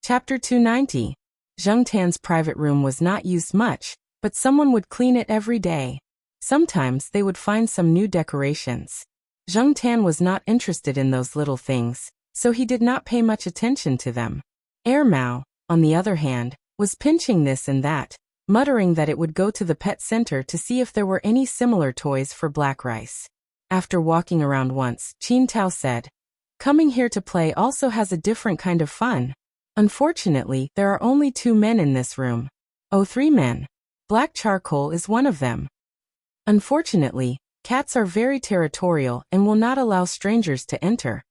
Chapter 290. Zheng Tan's private room was not used much, but someone would clean it every day. Sometimes they would find some new decorations. Zheng Tan was not interested in those little things, so he did not pay much attention to them. Mao, on the other hand, was pinching this and that, muttering that it would go to the pet center to see if there were any similar toys for Black Rice. After walking around once, Qin Tao said, "Coming here to play also has a different kind of fun. Unfortunately, there are only 2 men in this room. Oh, 3 men. Black Charcoal is one of them. Unfortunately, cats are very territorial and will not allow strangers to enter,"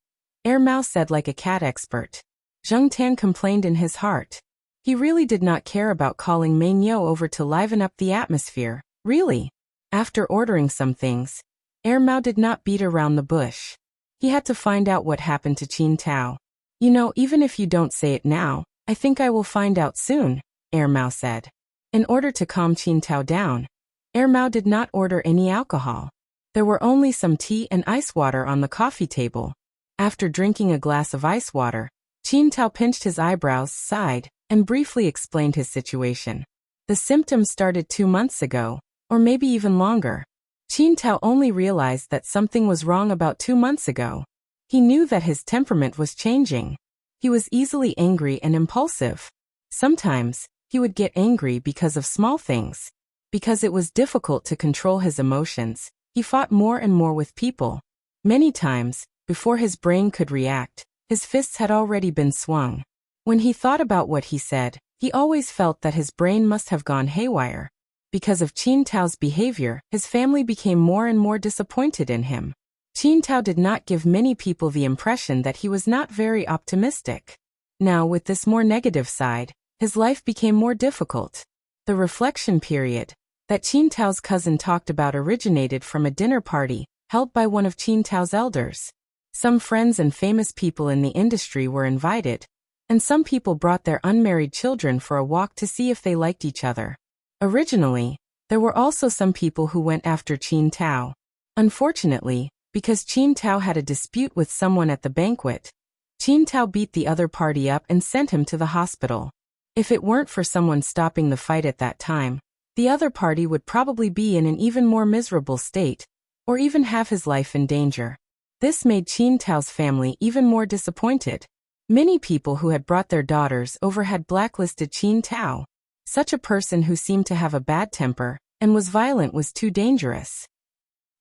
Mao said like a cat expert. Zheng Tan complained in his heart. He really did not care about calling Mei Niu over to liven up the atmosphere, really. After ordering some things, Mao did not beat around the bush. He had to find out what happened to Qin Tao. "You know, even if you don't say it now, I think I will find out soon," Mao said. In order to calm Qin Tao down, Mao did not order any alcohol. There were only some tea and ice water on the coffee table. After drinking a glass of ice water, Qin Tao pinched his eyebrows, sighed, and briefly explained his situation. The symptoms started 2 months ago, or maybe even longer. Qin Tao only realized that something was wrong about 2 months ago. He knew that his temperament was changing. He was easily angry and impulsive. Sometimes, he would get angry because of small things. Because it was difficult to control his emotions, he fought more and more with people. Many times, before his brain could react, his fists had already been swung. When he thought about what he said, he always felt that his brain must have gone haywire. Because of Qin Tao's behavior, his family became more and more disappointed in him. Qin Tao did not give many people the impression that he was not very optimistic. Now, with this more negative side, his life became more difficult. The reflection period that Qin Tao's cousin talked about originated from a dinner party held by one of Qin Tao's elders. Some friends and famous people in the industry were invited, and some people brought their unmarried children for a walk to see if they liked each other. Originally, there were also some people who went after Qin Tao. Unfortunately, because Qin Tao had a dispute with someone at the banquet, Qin Tao beat the other party up and sent him to the hospital. If it weren't for someone stopping the fight at that time, the other party would probably be in an even more miserable state, or even have his life in danger. This made Qin Tao's family even more disappointed. Many people who had brought their daughters over had blacklisted Qin Tao. Such a person who seemed to have a bad temper and was violent was too dangerous.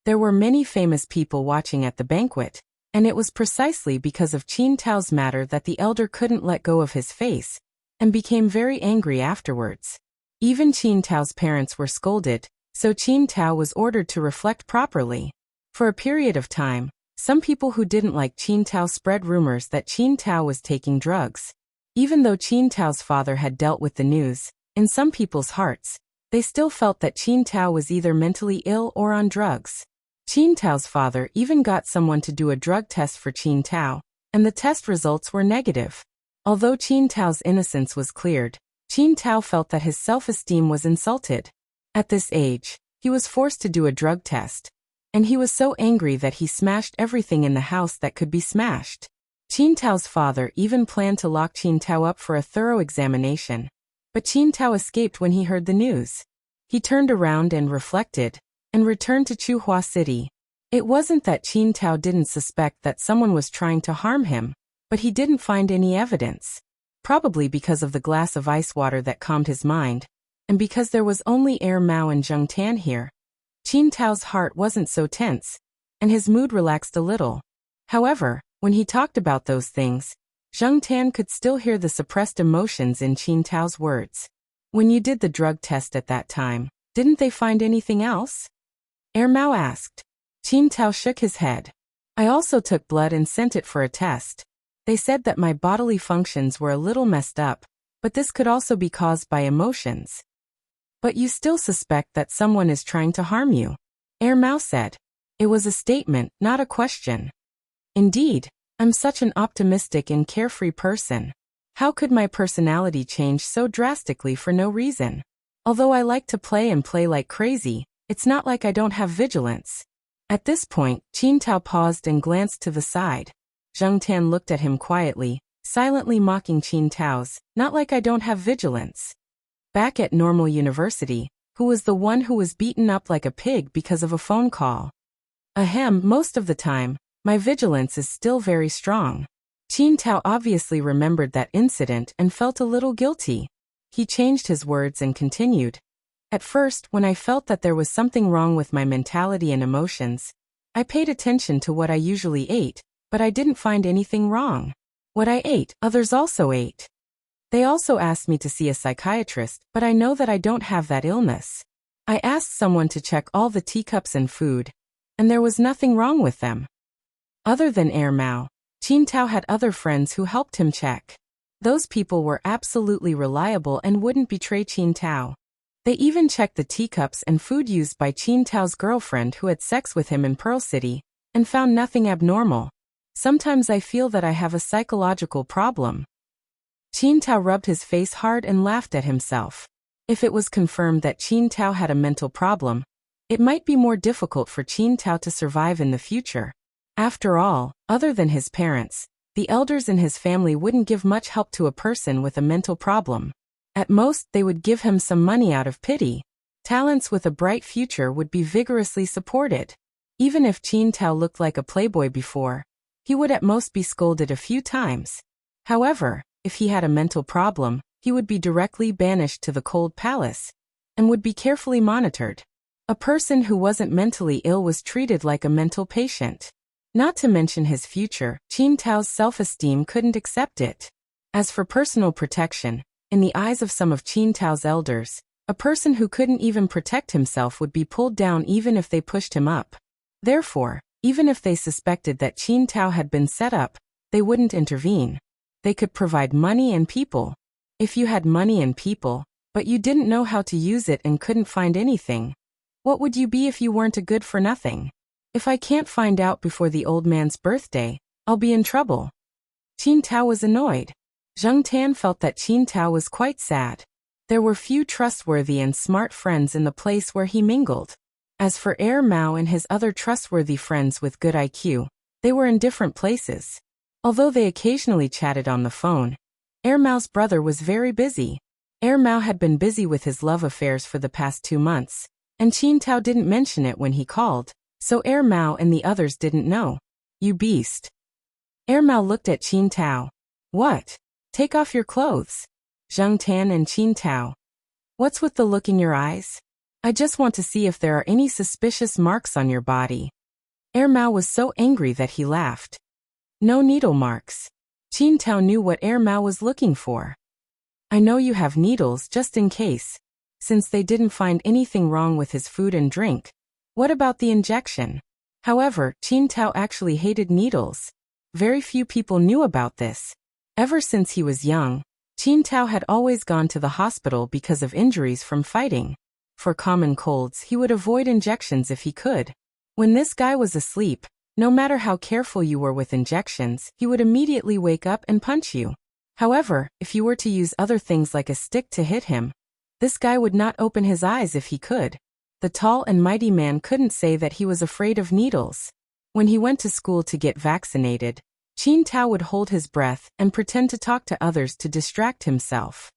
There were many famous people watching at the banquet, and it was precisely because of Qin Tao's matter that the elder couldn't let go of his face, and became very angry afterwards. Even Qin Tao's parents were scolded, so Qin Tao was ordered to reflect properly. For a period of time, some people who didn't like Qin Tao spread rumors that Qin Tao was taking drugs. Even though Qin Tao's father had dealt with the news, in some people's hearts, they still felt that Qin Tao was either mentally ill or on drugs. Qin Tao's father even got someone to do a drug test for Qin Tao, and the test results were negative. Although Qin Tao's innocence was cleared, Qin Tao felt that his self-esteem was insulted. At this age, he was forced to do a drug test, and he was so angry that he smashed everything in the house that could be smashed. Qin Tao's father even planned to lock Qin Tao up for a thorough examination, but Qin Tao escaped when he heard the news. He turned around and reflected, and returned to Chuhua City. It wasn't that Qin Tao didn't suspect that someone was trying to harm him, but he didn't find any evidence. Probably because of the glass of ice water that calmed his mind, and because there was only Mao and Zheng Tan here. Qin Tao's heart wasn't so tense, and his mood relaxed a little. However, when he talked about those things, Zheng Tan could still hear the suppressed emotions in Qin Tao's words. "When you did the drug test at that time, didn't they find anything else?" Mao asked. Qin Tao shook his head. "I also took blood and sent it for a test. They said that my bodily functions were a little messed up, but this could also be caused by emotions." "But you still suspect that someone is trying to harm you?" Mao said. It was a statement, not a question. "Indeed, I'm such an optimistic and carefree person. How could my personality change so drastically for no reason? Although I like to play and play like crazy, it's not like I don't have vigilance." At this point, Qin Tao paused and glanced to the side. Zheng Tan looked at him quietly, silently mocking Qin Tao's, "Not like I don't have vigilance." Back at Normal University, who was the one who was beaten up like a pig because of a phone call? Ahem, most of the time, my vigilance is still very strong. Qin Tao obviously remembered that incident and felt a little guilty. He changed his words and continued. At first, when I felt that there was something wrong with my mentality and emotions, I paid attention to what I usually ate, but I didn't find anything wrong. What I ate, others also ate. They also asked me to see a psychiatrist, but I know that I don't have that illness. I asked someone to check all the teacups and food, and there was nothing wrong with them. Other than Mao, Qin Tao had other friends who helped him check. Those people were absolutely reliable and wouldn't betray Qin Tao. They even checked the teacups and food used by Qin Tao's girlfriend who had sex with him in Pearl City, and found nothing abnormal. Sometimes I feel that I have a psychological problem. Qin Tao rubbed his face hard and laughed at himself. If it was confirmed that Qin Tao had a mental problem, it might be more difficult for Qin Tao to survive in the future. After all, other than his parents, the elders in his family wouldn't give much help to a person with a mental problem. At most, they would give him some money out of pity. Talents with a bright future would be vigorously supported. Even if Qin Tao looked like a playboy before, he would at most be scolded a few times. However, if he had a mental problem, he would be directly banished to the cold palace, and would be carefully monitored. A person who wasn't mentally ill was treated like a mental patient. Not to mention his future, Qin Tao's self-esteem couldn't accept it. As for personal protection, in the eyes of some of Qin Tao's elders, a person who couldn't even protect himself would be pulled down even if they pushed him up. Therefore, even if they suspected that Qin Tao had been set up, they wouldn't intervene. They could provide money and people. If you had money and people, but you didn't know how to use it and couldn't find anything, what would you be if you weren't a good for nothing? If I can't find out before the old man's birthday, I'll be in trouble. Qin Tao was annoyed. Zheng Tan felt that Qin Tao was quite sad. There were few trustworthy and smart friends in the place where he mingled. As for Mao and his other trustworthy friends with good IQ, they were in different places. Although they occasionally chatted on the phone, Mao's brother was very busy. Mao had been busy with his love affairs for the past 2 months, and Qin Tao didn't mention it when he called, so Mao and the others didn't know. You beast. Mao looked at Qin Tao. What? Take off your clothes. Zheng Tan and Qin Tao. What's with the look in your eyes? I just want to see if there are any suspicious marks on your body. Mao was so angry that he laughed. No needle marks. Qin Tao knew what Mao was looking for. I know you have needles just in case. Since they didn't find anything wrong with his food and drink, what about the injection? However, Qin Tao actually hated needles. Very few people knew about this. Ever since he was young, Qin Tao had always gone to the hospital because of injuries from fighting. For common colds, he would avoid injections if he could. When this guy was asleep, no matter how careful you were with injections, he would immediately wake up and punch you. However, if you were to use other things like a stick to hit him, this guy would not open his eyes if he could. The tall and mighty man couldn't say that he was afraid of needles. When he went to school to get vaccinated, Qin Tao would hold his breath and pretend to talk to others to distract himself.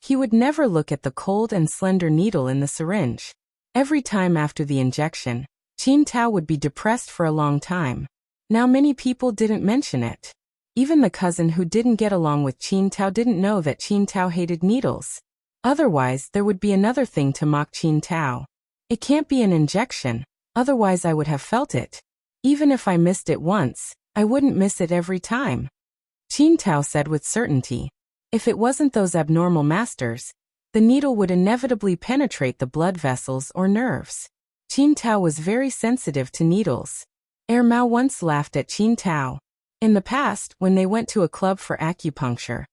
He would never look at the cold and slender needle in the syringe. Every time after the injection, Qin Tao would be depressed for a long time. Now many people didn't mention it. Even the cousin who didn't get along with Qin Tao didn't know that Qin Tao hated needles. Otherwise, there would be another thing to mock Qin Tao. It can't be an injection, otherwise I would have felt it. Even if I missed it once, I wouldn't miss it every time. Qin Tao said with certainty. If it wasn't those abnormal masters, the needle would inevitably penetrate the blood vessels or nerves. Qin Tao was very sensitive to needles. Mao once laughed at Qin Tao. In the past, when they went to a club for acupuncture,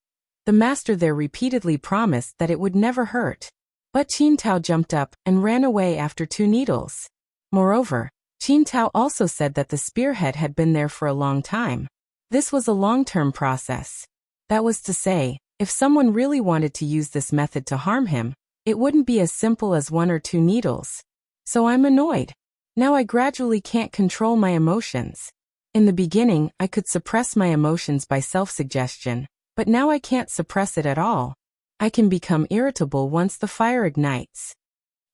the master there repeatedly promised that it would never hurt. But Qin Tao jumped up and ran away after 2 needles. Moreover, Qin Tao also said that the spearhead had been there for a long time. This was a long-term process. That was to say, if someone really wanted to use this method to harm him, it wouldn't be as simple as 1 or 2 needles. So I'm annoyed. Now I gradually can't control my emotions. In the beginning, I could suppress my emotions by self-suggestion, But now I can't suppress it at all. I can become irritable once the fire ignites.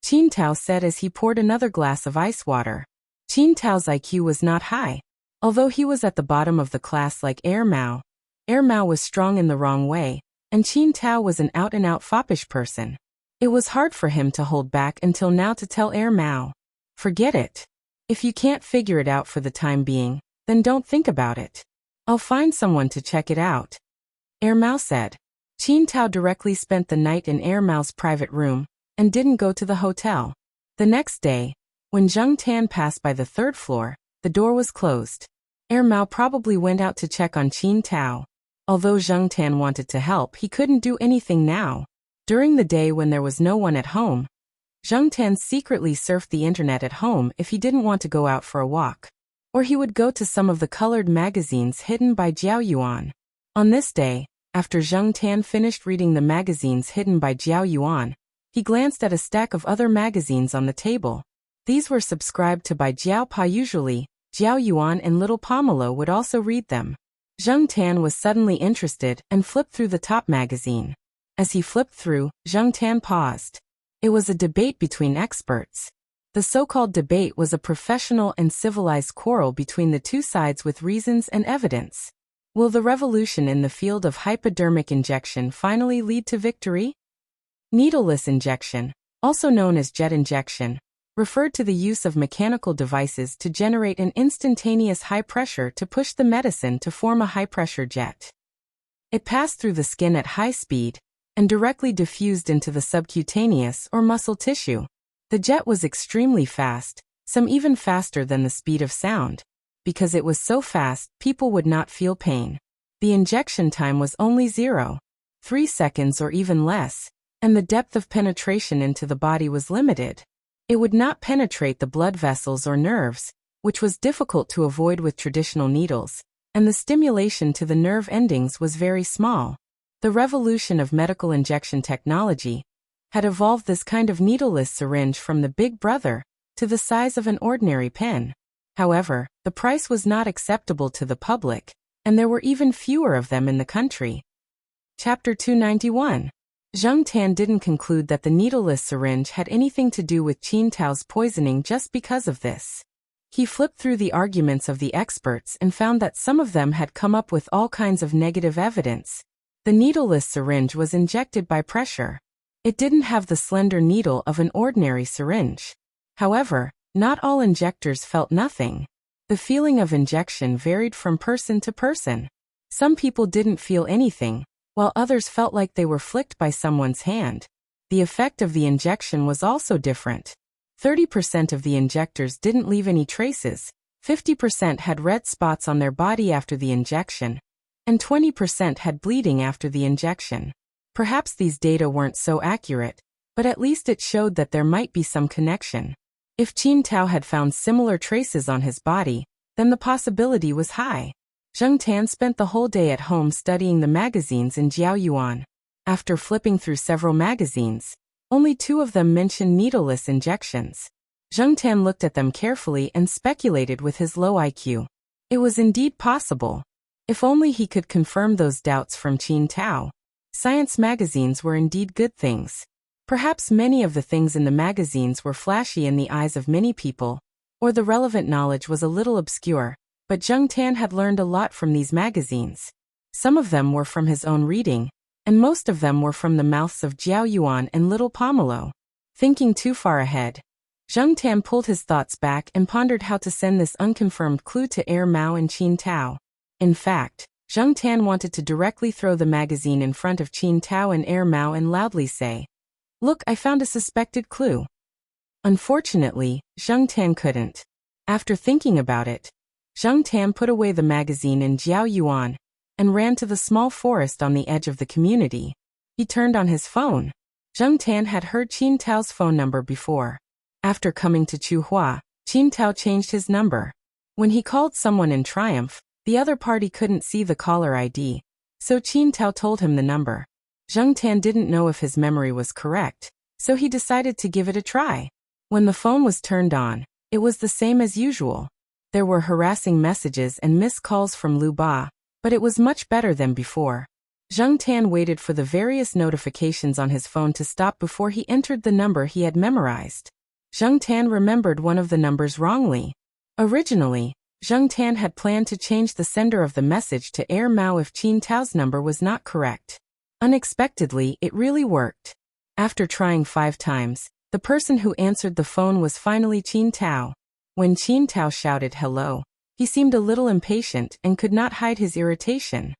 Qin Tao said as he poured another glass of ice water. Qin Tao's IQ was not high. Although he was at the bottom of the class like Air Mao was strong in the wrong way, and Qin Tao was an out-and-out foppish person. It was hard for him to hold back until now to tell Air Mao. Forget it. If you can't figure it out for the time being, then don't think about it. I'll find someone to check it out. Air Mao said. Qin Tao directly spent the night in Air Mao's private room, and didn't go to the hotel. The next day, when Zheng Tan passed by the third floor, the door was closed. Air Mao probably went out to check on Qin Tao. Although Zheng Tan wanted to help, he couldn't do anything now. During the day when there was no one at home, Zheng Tan secretly surfed the internet at home if he didn't want to go out for a walk. Or he would go to some of the colored magazines hidden by Jiao Yuan. On this day, after Zheng Tan finished reading the magazines hidden by Jiao Yuan, he glanced at a stack of other magazines on the table. These were subscribed to by Jiao Pa. Usually, Jiao Yuan and little Pomelo would also read them. Zheng Tan was suddenly interested and flipped through the top magazine. As he flipped through, Zheng Tan paused. It was a debate between experts. The so-called debate was a professional and civilized quarrel between the two sides with reasons and evidence. Will the revolution in the field of hypodermic injection finally lead to victory? Needleless injection, also known as jet injection, referred to the use of mechanical devices to generate an instantaneous high pressure to push the medicine to form a high-pressure jet. It passed through the skin at high speed and directly diffused into the subcutaneous or muscle tissue. The jet was extremely fast, some even faster than the speed of sound. Because it was so fast, people would not feel pain. The injection time was only 0.3 seconds or even less, and the depth of penetration into the body was limited. It would not penetrate the blood vessels or nerves, which was difficult to avoid with traditional needles, and the stimulation to the nerve endings was very small. The revolution of medical injection technology had evolved this kind of needleless syringe from the Big Brother to the size of an ordinary pen. However, the price was not acceptable to the public, and there were even fewer of them in the country. Chapter 291. Zheng Tan didn't conclude that the needleless syringe had anything to do with Qin Tao's poisoning just because of this. He flipped through the arguments of the experts and found that some of them had come up with all kinds of negative evidence. The needleless syringe was injected by pressure. It didn't have the slender needle of an ordinary syringe. However, not all injectors felt nothing. The feeling of injection varied from person to person. Some people didn't feel anything, while others felt like they were flicked by someone's hand. The effect of the injection was also different. 30% of the injectors didn't leave any traces, 50% had red spots on their body after the injection, and 20% had bleeding after the injection. Perhaps these data weren't so accurate, but at least it showed that there might be some connection. If Qin Tao had found similar traces on his body, then the possibility was high. Zheng Tan spent the whole day at home studying the magazines in Jiao Yuan. After flipping through several magazines, only 2 of them mentioned needleless injections. Zheng Tan looked at them carefully and speculated with his low IQ. It was indeed possible. If only he could confirm those doubts from Qin Tao. Science magazines were indeed good things. Perhaps many of the things in the magazines were flashy in the eyes of many people, or the relevant knowledge was a little obscure, but Zheng Tan had learned a lot from these magazines. Some of them were from his own reading, and most of them were from the mouths of Jiao Yuan and little Pomelo. Thinking too far ahead, Zheng Tan pulled his thoughts back and pondered how to send this unconfirmed clue to Air Mao and Qin Tao. In fact, Zheng Tan wanted to directly throw the magazine in front of Qin Tao and Air Mao and loudly say, "Look, I found a suspected clue." Unfortunately, Zheng Tan couldn't. After thinking about it, Zheng Tan put away the magazine in Jiao Yuan and ran to the small forest on the edge of the community. He turned on his phone. Zheng Tan had heard Qin Tao's phone number before. After coming to Chuhua, Qin Tao changed his number. When he called someone in triumph, the other party couldn't see the caller ID, so Qin Tao told him the number. Zheng Tan didn't know if his memory was correct, so he decided to give it a try. When the phone was turned on, it was the same as usual. There were harassing messages and missed calls from Lu Ba, but it was much better than before. Zheng Tan waited for the various notifications on his phone to stop before he entered the number he had memorized. Zheng Tan remembered one of the numbers wrongly. Originally, Zheng Tan had planned to change the sender of the message to Air Mao if Qin Tao's number was not correct. Unexpectedly, it really worked. After trying 5 times, the person who answered the phone was finally Qin Tao. When Qin Tao shouted hello, he seemed a little impatient and could not hide his irritation.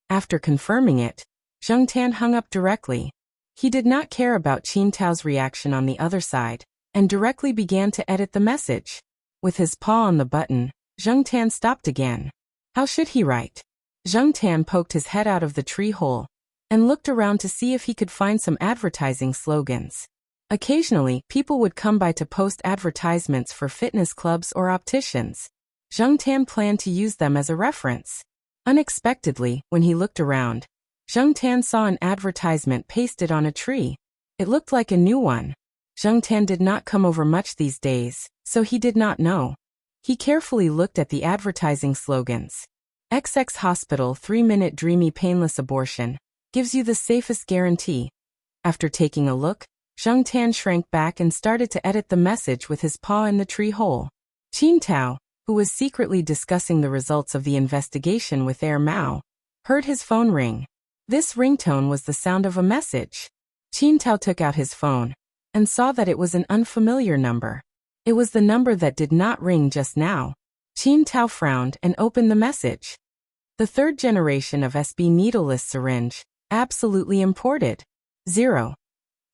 After confirming it, Zheng Tan hung up directly. He did not care about Qin Tao's reaction on the other side, and directly began to edit the message. With his paw on the button, Zheng Tan stopped again. How should he write? Zheng Tan poked his head out of the tree hole and looked around to see if he could find some advertising slogans. Occasionally, people would come by to post advertisements for fitness clubs or opticians. Zheng Tan planned to use them as a reference. Unexpectedly, when he looked around, Zheng Tan saw an advertisement pasted on a tree. It looked like a new one. Zheng Tan did not come over much these days, so he did not know. He carefully looked at the advertising slogans. XX Hospital 3-minute dreamy painless abortion gives you the safest guarantee. After taking a look, Zheng Tan shrank back and started to edit the message with his paw in the tree hole. Qin Tao, who was secretly discussing the results of the investigation with Air Mao, heard his phone ring. This ringtone was the sound of a message. Qin Tao took out his phone and saw that it was an unfamiliar number. It was the number that did not ring just now. Qin Tao frowned and opened the message. The 3rd generation of SB needleless syringe, absolutely imported. 0.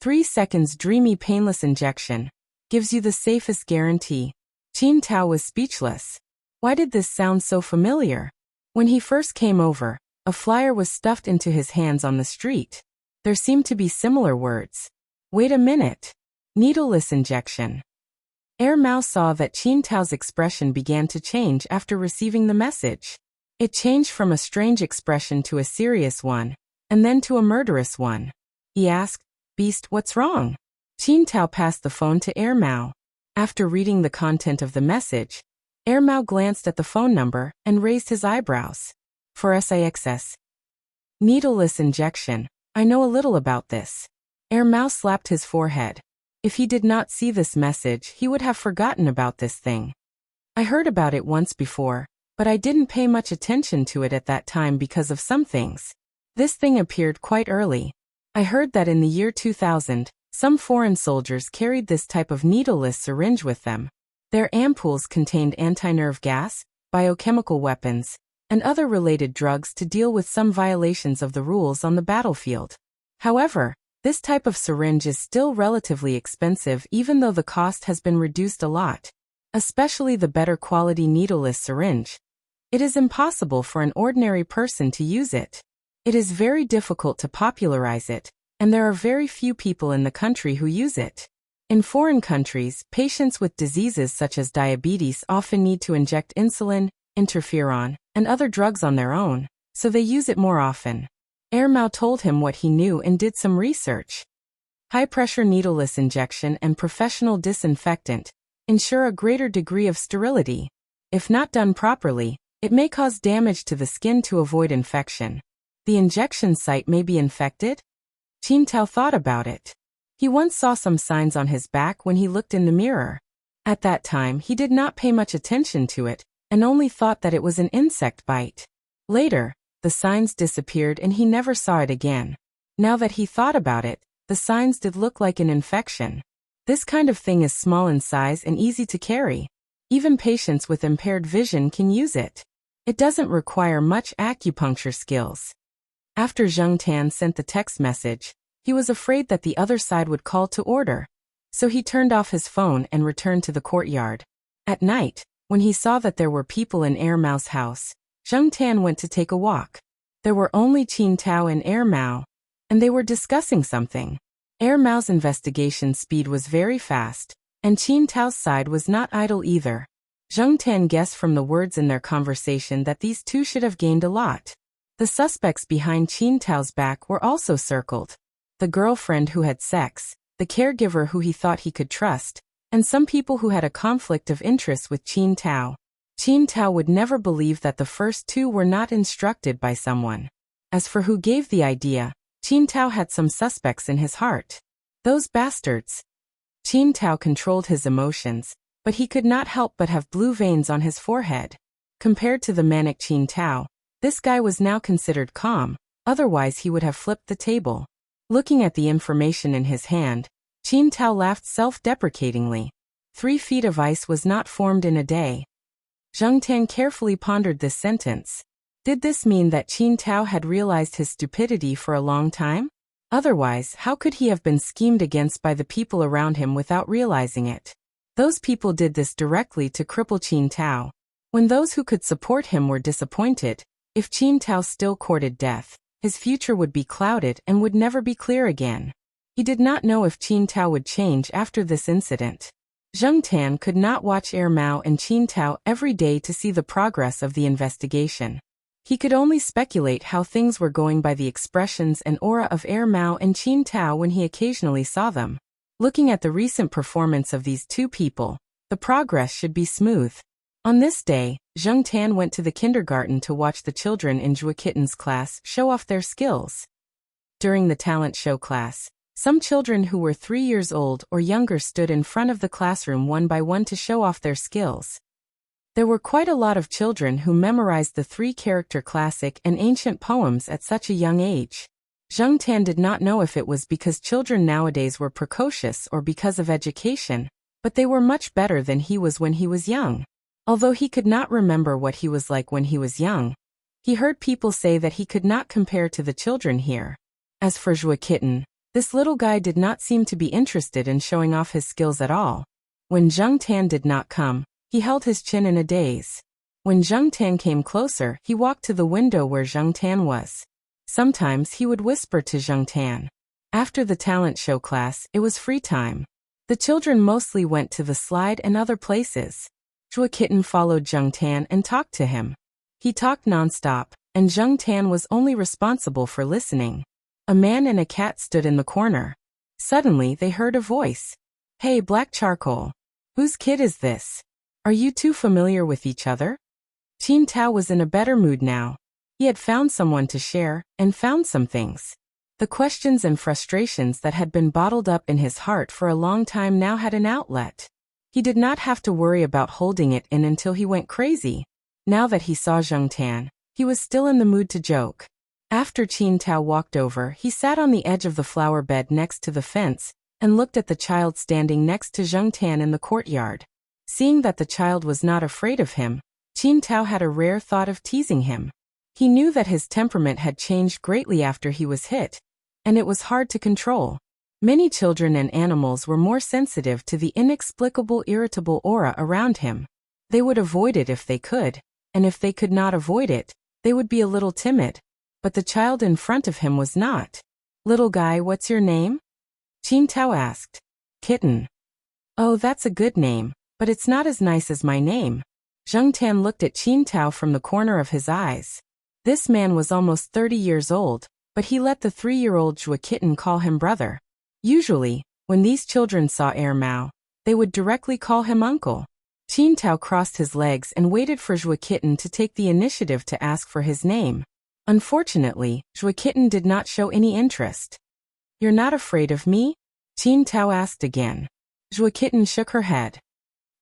3 seconds dreamy painless injection. Gives you the safest guarantee. Qin Tao was speechless. Why did this sound so familiar? When he first came over, a flyer was stuffed into his hands on the street. There seemed to be similar words. Wait a minute. Needleless injection. Air Mao saw that Qin Tao's expression began to change after receiving the message. It changed from a strange expression to a serious one, and then to a murderous one. He asked, "Beast, what's wrong?" Qin Tao passed the phone to Air Mao. After reading the content of the message, Air Mao glanced at the phone number and raised his eyebrows. For SIXS. Needleless injection. I know a little about this. Air Mao slapped his forehead. If he did not see this message, he would have forgotten about this thing. I heard about it once before, but I didn't pay much attention to it at that time because of some things. This thing appeared quite early. I heard that in the year 2000, some foreign soldiers carried this type of needleless syringe with them. Their ampoules contained anti-nerve gas, biochemical weapons, and other related drugs to deal with some violations of the rules on the battlefield. However, this type of syringe is still relatively expensive even though the cost has been reduced a lot. Especially the better quality needleless syringe. It is impossible for an ordinary person to use it. It is very difficult to popularize it, and there are very few people in the country who use it. In foreign countries, patients with diseases such as diabetes often need to inject insulin, interferon, and other drugs on their own, so they use it more often. Air Mao told him what he knew and did some research. High-pressure needleless injection and professional disinfectant ensure a greater degree of sterility. If not done properly, it may cause damage to the skin to avoid infection. The injection site may be infected? Qin Tao thought about it. He once saw some signs on his back when he looked in the mirror. At that time, he did not pay much attention to it, and only thought that it was an insect bite. Later, the signs disappeared and he never saw it again. Now that he thought about it, the signs did look like an infection. This kind of thing is small in size and easy to carry. Even patients with impaired vision can use it. It doesn't require much acupuncture skills. After Zheng Tan sent the text message, he was afraid that the other side would call to order. So he turned off his phone and returned to the courtyard. At night, when he saw that there were people in Air Mao's house, Zheng Tan went to take a walk. There were only Qin Tao and Air Mao, and they were discussing something. Air Mao's investigation speed was very fast, and Qin Tao's side was not idle either. Zheng Tan guessed from the words in their conversation that these two should have gained a lot. The suspects behind Qin Tao's back were also circled. The girlfriend who had sex, the caregiver who he thought he could trust, and some people who had a conflict of interest with Qin Tao. Qin Tao would never believe that the first two were not instructed by someone. As for who gave the idea, Qin Tao had some suspects in his heart. Those bastards. Qin Tao controlled his emotions, but he could not help but have blue veins on his forehead. Compared to the manic Qin Tao, this guy was now considered calm, otherwise he would have flipped the table. Looking at the information in his hand, Qin Tao laughed self-deprecatingly. 3 feet of ice was not formed in a day. Zheng Tan carefully pondered this sentence. Did this mean that Qin Tao had realized his stupidity for a long time? Otherwise, how could he have been schemed against by the people around him without realizing it? Those people did this directly to cripple Qin Tao. When those who could support him were disappointed, if Qin Tao still courted death, his future would be clouded and would never be clear again. He did not know if Qin Tao would change after this incident. Zheng Tan could not watch Mao and Qin Tao every day to see the progress of the investigation. He could only speculate how things were going by the expressions and aura of Mao and Qin Tao when he occasionally saw them. Looking at the recent performance of these 2 people, the progress should be smooth. On this day, Zheng Tan went to the kindergarten to watch the children in Zhuo Kitten's class show off their skills. During the talent show class, some children who were 3 years old or younger stood in front of the classroom one by one to show off their skills. There were quite a lot of children who memorized the 3-character classic and ancient poems at such a young age. Zheng Tan did not know if it was because children nowadays were precocious or because of education, but they were much better than he was when he was young. Although he could not remember what he was like when he was young, he heard people say that he could not compare to the children here. As for Zhuo Kitten, this little guy did not seem to be interested in showing off his skills at all. When Zheng Tan did not come, he held his chin in a daze. When Zheng Tan came closer, he walked to the window where Zheng Tan was. Sometimes he would whisper to Zheng Tan. After the talent show class, it was free time. The children mostly went to the slide and other places. Zhuo Kitten followed Zheng Tan and talked to him. He talked non-stop, and Zheng Tan was only responsible for listening. A man and a cat stood in the corner. Suddenly they heard a voice. "Hey, Black Charcoal. Whose kid is this? Are you 2 familiar with each other?" Qin Tao was in a better mood now. He had found someone to share, and found some things. The questions and frustrations that had been bottled up in his heart for a long time now had an outlet. He did not have to worry about holding it in until he went crazy. Now that he saw Zheng Tan, he was still in the mood to joke. After Qin Tao walked over, he sat on the edge of the flower bed next to the fence, and looked at the child standing next to Zheng Tan in the courtyard. Seeing that the child was not afraid of him, Qin Tao had a rare thought of teasing him. He knew that his temperament had changed greatly after he was hit, and it was hard to control. Many children and animals were more sensitive to the inexplicable irritable aura around him. They would avoid it if they could, and if they could not avoid it, they would be a little timid. But the child in front of him was not. "Little guy, what's your name?" Qin Tao asked. "Kitten." "Oh, that's a good name. But it's not as nice as my name." Zheng Tan looked at Qin Tao from the corner of his eyes. This man was almost 30 years old, but he let the 3-year-old Zhuo Kitten call him brother. Usually, when these children saw Mao, they would directly call him uncle. Qin Tao crossed his legs and waited for Zhuo Kitten to take the initiative to ask for his name. Unfortunately, Zhuo Kitten did not show any interest. "You're not afraid of me?" Qin Tao asked again. Zhuo Kitten shook her head.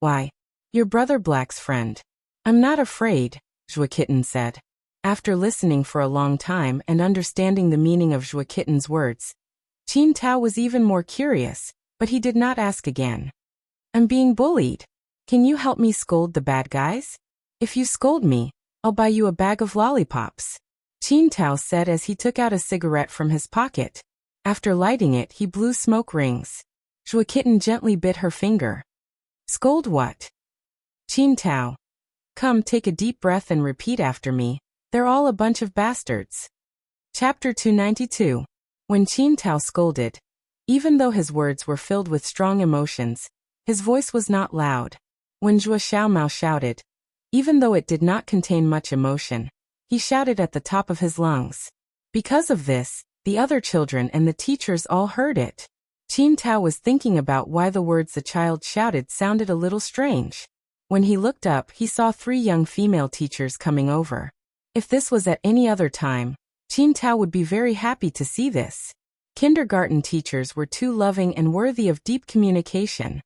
"Why, your brother Black's friend." "I'm not afraid," Zhuo Kitten said. After listening for a long time and understanding the meaning of Zhuo Kitten's words, Qin Tao was even more curious, but he did not ask again. "I'm being bullied. Can you help me scold the bad guys? If you scold me, I'll buy you a bag of lollipops," Qin Tao said as he took out a cigarette from his pocket. After lighting it, he blew smoke rings. Zhuo Kitten gently bit her finger. "Scold what?" "Qin Tao. Come, take a deep breath and repeat after me. They're all a bunch of bastards." Chapter 292. When Qin Tao scolded, even though his words were filled with strong emotions, his voice was not loud. When Zhuo Xiaomao shouted, even though it did not contain much emotion, he shouted at the top of his lungs. Because of this, the other children and the teachers all heard it. Qin Tao was thinking about why the words the child shouted sounded a little strange. When he looked up, he saw 3 young female teachers coming over. If this was at any other time, Qin Tao would be very happy to see this. Kindergarten teachers were too loving and worthy of deep communication.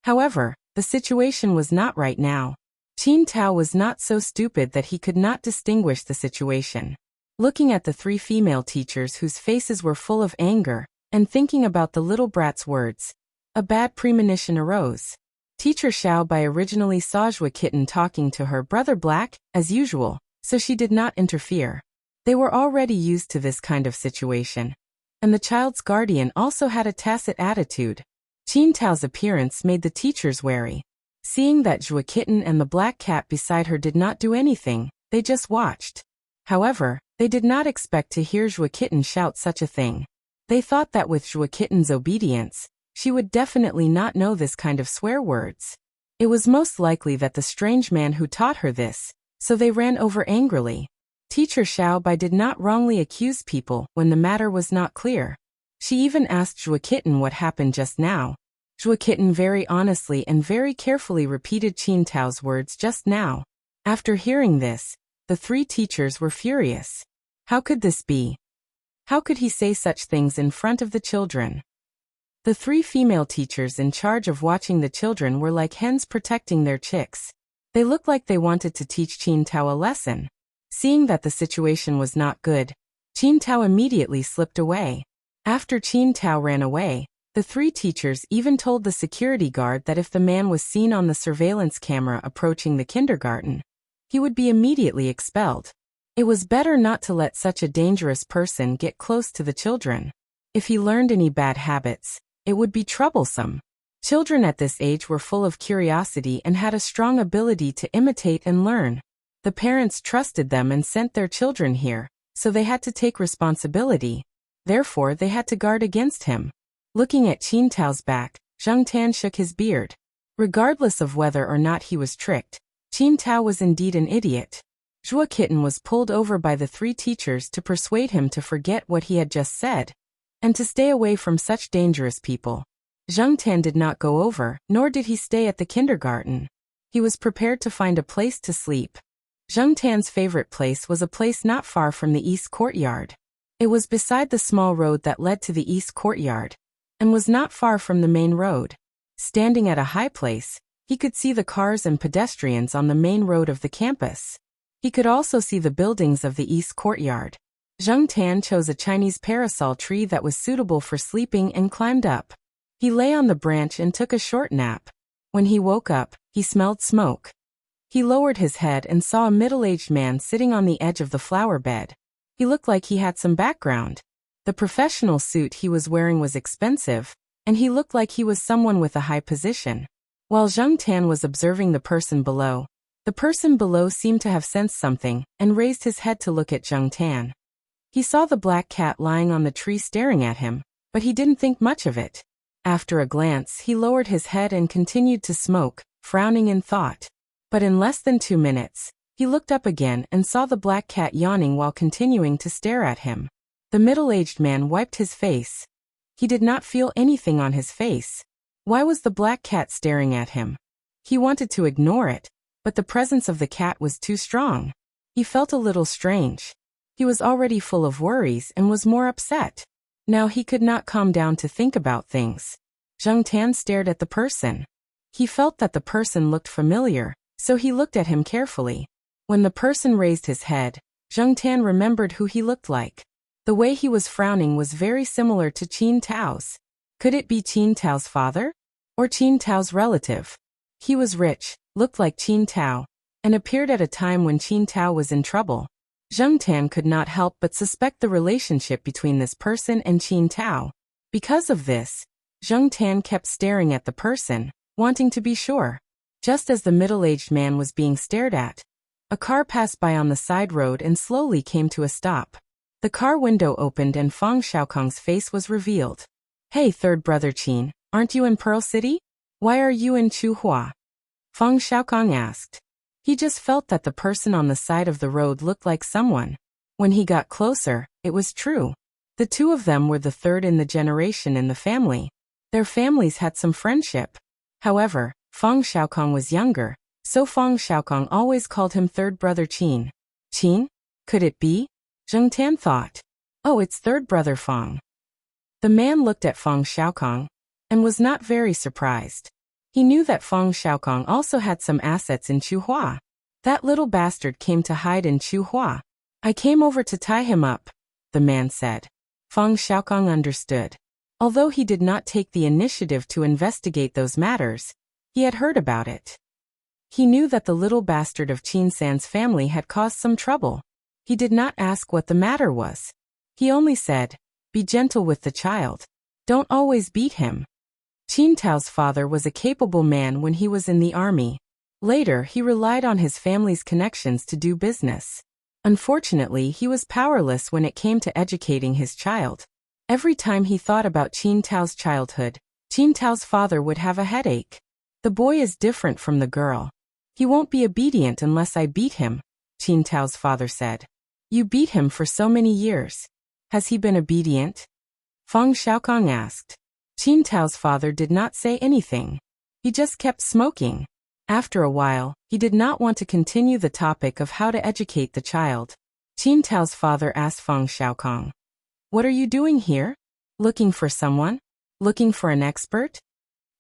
However, the situation was not right now. Qin Tao was not so stupid that he could not distinguish the situation. Looking at the three female teachers whose faces were full of anger, and thinking about the little brat's words, a bad premonition arose. Teacher Xiaobai originally saw Zhua Kitten talking to her brother Black, as usual, so she did not interfere. They were already used to this kind of situation. And the child's guardian also had a tacit attitude. Qin Tao's appearance made the teachers wary. Seeing that Zhua Kitten and the black cat beside her did not do anything, they just watched. However, they did not expect to hear Zhua Kitten shout such a thing. They thought that with Zhua Kitten's obedience, she would definitely not know this kind of swear words. It was most likely that the strange man who taught her this, so they ran over angrily. Teacher Xiaobai did not wrongly accuse people when the matter was not clear. She even asked Zhua Kitten what happened just now. Zhua Kitten very honestly and very carefully repeated Qin Tao's words just now. After hearing this, the three teachers were furious. How could this be? How could he say such things in front of the children? The three female teachers in charge of watching the children were like hens protecting their chicks. They looked like they wanted to teach Qin Tao a lesson. Seeing that the situation was not good, Qin Tao immediately slipped away. After Qin Tao ran away, the three teachers even told the security guard that if the man was seen on the surveillance camera approaching the kindergarten, he would be immediately expelled. It was better not to let such a dangerous person get close to the children. If he learned any bad habits, it would be troublesome. Children at this age were full of curiosity and had a strong ability to imitate and learn. The parents trusted them and sent their children here, so they had to take responsibility. Therefore, they had to guard against him. Looking at Qin Tao's back, Zhang Tan shook his beard. Regardless of whether or not he was tricked, Qin Tao was indeed an idiot. Zhua Kitten was pulled over by the three teachers to persuade him to forget what he had just said, and to stay away from such dangerous people. Zhang Tan did not go over, nor did he stay at the kindergarten. He was prepared to find a place to sleep. Zhang Tan's favorite place was a place not far from the east courtyard. It was beside the small road that led to the east courtyard, and was not far from the main road. Standing at a high place, he could see the cars and pedestrians on the main road of the campus. He could also see the buildings of the east courtyard. Zhang Tan chose a Chinese parasol tree that was suitable for sleeping and climbed up. He lay on the branch and took a short nap. When he woke up, he smelled smoke. He lowered his head and saw a middle-aged man sitting on the edge of the flower bed. He looked like he had some background. The professional suit he was wearing was expensive, and he looked like he was someone with a high position. While Zhang Tan was observing the person below seemed to have sensed something and raised his head to look at Zhang Tan. He saw the black cat lying on the tree staring at him, but he didn't think much of it. After a glance, he lowered his head and continued to smoke, frowning in thought. But in less than 2 minutes, he looked up again and saw the black cat yawning while continuing to stare at him. The middle-aged man wiped his face. He did not feel anything on his face. Why was the black cat staring at him? He wanted to ignore it, but the presence of the cat was too strong. He felt a little strange. He was already full of worries and was more upset. Now he could not calm down to think about things. Zhang Tan stared at the person. He felt that the person looked familiar, so he looked at him carefully. When the person raised his head, Zhang Tan remembered who he looked like. The way he was frowning was very similar to Qin Tao's. Could it be Qin Tao's father? Or Qin Tao's relative? He was rich, looked like Qin Tao, and appeared at a time when Qin Tao was in trouble. Zhang Tan could not help but suspect the relationship between this person and Qin Tao. Because of this, Zhang Tan kept staring at the person, wanting to be sure. Just as the middle-aged man was being stared at, a car passed by on the side road and slowly came to a stop. The car window opened and Fang Xiaokong's face was revealed. "Hey, third brother Qin, aren't you in Pearl City? Why are you in Chuhua?" Fang Xiaokong asked. He just felt that the person on the side of the road looked like someone. When he got closer, it was true. The two of them were the third in the generation in the family. Their families had some friendship. However, Fang Xiaokong was younger, so Fang Xiaokong always called him third brother Qin. Qin? Could it be? Zheng Tan thought. Oh, it's third brother Fang. The man looked at Fang Xiaokong and was not very surprised. He knew that Fang Xiaokong also had some assets in Chuhua. That little bastard came to hide in Chuhua. I came over to tie him up, the man said. Fang Xiaokong understood. Although he did not take the initiative to investigate those matters, he had heard about it. He knew that the little bastard of Qin San's family had caused some trouble. He did not ask what the matter was. He only said, "Be gentle with the child. Don't always beat him." Qin Tao's father was a capable man when he was in the army. Later, he relied on his family's connections to do business. Unfortunately, he was powerless when it came to educating his child. Every time he thought about Qin Tao's childhood, Qin Tao's father would have a headache. The boy is different from the girl. He won't be obedient unless I beat him, Qin Tao's father said. You beat him for so many years. Has he been obedient? Fang Xiaokong asked. Qin Tao's father did not say anything. He just kept smoking. After a while, he did not want to continue the topic of how to educate the child. Qin Tao's father asked Fang Xiaokong, "What are you doing here? Looking for someone? Looking for an expert?"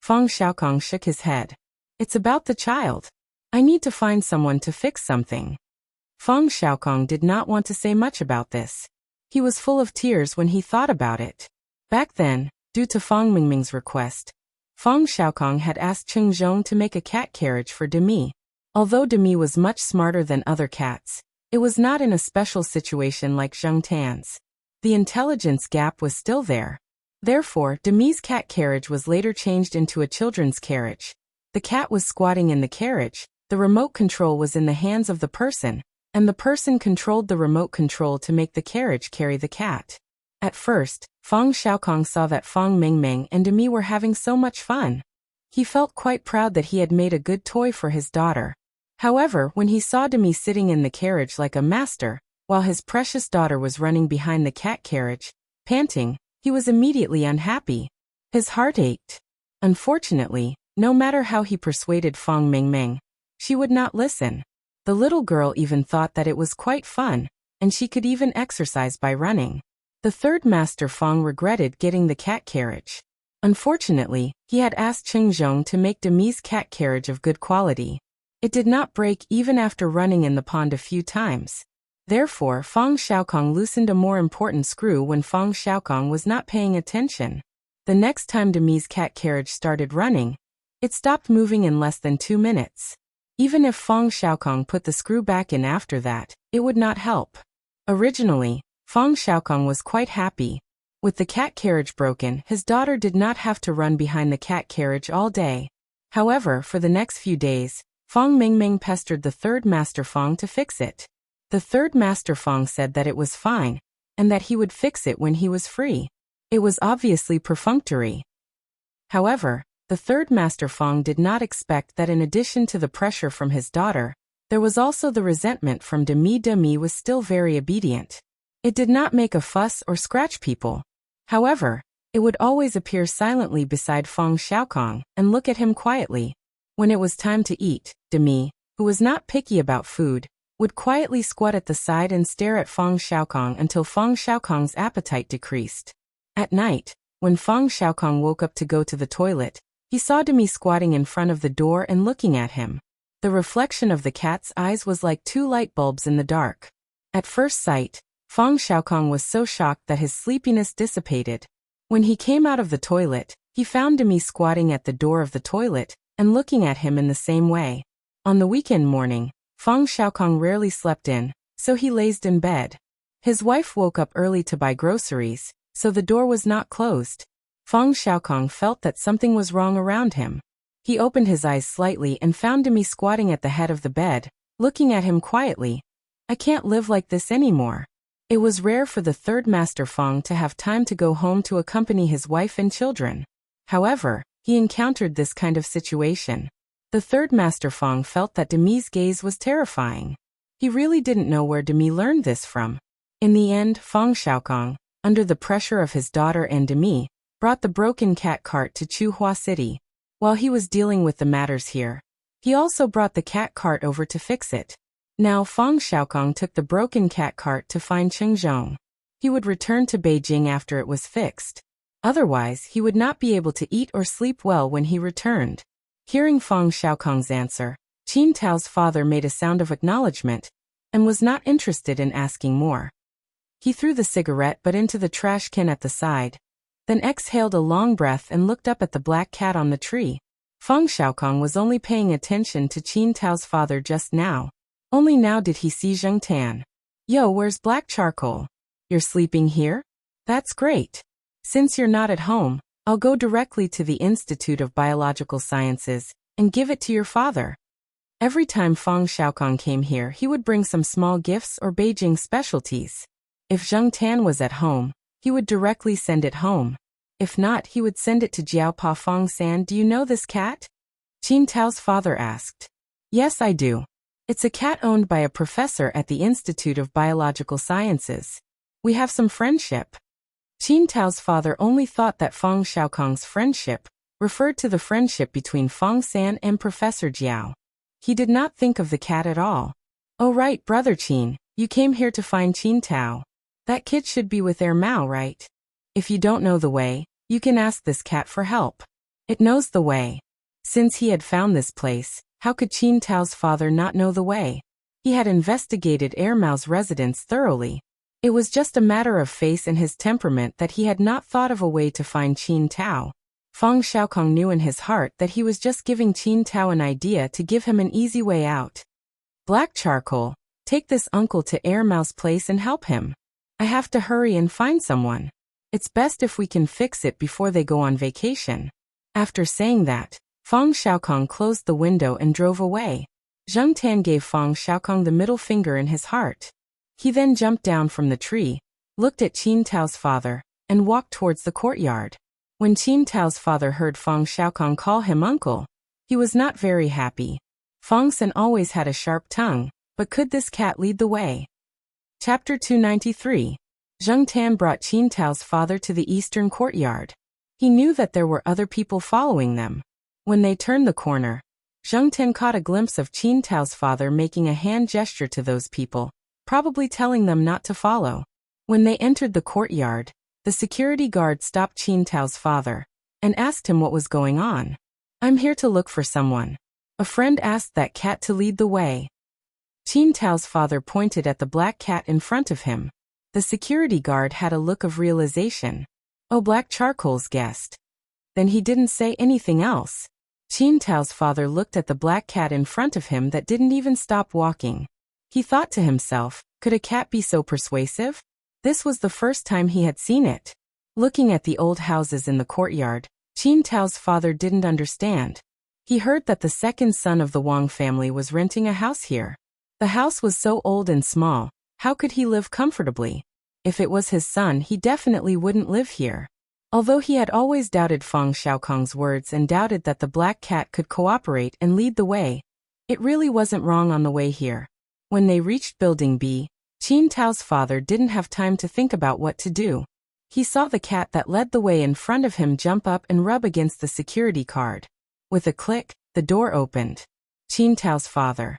Fang Xiaokong shook his head. It's about the child. I need to find someone to fix something. Fang Xiaokong did not want to say much about this. He was full of tears when he thought about it. Back then, due to Fang Mingming's request, Fang Xiaokong had asked Cheng Zhong to make a cat carriage for Demi. Although Demi was much smarter than other cats, it was not in a special situation like Zheng Tan's. The intelligence gap was still there. Therefore, Demi's cat carriage was later changed into a children's carriage. The cat was squatting in the carriage, the remote control was in the hands of the person, and the person controlled the remote control to make the carriage carry the cat. At first, Fang Xiaokong saw that Fang Mingming and Demi were having so much fun. He felt quite proud that he had made a good toy for his daughter. However, when he saw Demi sitting in the carriage like a master, while his precious daughter was running behind the cat carriage, panting, he was immediately unhappy. His heart ached. Unfortunately, no matter how he persuaded Fang Mingming, she would not listen. The little girl even thought that it was quite fun, and she could even exercise by running. The third master Fang regretted getting the cat carriage. Unfortunately, he had asked Cheng Zhong to make Demi's cat carriage of good quality. It did not break even after running in the pond a few times. Therefore, Fang Xiaokong loosened a more important screw when Fang Xiaokong was not paying attention. The next time Demi's cat carriage started running, it stopped moving in less than 2 minutes. Even if Fang Xiaokong put the screw back in after that, it would not help. Originally, Fang Xiaokong was quite happy. With the cat carriage broken, his daughter did not have to run behind the cat carriage all day. However, for the next few days, Fang Mingming pestered the third master Fang to fix it. The third master Fang said that it was fine, and that he would fix it when he was free. It was obviously perfunctory. However, the third master Fang did not expect that in addition to the pressure from his daughter, there was also the resentment from Demi. Demi was still very obedient. It did not make a fuss or scratch people. However, it would always appear silently beside Fang Xiaokong and look at him quietly. When it was time to eat, Demi, who was not picky about food, would quietly squat at the side and stare at Fang Xiaokong until Fang Xiaokong's appetite decreased. At night, when Fang Xiaokong woke up to go to the toilet, he saw Demi squatting in front of the door and looking at him. The reflection of the cat's eyes was like 2 light bulbs in the dark. At first sight, Fang Xiaokong was so shocked that his sleepiness dissipated. When he came out of the toilet, he found Demi squatting at the door of the toilet and looking at him in the same way. On the weekend morning, Fang Xiaokong rarely slept in, so he lazed in bed. His wife woke up early to buy groceries, so the door was not closed. Fang Xiaokong felt that something was wrong around him. He opened his eyes slightly and found Demi squatting at the head of the bed, looking at him quietly. I can't live like this anymore. It was rare for the third master Fang to have time to go home to accompany his wife and children. However, he encountered this kind of situation. The third master Fang felt that Demi's gaze was terrifying. He really didn't know where Demi learned this from. In the end, Fang Xiaokong, under the pressure of his daughter and Demi, brought the broken cat cart to Chuhua City. While he was dealing with the matters here, he also brought the cat cart over to fix it. Now Feng Xiaokong took the broken cat cart to find Chengzhong. He would return to Beijing after it was fixed. Otherwise, he would not be able to eat or sleep well when he returned. Hearing Feng Xiaokong's answer, Qin Tao's father made a sound of acknowledgement and was not interested in asking more. He threw the cigarette butt into the trash can at the side, then exhaled a long breath and looked up at the black cat on the tree. Feng Xiaokong was only paying attention to Qin Tao's father just now. Only now did he see Zheng Tan. Yo, where's black charcoal? You're sleeping here? That's great. Since you're not at home, I'll go directly to the Institute of Biological Sciences and give it to your father. Every time Feng Xiaokong came here, he would bring some small gifts or Beijing specialties. If Zheng Tan was at home, he would directly send it home. If not, he would send it to Jiaopa Feng-san. Do you know this cat? Qin Tao's father asked. Yes, I do. It's a cat owned by a professor at the Institute of Biological Sciences. We have some friendship. Qin Tao's father only thought that Feng Xiaokong's friendship referred to the friendship between Feng-san and Professor Jiao. He did not think of the cat at all. Oh right, brother Qin, you came here to find Qin Tao. That kid should be with Mao, right? If you don't know the way, you can ask this cat for help. It knows the way. Since he had found this place, how could Qin Tao's father not know the way? He had investigated Mao's residence thoroughly. It was just a matter of face and his temperament that he had not thought of a way to find Qin Tao. Feng Xiaokong knew in his heart that he was just giving Qin Tao an idea to give him an easy way out. Black charcoal, take this uncle to Mao's place and help him. I have to hurry and find someone. It's best if we can fix it before they go on vacation. After saying that, Feng Xiaokong closed the window and drove away. Zheng Tan gave Feng Xiaokong the middle finger in his heart. He then jumped down from the tree, looked at Qin Tao's father, and walked towards the courtyard. When Qin Tao's father heard Feng Xiaokong call him uncle, he was not very happy. Feng-san always had a sharp tongue, but could this cat lead the way? Chapter 293. Zheng Tan brought Qin Tao's father to the eastern courtyard. He knew that there were other people following them. When they turned the corner, Zheng Tan caught a glimpse of Qin Tao's father making a hand gesture to those people, probably telling them not to follow. When they entered the courtyard, the security guard stopped Qin Tao's father and asked him what was going on. I'm here to look for someone. A friend asked that cat to lead the way. Qin Tao's father pointed at the black cat in front of him. The security guard had a look of realization. Oh, black charcoal's guest. Then he didn't say anything else. Qin Tao's father looked at the black cat in front of him that didn't even stop walking. He thought to himself, could a cat be so persuasive? This was the first time he had seen it. Looking at the old houses in the courtyard, Qin Tao's father didn't understand. He heard that the second son of the Wang family was renting a house here. The house was so old and small, how could he live comfortably? If it was his son, he definitely wouldn't live here. Although he had always doubted Feng Xiaokong's words and doubted that the black cat could cooperate and lead the way, it really wasn't wrong on the way here. When they reached Building B, Qin Tao's father didn't have time to think about what to do. He saw the cat that led the way in front of him jump up and rub against the security guard. With a click, the door opened. Qin Tao's father.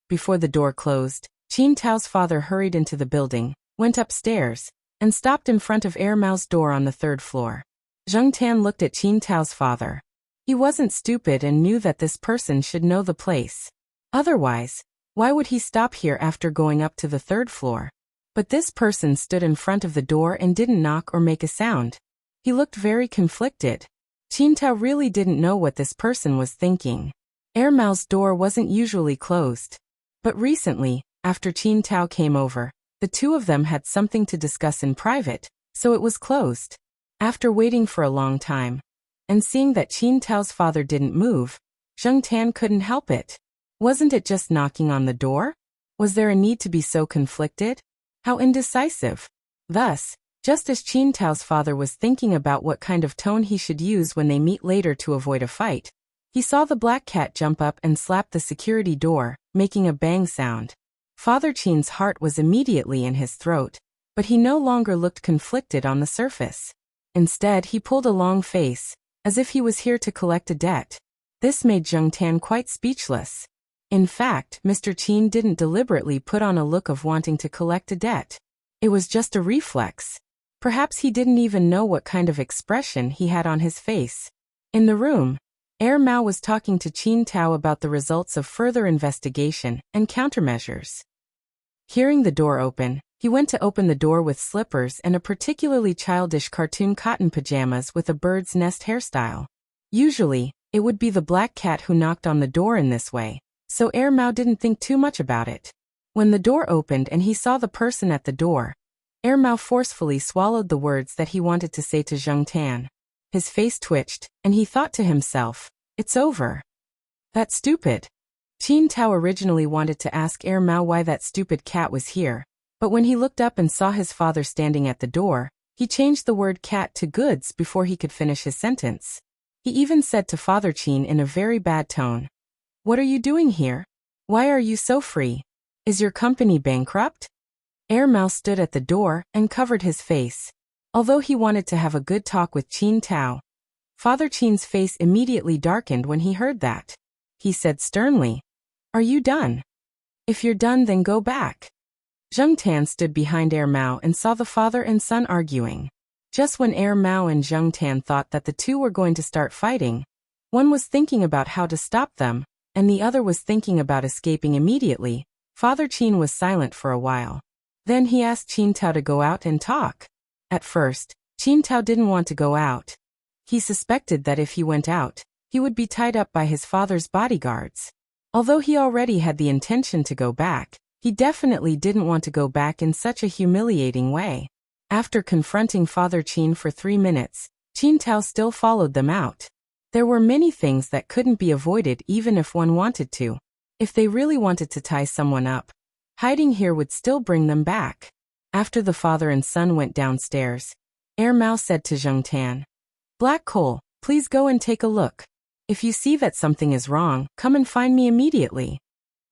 Before the door closed, Qin Tao's father hurried into the building, went upstairs, and stopped in front of Mao's door on the third floor. Zheng Tan looked at Qin Tao's father. He wasn't stupid and knew that this person should know the place. Otherwise, why would he stop here after going up to the third floor? But this person stood in front of the door and didn't knock or make a sound. He looked very conflicted. Qin Tao really didn't know what this person was thinking. Mao's door wasn't usually closed. But recently, after Qin Tao came over, the two of them had something to discuss in private, so it was closed. After waiting for a long time, and seeing that Qin Tao's father didn't move, Zheng Tan couldn't help it. Wasn't it just knocking on the door? Was there a need to be so conflicted? How indecisive. Thus, just as Qin Tao's father was thinking about what kind of tone he should use when they meet later to avoid a fight, he saw the black cat jump up and slap the security door, making a bang sound. Father Qin's heart was immediately in his throat, but he no longer looked conflicted on the surface. Instead, he pulled a long face, as if he was here to collect a debt. This made Zheng Tan quite speechless. In fact, Mr. Qin didn't deliberately put on a look of wanting to collect a debt. It was just a reflex. Perhaps he didn't even know what kind of expression he had on his face. In the room, Mao was talking to Qin Tao about the results of further investigation and countermeasures. Hearing the door open, he went to open the door with slippers and a particularly childish cartoon cotton pajamas with a bird's nest hairstyle. Usually, it would be the black cat who knocked on the door in this way, so Mao didn't think too much about it. When the door opened and he saw the person at the door, Mao forcefully swallowed the words that he wanted to say to Zheng Tan. His face twitched, and he thought to himself, "It's over." That's stupid. Qin Tao originally wanted to ask Mao why that stupid cat was here, but when he looked up and saw his father standing at the door, he changed the word cat to goods before he could finish his sentence. He even said to Father Qin in a very bad tone, "What are you doing here? Why are you so free? Is your company bankrupt?" Mao stood at the door and covered his face. Although he wanted to have a good talk with Qin Tao, Father Qin's face immediately darkened when he heard that. He said sternly, "Are you done? If you're done, then go back." Zheng Tan stood behind Mao and saw the father and son arguing. Just when Mao and Zheng Tan thought that the two were going to start fighting, one was thinking about how to stop them, and the other was thinking about escaping immediately. Father Qin was silent for a while. Then he asked Qin Tao to go out and talk. At first, Qin Tao didn't want to go out. He suspected that if he went out, he would be tied up by his father's bodyguards. Although he already had the intention to go back, he definitely didn't want to go back in such a humiliating way. After confronting Father Qin for 3 minutes, Qin Tao still followed them out. There were many things that couldn't be avoided even if one wanted to. If they really wanted to tie someone up, hiding here would still bring them back. After the father and son went downstairs, Mao said to Zheng Tan, "Black Coal, please go and take a look. If you see that something is wrong, come and find me immediately."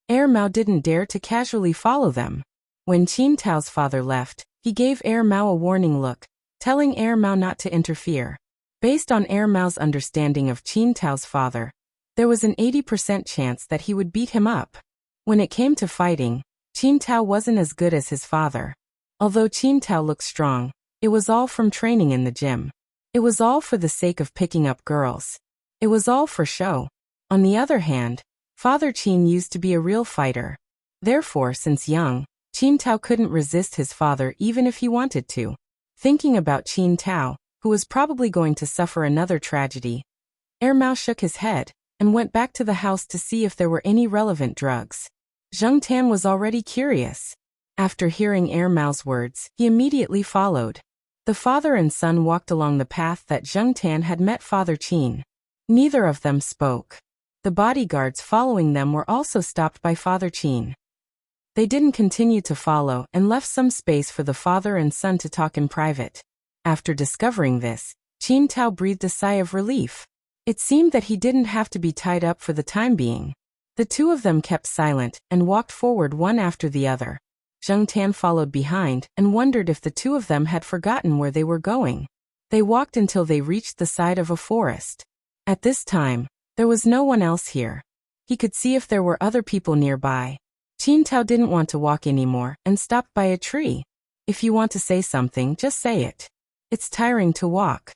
Mao didn't dare to casually follow them. When Qin Tao's father left, he gave Mao a warning look, telling Mao not to interfere. Based on Mao's understanding of Qin Tao's father, there was an 80% chance that he would beat him up. When it came to fighting, Qin Tao wasn't as good as his father. Although Qin Tao looked strong, it was all from training in the gym. It was all for the sake of picking up girls. It was all for show. On the other hand, Father Qin used to be a real fighter. Therefore, since young, Qin Tao couldn't resist his father even if he wanted to. Thinking about Qin Tao, who was probably going to suffer another tragedy, Mao shook his head and went back to the house to see if there were any relevant drugs. Zheng Tan was already curious. After hearing Mao's words, he immediately followed. The father and son walked along the path that Zheng Tan had met Father Qin. Neither of them spoke. The bodyguards following them were also stopped by Father Qin. They didn't continue to follow and left some space for the father and son to talk in private. After discovering this, Qin Tao breathed a sigh of relief. It seemed that he didn't have to be tied up for the time being. The two of them kept silent and walked forward one after the other. Zheng Tan followed behind and wondered if the two of them had forgotten where they were going. They walked until they reached the side of a forest. At this time, there was no one else here. He could see if there were other people nearby. Qin Tao didn't want to walk anymore and stopped by a tree. If you want to say something, just say it. It's tiring to walk.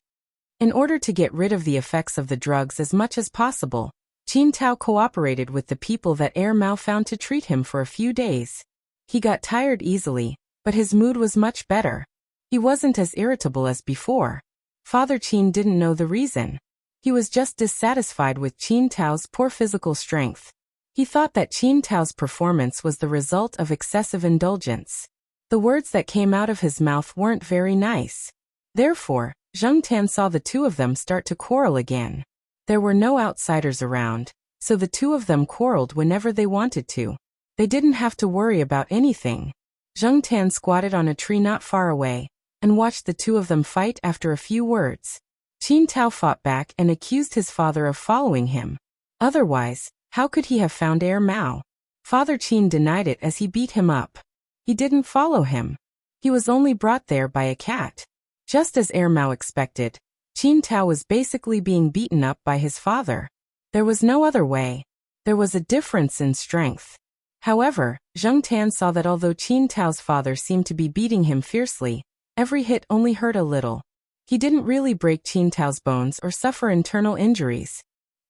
In order to get rid of the effects of the drugs as much as possible, Qin Tao cooperated with the people that Mao found to treat him for a few days. He got tired easily, but his mood was much better. He wasn't as irritable as before. Father Qin didn't know the reason. He was just dissatisfied with Qin Tao's poor physical strength. He thought that Qin Tao's performance was the result of excessive indulgence. The words that came out of his mouth weren't very nice. Therefore, Zheng Tan saw the two of them start to quarrel again. There were no outsiders around, so the two of them quarreled whenever they wanted to. They didn't have to worry about anything. Zheng Tan squatted on a tree not far away and watched the two of them fight. After a few words, Qin Tao fought back and accused his father of following him. Otherwise, how could he have found Mao? Father Qin denied it as he beat him up. He didn't follow him. He was only brought there by a cat. Just as Mao expected, Qin Tao was basically being beaten up by his father. There was no other way. There was a difference in strength. However, Zheng Tan saw that although Qin Tao's father seemed to be beating him fiercely, every hit only hurt a little. He didn't really break Qin Tao's bones or suffer internal injuries.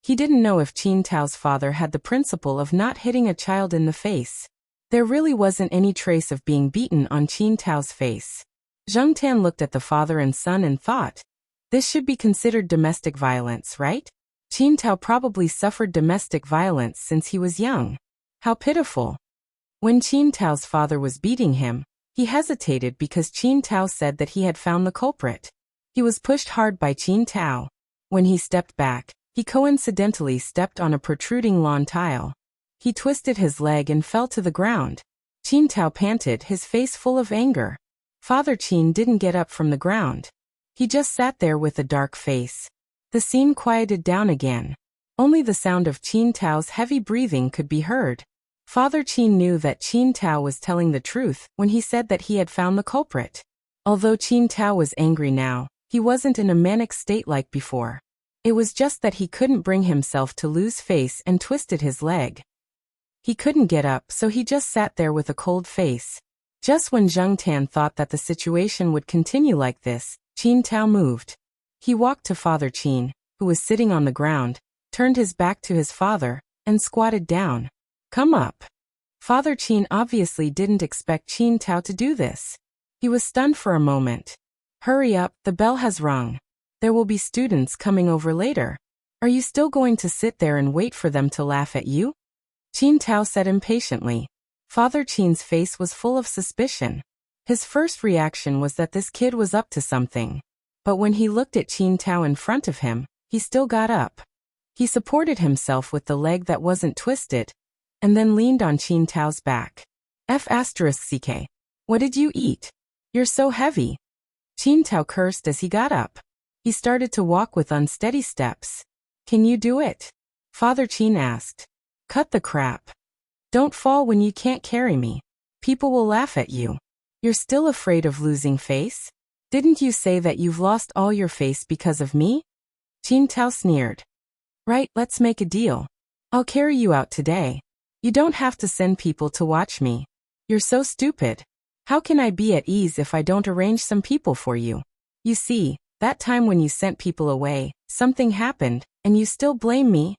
He didn't know if Qin Tao's father had the principle of not hitting a child in the face. There really wasn't any trace of being beaten on Qin Tao's face. Zheng Tan looked at the father and son and thought, this should be considered domestic violence, right? Qin Tao probably suffered domestic violence since he was young. How pitiful. When Qin Tao's father was beating him, he hesitated because Qin Tao said that he had found the culprit. He was pushed hard by Qin Tao. When he stepped back, he coincidentally stepped on a protruding lawn tile. He twisted his leg and fell to the ground. Qin Tao panted, his face full of anger. Father Qin didn't get up from the ground. He just sat there with a dark face. The scene quieted down again. Only the sound of Qin Tao's heavy breathing could be heard. Father Qin knew that Qin Tao was telling the truth when he said that he had found the culprit. Although Qin Tao was angry now, he wasn't in a manic state like before. It was just that he couldn't bring himself to lose face and twisted his leg. He couldn't get up, so he just sat there with a cold face. Just when Zheng Tan thought that the situation would continue like this, Qin Tao moved. He walked to Father Qin, who was sitting on the ground, turned his back to his father, and squatted down. Come up. Father Qin obviously didn't expect Qin Tao to do this. He was stunned for a moment. Hurry up, the bell has rung. There will be students coming over later. Are you still going to sit there and wait for them to laugh at you? Qin Tao said impatiently. Father Qin's face was full of suspicion. His first reaction was that this kid was up to something. But when he looked at Qin Tao in front of him, he still got up. He supported himself with the leg that wasn't twisted, and then leaned on Qin Tao's back. F***ck. What did you eat? You're so heavy. Qin Tao cursed as he got up. He started to walk with unsteady steps. Can you do it? Father Qin asked. Cut the crap. Don't fall when you can't carry me. People will laugh at you. You're still afraid of losing face? Didn't you say that you've lost all your face because of me? Qin Tao sneered. Right, let's make a deal. I'll carry you out today. You don't have to send people to watch me. You're so stupid. How can I be at ease if I don't arrange some people for you? You see, that time when you sent people away, something happened, and you still blame me?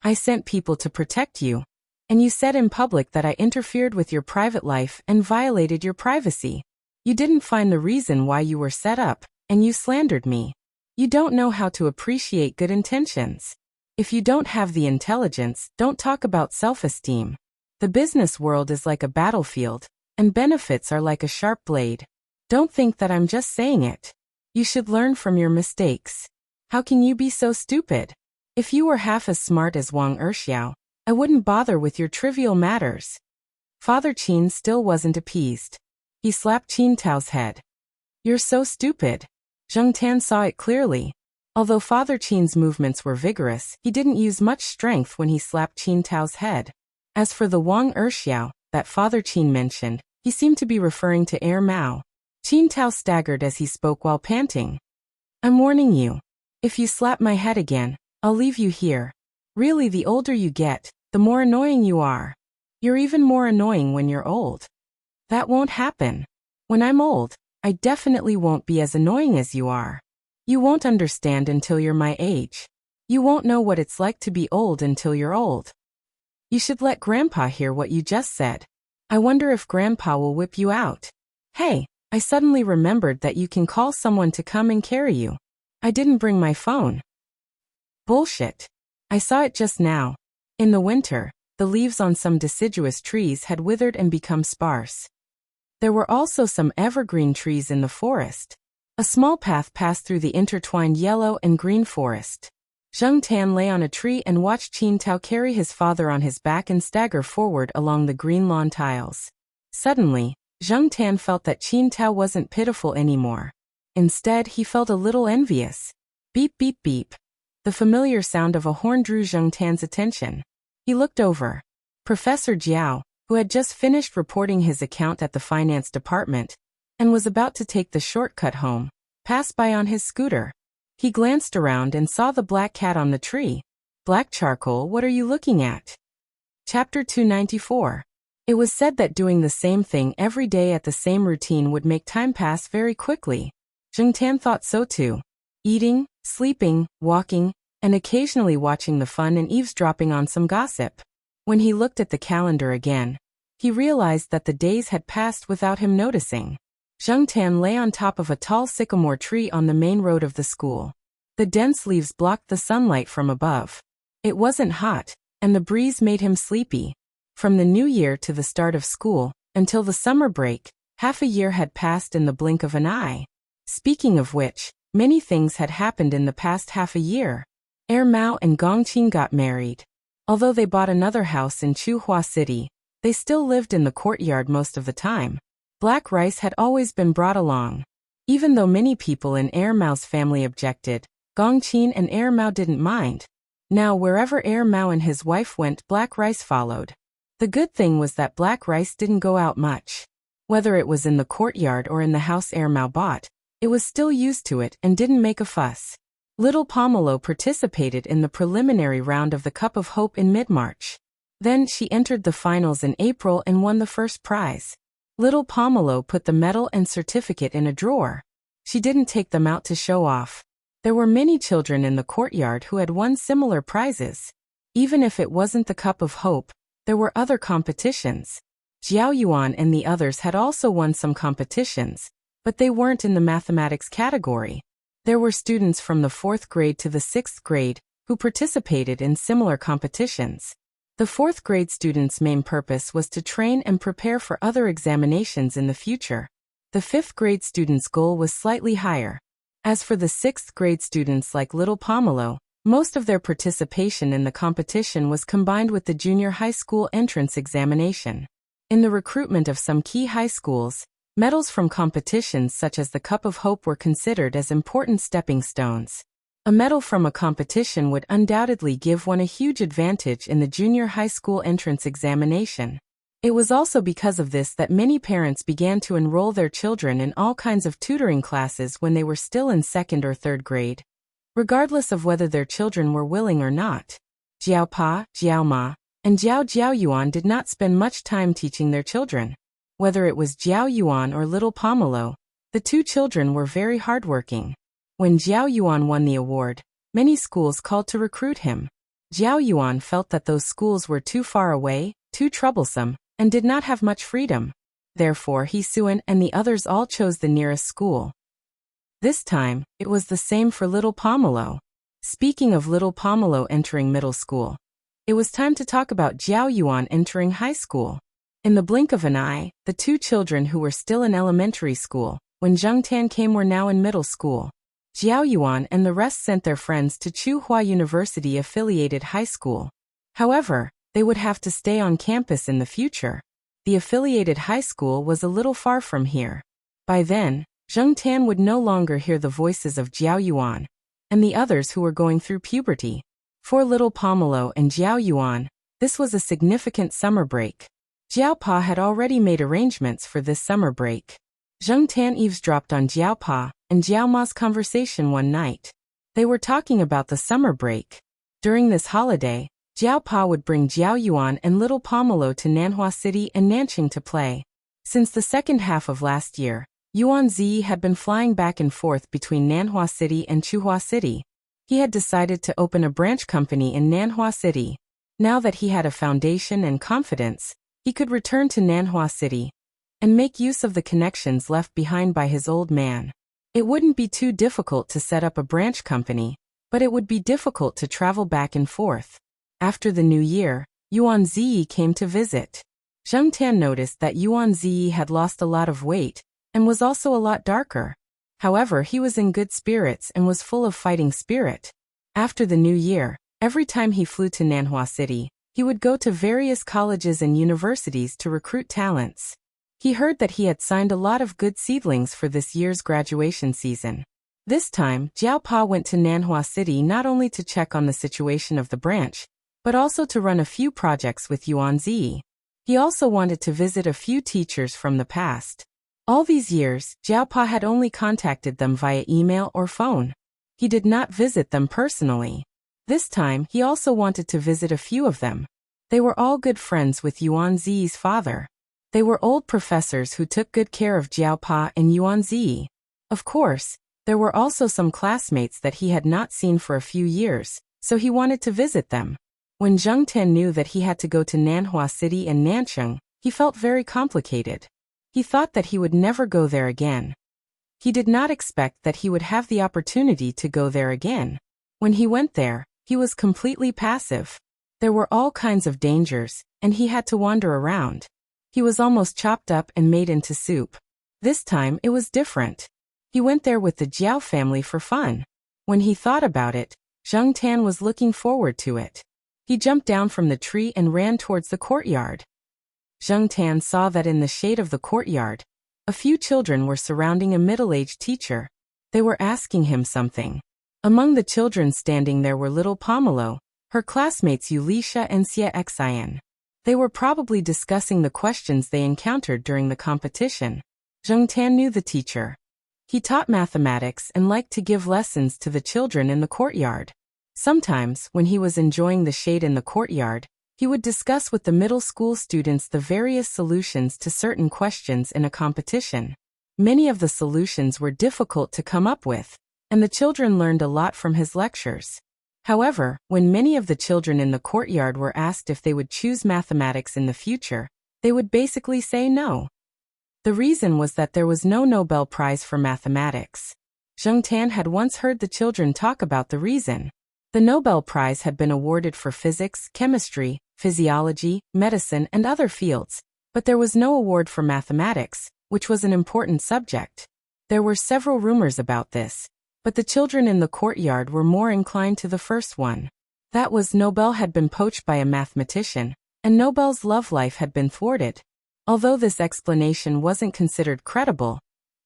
I sent people to protect you. And you said in public that I interfered with your private life and violated your privacy. You didn't find the reason why you were set up, and you slandered me. You don't know how to appreciate good intentions. If you don't have the intelligence, don't talk about self-esteem. The business world is like a battlefield, and benefits are like a sharp blade. Don't think that I'm just saying it. You should learn from your mistakes. How can you be so stupid? If you were half as smart as Wang Erxiao, I wouldn't bother with your trivial matters. Father Qin still wasn't appeased. He slapped Qin Tao's head. You're so stupid. Zheng Tan saw it clearly. Although Father Qin's movements were vigorous, he didn't use much strength when he slapped Qin Tao's head. As for the Wang Erxiao that Father Qin mentioned, he seemed to be referring to Air Mao. Qin Tao staggered as he spoke while panting. I'm warning you. If you slap my head again, I'll leave you here. Really, the older you get, the more annoying you are. You're even more annoying when you're old. That won't happen. When I'm old, I definitely won't be as annoying as you are. You won't understand until you're my age. You won't know what it's like to be old until you're old. You should let Grandpa hear what you just said. I wonder if Grandpa will whip you out. Hey, I suddenly remembered that you can call someone to come and carry you. I didn't bring my phone. Bullshit. I saw it just now. In the winter, the leaves on some deciduous trees had withered and become sparse. There were also some evergreen trees in the forest. A small path passed through the intertwined yellow and green forest. Zheng Tan lay on a tree and watched Qin Tao carry his father on his back and stagger forward along the green lawn tiles. Suddenly, Zheng Tan felt that Qin Tao wasn't pitiful anymore. Instead, he felt a little envious. Beep beep beep. The familiar sound of a horn drew Zheng Tan's attention. He looked over. Professor Jiao, who had just finished reporting his account at the finance department, and was about to take the shortcut home, passed by on his scooter. He glanced around and saw the black cat on the tree. Black charcoal, what are you looking at? Chapter 294. It was said that doing the same thing every day at the same routine would make time pass very quickly. Zheng Tan thought so too. Eating, sleeping, walking, and occasionally watching the fun and eavesdropping on some gossip. When he looked at the calendar again, he realized that the days had passed without him noticing. Zheng Tan lay on top of a tall sycamore tree on the main road of the school. The dense leaves blocked the sunlight from above. It wasn't hot, and the breeze made him sleepy. From the new year to the start of school, until the summer break, half a year had passed in the blink of an eye. Speaking of which, many things had happened in the past half a year. Mao and Gongqing got married. Although they bought another house in Chuhua City, they still lived in the courtyard most of the time. Black rice had always been brought along. Even though many people in Mao's family objected, Gongqing and Mao didn't mind. Now wherever Mao and his wife went, black rice followed. The good thing was that black rice didn't go out much. Whether it was in the courtyard or in the house Mao bought, it was still used to it and didn't make a fuss. Little Pomelo participated in the preliminary round of the Cup of Hope in mid-March. Then she entered the finals in April and won the first prize. Little Pomelo put the medal and certificate in a drawer. She didn't take them out to show off. There were many children in the courtyard who had won similar prizes. Even if it wasn't the Cup of Hope, there were other competitions. Jiao Yuan and the others had also won some competitions, but they weren't in the mathematics category. There were students from the 4th grade to the 6th grade who participated in similar competitions. The 4th grade students' main purpose was to train and prepare for other examinations in the future. The 5th grade students' goal was slightly higher. As for the 6th grade students like Little Pomelo, most of their participation in the competition was combined with the junior high school entrance examination. In the recruitment of some key high schools, medals from competitions such as the Cup of Hope were considered as important stepping stones. A medal from a competition would undoubtedly give one a huge advantage in the junior high school entrance examination. It was also because of this that many parents began to enroll their children in all kinds of tutoring classes when they were still in 2nd or 3rd grade, regardless of whether their children were willing or not. Jiao Pa, Jiao Ma, and Jiao Yuan did not spend much time teaching their children. Whether it was Jiao Yuan or Little Pomelo, the two children were very hardworking. When Jiao Yuan won the award, many schools called to recruit him. Jiao Yuan felt that those schools were too far away, too troublesome, and did not have much freedom. Therefore He Suan and the others all chose the nearest school. This time, it was the same for Little Pomelo. Speaking of Little Pomelo entering middle school, it was time to talk about Jiao Yuan entering high school. In the blink of an eye, the two children who were still in elementary school, when Zheng Tan came, were now in middle school. Jiao Yuan and the rest sent their friends to Chuhua University affiliated high school. However, they would have to stay on campus in the future. The affiliated high school was a little far from here. By then, Zheng Tan would no longer hear the voices of Jiao Yuan and the others who were going through puberty. For Little Pomelo and Jiao Yuan, this was a significant summer break. Jiao Pa had already made arrangements for this summer break. Zheng Tan eavesdropped on Jiao Pa and Jiao Ma's conversation one night. They were talking about the summer break. During this holiday, Jiao Pa would bring Jiao Yuan and Little Pomelo to Nanhua City and Nanqing to play. Since the second half of last year, Yuan Zi had been flying back and forth between Nanhua City and Chuhua City. He had decided to open a branch company in Nanhua City. Now that he had a foundation and confidence, he could return to Nanhua City and make use of the connections left behind by his old man. It wouldn't be too difficult to set up a branch company, but it would be difficult to travel back and forth. After the new year, Yuan Zi came to visit. Zheng Tan noticed that Yuan Zi had lost a lot of weight and was also a lot darker. However, he was in good spirits and was full of fighting spirit. After the new year, every time he flew to Nanhua City, he would go to various colleges and universities to recruit talents. He heard that he had signed a lot of good seedlings for this year's graduation season. This time, Jiao Pa went to Nanhua City not only to check on the situation of the branch, but also to run a few projects with Yuan Zi. He also wanted to visit a few teachers from the past. All these years, Jiao Pa had only contacted them via email or phone. He did not visit them personally. This time, he also wanted to visit a few of them. They were all good friends with Yuan Ziyi's father. They were old professors who took good care of Jiao Pa and Yuan Ziyi. Of course, there were also some classmates that he had not seen for a few years, so he wanted to visit them. When Zheng Tan knew that he had to go to Nanhua City and Nancheng, he felt very complicated. He thought that he would never go there again. He did not expect that he would have the opportunity to go there again. When he went there, he was completely passive. There were all kinds of dangers, and he had to wander around. He was almost chopped up and made into soup. This time it was different. He went there with the Jiao family for fun. When he thought about it, Zheng Tan was looking forward to it. He jumped down from the tree and ran towards the courtyard. Zheng Tan saw that in the shade of the courtyard, a few children were surrounding a middle-aged teacher. They were asking him something. Among the children standing there were little Pomelo, her classmates Yulisha and Xie Xian. They were probably discussing the questions they encountered during the competition. Zheng Tan knew the teacher. He taught mathematics and liked to give lessons to the children in the courtyard. Sometimes, when he was enjoying the shade in the courtyard, he would discuss with the middle school students the various solutions to certain questions in a competition. Many of the solutions were difficult to come up with, and the children learned a lot from his lectures. However, when many of the children in the courtyard were asked if they would choose mathematics in the future, they would basically say no. The reason was that there was no Nobel Prize for mathematics. Zheng Tan had once heard the children talk about the reason. The Nobel Prize had been awarded for physics, chemistry, physiology, medicine, and other fields, but there was no award for mathematics, which was an important subject. There were several rumors about this, but the children in the courtyard were more inclined to the first one. That was Nobel had been poached by a mathematician, and Nobel's love life had been thwarted. Although this explanation wasn't considered credible,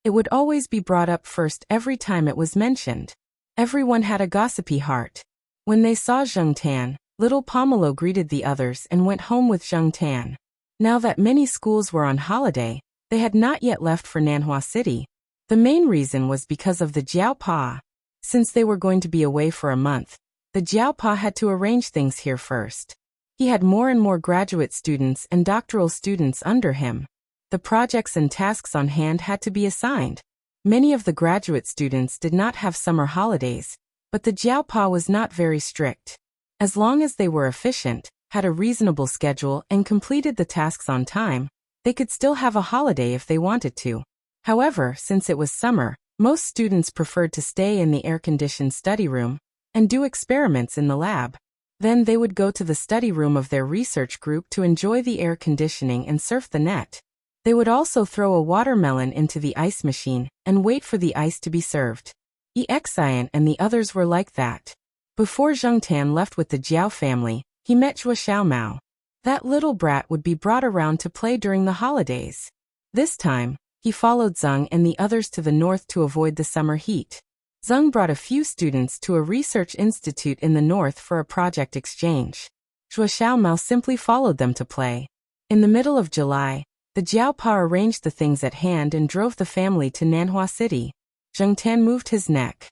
it would always be brought up first every time it was mentioned. Everyone had a gossipy heart. When they saw Zheng Tan, little Pomelo greeted the others and went home with Zheng Tan. Now that many schools were on holiday, they had not yet left for Nanhua City. The main reason was because of the Jiao Pa. Since they were going to be away for a month, the Jiao Pa had to arrange things here first. He had more and more graduate students and doctoral students under him. The projects and tasks on hand had to be assigned. Many of the graduate students did not have summer holidays, but the Jiao Pa was not very strict. As long as they were efficient, had a reasonable schedule, and completed the tasks on time, they could still have a holiday if they wanted to. However, since it was summer, most students preferred to stay in the air-conditioned study room and do experiments in the lab. Then they would go to the study room of their research group to enjoy the air conditioning and surf the net. They would also throw a watermelon into the ice machine and wait for the ice to be served. Xian and the others were like that. Before Zheng Tan left with the Jiao family, he met Zhuo Xiaomao. That little brat would be brought around to play during the holidays. This time, he followed Zheng and the others to the north to avoid the summer heat. Zheng brought a few students to a research institute in the north for a project exchange. Zhuo Xiaomao simply followed them to play. In the middle of July, the Jiao Pa arranged the things at hand and drove the family to Nanhua City. Zheng Tan moved his neck.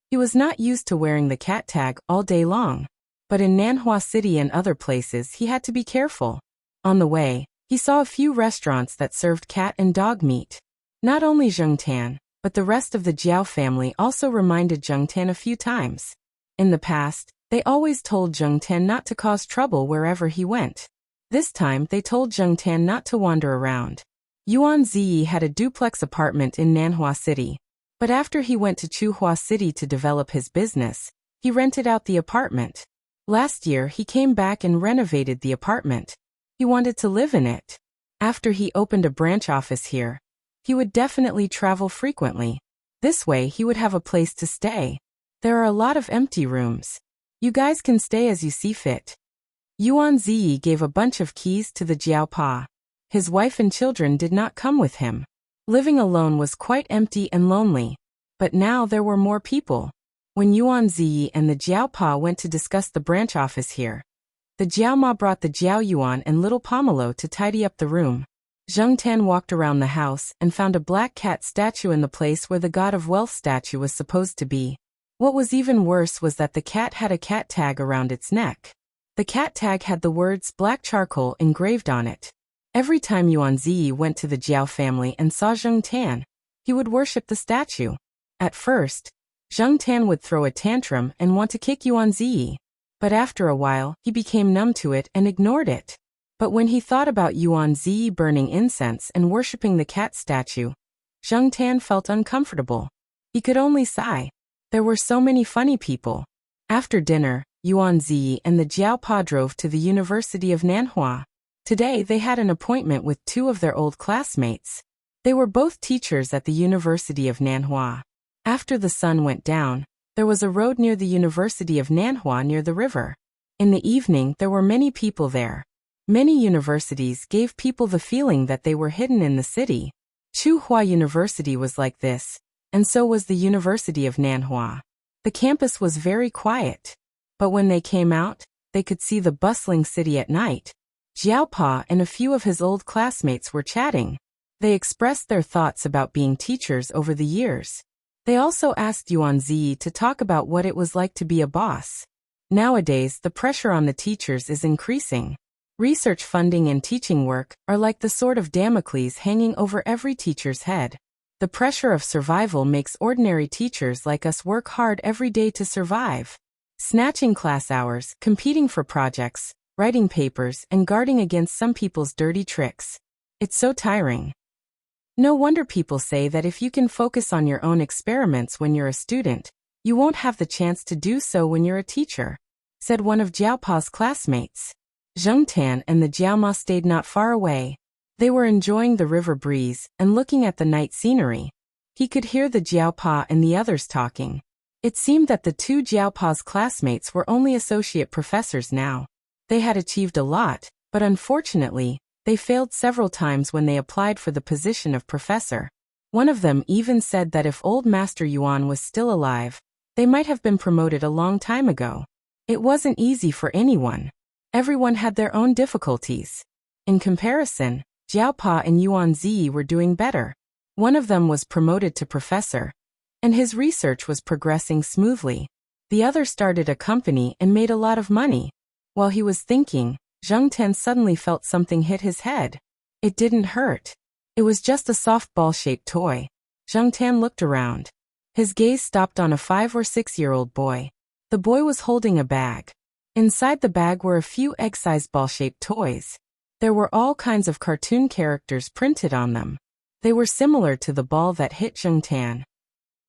He was not used to wearing the cat tag all day long, but in Nanhua City and other places he had to be careful. On the way, he saw a few restaurants that served cat and dog meat. Not only Zheng Tan, but the rest of the Jiao family also reminded Zheng Tan a few times. In the past, they always told Zheng Tan not to cause trouble wherever he went. This time they told Zheng Tan not to wander around. Yuan Ziyi had a duplex apartment in Nanhua City. But after he went to Chuhua City to develop his business, he rented out the apartment. Last year he came back and renovated the apartment. He wanted to live in it. After he opened a branch office here, he would definitely travel frequently. This way he would have a place to stay. There are a lot of empty rooms. You guys can stay as you see fit. Yuan Ziyi gave a bunch of keys to the Jiao Pa. His wife and children did not come with him. Living alone was quite empty and lonely. But now there were more people. When Yuan Ziyi and the Jiao Pa went to discuss the branch office here, the Jiao Ma brought the Jiao Yuan and little Pomelo to tidy up the room. Zheng Tan walked around the house and found a black cat statue in the place where the God of Wealth statue was supposed to be. What was even worse was that the cat had a cat tag around its neck. The cat tag had the words black charcoal engraved on it. Every time Yuan Ziyi went to the Jiao family and saw Zheng Tan, he would worship the statue. At first, Zheng Tan would throw a tantrum and want to kick Yuan Ziyi, but after a while he became numb to it and ignored it. But when he thought about Yuan Ziyi burning incense and worshipping the cat statue, Zheng Tan felt uncomfortable. He could only sigh. There were so many funny people. After dinner, Yuan Ziyi and the Jiaopa drove to the University of Nanhua. Today they had an appointment with two of their old classmates. They were both teachers at the University of Nanhua. After the sun went down, there was a road near the University of Nanhua near the river. In the evening there were many people there. Many universities gave people the feeling that they were hidden in the city. Tsinghua University was like this, and so was the University of Nanhua. The campus was very quiet. But when they came out, they could see the bustling city at night. Jiaopa and a few of his old classmates were chatting. They expressed their thoughts about being teachers over the years. They also asked Yuan Ziyi to talk about what it was like to be a boss. Nowadays, the pressure on the teachers is increasing. Research funding and teaching work are like the sword of Damocles hanging over every teacher's head. The pressure of survival makes ordinary teachers like us work hard every day to survive. Snatching class hours, competing for projects, writing papers, and guarding against some people's dirty tricks. It's so tiring. No wonder people say that if you can focus on your own experiments when you're a student, you won't have the chance to do so when you're a teacher, said one of Jiaopa's classmates. Zheng Tan and the Jiaoma stayed not far away. They were enjoying the river breeze and looking at the night scenery. He could hear the Jiaopa and the others talking. It seemed that the two Jiaopa's classmates were only associate professors now. They had achieved a lot, but unfortunately, they failed several times when they applied for the position of professor. One of them even said that if old Master Yuan was still alive, they might have been promoted a long time ago. It wasn't easy for anyone. Everyone had their own difficulties. In comparison, Jiaopa and Yuan Ziyi were doing better. One of them was promoted to professor, and his research was progressing smoothly. The other started a company and made a lot of money. While he was thinking, Zheng Tan suddenly felt something hit his head. It didn't hurt. It was just a soft ball-shaped toy. Zheng Tan looked around. His gaze stopped on a 5- or 6-year-old boy. The boy was holding a bag. Inside the bag were a few egg-sized ball-shaped toys. There were all kinds of cartoon characters printed on them. They were similar to the ball that hit Zheng Tan.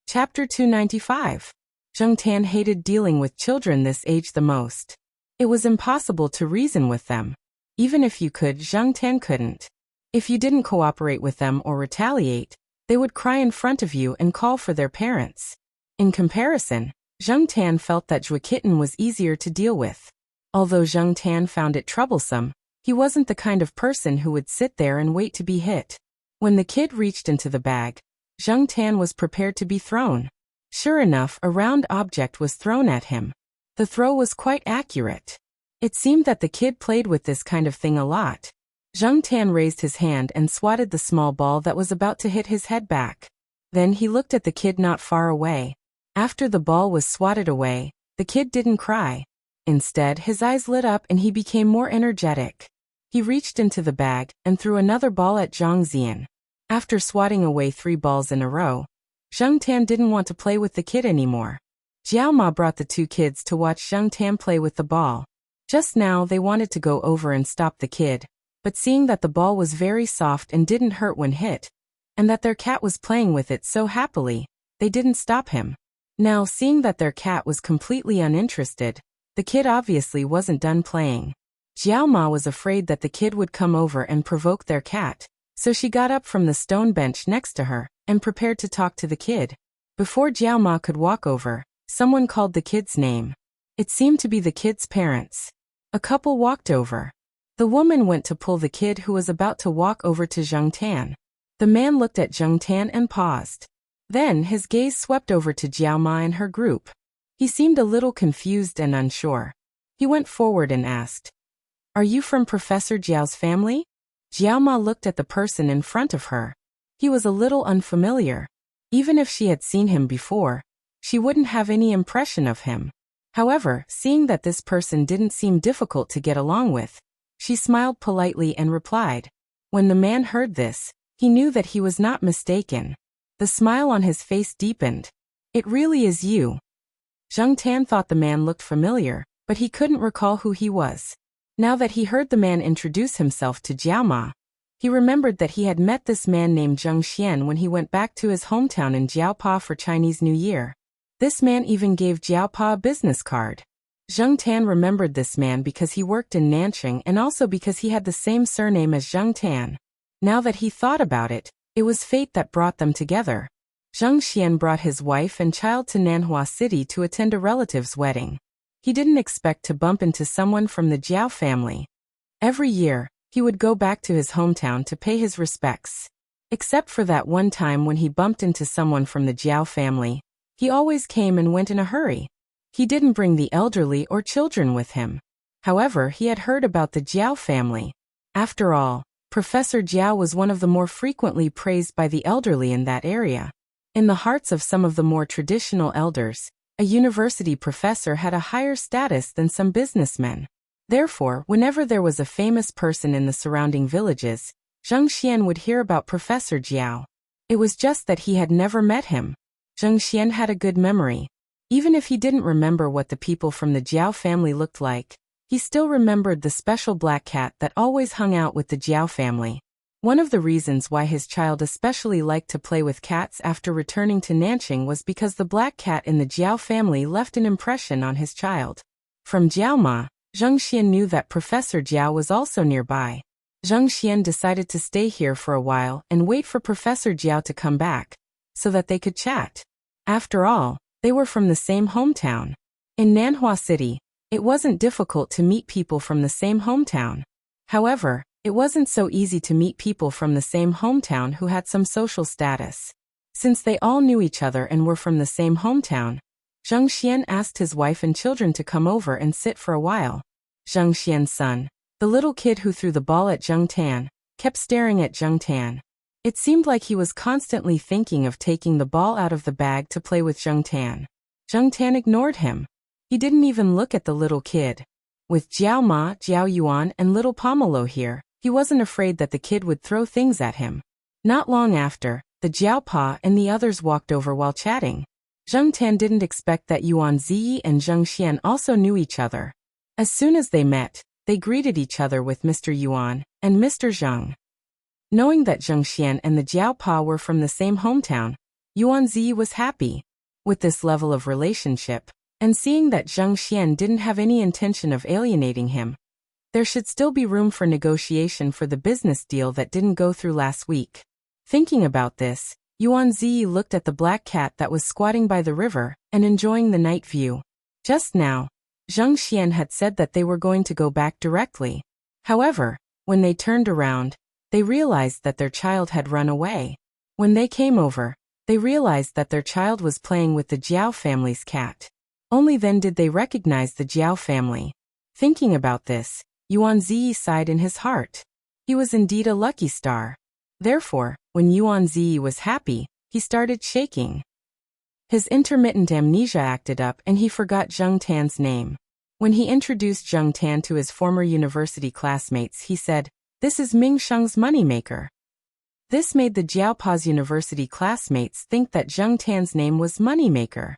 Chapter 295. Zheng Tan hated dealing with children this age the most. It was impossible to reason with them. Even if you could, Zheng Tan couldn't. If you didn't cooperate with them or retaliate, they would cry in front of you and call for their parents. In comparison, Zheng Tan felt that Zhui Kitten was easier to deal with. Although Zheng Tan found it troublesome, he wasn't the kind of person who would sit there and wait to be hit. When the kid reached into the bag, Zheng Tan was prepared to be thrown. Sure enough, a round object was thrown at him. The throw was quite accurate. It seemed that the kid played with this kind of thing a lot. Zheng Tan raised his hand and swatted the small ball that was about to hit his head back. Then he looked at the kid not far away. After the ball was swatted away, the kid didn't cry. Instead, his eyes lit up and he became more energetic. He reached into the bag and threw another ball at Zhang Ziyan. After swatting away 3 balls in a row, Zheng Tan didn't want to play with the kid anymore. Jiao Ma brought the 2 kids to watch Zheng Tan play with the ball. Just now they wanted to go over and stop the kid, but seeing that the ball was very soft and didn't hurt when hit, and that their cat was playing with it so happily, they didn't stop him. Now, seeing that their cat was completely uninterested, the kid obviously wasn't done playing. Jiao Ma was afraid that the kid would come over and provoke their cat, so she got up from the stone bench next to her and prepared to talk to the kid. Before Jiao Ma could walk over, someone called the kid's name. It seemed to be the kid's parents. A couple walked over. The woman went to pull the kid who was about to walk over to Zheng Tan. The man looked at Zheng Tan and paused. Then his gaze swept over to Jiao Ma and her group. He seemed a little confused and unsure. He went forward and asked, "Are you from Professor Jiao's family?" Jiao Ma looked at the person in front of her. He was a little unfamiliar. Even if she had seen him before, she wouldn't have any impression of him. However, seeing that this person didn't seem difficult to get along with, she smiled politely and replied. When the man heard this, he knew that he was not mistaken. The smile on his face deepened. It really is you. Zhang Tan thought the man looked familiar, but he couldn't recall who he was. Now that he heard the man introduce himself to Jiao Ma, he remembered that he had met this man named Zheng Xian when he went back to his hometown in Jiaopa for Chinese New Year. This man even gave Jiaopa a business card. Zheng Tan remembered this man because he worked in Nanqing and also because he had the same surname as Zheng Tan. Now that he thought about it, it was fate that brought them together. Zheng Xian brought his wife and child to Nanhua City to attend a relative's wedding. He didn't expect to bump into someone from the Jiao family. Every year, he would go back to his hometown to pay his respects. Except for that one time when he bumped into someone from the Jiao family, he always came and went in a hurry. He didn't bring the elderly or children with him. However, he had heard about the Jiao family. After all, Professor Jiao was one of the more frequently praised by the elderly in that area. In the hearts of some of the more traditional elders, a university professor had a higher status than some businessmen. Therefore, whenever there was a famous person in the surrounding villages, Zheng Xian would hear about Professor Jiao. It was just that he had never met him. Zheng Xian had a good memory. Even if he didn't remember what the people from the Jiao family looked like, he still remembered the special black cat that always hung out with the Jiao family. One of the reasons why his child especially liked to play with cats after returning to Nanqing was because the black cat in the Jiao family left an impression on his child. From Jiaoma, Zheng Xian knew that Professor Jiao was also nearby. Zheng Xian decided to stay here for a while and wait for Professor Jiao to come back, so that they could chat. After all, they were from the same hometown. In Nanhua City, it wasn't difficult to meet people from the same hometown. However, it wasn't so easy to meet people from the same hometown who had some social status. Since they all knew each other and were from the same hometown, Zheng Xian asked his wife and children to come over and sit for a while. Zheng Xian's son, the little kid who threw the ball at Zheng Tan, kept staring at Zheng Tan. It seemed like he was constantly thinking of taking the ball out of the bag to play with Zheng Tan. Zheng Tan ignored him. He didn't even look at the little kid. With Jiao Ma, Jiao Yuan, and little Pomelo here, he wasn't afraid that the kid would throw things at him. Not long after, the Jiao Pa and the others walked over while chatting. Zheng Tan didn't expect that Yuan Ziyi and Zheng Xian also knew each other. As soon as they met, they greeted each other with Mr. Yuan and Mr. Zheng. Knowing that Zheng Xian and the Jiao Pa were from the same hometown, Yuan Ziyi was happy. With this level of relationship, and seeing that Zheng Xian didn't have any intention of alienating him, there should still be room for negotiation for the business deal that didn't go through last week. Thinking about this, Yuan Ziyi looked at the black cat that was squatting by the river and enjoying the night view. Just now, Zheng Xian had said that they were going to go back directly. However, when they turned around, they realized that their child had run away. When they came over, they realized that their child was playing with the Jiao family's cat. Only then did they recognize the Jiao family. Thinking about this, Yuan Ziyi sighed in his heart. He was indeed a lucky star. Therefore, when Yuan Ziyi was happy, he started shaking. His intermittent amnesia acted up and he forgot Zheng Tan's name. When he introduced Zheng Tan to his former university classmates, he said, "This is Ming Sheng's moneymaker." This made the Jiaopa's university classmates think that Zheng Tan's name was Moneymaker.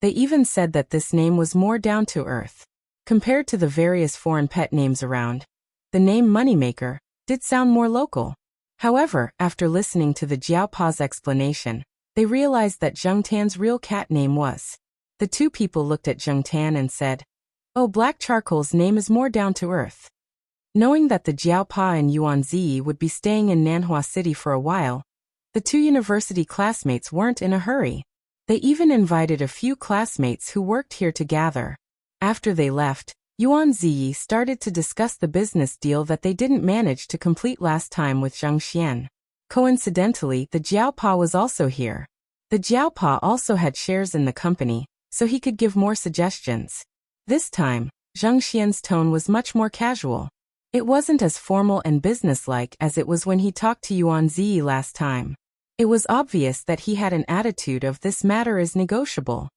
They even said that this name was more down to earth. Compared to the various foreign pet names around, the name Moneymaker did sound more local. However, after listening to the Jiaopa's explanation, they realized that Zheng Tan's real cat name was. The two people looked at Zheng Tan and said, "Oh, Black Charcoal's name is more down to earth." Knowing that the Jiao Pa and Yuan Ziyi would be staying in Nanhua City for a while, the two university classmates weren't in a hurry. They even invited a few classmates who worked here to gather. After they left, Yuan Ziyi started to discuss the business deal that they didn't manage to complete last time with Zheng Xian. Coincidentally, the Jiao Pa was also here. The Jiao Pa also had shares in the company, so he could give more suggestions. This time, Zheng Xian's tone was much more casual. It wasn't as formal and businesslike as it was when he talked to Yuan Ziyi last time. It was obvious that he had an attitude of this matter is negotiable.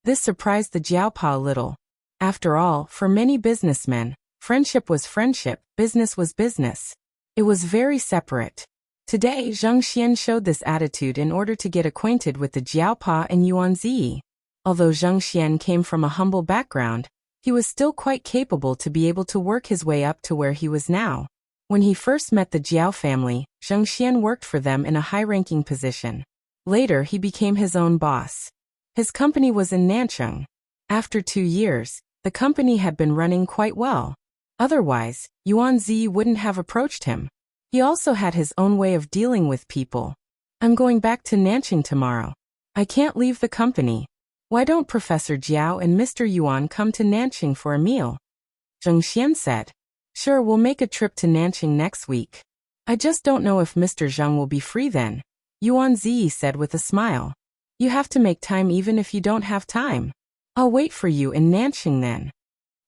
This surprised the Jiaopa a little. After all, for many businessmen, friendship was friendship, business was business. It was very separate. Today, Zhang Xian showed this attitude in order to get acquainted with the Jiaopa and Yuan Zi. Although Zhang Xian came from a humble background, he was still quite capable to be able to work his way up to where he was now. When he first met the Jiao family, Zhang Xian worked for them in a high-ranking position. Later, he became his own boss. His company was in Nancheng. After 2 years, the company had been running quite well. Otherwise, Yuan Zi wouldn't have approached him. He also had his own way of dealing with people. I'm going back to Nancheng tomorrow. I can't leave the company. Why don't Professor Jiao and Mr. Yuan come to Nancheng for a meal? Zhang Xian said. Sure, we'll make a trip to Nancheng next week. I just don't know if Mr. Zhang will be free then, Yuan Zi said with a smile. You have to make time even if you don't have time. I'll wait for you in Nancheng then.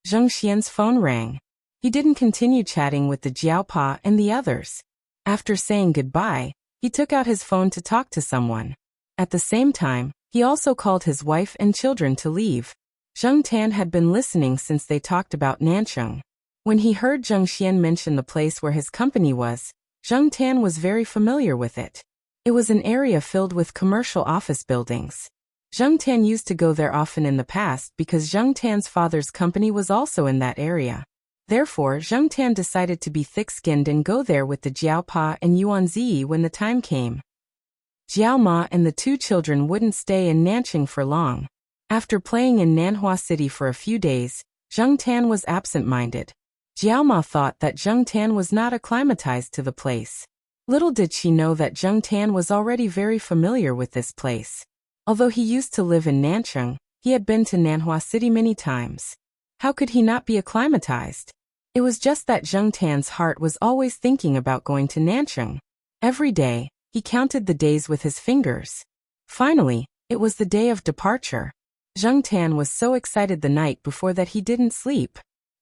Zhang Xian's phone rang. He didn't continue chatting with the Jiaopa and the others. After saying goodbye, he took out his phone to talk to someone. At the same time, he also called his wife and children to leave. Zhang Tan had been listening since they talked about Nancheng. When he heard Zhang Xian mention the place where his company was, Zhang Tan was very familiar with it. It was an area filled with commercial office buildings. Zhang Tan used to go there often in the past because Zhang Tan's father's company was also in that area. Therefore, Zhang Tan decided to be thick-skinned and go there with the Jiaopa and Yuan Zi when the time came. Jiao Ma and the 2 children wouldn't stay in Nancheng for long. After playing in Nanhua City for a few days, Zhang Tan was absent-minded. Jiao Ma thought that Zhang Tan was not acclimatized to the place. Little did she know that Zhang Tan was already very familiar with this place. Although he used to live in Nancheng, he had been to Nanhua City many times. How could he not be acclimatized? It was just that Zhang Tan's heart was always thinking about going to Nancheng. Every day, he counted the days with his fingers. Finally, it was the day of departure. Zhang Tan was so excited the night before that he didn't sleep.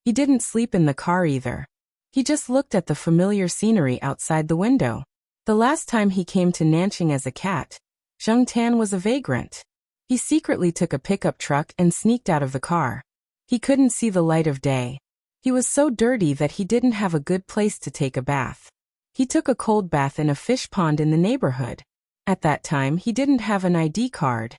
He didn't sleep in the car either. He just looked at the familiar scenery outside the window. The last time he came to Nancheng as a cat, Zhang Tan was a vagrant. He secretly took a pickup truck and sneaked out of the car. He couldn't see the light of day. He was so dirty that he didn't have a good place to take a bath. He took a cold bath in a fish pond in the neighborhood. At that time, he didn't have an ID card.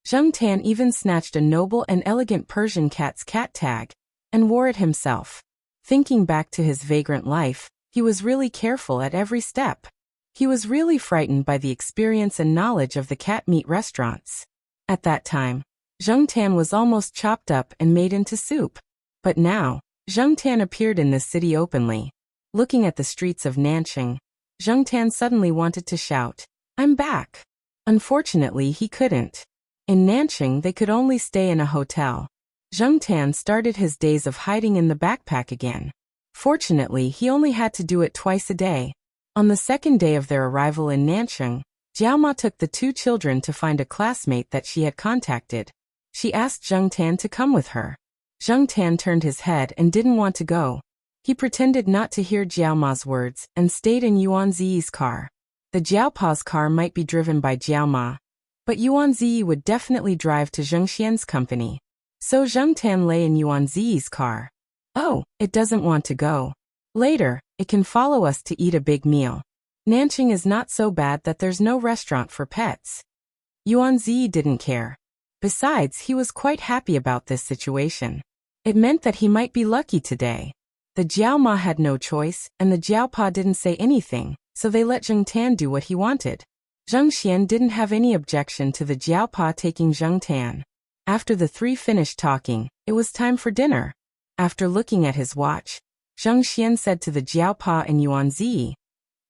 Zhang Tan even snatched a noble and elegant Persian cat's cat tag and wore it himself. Thinking back to his vagrant life, he was really careful at every step. He was really frightened by the experience and knowledge of the cat meat restaurants. At that time, Zhang Tan was almost chopped up and made into soup. But now, Zhang Tan appeared in this city openly. Looking at the streets of Nancheng, Zhang Tan suddenly wanted to shout, "I'm back!" Unfortunately, he couldn't. In Nancheng, they could only stay in a hotel. Zhang Tan started his days of hiding in the backpack again. Fortunately, he only had to do it twice a day. On the second day of their arrival in Nancheng, Jiao Ma took the 2 children to find a classmate that she had contacted. She asked Zhang Tan to come with her. Zhang Tan turned his head and didn't want to go. He pretended not to hear Jiao Ma's words and stayed in Yuan Zi's car. The Jiaopa's car might be driven by Jiao Ma, but Yuan Zi would definitely drive to Zhang Xian's company. So Zhang Tan lay in Yuan Zi's car. Oh, it doesn't want to go. Later, it can follow us to eat a big meal. Nancheng is not so bad that there's no restaurant for pets. Yuan Zi didn't care. Besides, he was quite happy about this situation. It meant that he might be lucky today. The Jiao Ma had no choice, and the Jiaopa didn't say anything, so they let Zhang Tan do what he wanted. Zhang Xian didn't have any objection to the Jiaopa taking Zhang Tan. After the 3 finished talking, it was time for dinner. After looking at his watch, Zhang Xian said to the Jiaopa and Yuan Zi,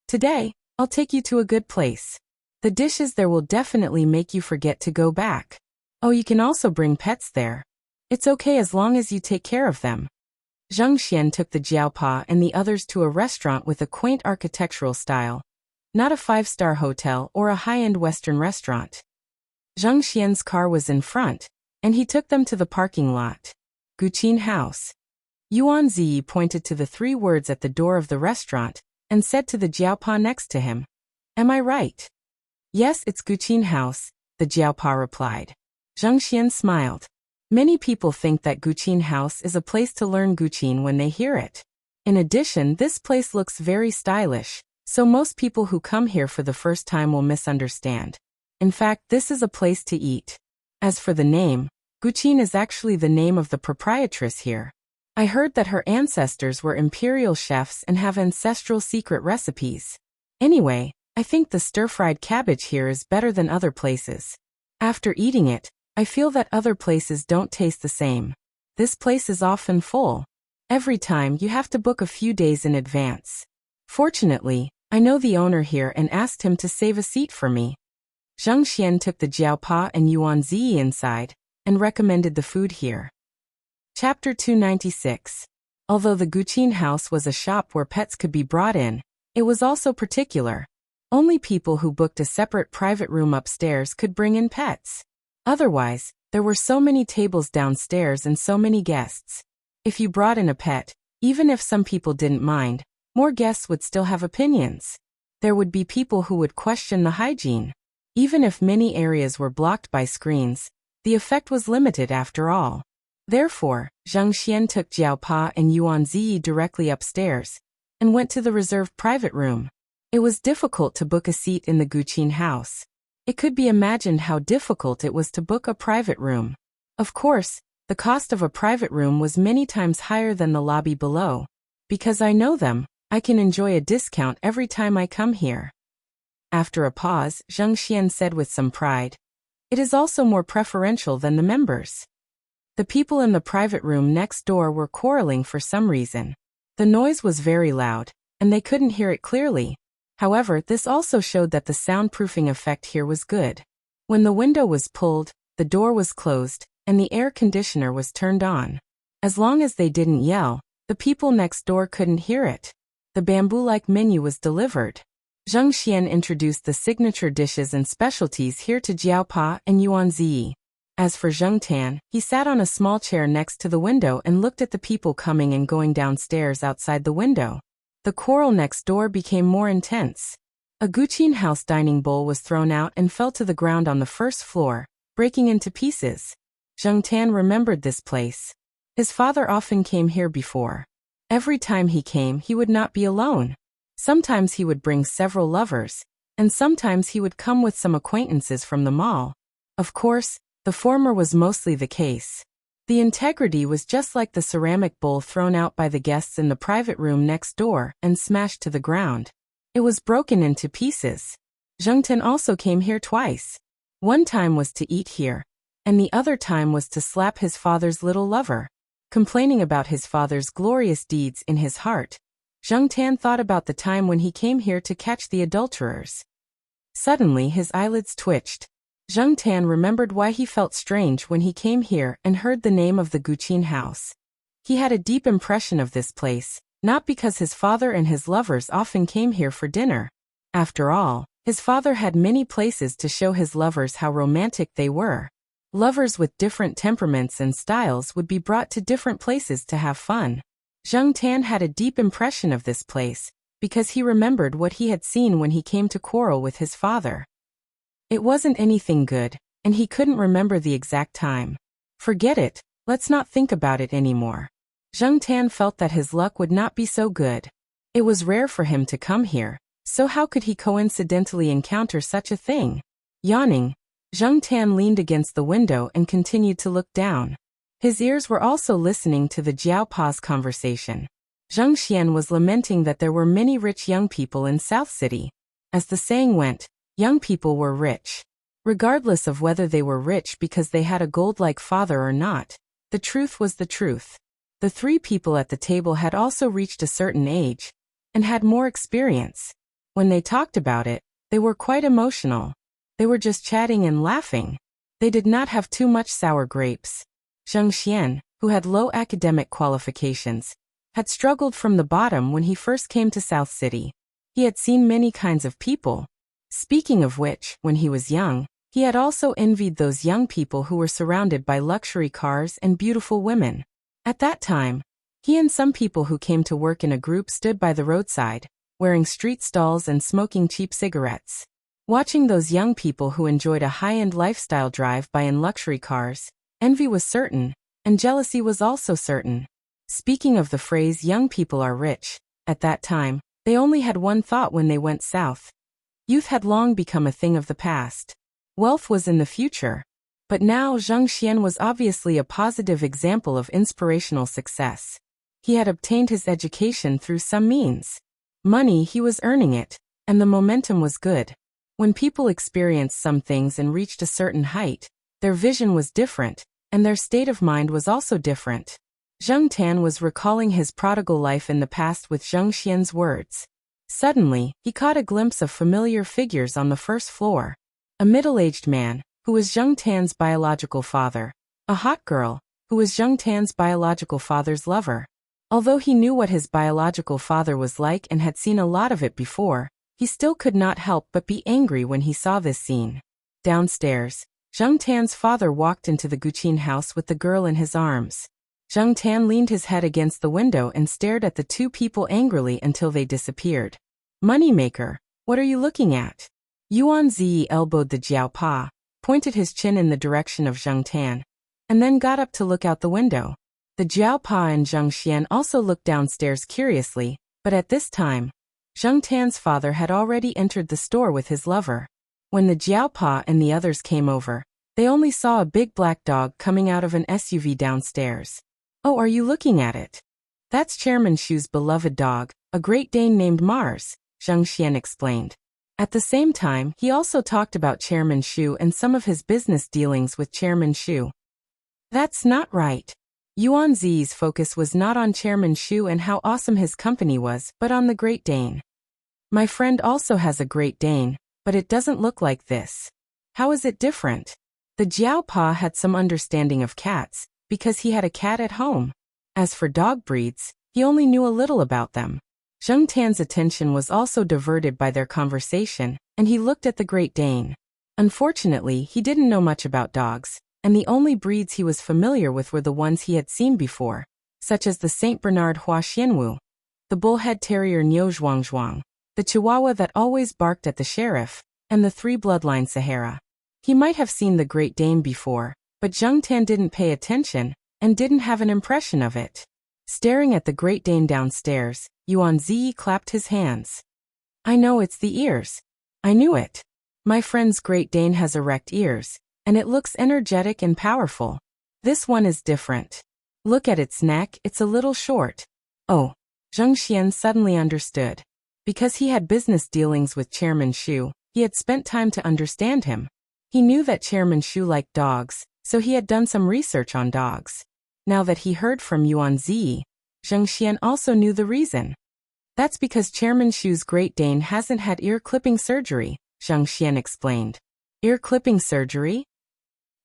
"Today, I'll take you to a good place. The dishes there will definitely make you forget to go back. Oh, you can also bring pets there. It's okay as long as you take care of them." Zhang Xian took the Jiaopa and the others to a restaurant with a quaint architectural style. Not a 5-star hotel or a high-end Western restaurant. Zhang Xian's car was in front, and he took them to the parking lot. Guqin House. Yuan Zi pointed to the 3 words at the door of the restaurant and said to the Jiaopa next to him, "Am I right?" Yes, it's Guqin House, the Jiaopa replied. Zhang Xian smiled. Many people think that Guqin House is a place to learn Guqin when they hear it. In addition, this place looks very stylish, so most people who come here for the first time will misunderstand. In fact, this is a place to eat. As for the name, Guqin is actually the name of the proprietress here. I heard that her ancestors were imperial chefs and have ancestral secret recipes. Anyway, I think the stir-fried cabbage here is better than other places. After eating it, I feel that other places don't taste the same. This place is often full. Every time you have to book a few days in advance. Fortunately, I know the owner here and asked him to save a seat for me. Zhang Xian took the jiaopa and yuan zi inside and recommended the food here. Chapter 296. Although the Guqin House was a shop where pets could be brought in, it was also particular. Only people who booked a separate private room upstairs could bring in pets. Otherwise, there were so many tables downstairs and so many guests. If you brought in a pet, even if some people didn't mind, more guests would still have opinions. There would be people who would question the hygiene. Even if many areas were blocked by screens, the effect was limited after all. Therefore, Zhang Xian took Jiaopa and Yuan Zi directly upstairs and went to the reserved private room. It was difficult to book a seat in the Guqin House. It could be imagined how difficult it was to book a private room. Of course, the cost of a private room was many times higher than the lobby below. Because I know them, I can enjoy a discount every time I come here. After a pause, Zhang Xian said with some pride, "It is also more preferential than the members." The people in the private room next door were quarreling for some reason. The noise was very loud, and they couldn't hear it clearly. However, this also showed that the soundproofing effect here was good. When the window was pulled, the door was closed, and the air conditioner was turned on. As long as they didn't yell, the people next door couldn't hear it. The bamboo-like menu was delivered. Zhang Xian introduced the signature dishes and specialties here to Jiaopa and Yuan Zi. As for Zheng Tan, he sat on a small chair next to the window and looked at the people coming and going downstairs outside the window. The quarrel next door became more intense. A Guqin House dining bowl was thrown out and fell to the ground on the first floor, breaking into pieces. Zheng Tan remembered this place. His father often came here before. Every time he came, he would not be alone. Sometimes he would bring several lovers, and sometimes he would come with some acquaintances from the mall. Of course, the former was mostly the case. The integrity was just like the ceramic bowl thrown out by the guests in the private room next door and smashed to the ground. It was broken into pieces. Zheng Tan also came here twice. One time was to eat here, and the other time was to slap his father's little lover. Complaining about his father's glorious deeds in his heart, Zheng Tan thought about the time when he came here to catch the adulterers. Suddenly his eyelids twitched. Zheng Tan remembered why he felt strange when he came here and heard the name of the Guqin House. He had a deep impression of this place, not because his father and his lovers often came here for dinner. After all, his father had many places to show his lovers how romantic they were. Lovers with different temperaments and styles would be brought to different places to have fun. Zheng Tan had a deep impression of this place, because he remembered what he had seen when he came to quarrel with his father. It wasn't anything good, and he couldn't remember the exact time. Forget it, let's not think about it anymore. Zheng Tan felt that his luck would not be so good. It was rare for him to come here, so how could he coincidentally encounter such a thing? Yawning, Zheng Tan leaned against the window and continued to look down. His ears were also listening to the Jiaopa's conversation. Zheng Xian was lamenting that there were many rich young people in South City. As the saying went, young people were rich. Regardless of whether they were rich because they had a gold-like father or not, the truth was the truth. The three people at the table had also reached a certain age and had more experience. When they talked about it, they were quite emotional. They were just chatting and laughing. They did not have too much sour grapes. Zheng Xian, who had low academic qualifications, had struggled from the bottom when he first came to South City. He had seen many kinds of people. Speaking of which, when he was young, he had also envied those young people who were surrounded by luxury cars and beautiful women. At that time, he and some people who came to work in a group stood by the roadside, wearing street stalls and smoking cheap cigarettes. Watching those young people who enjoyed a high-end lifestyle drive by in luxury cars, envy was certain, and jealousy was also certain. Speaking of the phrase young people are rich, at that time, they only had one thought when they went south. Youth had long become a thing of the past. Wealth was in the future. But now Zhang Xian was obviously a positive example of inspirational success. He had obtained his education through some means. Money, he was earning it, and the momentum was good. When people experienced some things and reached a certain height, their vision was different, and their state of mind was also different. Zhang Tan was recalling his prodigal life in the past with Zhang Xian's words. Suddenly, he caught a glimpse of familiar figures on the first floor. A middle-aged man, who was Zhang Tan's biological father. A hot girl, who was Zhang Tan's biological father's lover. Although he knew what his biological father was like and had seen a lot of it before, he still could not help but be angry when he saw this scene. Downstairs, Zhang Tan's father walked into the Guqin house with the girl in his arms. Zhang Tan leaned his head against the window and stared at the two people angrily until they disappeared. Moneymaker, what are you looking at? Yuan Zi elbowed the Jiao Pa, pointed his chin in the direction of Zhang Tan, and then got up to look out the window. The Jiao Pa and Zhang Xian also looked downstairs curiously, but at this time, Zhang Tan's father had already entered the store with his lover. When the Jiao Pa and the others came over, they only saw a big black dog coming out of an SUV downstairs. Oh, are you looking at it? That's Chairman Shu's beloved dog, a Great Dane named Mars, Zhang Xian explained. At the same time, he also talked about Chairman Shu and some of his business dealings with Chairman Shu. That's not right. Yuan Zi's focus was not on Chairman Shu and how awesome his company was, but on the Great Dane. My friend also has a Great Dane, but it doesn't look like this. How is it different? The Jiao Pa had some understanding of cats, because he had a cat at home. As for dog breeds, he only knew a little about them. Zhang Tan's attention was also diverted by their conversation, and he looked at the Great Dane. Unfortunately, he didn't know much about dogs, and the only breeds he was familiar with were the ones he had seen before, such as the Saint Bernard Hua Xianwu, the Bullhead Terrier Niu Zhuangzhuang, the Chihuahua that always barked at the sheriff, and the three-bloodline Sahara. He might have seen the Great Dane before, but Zhang Tan didn't pay attention, and didn't have an impression of it. Staring at the Great Dane downstairs, Yuan Zi clapped his hands. I know it's the ears. I knew it. My friend's Great Dane has erect ears, and it looks energetic and powerful. This one is different. Look at its neck, it's a little short. Oh, Zhang Xian suddenly understood. Because he had business dealings with Chairman Shu, he had spent time to understand him. He knew that Chairman Shu liked dogs, so he had done some research on dogs. Now that he heard from Yuan Zi, Zhang Xian also knew the reason. That's because Chairman Shu's Great Dane hasn't had ear-clipping surgery, Zhang Xian explained. Ear-clipping surgery?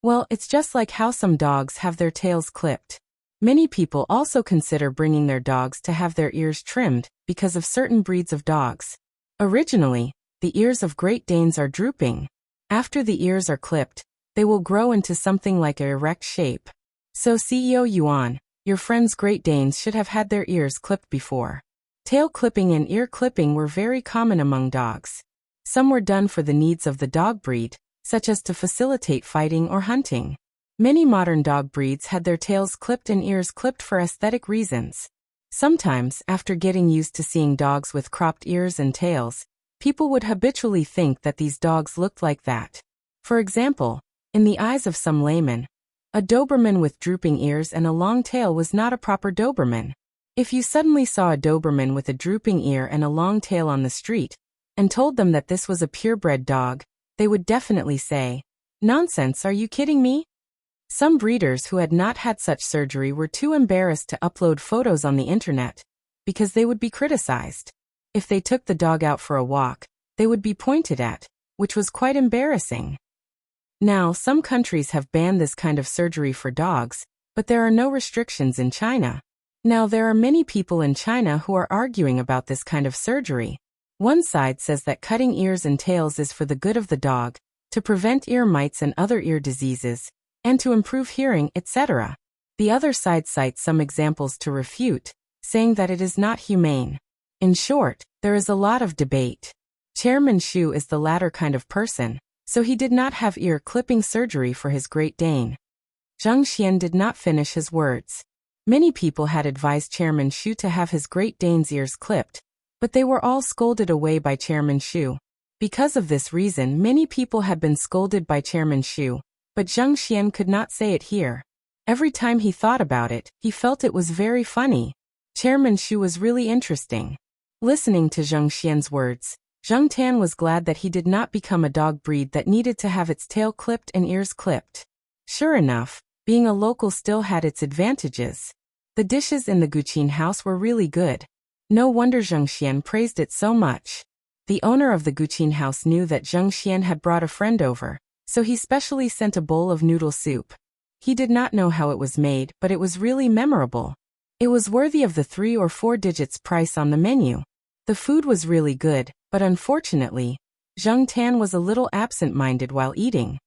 Well, it's just like how some dogs have their tails clipped. Many people also consider bringing their dogs to have their ears trimmed because of certain breeds of dogs. Originally, the ears of Great Danes are drooping. After the ears are clipped, they will grow into something like an erect shape. So CEO Yuan, your friend's Great Danes should have had their ears clipped before. Tail clipping and ear clipping were very common among dogs. Some were done for the needs of the dog breed, such as to facilitate fighting or hunting. Many modern dog breeds had their tails clipped and ears clipped for aesthetic reasons. Sometimes, after getting used to seeing dogs with cropped ears and tails, people would habitually think that these dogs looked like that. For example, in the eyes of some laymen, a Doberman with drooping ears and a long tail was not a proper Doberman. If you suddenly saw a Doberman with a drooping ear and a long tail on the street, and told them that this was a purebred dog, they would definitely say, "Nonsense, are you kidding me?" Some breeders who had not had such surgery were too embarrassed to upload photos on the internet, because they would be criticized. If they took the dog out for a walk, they would be pointed at, which was quite embarrassing. Now, some countries have banned this kind of surgery for dogs, but there are no restrictions in China. Now, there are many people in China who are arguing about this kind of surgery. One side says that cutting ears and tails is for the good of the dog, to prevent ear mites and other ear diseases, and to improve hearing, etc. The other side cites some examples to refute, saying that it is not humane. In short, there is a lot of debate. Chairman Shu is the latter kind of person, so he did not have ear-clipping surgery for his Great Dane. Zhang Xian did not finish his words. Many people had advised Chairman Shu to have his Great Dane's ears clipped, but they were all scolded away by Chairman Shu. Because of this reason, many people had been scolded by Chairman Shu, but Zhang Xian could not say it here. Every time he thought about it, he felt it was very funny. Chairman Shu was really interesting. Listening to Zhang Xian's words, Zhang Tan was glad that he did not become a dog breed that needed to have its tail clipped and ears clipped. Sure enough, being a local still had its advantages. The dishes in the Guqin house were really good. No wonder Zhang Xian praised it so much. The owner of the Guqin house knew that Zhang Xian had brought a friend over, so he specially sent a bowl of noodle soup. He did not know how it was made, but it was really memorable. It was worthy of the 3 or 4 digits price on the menu. The food was really good, but unfortunately, Zhang Tan was a little absent-minded while eating.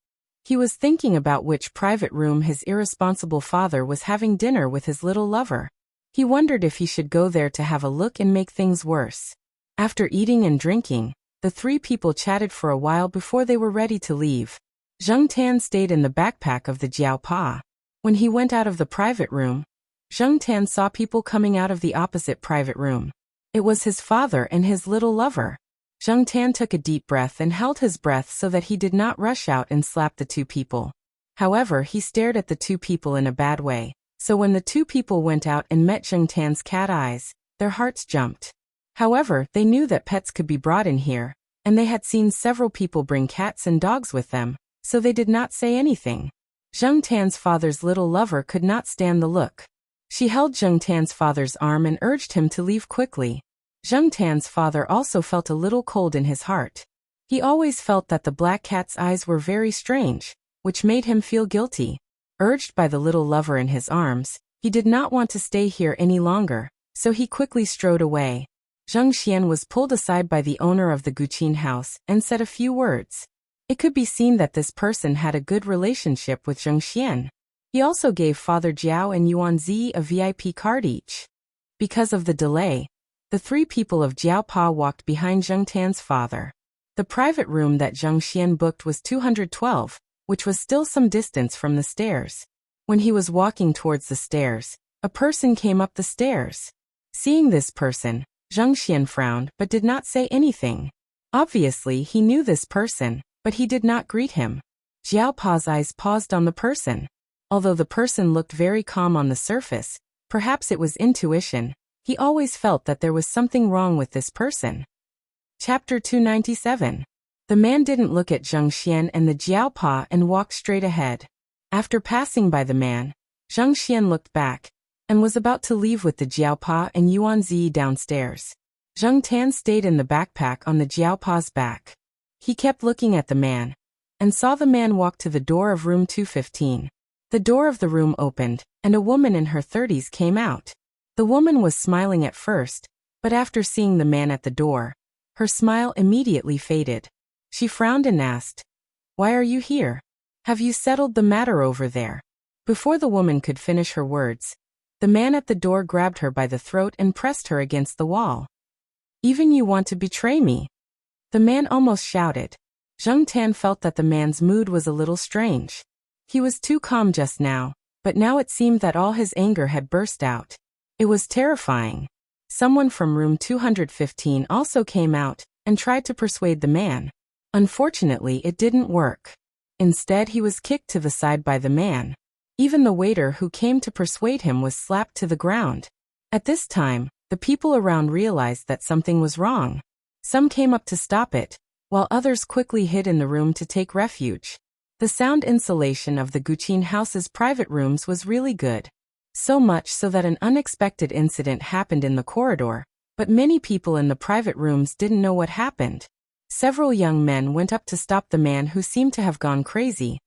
He was thinking about which private room his irresponsible father was having dinner with his little lover. He wondered if he should go there to have a look and make things worse. After eating and drinking, the 3 people chatted for a while before they were ready to leave. Zhang Tan stayed in the backpack of the Jiao Pa. When he went out of the private room, Zhang Tan saw people coming out of the opposite private room. It was his father and his little lover. Zhang Tan took a deep breath and held his breath so that he did not rush out and slap the 2 people. However, he stared at the 2 people in a bad way, so when the 2 people went out and met Zhang Tan's cat eyes, their hearts jumped. However, they knew that pets could be brought in here, and they had seen several people bring cats and dogs with them, so they did not say anything. Zhang Tan's father's little lover could not stand the look. She held Zhang Tan's father's arm and urged him to leave quickly. Zhang Tan's father also felt a little cold in his heart. He always felt that the black cat's eyes were very strange, which made him feel guilty. Urged by the little lover in his arms, he did not want to stay here any longer, so he quickly strode away. Zhang Xian was pulled aside by the owner of the Guqin house and said a few words. It could be seen that this person had a good relationship with Zhang Xian. He also gave Father Jiao and Yuan Zi a VIP card each. Because of the delay, the 3 people of Jiao Pa walked behind Zhang Tan's father. The private room that Zhang Xian booked was 212, which was still some distance from the stairs. When he was walking towards the stairs, a person came up the stairs. Seeing this person, Zhang Xian frowned but did not say anything. Obviously, he knew this person, but he did not greet him. Jiao Pa's eyes paused on the person. Although the person looked very calm on the surface, perhaps it was intuition, he always felt that there was something wrong with this person. Chapter 297. The man didn't look at Zhang Xian and the Jiao Pa and walked straight ahead. After passing by the man, Zhang Xian looked back and was about to leave with the Jiao Pa and Yuan Zi downstairs. Zhang Tan stayed in the backpack on the Jiao Pa's back. He kept looking at the man and saw the man walk to the door of room 215. The door of the room opened, and a woman in her 30s came out. The woman was smiling at first, but after seeing the man at the door, her smile immediately faded. She frowned and asked, "Why are you here? Have you settled the matter over there?" Before the woman could finish her words, the man at the door grabbed her by the throat and pressed her against the wall. "Even you want to betray me?" The man almost shouted. Zhang Tan felt that the man's mood was a little strange. He was too calm just now, but now it seemed that all his anger had burst out. It was terrifying. Someone from room 215 also came out and tried to persuade the man. Unfortunately, it didn't work. Instead, he was kicked to the side by the man. Even the waiter who came to persuade him was slapped to the ground. At this time, the people around realized that something was wrong. Some came up to stop it, while others quickly hid in the room to take refuge. The sound insulation of the Guqin house's private rooms was really good. So much so that an unexpected incident happened in the corridor, but many people in the private rooms didn't know what happened. Several young men went up to stop the man who seemed to have gone crazy,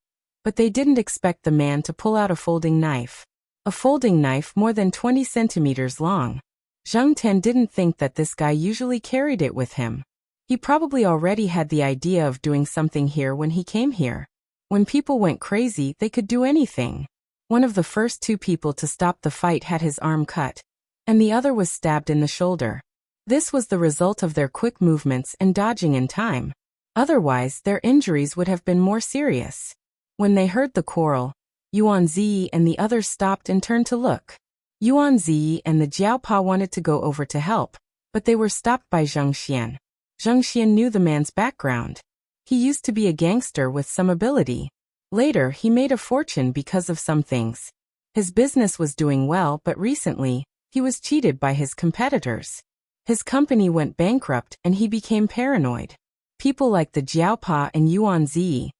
but they didn't expect the man to pull out a folding knife. A folding knife more than 20 centimeters long. Zhang Tan didn't think that this guy usually carried it with him. He probably already had the idea of doing something here when he came here. When people went crazy, they could do anything. One of the first 2 people to stop the fight had his arm cut, and the other was stabbed in the shoulder. This was the result of their quick movements and dodging in time. Otherwise, their injuries would have been more serious. When they heard the quarrel, Yuan Ziyi and the others stopped and turned to look. Yuan Ziyi and the Jiaopa wanted to go over to help, but they were stopped by Zheng Xian. Zheng Xian knew the man's background. He used to be a gangster with some ability. Later, he made a fortune because of some things. His business was doing well, but recently, he was cheated by his competitors. His company went bankrupt and he became paranoid. People like the Jiaopa and Yuan Ziyi,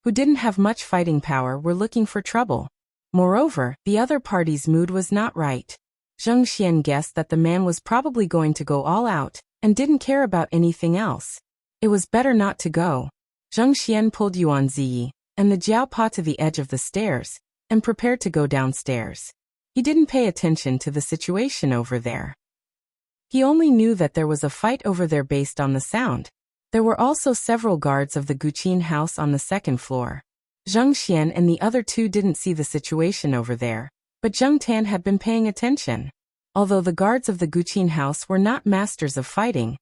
who didn't have much fighting power, were looking for trouble. Moreover, the other party's mood was not right. Zheng Xian guessed that the man was probably going to go all out and didn't care about anything else. It was better not to go. Zheng Xian pulled Yuan Ziyi and the Jiaopa to the edge of the stairs and prepared to go downstairs. He didn't pay attention to the situation over there. He only knew that there was a fight over there based on the sound. There were also several guards of the Guqin house on the second floor. Zheng Xian and the other two didn't see the situation over there, but Zheng Tan had been paying attention. Although the guards of the Guqin house were not masters of fighting,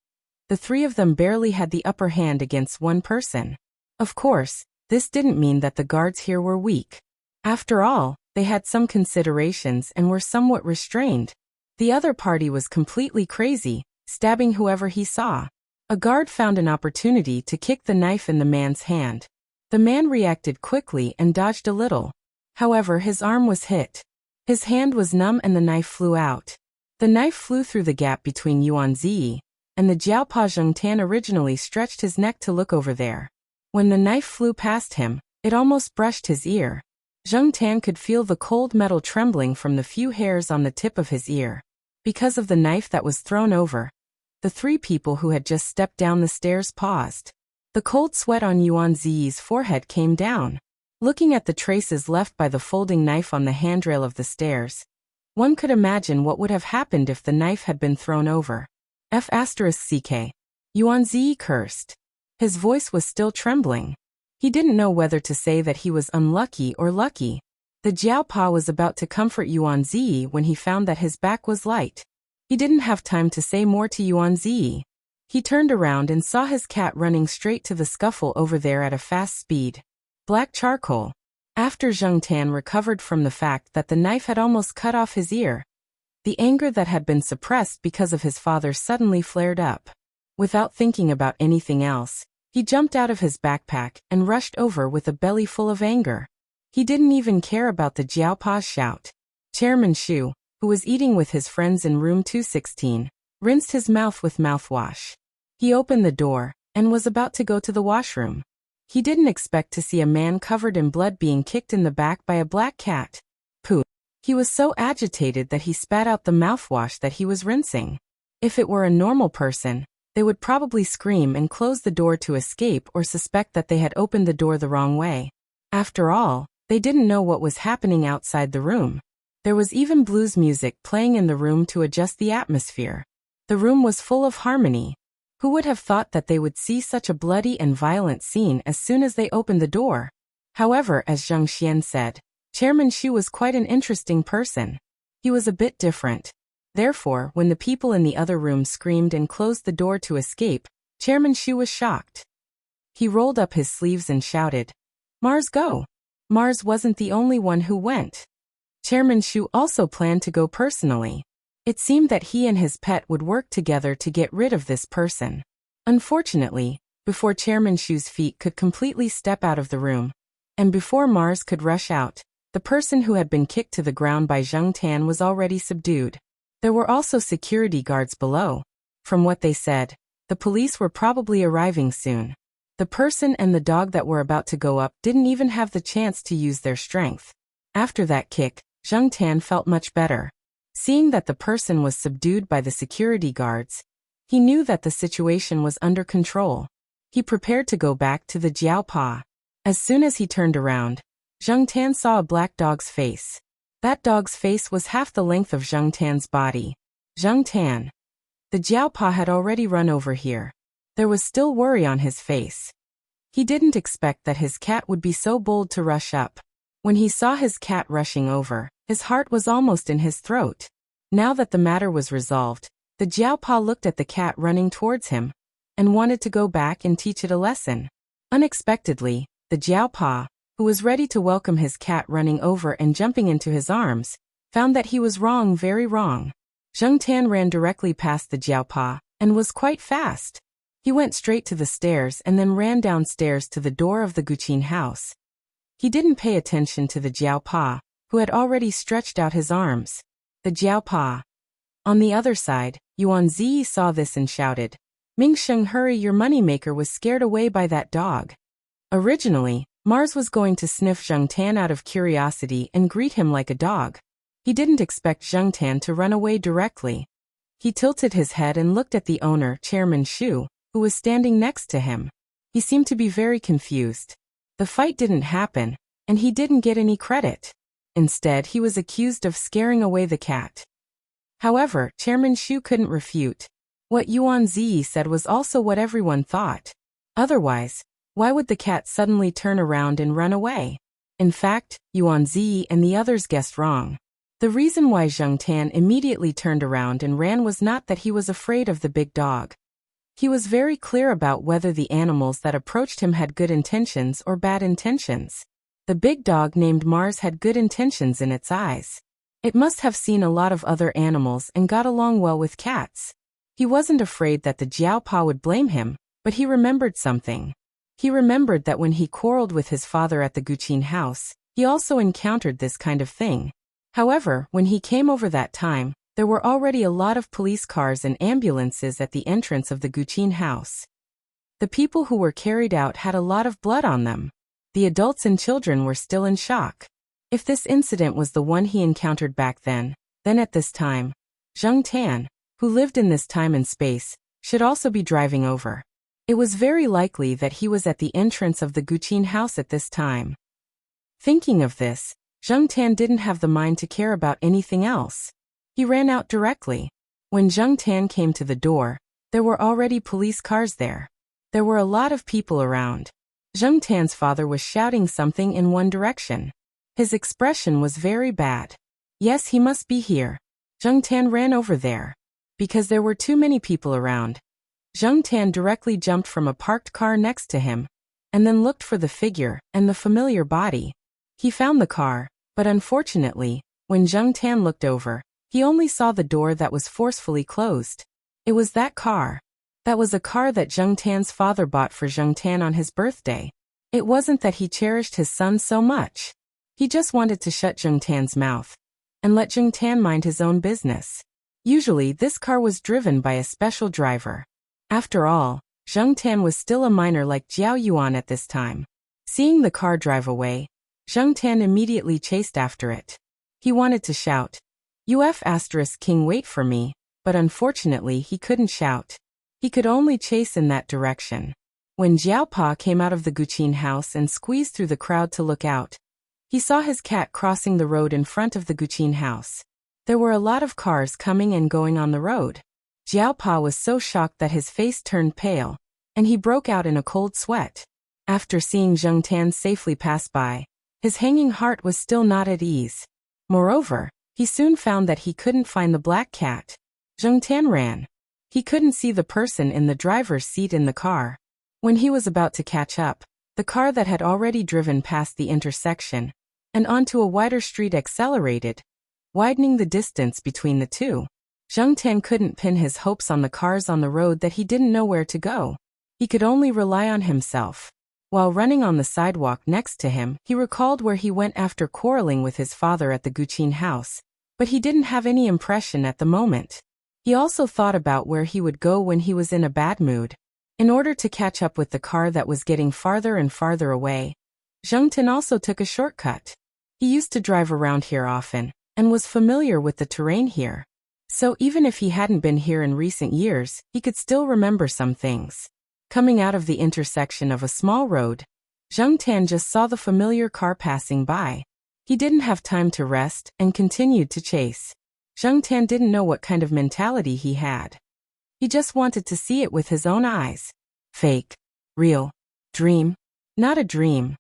the three of them barely had the upper hand against one person. Of course, this didn't mean that the guards here were weak. After all, they had some considerations and were somewhat restrained. The other party was completely crazy, stabbing whoever he saw. A guard found an opportunity to kick the knife in the man's hand. The man reacted quickly and dodged a little. However, his arm was hit. His hand was numb and the knife flew out. The knife flew through the gap between Yuan Ziyi and the Jiaopa. Zheng Tan originally stretched his neck to look over there. When the knife flew past him, it almost brushed his ear. Zheng Tan could feel the cold metal trembling from the few hairs on the tip of his ear. Because of the knife that was thrown over, the three people who had just stepped down the stairs paused. The cold sweat on Yuan Ziyi's forehead came down. Looking at the traces left by the folding knife on the handrail of the stairs, one could imagine what would have happened if the knife had been thrown over. F***ck. Yuan Ziyi cursed. His voice was still trembling. He didn't know whether to say that he was unlucky or lucky. The Jiaopa was about to comfort Yuan Ziyi when he found that his back was light. He didn't have time to say more to Yuan Ziyi. He turned around and saw his cat running straight to the scuffle over there at a fast speed. Black charcoal. After Zheng Tan recovered from the fact that the knife had almost cut off his ear, the anger that had been suppressed because of his father suddenly flared up. Without thinking about anything else, he jumped out of his backpack and rushed over with a belly full of anger. He didn't even care about the Jiaopa's shout. Chairman Shu, who was eating with his friends in room 216, rinsed his mouth with mouthwash. He opened the door and was about to go to the washroom. He didn't expect to see a man covered in blood being kicked in the back by a black cat. Pooh. He was so agitated that he spat out the mouthwash that he was rinsing. If it were a normal person, they would probably scream and close the door to escape or suspect that they had opened the door the wrong way. After all, they didn't know what was happening outside the room. There was even blues music playing in the room to adjust the atmosphere. The room was full of harmony. Who would have thought that they would see such a bloody and violent scene as soon as they opened the door? However, as Zheng Xian said, Chairman Shu was quite an interesting person. He was a bit different. Therefore, when the people in the other room screamed and closed the door to escape, Chairman Shu was shocked. He rolled up his sleeves and shouted, "Mars, go!" Mars wasn't the only one who went. Chairman Shu also planned to go personally. It seemed that he and his pet would work together to get rid of this person. Unfortunately, before Chairman Shu's feet could completely step out of the room, and before Mars could rush out, the person who had been kicked to the ground by Zheng Tan was already subdued. There were also security guards below. From what they said, the police were probably arriving soon. The person and the dog that were about to go up didn't even have the chance to use their strength. After that kick, Zheng Tan felt much better. Seeing that the person was subdued by the security guards, he knew that the situation was under control. He prepared to go back to the Jiaopa. As soon as he turned around, Zheng Tan saw a black dog's face. That dog's face was half the length of Zheng Tan's body. Zheng Tan. The Jiaopa had already run over here. There was still worry on his face. He didn't expect that his cat would be so bold to rush up. When he saw his cat rushing over, his heart was almost in his throat. Now that the matter was resolved, The Jiaopa looked at the cat running towards him and wanted to go back and teach it a lesson. Unexpectedly, the Jiaopa, who was ready to welcome his cat running over and jumping into his arms, found that he was wrong, very wrong. Zheng Tan ran directly past the Jiaopa and was quite fast. He went straight to the stairs and then ran downstairs to the door of the Guqin house. He didn't pay attention to the Jiaopa, who had already stretched out his arms. The Jiaopa. On the other side, Yuan Zi saw this and shouted, "Ming Sheng, hurry, your moneymaker was scared away by that dog." Originally, Mars was going to sniff Zheng Tan out of curiosity and greet him like a dog. He didn't expect Zheng Tan to run away directly. He tilted his head and looked at the owner, Chairman Shu, who was standing next to him. He seemed to be very confused. The fight didn't happen, and he didn't get any credit. Instead, he was accused of scaring away the cat. However, Chairman Shu couldn't refute. What Yuan Zi said was also what everyone thought. Otherwise, why would the cat suddenly turn around and run away? In fact, Yuan Zi and the others guessed wrong. The reason why Zheng Tan immediately turned around and ran was not that he was afraid of the big dog. He was very clear about whether the animals that approached him had good intentions or bad intentions. The big dog named Mars had good intentions in its eyes. It must have seen a lot of other animals and got along well with cats. He wasn't afraid that the Jiaopa would blame him, but he remembered something. He remembered that when he quarreled with his father at the Guqin house, he also encountered this kind of thing. However, when he came over that time, there were already a lot of police cars and ambulances at the entrance of the Guqin house. The people who were carried out had a lot of blood on them. The adults and children were still in shock. If this incident was the one he encountered back then at this time, Zheng Tan, who lived in this time and space, should also be driving over. It was very likely that he was at the entrance of the Guqin house at this time. Thinking of this, Zheng Tan didn't have the mind to care about anything else. He ran out directly. When Zheng Tan came to the door, there were already police cars there. There were a lot of people around. Zheng Tan's father was shouting something in one direction. His expression was very bad. Yes, he must be here. Zheng Tan ran over there. Because there were too many people around, Zheng Tan directly jumped from a parked car next to him, and then looked for the figure and the familiar body. He found the car, but unfortunately, when Zheng Tan looked over, he only saw the door that was forcefully closed. It was that car. That was a car that Zheng Tan's father bought for Zheng Tan on his birthday. It wasn't that he cherished his son so much. He just wanted to shut Zheng Tan's mouth and let Zheng Tan mind his own business. Usually, this car was driven by a special driver. After all, Zheng Tan was still a minor like Jiao Yuan at this time. Seeing the car drive away, Zheng Tan immediately chased after it. He wanted to shout, "King, wait for me," but unfortunately he couldn't shout. He could only chase in that direction. When Jiaopa came out of the Guqin house and squeezed through the crowd to look out, he saw his cat crossing the road in front of the Guqin house. There were a lot of cars coming and going on the road. Jiaopa was so shocked that his face turned pale, and he broke out in a cold sweat. After seeing Zheng Tan safely pass by, his hanging heart was still not at ease. Moreover, he soon found that he couldn't find the black cat. Zheng Tan ran. He couldn't see the person in the driver's seat in the car. When he was about to catch up, the car that had already driven past the intersection and onto a wider street accelerated, widening the distance between the two. Zheng Tan couldn't pin his hopes on the cars on the road that he didn't know where to go. He could only rely on himself. While running on the sidewalk next to him, he recalled where he went after quarreling with his father at the Guqin house, but he didn't have any impression at the moment. He also thought about where he would go when he was in a bad mood. In order to catch up with the car that was getting farther and farther away, Zheng Tan also took a shortcut. He used to drive around here often, and was familiar with the terrain here. So even if he hadn't been here in recent years, he could still remember some things. Coming out of the intersection of a small road, Zheng Tan just saw the familiar car passing by. He didn't have time to rest and continued to chase. Zheng Tan didn't know what kind of mentality he had. He just wanted to see it with his own eyes. Fake. Real. Dream. Not a dream.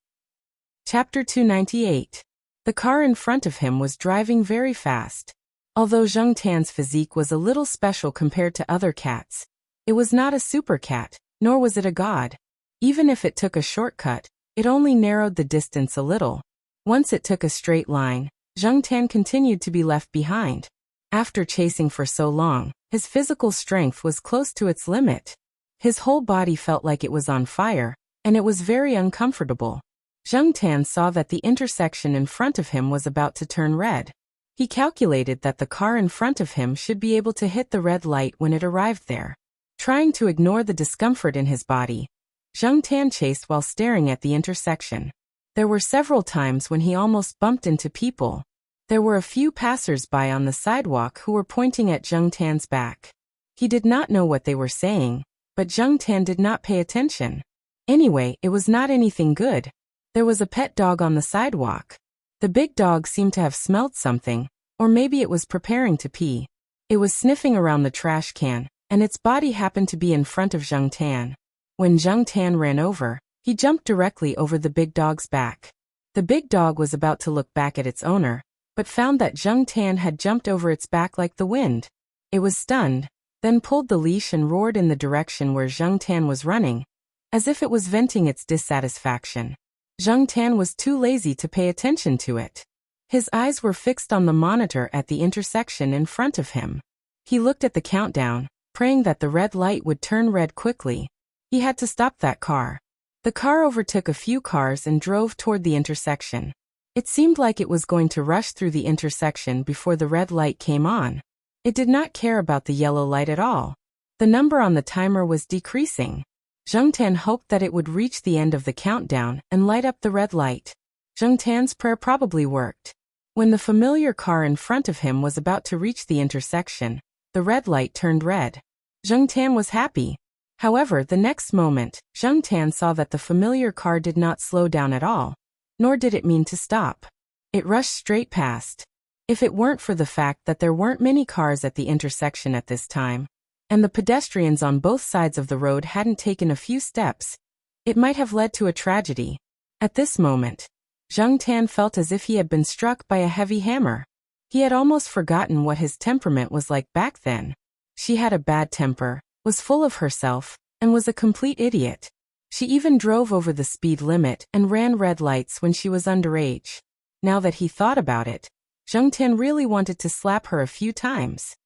Chapter 298. The car in front of him was driving very fast. Although Zheng Tan's physique was a little special compared to other cats, it was not a super cat, nor was it a god. Even if it took a shortcut, it only narrowed the distance a little. Once it took a straight line, Zheng Tan continued to be left behind. After chasing for so long, his physical strength was close to its limit. His whole body felt like it was on fire, and it was very uncomfortable. Zheng Tan saw that the intersection in front of him was about to turn red. He calculated that the car in front of him should be able to hit the red light when it arrived there. Trying to ignore the discomfort in his body, Zheng Tan chased while staring at the intersection. There were several times when he almost bumped into people. There were a few passers-by on the sidewalk who were pointing at Zheng Tan's back. He did not know what they were saying, but Zheng Tan did not pay attention. Anyway, it was not anything good. There was a pet dog on the sidewalk. The big dog seemed to have smelled something, or maybe it was preparing to pee. It was sniffing around the trash can, and its body happened to be in front of Zheng Tan. When Zheng Tan ran over, he jumped directly over the big dog's back. The big dog was about to look back at its owner, but found that Zheng Tan had jumped over its back like the wind. It was stunned, then pulled the leash and roared in the direction where Zheng Tan was running, as if it was venting its dissatisfaction. Zheng Tan was too lazy to pay attention to it. His eyes were fixed on the monitor at the intersection in front of him. He looked at the countdown, praying that the red light would turn red quickly. He had to stop that car. The car overtook a few cars and drove toward the intersection. It seemed like it was going to rush through the intersection before the red light came on. It did not care about the yellow light at all. The number on the timer was decreasing. Zheng Tan hoped that it would reach the end of the countdown and light up the red light. Zheng Tan's prayer probably worked. When the familiar car in front of him was about to reach the intersection, the red light turned red. Zheng Tan was happy. However, the next moment, Zheng Tan saw that the familiar car did not slow down at all, nor did it mean to stop. It rushed straight past. If it weren't for the fact that there weren't many cars at the intersection at this time, and the pedestrians on both sides of the road hadn't taken a few steps, it might have led to a tragedy. At this moment, Zheng Tan felt as if he had been struck by a heavy hammer. He had almost forgotten what his temperament was like back then. She had a bad temper, was full of herself, and was a complete idiot. She even drove over the speed limit and ran red lights when she was underage. Now that he thought about it, Zheng Tan really wanted to slap her a few times.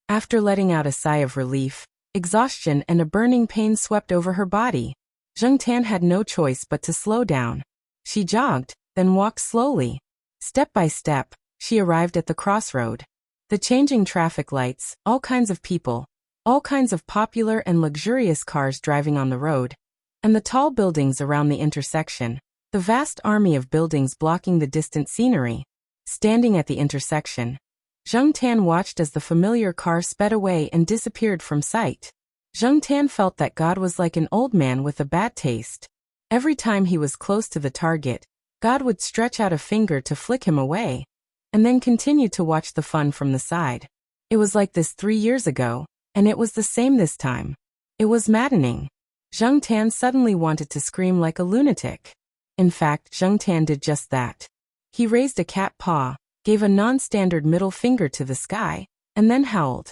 After letting out a sigh of relief, exhaustion and a burning pain swept over her body. Zheng Tan had no choice but to slow down. She jogged, then walked slowly. Step by step, she arrived at the crossroad. The changing traffic lights, all kinds of people, all kinds of popular and luxurious cars driving on the road, and the tall buildings around the intersection, the vast army of buildings blocking the distant scenery. Standing at the intersection, Zheng Tan watched as the familiar car sped away and disappeared from sight. Zheng Tan felt that God was like an old man with a bad taste. Every time he was close to the target, God would stretch out a finger to flick him away, and then continue to watch the fun from the side. It was like this 3 years ago, and it was the same this time. It was maddening. Zheng Tan suddenly wanted to scream like a lunatic. In fact, Zheng Tan did just that. He raised a cat paw, gave a non-standard middle finger to the sky, and then howled.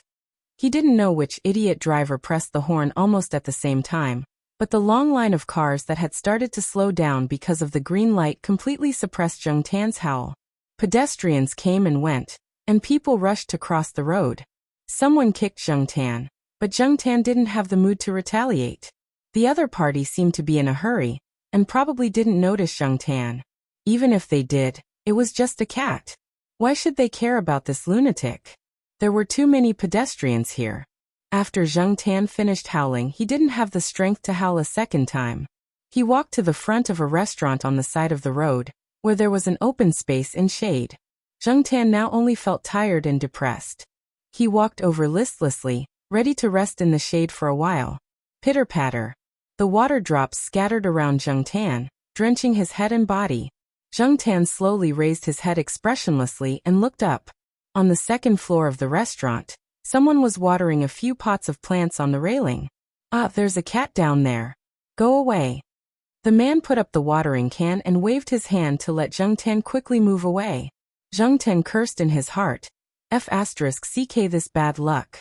He didn't know which idiot driver pressed the horn almost at the same time, but the long line of cars that had started to slow down because of the green light completely suppressed Zheng Tan's howl. Pedestrians came and went, and people rushed to cross the road. Someone kicked Zheng Tan, but Zheng Tan didn't have the mood to retaliate. The other party seemed to be in a hurry, and probably didn't notice Zheng Tan. Even if they did, it was just a cat. Why should they care about this lunatic? There were too many pedestrians here. After Zheng Tan finished howling, he didn't have the strength to howl a second time. He walked to the front of a restaurant on the side of the road, where there was an open space and shade. Zheng Tan now only felt tired and depressed. He walked over listlessly, ready to rest in the shade for a while. Pitter-patter. The water drops scattered around Zheng Tan, drenching his head and body. Zheng Tan slowly raised his head expressionlessly and looked up. On the second floor of the restaurant, someone was watering a few pots of plants on the railing. "Ah, there's a cat down there. Go away." The man put up the watering can and waved his hand to let Zheng Tan quickly move away. Zheng Tan cursed in his heart. F***ck this bad luck.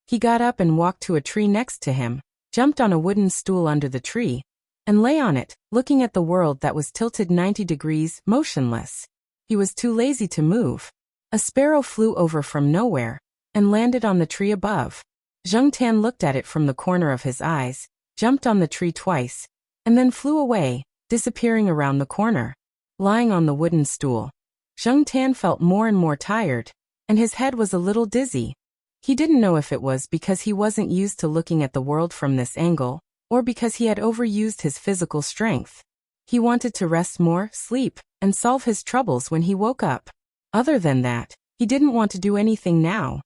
He got up and walked to a tree next to him, jumped on a wooden stool under the tree, and lay on it, looking at the world that was tilted 90 degrees, motionless. He was too lazy to move. A sparrow flew over from nowhere and landed on the tree above. Zheng Tan looked at it from the corner of his eyes, jumped on the tree twice, and then flew away, disappearing around the corner. Lying on the wooden stool, Zheng Tan felt more and more tired, and his head was a little dizzy. He didn't know if it was because he wasn't used to looking at the world from this angle, or because he had overused his physical strength. He wanted to rest more, sleep, and solve his troubles when he woke up. Other than that, he didn't want to do anything now.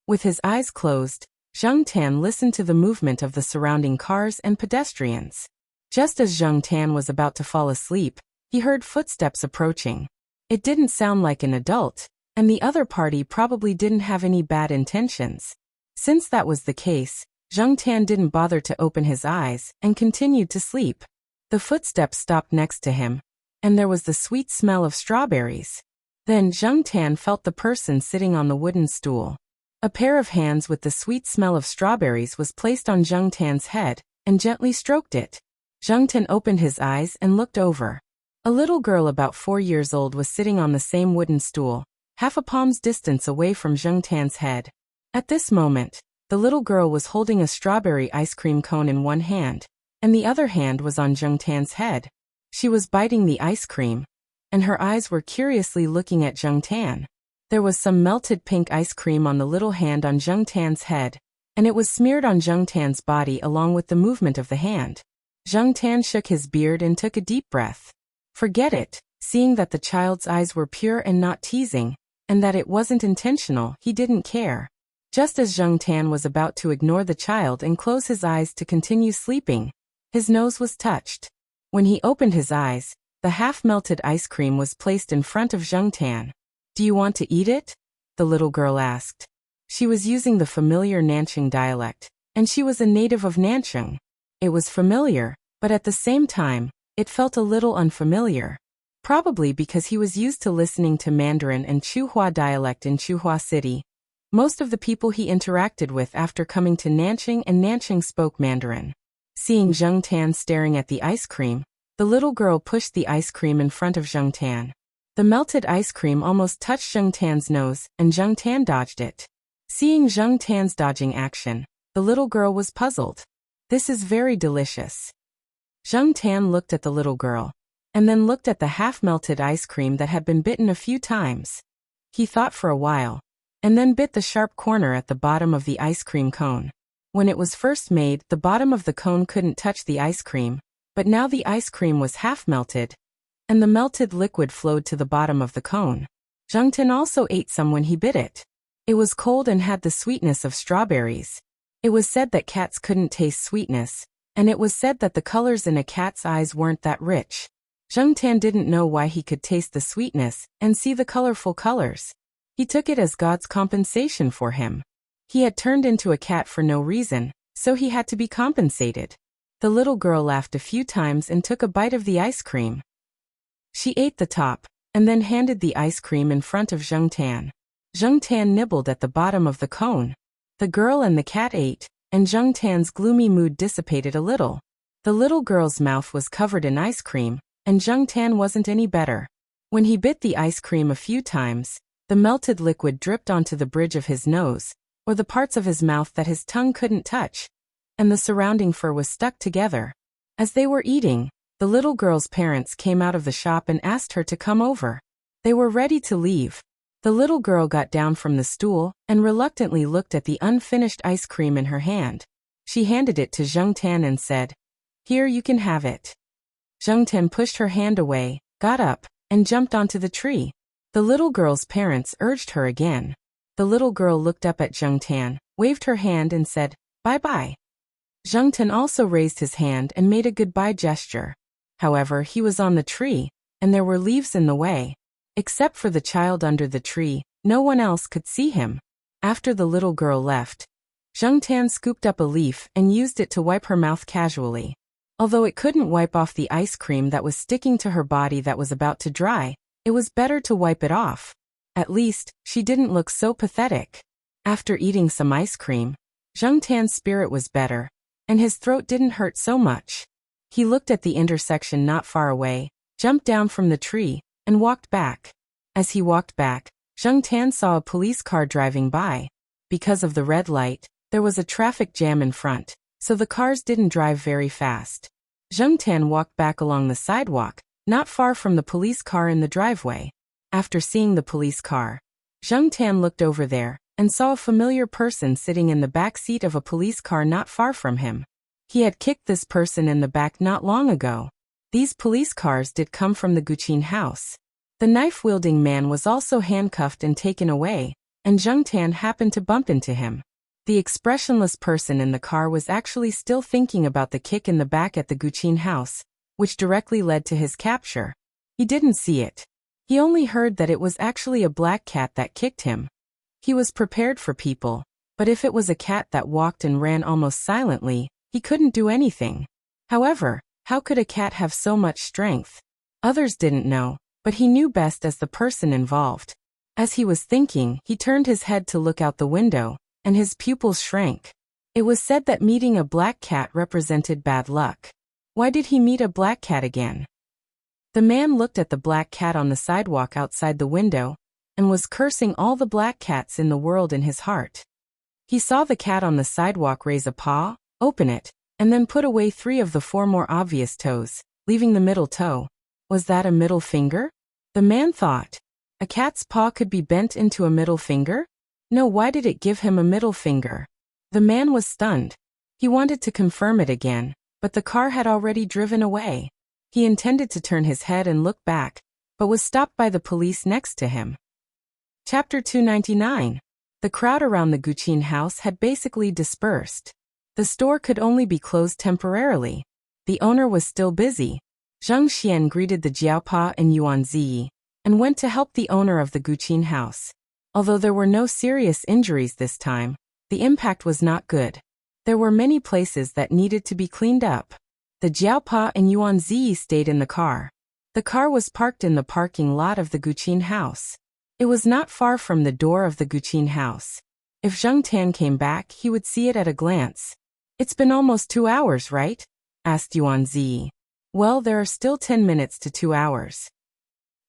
With his eyes closed, Zheng Tan listened to the movement of the surrounding cars and pedestrians. Just as Zheng Tan was about to fall asleep, he heard footsteps approaching. It didn't sound like an adult, and the other party probably didn't have any bad intentions. Since that was the case, Zheng Tan didn't bother to open his eyes and continued to sleep. The footsteps stopped next to him, and there was the sweet smell of strawberries. Then Zheng Tan felt the person sitting on the wooden stool. A pair of hands with the sweet smell of strawberries was placed on Zheng Tan's head and gently stroked it. Zheng Tan opened his eyes and looked over. A little girl about 4 years old was sitting on the same wooden stool, half a palm's distance away from Zheng Tan's head. At this moment, the little girl was holding a strawberry ice cream cone in one hand, and the other hand was on Zheng Tan's head. She was biting the ice cream, and her eyes were curiously looking at Zheng Tan. There was some melted pink ice cream on the little hand on Zheng Tan's head, and it was smeared on Zheng Tan's body along with the movement of the hand. Zheng Tan shook his beard and took a deep breath. Forget it, seeing that the child's eyes were pure and not teasing, and that it wasn't intentional, he didn't care. Just as Zheng Tan was about to ignore the child and close his eyes to continue sleeping, his nose was touched. When he opened his eyes, the half-melted ice cream was placed in front of Zheng Tan. "Do you want to eat it?" the little girl asked. She was using the familiar Nanchang dialect, and she was a native of Nanchang. It was familiar, but at the same time, it felt a little unfamiliar. Probably because he was used to listening to Mandarin and Chuhua dialect in Chuhua City. Most of the people he interacted with after coming to Nanchang and Nanchang spoke Mandarin. Seeing Zheng Tan staring at the ice cream, the little girl pushed the ice cream in front of Zheng Tan. The melted ice cream almost touched Zheng Tan's nose, and Zheng Tan dodged it. Seeing Zheng Tan's dodging action, the little girl was puzzled. "This is very delicious." Zheng Tan looked at the little girl, and then looked at the half-melted ice cream that had been bitten a few times. He thought for a while, and then bit the sharp corner at the bottom of the ice cream cone. When it was first made, the bottom of the cone couldn't touch the ice cream, but now the ice cream was half-melted, and the melted liquid flowed to the bottom of the cone. Zheng Tan also ate some when he bit it. It was cold and had the sweetness of strawberries. It was said that cats couldn't taste sweetness, and it was said that the colors in a cat's eyes weren't that rich. Zheng Tan didn't know why he could taste the sweetness and see the colorful colors. He took it as God's compensation for him. He had turned into a cat for no reason, so he had to be compensated. The little girl laughed a few times and took a bite of the ice cream. She ate the top, and then handed the ice cream in front of Zheng Tan. Zheng Tan nibbled at the bottom of the cone. The girl and the cat ate, and Zheng Tan's gloomy mood dissipated a little. The little girl's mouth was covered in ice cream, and Zheng Tan wasn't any better. When he bit the ice cream a few times, the melted liquid dripped onto the bridge of his nose, or the parts of his mouth that his tongue couldn't touch, and the surrounding fur was stuck together. As they were eating, the little girl's parents came out of the shop and asked her to come over. They were ready to leave. The little girl got down from the stool and reluctantly looked at the unfinished ice cream in her hand. She handed it to Zheng Tan and said, "Here, you can have it." Zheng Tan pushed her hand away, got up, and jumped onto the tree. The little girl's parents urged her again. The little girl looked up at Zheng Tan, waved her hand and said, "Bye-bye." Zheng Tan also raised his hand and made a goodbye gesture. However, he was on the tree, and there were leaves in the way. Except for the child under the tree, no one else could see him. After the little girl left, Zheng Tan scooped up a leaf and used it to wipe her mouth casually. Although it couldn't wipe off the ice cream that was sticking to her body that was about to dry, it was better to wipe it off. At least, she didn't look so pathetic. After eating some ice cream, Zheng Tan's spirit was better, and his throat didn't hurt so much. He looked at the intersection not far away, jumped down from the tree, and walked back. As he walked back, Zheng Tan saw a police car driving by. Because of the red light, there was a traffic jam in front, so the cars didn't drive very fast. Zheng Tan walked back along the sidewalk, not far from the police car in the driveway. After seeing the police car, Zheng Tan looked over there and saw a familiar person sitting in the back seat of a police car not far from him. He had kicked this person in the back not long ago. These police cars did come from the Guqin house. The knife-wielding man was also handcuffed and taken away, and Zheng Tan happened to bump into him. The expressionless person in the car was actually still thinking about the kick in the back at the Guqin house, which directly led to his capture. He didn't see it. He only heard that it was actually a black cat that kicked him. He was prepared for people, but if it was a cat that walked and ran almost silently, he couldn't do anything. However, how could a cat have so much strength? Others didn't know, but he knew best as the person involved. As he was thinking, he turned his head to look out the window, and his pupils shrank. It was said that meeting a black cat represented bad luck. Why did he meet a black cat again? The man looked at the black cat on the sidewalk outside the window, and was cursing all the black cats in the world in his heart. He saw the cat on the sidewalk raise a paw, open it, and then put away 3 of the 4 more obvious toes, leaving the middle toe. Was that a middle finger? The man thought. A cat's paw could be bent into a middle finger? No, why did it give him a middle finger? The man was stunned. He wanted to confirm it again, but the car had already driven away. He intended to turn his head and look back, but was stopped by the police next to him. Chapter 299. The crowd around the Guqin house had basically dispersed. The store could only be closed temporarily. The owner was still busy. Zheng Xian greeted the Jiaopa and Yuan Ziyi, and went to help the owner of the Guqin house. Although there were no serious injuries this time, the impact was not good. There were many places that needed to be cleaned up. The Jiaopa and Yuan Ziyi stayed in the car. The car was parked in the parking lot of the Guqin house. It was not far from the door of the Guqin house. If Zheng Tan came back, he would see it at a glance. It's been almost 2 hours, right? Asked Yuan Ziyi. Well, there are still 10 minutes to 2 hours.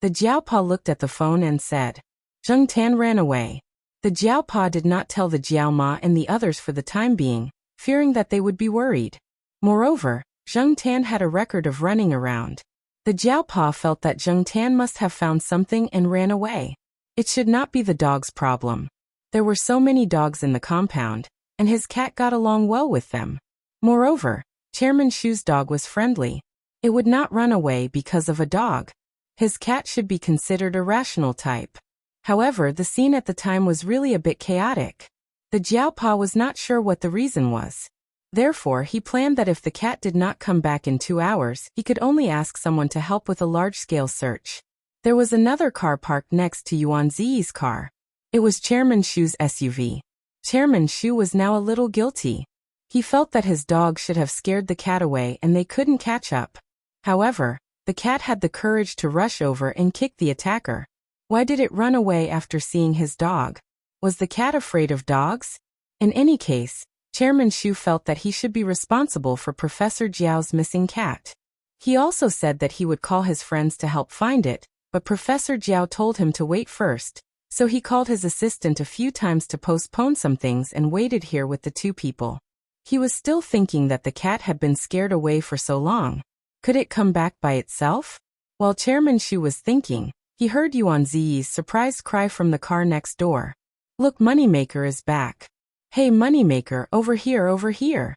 The Jiaopa looked at the phone and said. Zheng Tan ran away. The Jiaopa did not tell the Jiaoma and the others for the time being, fearing that they would be worried. Moreover, Zheng Tan had a record of running around. The Jiaopa felt that Zheng Tan must have found something and ran away. It should not be the dog's problem. There were so many dogs in the compound, and his cat got along well with them. Moreover, Chairman Shu's dog was friendly. It would not run away because of a dog. His cat should be considered a rational type. However, the scene at the time was really a bit chaotic. The Jiaopa was not sure what the reason was. Therefore, he planned that if the cat did not come back in 2 hours, he could only ask someone to help with a large-scale search. There was another car parked next to Yuan Ziyi's car. It was Chairman Shu's SUV. Chairman Shu was now a little guilty. He felt that his dog should have scared the cat away and they couldn't catch up. However, the cat had the courage to rush over and kick the attacker. Why did it run away after seeing his dog? Was the cat afraid of dogs? In any case, Chairman Shu felt that he should be responsible for Professor Jiao's missing cat. He also said that he would call his friends to help find it, but Professor Jiao told him to wait first, so he called his assistant a few times to postpone some things and waited here with the 2 people. He was still thinking that the cat had been scared away for so long. Could it come back by itself? While Chairman Shu was thinking, he heard Yuan Ziyi's surprised cry from the car next door. Look, Moneymaker is back. Hey Moneymaker, over here, over here.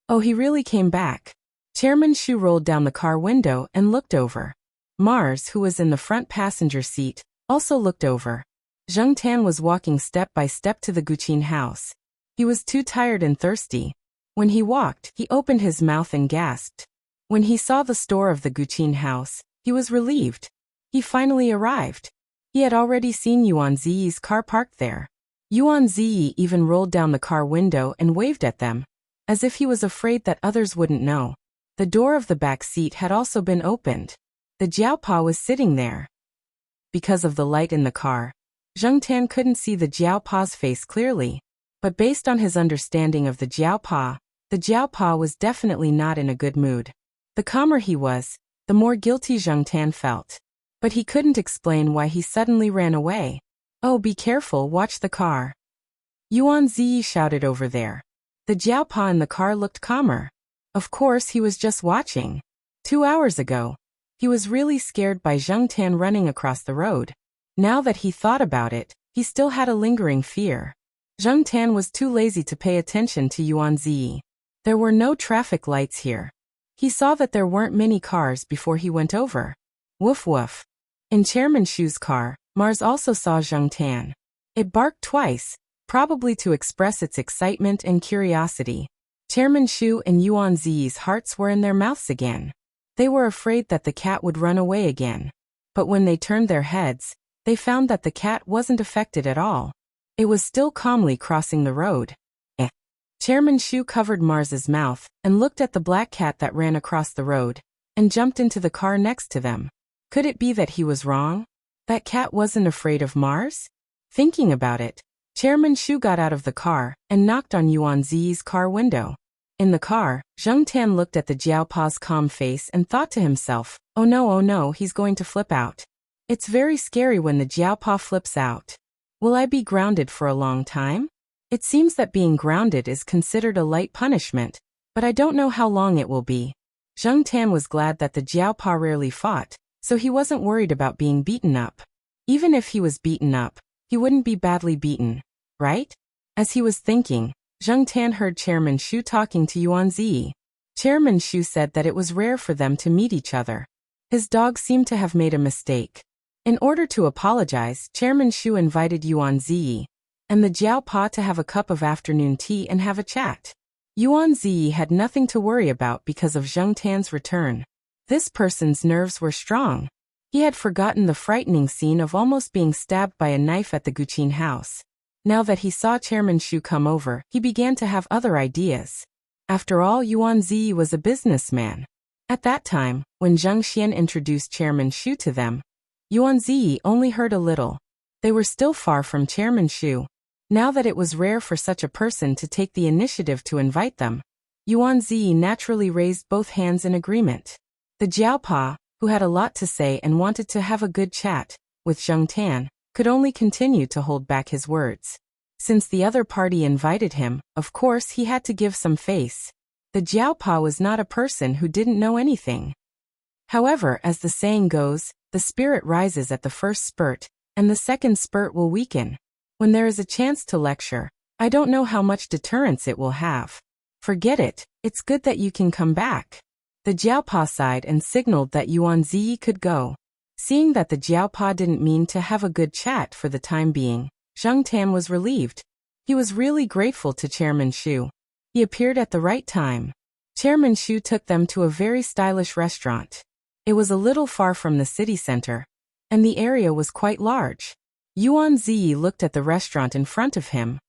Oh, he really came back. Chairman Shu rolled down the car window and looked over. Mars, who was in the front passenger seat, also looked over. Zheng Tan was walking step by step to the Guqin house. He was too tired and thirsty. When he walked, he opened his mouth and gasped. When he saw the store of the Guqin house, he was relieved. He finally arrived. He had already seen Yuan Ziyi's car parked there. Yuan Ziyi even rolled down the car window and waved at them, as if he was afraid that others wouldn't know. The door of the back seat had also been opened. The Jiaopa was sitting there. Because of the light in the car, Zheng Tan couldn't see the Jiaopa's face clearly, but based on his understanding of the Jiaopa was definitely not in a good mood. The calmer he was, the more guilty Zheng Tan felt. But he couldn't explain why he suddenly ran away. "Oh, be careful, watch the car," Yuan Ziyi shouted over there. The Jiaopa in the car looked calmer. Of course he was just watching. 2 hours ago, he was really scared by Zheng Tan running across the road. Now that he thought about it, he still had a lingering fear. Zheng Tan was too lazy to pay attention to Yuan Ziyi. There were no traffic lights here. He saw that there weren't many cars before he went over. Woof woof. In Chairman Shu's car, Mars also saw Zheng Tan. It barked twice, probably to express its excitement and curiosity. Chairman Shu and Yuan Ziyi's hearts were in their mouths again. They were afraid that the cat would run away again. But when they turned their heads, they found that the cat wasn't affected at all. It was still calmly crossing the road. Chairman Shu covered Mars's mouth and looked at the black cat that ran across the road and jumped into the car next to them. Could it be that he was wrong? That cat wasn't afraid of Mars? Thinking about it, Chairman Shu got out of the car and knocked on Yuan Ziyi's car window. In the car, Zheng Tan looked at the Jiaopa's calm face and thought to himself, oh no, he's going to flip out. It's very scary when the Jiaopa flips out. Will I be grounded for a long time? It seems that being grounded is considered a light punishment, but I don't know how long it will be. Zheng Tan was glad that the Jiaopa rarely fought, so he wasn't worried about being beaten up. Even if he was beaten up, he wouldn't be badly beaten, right? As he was thinking, Zheng Tan heard Chairman Shu talking to Yuan Ziyi. Chairman Shu said that it was rare for them to meet each other. His dog seemed to have made a mistake. In order to apologize, Chairman Shu invited Yuan Ziyi and the Jiaopa to have a cup of afternoon tea and have a chat. Yuan Ziyi had nothing to worry about because of Zheng Tan's return. This person's nerves were strong. He had forgotten the frightening scene of almost being stabbed by a knife at the Guqin house. Now that he saw Chairman Shu come over, he began to have other ideas. After all, Yuan Ziyi was a businessman. At that time, when Zheng Xian introduced Chairman Shu to them, Yuan Ziyi only heard a little. They were still far from Chairman Shu. Now that it was rare for such a person to take the initiative to invite them, Yuan Ziyi naturally raised both hands in agreement. The Jiaopa, who had a lot to say and wanted to have a good chat with Zheng Tan, could only continue to hold back his words. Since the other party invited him, of course he had to give some face. The Jiaopa was not a person who didn't know anything. However, as the saying goes, the spirit rises at the first spurt, and the second spurt will weaken. When there is a chance to lecture, I don't know how much deterrence it will have. Forget it, it's good that you can come back. The Jiaopa sighed and signaled that Yuan Ziyi could go. Seeing that the Jiaopa didn't mean to have a good chat for the time being, Zheng Tan was relieved. He was really grateful to Chairman Shu. He appeared at the right time. Chairman Shu took them to a very stylish restaurant. It was a little far from the city center, and the area was quite large. Yuan Ziyi looked at the restaurant in front of him,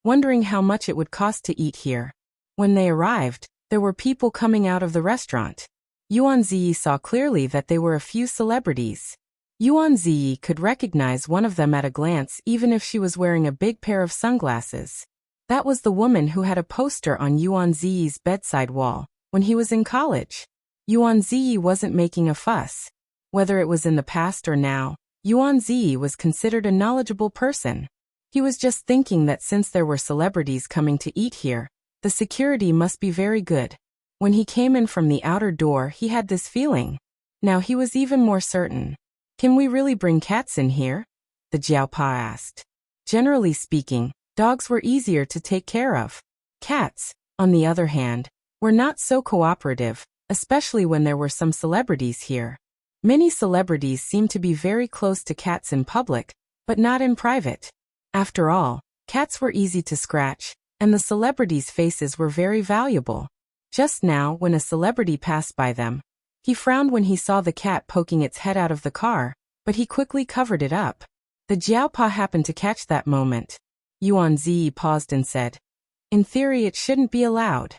wondering how much it would cost to eat here. When they arrived, there were people coming out of the restaurant. Yuan Ziyi saw clearly that they were a few celebrities. Yuan Ziyi could recognize one of them at a glance even if she was wearing a big pair of sunglasses. That was the woman who had a poster on Yuan Ziyi's bedside wall when he was in college. Yuan Ziyi wasn't making a fuss. Whether it was in the past or now, Yuan Ziyi was considered a knowledgeable person. He was just thinking that since there were celebrities coming to eat here, the security must be very good. When he came in from the outer door, he had this feeling. Now he was even more certain. Can we really bring cats in here? The Jiaopa asked. Generally speaking, dogs were easier to take care of. Cats, on the other hand, were not so cooperative, especially when there were some celebrities here. Many celebrities seem to be very close to cats in public, but not in private. After all, cats were easy to scratch, and the celebrities' faces were very valuable. Just now, when a celebrity passed by them, he frowned when he saw the cat poking its head out of the car, but he quickly covered it up. The Jiaopa happened to catch that moment. Yuan Ziyi paused and said, "In theory it shouldn't be allowed."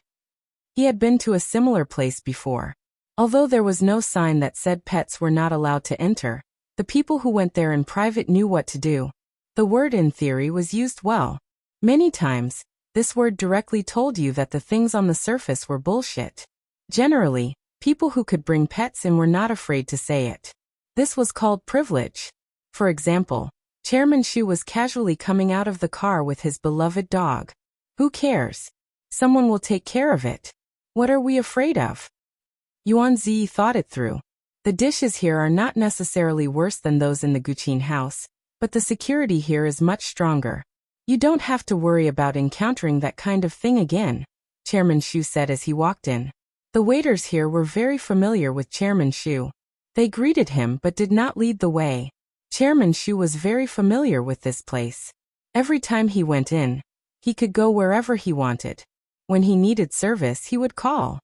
He had been to a similar place before. Although there was no sign that said pets were not allowed to enter, the people who went there in private knew what to do. The word in theory was used well. Many times, this word directly told you that the things on the surface were bullshit. Generally, people who could bring pets in were not afraid to say it. This was called privilege. For example, Chairman Shu was casually coming out of the car with his beloved dog. Who cares? Someone will take care of it. What are we afraid of? Yuan Zi thought it through. The dishes here are not necessarily worse than those in the Guqin house, but the security here is much stronger. You don't have to worry about encountering that kind of thing again, Chairman Shu said as he walked in. The waiters here were very familiar with Chairman Shu. They greeted him but did not lead the way. Chairman Shu was very familiar with this place. Every time he went in, he could go wherever he wanted. When he needed service, he would call.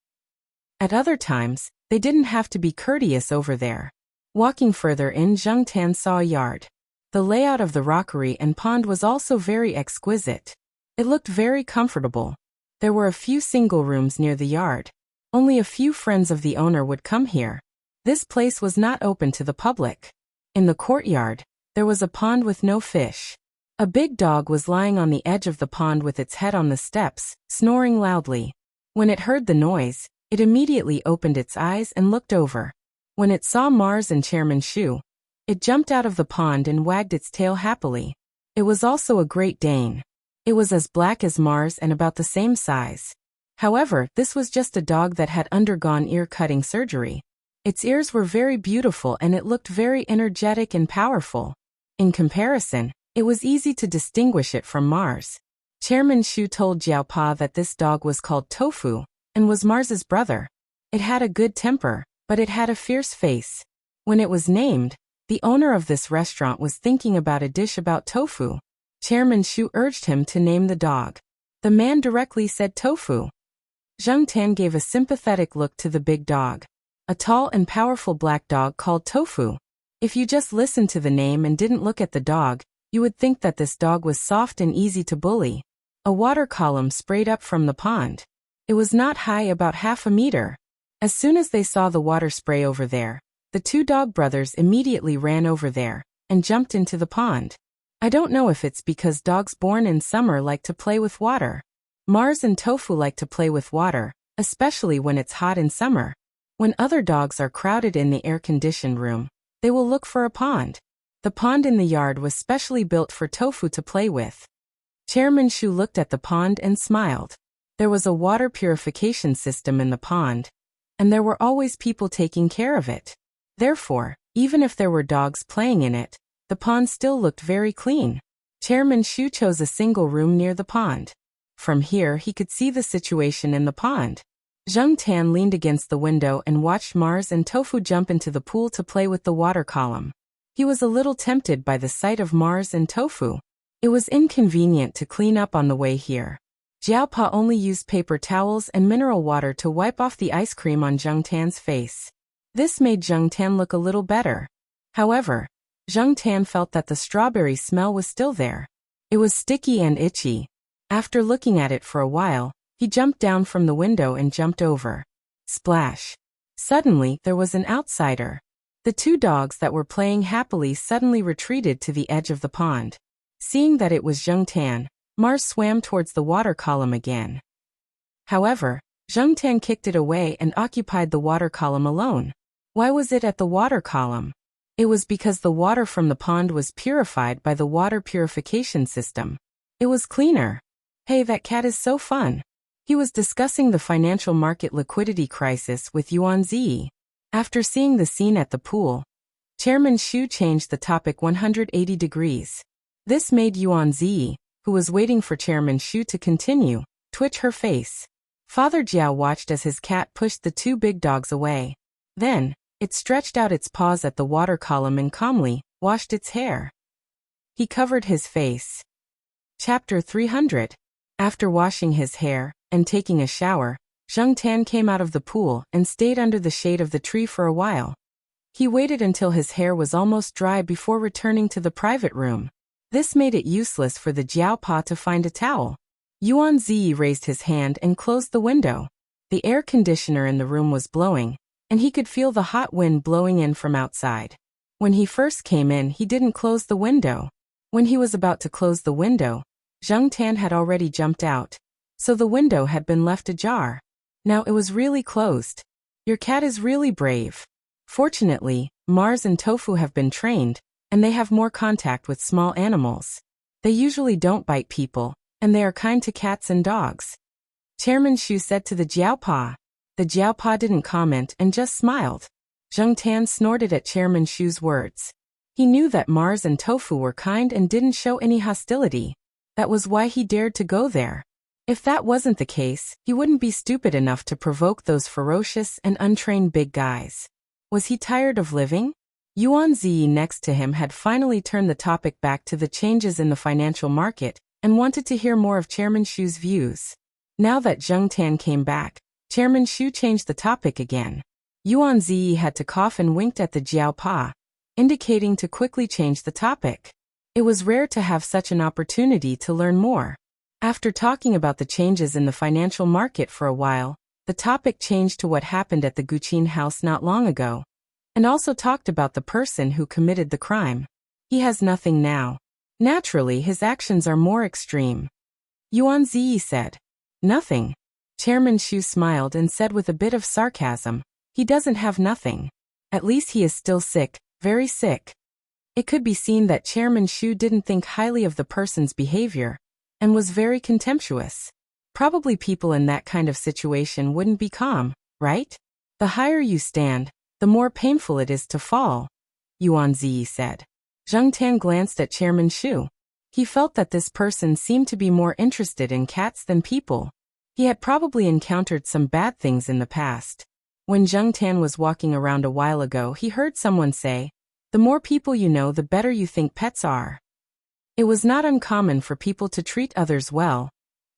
At other times, they didn't have to be courteous over there. Walking further in, Zheng Tan saw a yard. The layout of the rockery and pond was also very exquisite. It looked very comfortable. There were a few single rooms near the yard. Only a few friends of the owner would come here. This place was not open to the public. In the courtyard, there was a pond with no fish. A big dog was lying on the edge of the pond with its head on the steps, snoring loudly. When it heard the noise, it immediately opened its eyes and looked over. When it saw Mars and Chairman Shu, it jumped out of the pond and wagged its tail happily. It was also a Great Dane. It was as black as Mars and about the same size. However, this was just a dog that had undergone ear-cutting surgery. Its ears were very beautiful and it looked very energetic and powerful. In comparison, it was easy to distinguish it from Mars. Chairman Shu told Jiao Pa that this dog was called Tofu and was Mars's brother. It had a good temper, but it had a fierce face. When it was named, the owner of this restaurant was thinking about a dish about tofu. Chairman Shu urged him to name the dog. The man directly said tofu. Zheng Tan gave a sympathetic look to the big dog. A tall and powerful black dog called Tofu. If you just listened to the name and didn't look at the dog, you would think that this dog was soft and easy to bully. A water column sprayed up from the pond. It was not high, about half a meter. As soon as they saw the water spray over there, the two dog brothers immediately ran over there and jumped into the pond. I don't know if it's because dogs born in summer like to play with water. Mars and Tofu like to play with water, especially when it's hot in summer. When other dogs are crowded in the air-conditioned room, they will look for a pond. The pond in the yard was specially built for Tofu to play with. Chairman Shu looked at the pond and smiled. There was a water purification system in the pond, and there were always people taking care of it. Therefore, even if there were dogs playing in it, the pond still looked very clean. Chairman Shu chose a single room near the pond. From here he could see the situation in the pond. Zheng Tan leaned against the window and watched Mars and Tofu jump into the pool to play with the water column. He was a little tempted by the sight of Mars and Tofu. It was inconvenient to clean up on the way here. Jiao Pa only used paper towels and mineral water to wipe off the ice cream on Zheng Tan's face. This made Zheng Tan look a little better. However, Zheng Tan felt that the strawberry smell was still there. It was sticky and itchy. After looking at it for a while, he jumped down from the window and jumped over. Splash! Suddenly, there was an outsider. The two dogs that were playing happily suddenly retreated to the edge of the pond. Seeing that it was Zheng Tan, Mars swam towards the water column again. However, Zheng Tan kicked it away and occupied the water column alone. Why was it at the water column? It was because the water from the pond was purified by the water purification system. It was cleaner. Hey, that cat is so fun. He was discussing the financial market liquidity crisis with Yuan Zi. After seeing the scene at the pool, Chairman Shu changed the topic 180 degrees. This made Yuan Zi, who was waiting for Chairman Shu to continue, twitch her face. Father Jiao watched as his cat pushed the two big dogs away. Then, it stretched out its paws at the water column and calmly washed its hair. He covered his face. Chapter 300. After washing his hair and taking a shower, Zheng Tan came out of the pool and stayed under the shade of the tree for a while. He waited until his hair was almost dry before returning to the private room. This made it useless for the Jiao Pa to find a towel. Yuan Zi raised his hand and closed the window. The air conditioner in the room was blowing, and he could feel the hot wind blowing in from outside. When he first came in, he didn't close the window. When he was about to close the window, Zhang Tan had already jumped out, so the window had been left ajar. Now it was really closed. Your cat is really brave. Fortunately, Mars and Tofu have been trained, and they have more contact with small animals. They usually don't bite people, and they are kind to cats and dogs. Chairman Shu said to the Jiaopa. The Jiaopa didn't comment and just smiled. Zhang Tan snorted at Chairman Shu's words. He knew that Mars and Tofu were kind and didn't show any hostility. That was why he dared to go there. If that wasn't the case, he wouldn't be stupid enough to provoke those ferocious and untrained big guys. Was he tired of living? Yuan Ziyi next to him had finally turned the topic back to the changes in the financial market and wanted to hear more of Chairman Shu's views. Now that Zhang Tan came back, Chairman Shu changed the topic again. Yuan Ziyi had to cough and winked at the Jiaopa, indicating to quickly change the topic. It was rare to have such an opportunity to learn more. After talking about the changes in the financial market for a while, the topic changed to what happened at the Guqin house not long ago, and also talked about the person who committed the crime. He has nothing now. Naturally, his actions are more extreme. Yuan Ziyi said. Nothing. Chairman Shu smiled and said with a bit of sarcasm, he doesn't have nothing. At least he is still sick, very sick. It could be seen that Chairman Shu didn't think highly of the person's behavior, and was very contemptuous. Probably people in that kind of situation wouldn't be calm, right? The higher you stand, the more painful it is to fall, Yuan Ziyi said. Zhang Tan glanced at Chairman Shu. He felt that this person seemed to be more interested in cats than people. He had probably encountered some bad things in the past. When Zhang Tan was walking around a while ago, he heard someone say, "The more people you know, the better you think pets are." It was not uncommon for people to treat others well,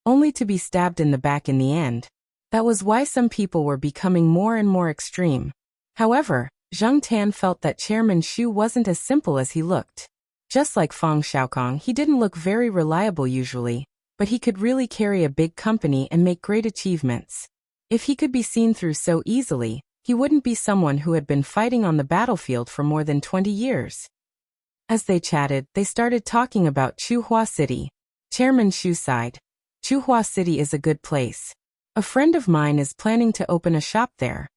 only to be stabbed in the back in the end. That was why some people were becoming more and more extreme. However, Zhang Tan felt that Chairman Shu wasn't as simple as he looked. Just like Fang Xiaokong, he didn't look very reliable usually, but he could really carry a big company and make great achievements. If he could be seen through so easily, he wouldn't be someone who had been fighting on the battlefield for more than 20 years. As they chatted, they started talking about Chuhua City. Chairman Shu sighed. Chuhua City is a good place. A friend of mine is planning to open a shop there.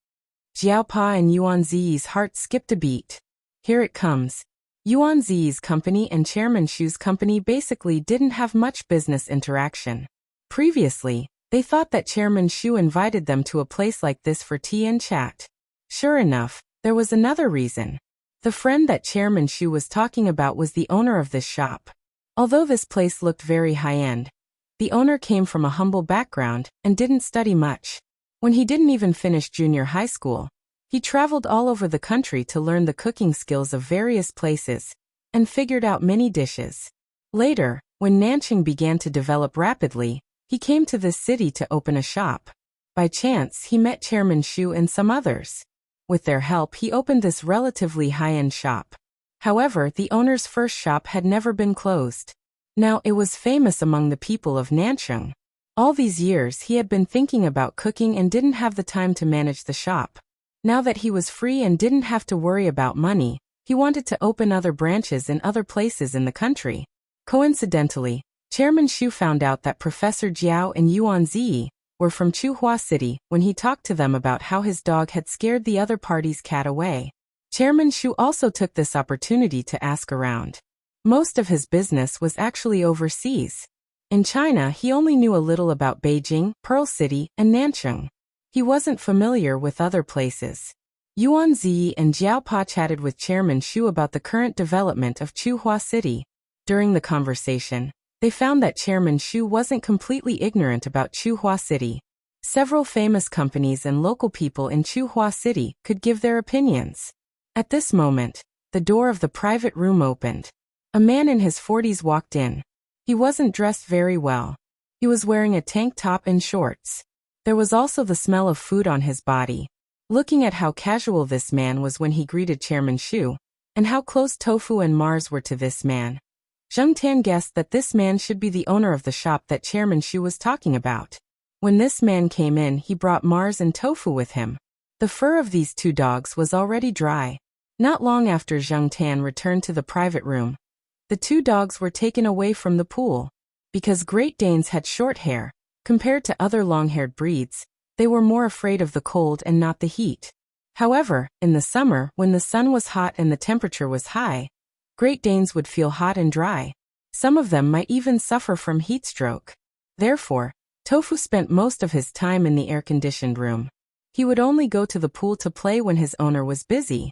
Jiaopa and Yuan Ziyi's heart skipped a beat. Here it comes. Yuan Ziyi's company and Chairman Shu's company basically didn't have much business interaction. Previously, they thought that Chairman Shu invited them to a place like this for tea and chat. Sure enough, there was another reason. The friend that Chairman Shu was talking about was the owner of this shop. Although this place looked very high-end, the owner came from a humble background and didn't study much. When he didn't even finish junior high school, he traveled all over the country to learn the cooking skills of various places and figured out many dishes. Later, when Nanjing began to develop rapidly, he came to this city to open a shop. By chance, he met Chairman Shu and some others. With their help, he opened this relatively high-end shop. However, the owner's first shop had never been closed. Now it was famous among the people of Nanjing. All these years he had been thinking about cooking and didn't have the time to manage the shop. Now that he was free and didn't have to worry about money, he wanted to open other branches in other places in the country. Coincidentally, Chairman Shu found out that Professor Jiao and Yuan Ziyi were from Chuhua City when he talked to them about how his dog had scared the other party's cat away. Chairman Shu also took this opportunity to ask around. Most of his business was actually overseas. In China, he only knew a little about Beijing, Pearl City, and Nanjing. He wasn't familiar with other places. Yuan Ziyi and Jiaopa chatted with Chairman Shu about the current development of Chuhua City. During the conversation, they found that Chairman Shu wasn't completely ignorant about Chuhua City. Several famous companies and local people in Chuhua City could give their opinions. At this moment, the door of the private room opened. A man in his 40s walked in. He wasn't dressed very well. He was wearing a tank top and shorts. There was also the smell of food on his body. Looking at how casual this man was when he greeted Chairman Shu, and how close Tofu and Mars were to this man, Zhang Tan guessed that this man should be the owner of the shop that Chairman Shu was talking about. When this man came in, he brought Mars and Tofu with him. The fur of these two dogs was already dry. Not long after Zhang Tan returned to the private room, The two dogs were taken away from the pool. Because Great Danes had short hair, compared to other long-haired breeds, they were more afraid of the cold and not the heat. However, in the summer, when the sun was hot and the temperature was high, Great Danes would feel hot and dry. Some of them might even suffer from heat stroke. Therefore, Tofu spent most of his time in the air-conditioned room. He would only go to the pool to play when his owner was busy.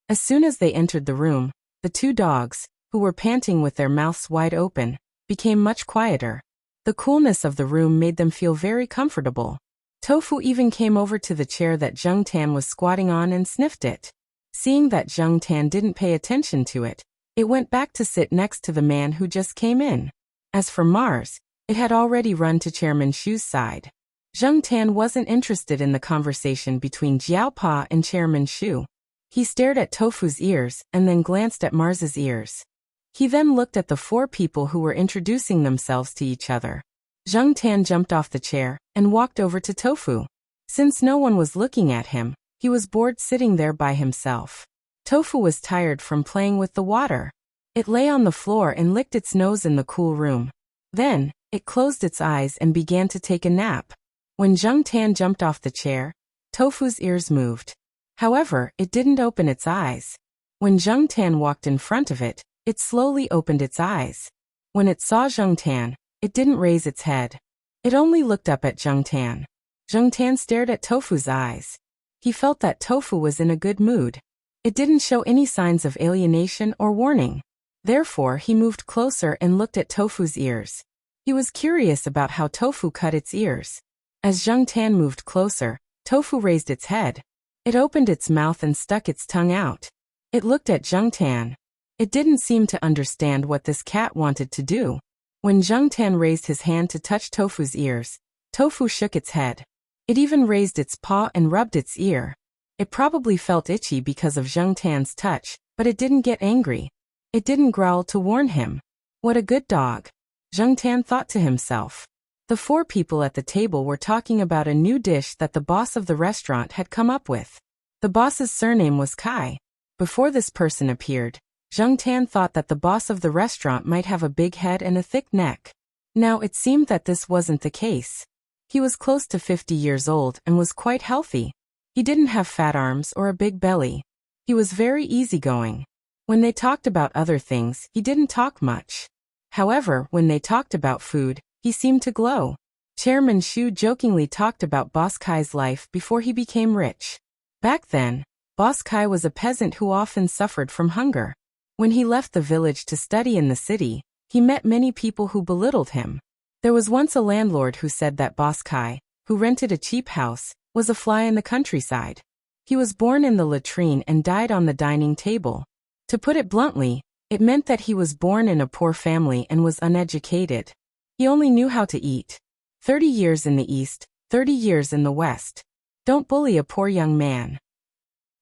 As soon as they entered the room, the two dogs, who were panting with their mouths wide open, became much quieter. The coolness of the room made them feel very comfortable. Tofu even came over to the chair that Jung Tan was squatting on and sniffed it. Seeing that Jung Tan didn't pay attention to it, it went back to sit next to the man who just came in. As for Mars, it had already run to Chairman Shu's side. Jung Tan wasn't interested in the conversation between Jiao Pa and Chairman Shu. He stared at Tofu's ears and then glanced at Mars's ears. He then looked at the four people who were introducing themselves to each other. Jung Tan jumped off the chair and walked over to Tofu. Since no one was looking at him, he was bored sitting there by himself. Tofu was tired from playing with the water. It lay on the floor and licked its nose in the cool room. Then, it closed its eyes and began to take a nap. When Jung Tan jumped off the chair, Tofu's ears moved. However, it didn't open its eyes. When Jung Tan walked in front of it, it slowly opened its eyes. When it saw Jung Tan, it didn't raise its head. It only looked up at Jung Tan. Jung Tan stared at Tofu's eyes. He felt that Tofu was in a good mood. It didn't show any signs of alienation or warning. Therefore, he moved closer and looked at Tofu's ears. He was curious about how Tofu cut its ears. As Jung Tan moved closer, Tofu raised its head. It opened its mouth and stuck its tongue out. It looked at Jung Tan. It didn't seem to understand what this cat wanted to do. When Jung Tan raised his hand to touch Tofu's ears, Tofu shook its head. It even raised its paw and rubbed its ear. It probably felt itchy because of Jung Tan's touch, but it didn't get angry. It didn't growl to warn him. What a good dog, Jung Tan thought to himself. The four people at the table were talking about a new dish that the boss of the restaurant had come up with. The boss's surname was Kai. Before this person appeared, Jung Tan thought that the boss of the restaurant might have a big head and a thick neck. Now it seemed that this wasn't the case. He was close to 50 years old and was quite healthy. He didn't have fat arms or a big belly. He was very easygoing. When they talked about other things, he didn't talk much. However, when they talked about food, he seemed to glow. Chairman Shu jokingly talked about Boss Kai's life before he became rich. Back then, Boss Kai was a peasant who often suffered from hunger. When he left the village to study in the city, he met many people who belittled him. There was once a landlord who said that Boss Kai, who rented a cheap house, was a fly in the countryside. He was born in the latrine and died on the dining table. To put it bluntly, it meant that he was born in a poor family and was uneducated. He only knew how to eat. 30 years in the East, 30 years in the West. Don't bully a poor young man.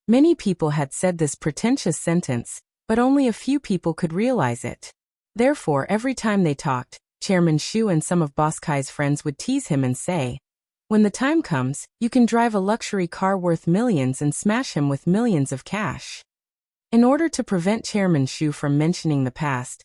Many people had said this pretentious sentence, but only a few people could realize it. Therefore, every time they talked, Chairman Shu and some of Boss Kai's friends would tease him and say, "When the time comes, you can drive a luxury car worth millions and smash him with millions of cash." In order to prevent Chairman Shu from mentioning the past,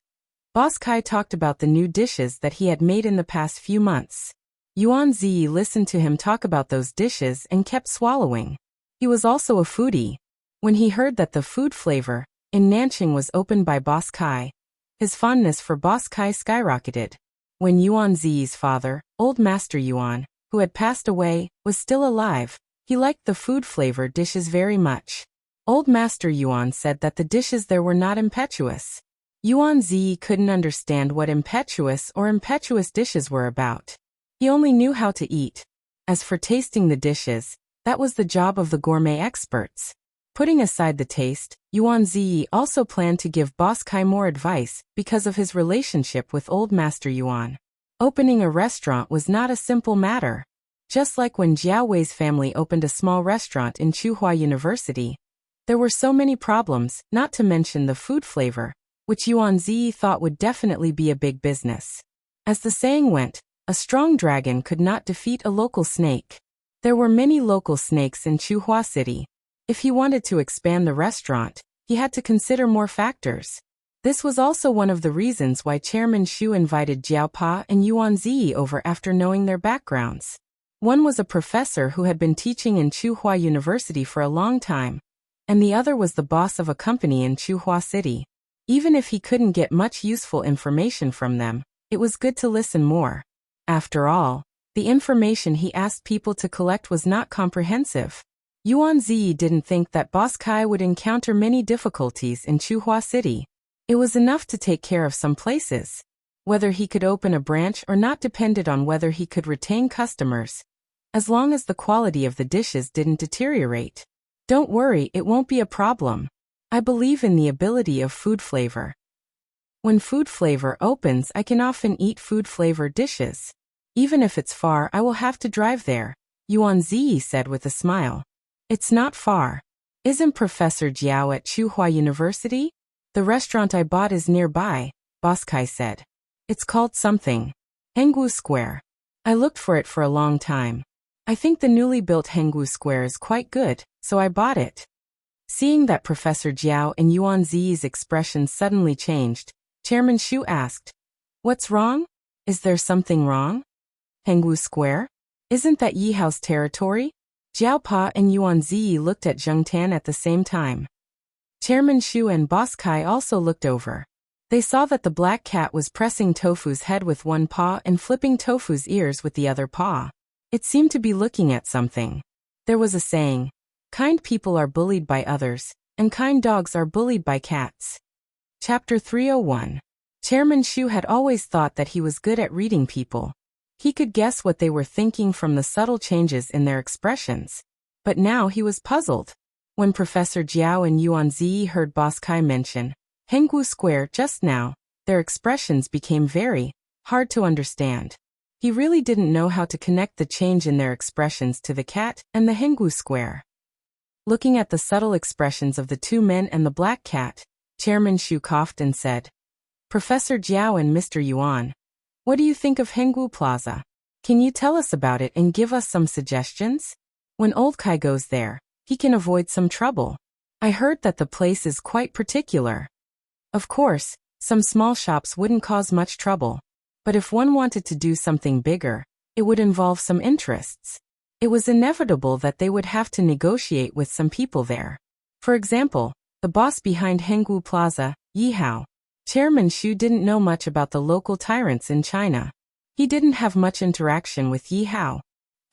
Boss Kai talked about the new dishes that he had made in the past few months. Yuan Ziyi listened to him talk about those dishes and kept swallowing. He was also a foodie. When he heard that the food flavor in Nanching was opened by Boss Kai, his fondness for Boss Kai skyrocketed. When Yuan Ziyi's father, Old Master Yuan, who had passed away, was still alive, he liked the food flavor dishes very much. Old Master Yuan said that the dishes there were not impetuous. Yuan Ziyi couldn't understand what impetuous or impetuous dishes were about. He only knew how to eat. As for tasting the dishes, that was the job of the gourmet experts. Putting aside the taste, Yuan Ziyi also planned to give Boss Kai more advice because of his relationship with Old Master Yuan. Opening a restaurant was not a simple matter. Just like when Jiao Wei's family opened a small restaurant in Tsinghua University, there were so many problems, not to mention the food flavor, which Yuan Ziyi thought would definitely be a big business. As the saying went, a strong dragon could not defeat a local snake. There were many local snakes in Tsinghua City. If he wanted to expand the restaurant, he had to consider more factors. This was also one of the reasons why Chairman Xu invited Jiao Pa and Yuan Zi over after knowing their backgrounds. One was a professor who had been teaching in Tsinghua University for a long time, and the other was the boss of a company in Tsinghua City. Even if he couldn't get much useful information from them, it was good to listen more. After all, the information he asked people to collect was not comprehensive. Yuan Zi didn't think that Boss Kai would encounter many difficulties in Tsinghua City. It was enough to take care of some places. Whether he could open a branch or not depended on whether he could retain customers, as long as the quality of the dishes didn't deteriorate. Don't worry, it won't be a problem. I believe in the ability of food flavor. When food flavor opens, I can often eat food flavor dishes. Even if it's far, I will have to drive there, Yuan Zi said with a smile. It's not far. Isn't Professor Jiao at Tsinghua University? The restaurant I bought is nearby, Boss Kai said. It's called something. Hengwu Square. I looked for it for a long time. I think the newly built Hengwu Square is quite good, so I bought it. Seeing that Professor Jiao and Yuan Zi's expression suddenly changed, Chairman Xu asked, "What's wrong? Is there something wrong? Hengwu Square? Isn't that Yi Hao's territory?" Jiao Pa and Yuan Zi looked at Zheng Tan at the same time. Chairman Xu and Boss Kai also looked over. They saw that the black cat was pressing Tofu's head with one paw and flipping Tofu's ears with the other paw. It seemed to be looking at something. There was a saying, "Kind people are bullied by others, and kind dogs are bullied by cats." Chapter 301. Chairman Xu had always thought that he was good at reading people. He could guess what they were thinking from the subtle changes in their expressions. But now he was puzzled. When Professor Jiao and Yuan Zi heard Boss Kai mention Hengwu Square just now, their expressions became very hard to understand. He really didn't know how to connect the change in their expressions to the cat and the Hengwu Square. Looking at the subtle expressions of the two men and the black cat, Chairman Xu coughed and said, "Professor Jiao and Mr. Yuan, what do you think of Hengwu Plaza? Can you tell us about it and give us some suggestions? When old Kai goes there, he can avoid some trouble. I heard that the place is quite particular. Of course, some small shops wouldn't cause much trouble. But if one wanted to do something bigger, it would involve some interests. It was inevitable that they would have to negotiate with some people there. For example, the boss behind Hengwu Plaza, Yi Hao. Chairman Xu didn't know much about the local tyrants in China. He didn't have much interaction with Yi Hao.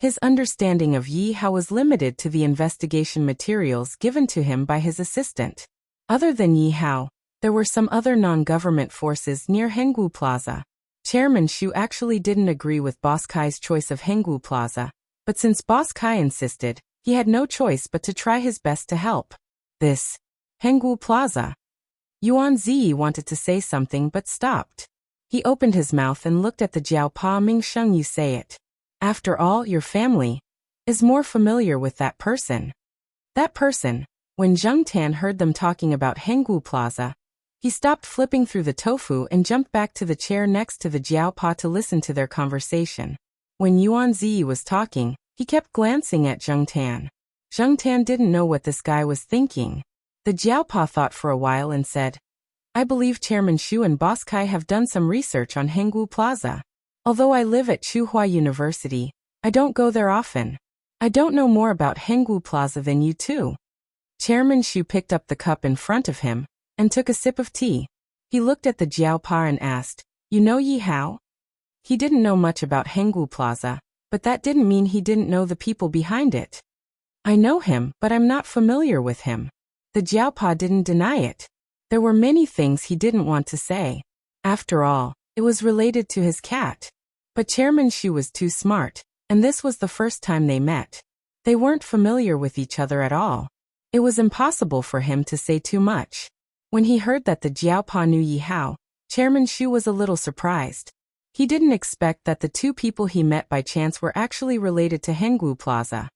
His understanding of Yi Hao was limited to the investigation materials given to him by his assistant. Other than Yi Hao, there were some other non-government forces near Hengwu Plaza. Chairman Xu actually didn't agree with Boss Kai's choice of Hengwu Plaza, but since Boss Kai insisted, he had no choice but to try his best to help. This Hengwu Plaza. Yuan Zi wanted to say something but stopped. He opened his mouth and looked at the Jiao Pa Ming Sheng. You say it. After all, your family is more familiar with that person. That person. When Zheng Tan heard them talking about Hengwu Plaza, he stopped flipping through the tofu and jumped back to the chair next to the Jiao Pa to listen to their conversation. When Yuan Zi was talking, he kept glancing at Zheng Tan. Zheng Tan didn't know what this guy was thinking. The Jiao Pa thought for a while and said, "I believe Chairman Xu and Boss Kai have done some research on Hengwu Plaza. Although I live at Tsinghua University, I don't go there often. I don't know more about Hengwu Plaza than you two." Chairman Xu picked up the cup in front of him and took a sip of tea. He looked at the Jiao Pa and asked, "You know Yi Hao?" He didn't know much about Hengwu Plaza, but that didn't mean he didn't know the people behind it. "I know him, but I'm not familiar with him." The Jiao Pa didn't deny it. There were many things he didn't want to say. After all, it was related to his cat. But Chairman Xu was too smart, and this was the first time they met. They weren't familiar with each other at all. It was impossible for him to say too much. When he heard that the Jiao Pa knew Yi Hao, Chairman Xu was a little surprised. He didn't expect that the two people he met by chance were actually related to Hengwu Plaza.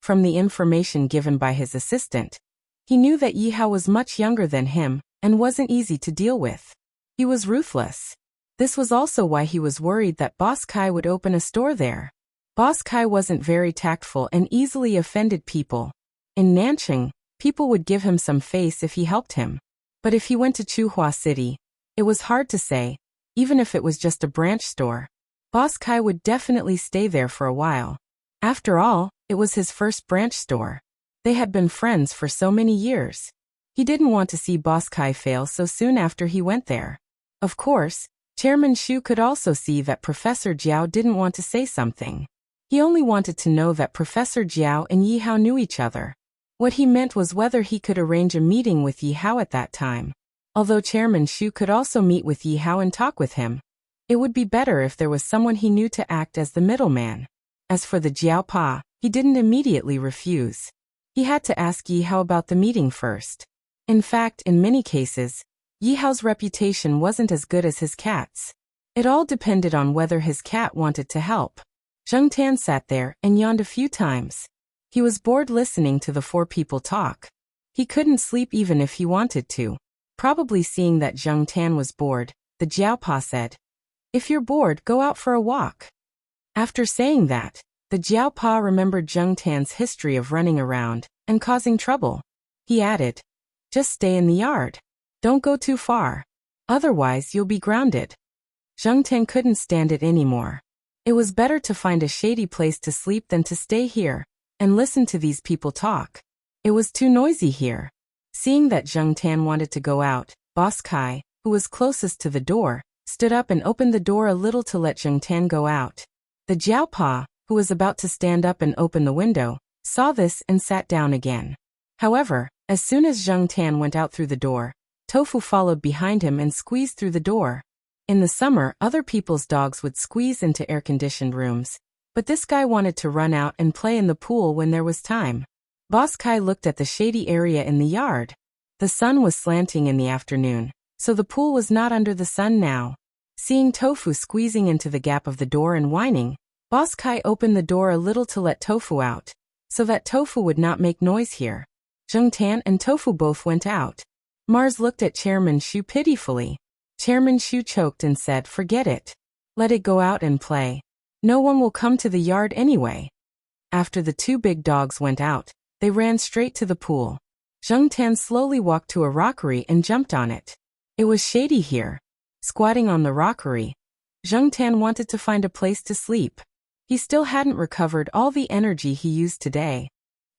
From the information given by his assistant, he knew that Yi Hao was much younger than him and wasn't easy to deal with. He was ruthless. This was also why he was worried that Boss Kai would open a store there. Boss Kai wasn't very tactful and easily offended people. In Nanching, people would give him some face if he helped him. But if he went to Chuhua City, it was hard to say, even if it was just a branch store. Boss Kai would definitely stay there for a while. After all, it was his first branch store. They had been friends for so many years. He didn't want to see Boss Kai fail so soon after he went there. Of course, Chairman Shu could also see that Professor Jiao didn't want to say something. He only wanted to know that Professor Jiao and Yi Hao knew each other. What he meant was whether he could arrange a meeting with Yi Hao at that time. Although Chairman Shu could also meet with Yi Hao and talk with him, it would be better if there was someone he knew to act as the middleman. As for the Jiao Pa, he didn't immediately refuse. He had to ask Yi Hao about the meeting first. In fact, in many cases, Yi Hao's reputation wasn't as good as his cat's. It all depended on whether his cat wanted to help. Zheng Tan sat there and yawned a few times. He was bored listening to the four people talk. He couldn't sleep even if he wanted to. Probably seeing that Zheng Tan was bored, the Jiao Pa said, "If you're bored, go out for a walk." After saying that, the Jiao Pa remembered Zheng Tan's history of running around and causing trouble. He added, "Just stay in the yard. Don't go too far. Otherwise you'll be grounded." Zheng Tan couldn't stand it anymore. It was better to find a shady place to sleep than to stay here and listen to these people talk. It was too noisy here. Seeing that Zheng Tan wanted to go out, Boss Kai, who was closest to the door, stood up and opened the door a little to let Zheng Tan go out. The Jiao Pa, who was about to stand up and open the window, saw this and sat down again. However, as soon as Zheng Tan went out through the door, Tofu followed behind him and squeezed through the door. In the summer, other people's dogs would squeeze into air-conditioned rooms, but this guy wanted to run out and play in the pool when there was time. Boss Kai looked at the shady area in the yard. The sun was slanting in the afternoon, so the pool was not under the sun now. Seeing Tofu squeezing into the gap of the door and whining, Boss Kai opened the door a little to let Tofu out, so that Tofu would not make noise here. Zheng Tan and Tofu both went out. Mars looked at Chairman Shu pitifully. Chairman Shu choked and said, "Forget it. Let it go out and play. No one will come to the yard anyway." After the two big dogs went out, they ran straight to the pool. Zheng Tan slowly walked to a rockery and jumped on it. It was shady here. Squatting on the rockery, Zheng Tan wanted to find a place to sleep. He still hadn't recovered all the energy he used today.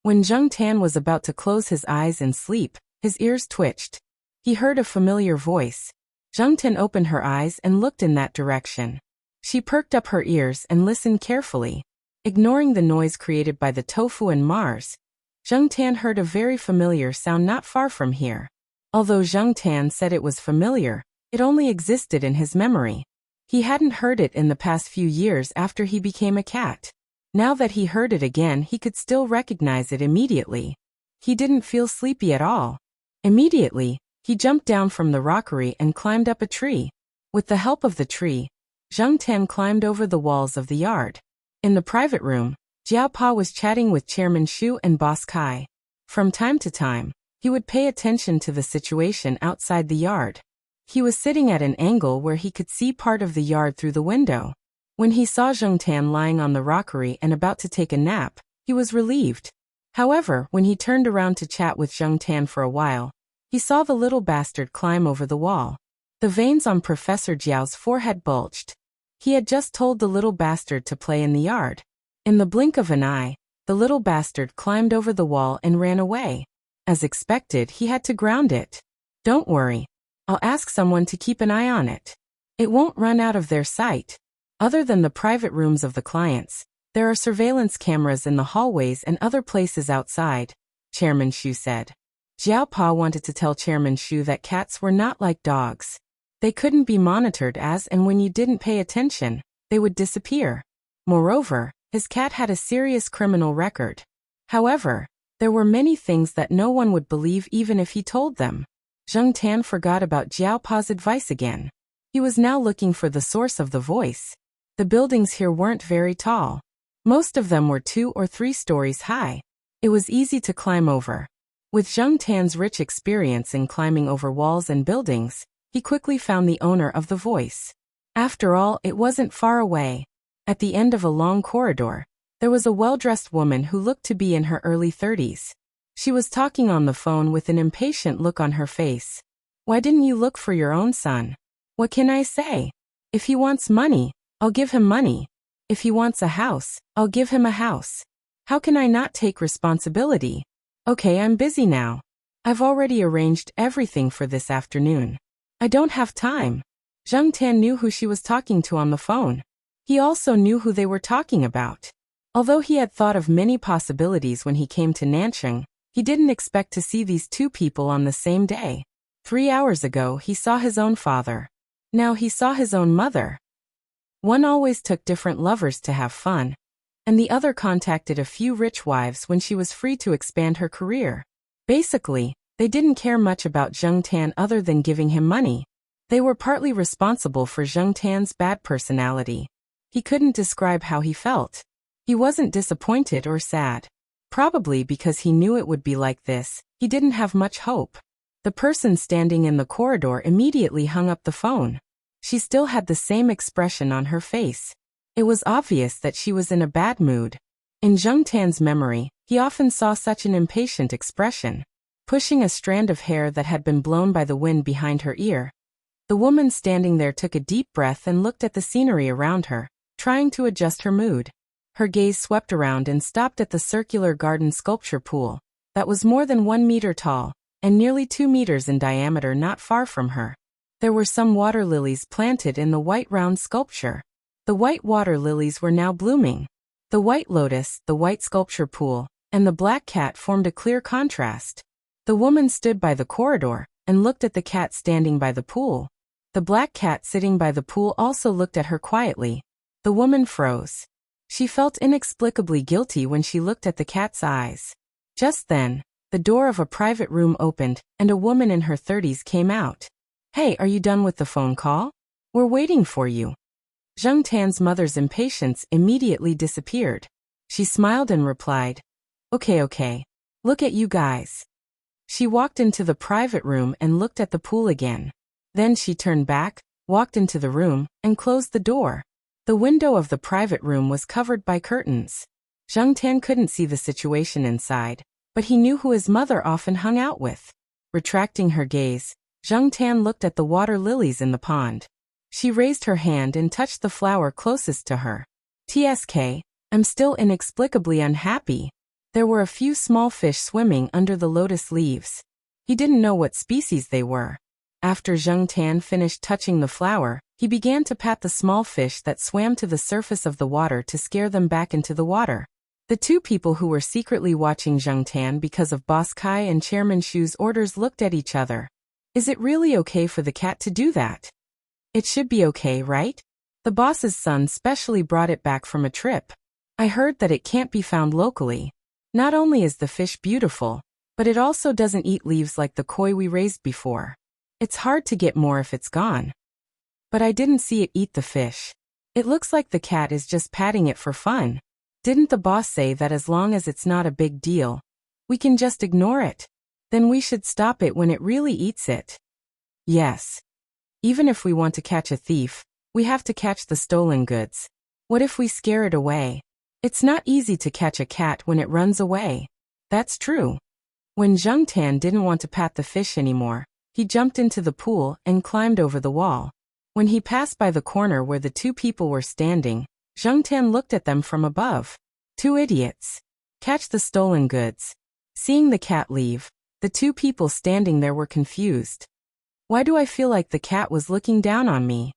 When Zheng Tan was about to close his eyes and sleep, his ears twitched. He heard a familiar voice. Zheng Tan opened her eyes and looked in that direction. She perked up her ears and listened carefully. Ignoring the noise created by the Tofu and Mars, Zheng Tan heard a very familiar sound not far from here. Although Zheng Tan said it was familiar, it only existed in his memory. He hadn't heard it in the past few years after he became a cat. Now that he heard it again, he could still recognize it immediately. He didn't feel sleepy at all. Immediately, he jumped down from the rockery and climbed up a tree. With the help of the tree, Zheng Tan climbed over the walls of the yard. In the private room, Jiao Pa was chatting with Chairman Shu and Boss Kai. From time to time, he would pay attention to the situation outside the yard. He was sitting at an angle where he could see part of the yard through the window. When he saw Zheng Tan lying on the rockery and about to take a nap, he was relieved. However, when he turned around to chat with Zheng Tan for a while, he saw the little bastard climb over the wall. The veins on Professor Jiao's forehead bulged. He had just told the little bastard to play in the yard. In the blink of an eye, the little bastard climbed over the wall and ran away. As expected, he had to ground it. "Don't worry. I'll ask someone to keep an eye on it. It won't run out of their sight." Other than the private rooms of the clients, there are surveillance cameras in the hallways and other places outside, Chairman Shu said. Jiao Pa wanted to tell Chairman Shu that cats were not like dogs. They couldn't be monitored and when you didn't pay attention, they would disappear. Moreover, his cat had a serious criminal record. However, there were many things that no one would believe even if he told them. Zheng Tan forgot about Jiao Pa's advice again. He was now looking for the source of the voice. The buildings here weren't very tall. Most of them were 2 or 3 stories high. It was easy to climb over. With Zheng Tan's rich experience in climbing over walls and buildings, he quickly found the owner of the voice. After all, it wasn't far away. At the end of a long corridor, there was a well-dressed woman who looked to be in her early 30s. She was talking on the phone with an impatient look on her face. Why didn't you look for your own son? What can I say? If he wants money, I'll give him money. If he wants a house, I'll give him a house. How can I not take responsibility? Okay, I'm busy now. I've already arranged everything for this afternoon. I don't have time. Zhang Tan knew who she was talking to on the phone. He also knew who they were talking about. Although he had thought of many possibilities when he came to Nancheng, he didn't expect to see these two people on the same day. 3 hours ago, he saw his own father. Now he saw his own mother. One always took different lovers to have fun, and the other contacted a few rich wives when she was free to expand her career. Basically, they didn't care much about Zhang Tan other than giving him money. They were partly responsible for Zhang Tan's bad personality. He couldn't describe how he felt. He wasn't disappointed or sad. Probably because he knew it would be like this, he didn't have much hope. The person standing in the corridor immediately hung up the phone. She still had the same expression on her face. It was obvious that she was in a bad mood. In Zhang Tan's memory, he often saw such an impatient expression. Pushing a strand of hair that had been blown by the wind behind her ear, the woman standing there took a deep breath and looked at the scenery around her, trying to adjust her mood. Her gaze swept around and stopped at the circular garden sculpture pool that was more than 1 meter tall and nearly 2 meters in diameter not far from her. There were some water lilies planted in the white round sculpture. The white water lilies were now blooming. The white lotus, the white sculpture pool, and the black cat formed a clear contrast. The woman stood by the corridor and looked at the cat standing by the pool. The black cat sitting by the pool also looked at her quietly. The woman froze. She felt inexplicably guilty when she looked at the cat's eyes. Just then, the door of a private room opened, and a woman in her 30s came out. Hey, are you done with the phone call? We're waiting for you. Zhang Tan's mother's impatience immediately disappeared. She smiled and replied, Okay. Look at you guys. She walked into the private room and looked at the pool again. Then she turned back, walked into the room, and closed the door. The window of the private room was covered by curtains. Zhang Tan couldn't see the situation inside, but he knew who his mother often hung out with. Retracting her gaze, Zhang Tan looked at the water lilies in the pond. She raised her hand and touched the flower closest to her. TSK, I'm still inexplicably unhappy. There were a few small fish swimming under the lotus leaves. He didn't know what species they were. After Zhang Tan finished touching the flower, he began to pat the small fish that swam to the surface of the water to scare them back into the water. The two people who were secretly watching Zhang Tan because of Boss Kai and Chairman Shu's orders looked at each other. Is it really okay for the cat to do that? It should be okay, right? The boss's son specially brought it back from a trip. I heard that it can't be found locally. Not only is the fish beautiful, but it also doesn't eat leaves like the koi we raised before. It's hard to get more if it's gone. But I didn't see it eat the fish. It looks like the cat is just patting it for fun. Didn't the boss say that as long as it's not a big deal, we can just ignore it? Then we should stop it when it really eats it. Yes. Even if we want to catch a thief, we have to catch the stolen goods. What if we scare it away? It's not easy to catch a cat when it runs away. That's true. When Zhang Tan didn't want to pat the fish anymore, he jumped into the pool and climbed over the wall. When he passed by the corner where the two people were standing, Zhang Tan looked at them from above. Two idiots. Catch the stolen goods. Seeing the cat leave, the two people standing there were confused. Why do I feel like the cat was looking down on me?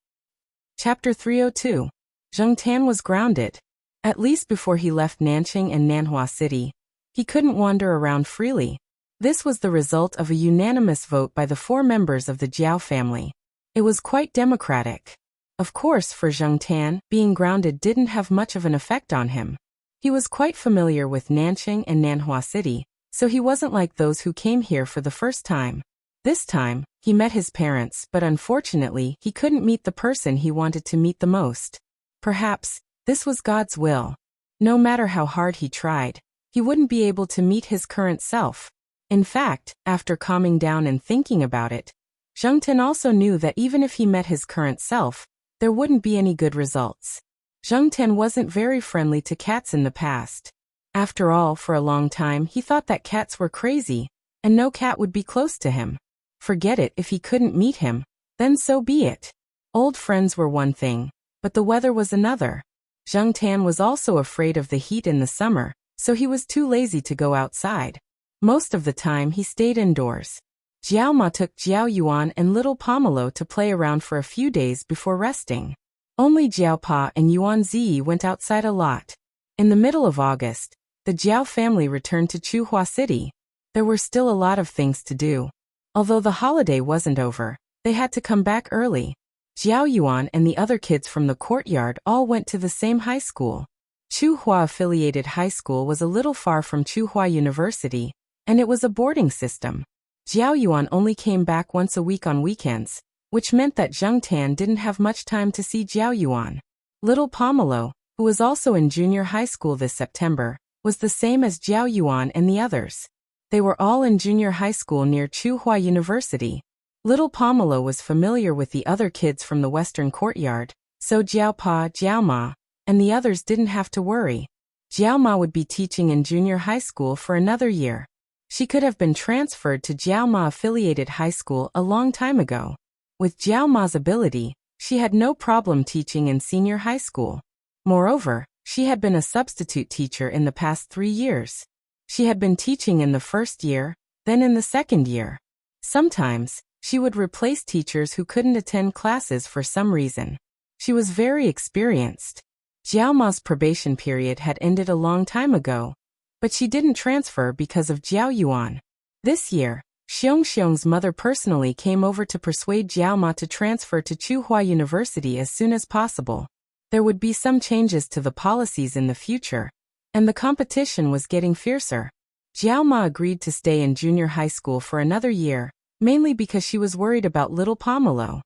Chapter 302. Zhang Tan was grounded. At least before he left Nancheng and Nanhua City, he couldn't wander around freely. This was the result of a unanimous vote by the 4 members of the Jiao family. It was quite democratic. Of course, for Zhang Tan, being grounded didn't have much of an effect on him. He was quite familiar with Nancheng and Nanhua City, so he wasn't like those who came here for the first time. This time, he met his parents, but unfortunately, he couldn't meet the person he wanted to meet the most. Perhaps, this was God's will. No matter how hard he tried, he wouldn't be able to meet his current self. In fact, after calming down and thinking about it, Zhang Tan also knew that even if he met his current self, there wouldn't be any good results. Zhang Tan wasn't very friendly to cats in the past. After all, for a long time he thought that cats were crazy, and no cat would be close to him. Forget it. If he couldn't meet him, then so be it. Old friends were one thing, but the weather was another. Zheng Tan was also afraid of the heat in the summer, so he was too lazy to go outside. Most of the time he stayed indoors. Jiao Ma took Jiao Yuan and little Pomelo to play around for a few days before resting. Only Jiao Pa and Yuan Ziyi went outside a lot. In the middle of August, the Jiao family returned to Chuhua City. There were still a lot of things to do. Although the holiday wasn't over, they had to come back early. Jiao Yuan and the other kids from the courtyard all went to the same high school. Chuhua Affiliated High School was a little far from Chuhua University, and it was a boarding system. Jiao Yuan only came back once a week on weekends, which meant that Zheng Tan didn't have much time to see Jiao Yuan. Little Pomelo, who was also in junior high school this September, was the same as Jiao Yuan and the others. They were all in junior high school near Chuhua University. Little Pomelo was familiar with the other kids from the western courtyard, so Jiao Pa, Jiao Ma, and the others didn't have to worry. Jiao Ma would be teaching in junior high school for another year. She could have been transferred to Jiao Ma Affiliated High School a long time ago. With Jiao Ma's ability, she had no problem teaching in senior high school. Moreover, she had been a substitute teacher in the past 3 years. She had been teaching in the first year, then in the second year. Sometimes, she would replace teachers who couldn't attend classes for some reason. She was very experienced. Jiao Ma's probation period had ended a long time ago, but she didn't transfer because of Jiao Yuan. This year, Xiong's mother personally came over to persuade Jiao Ma to transfer to Chuhua University as soon as possible. There would be some changes to the policies in the future, and the competition was getting fiercer. Jiao Ma agreed to stay in junior high school for another year, mainly because she was worried about little Pomelo.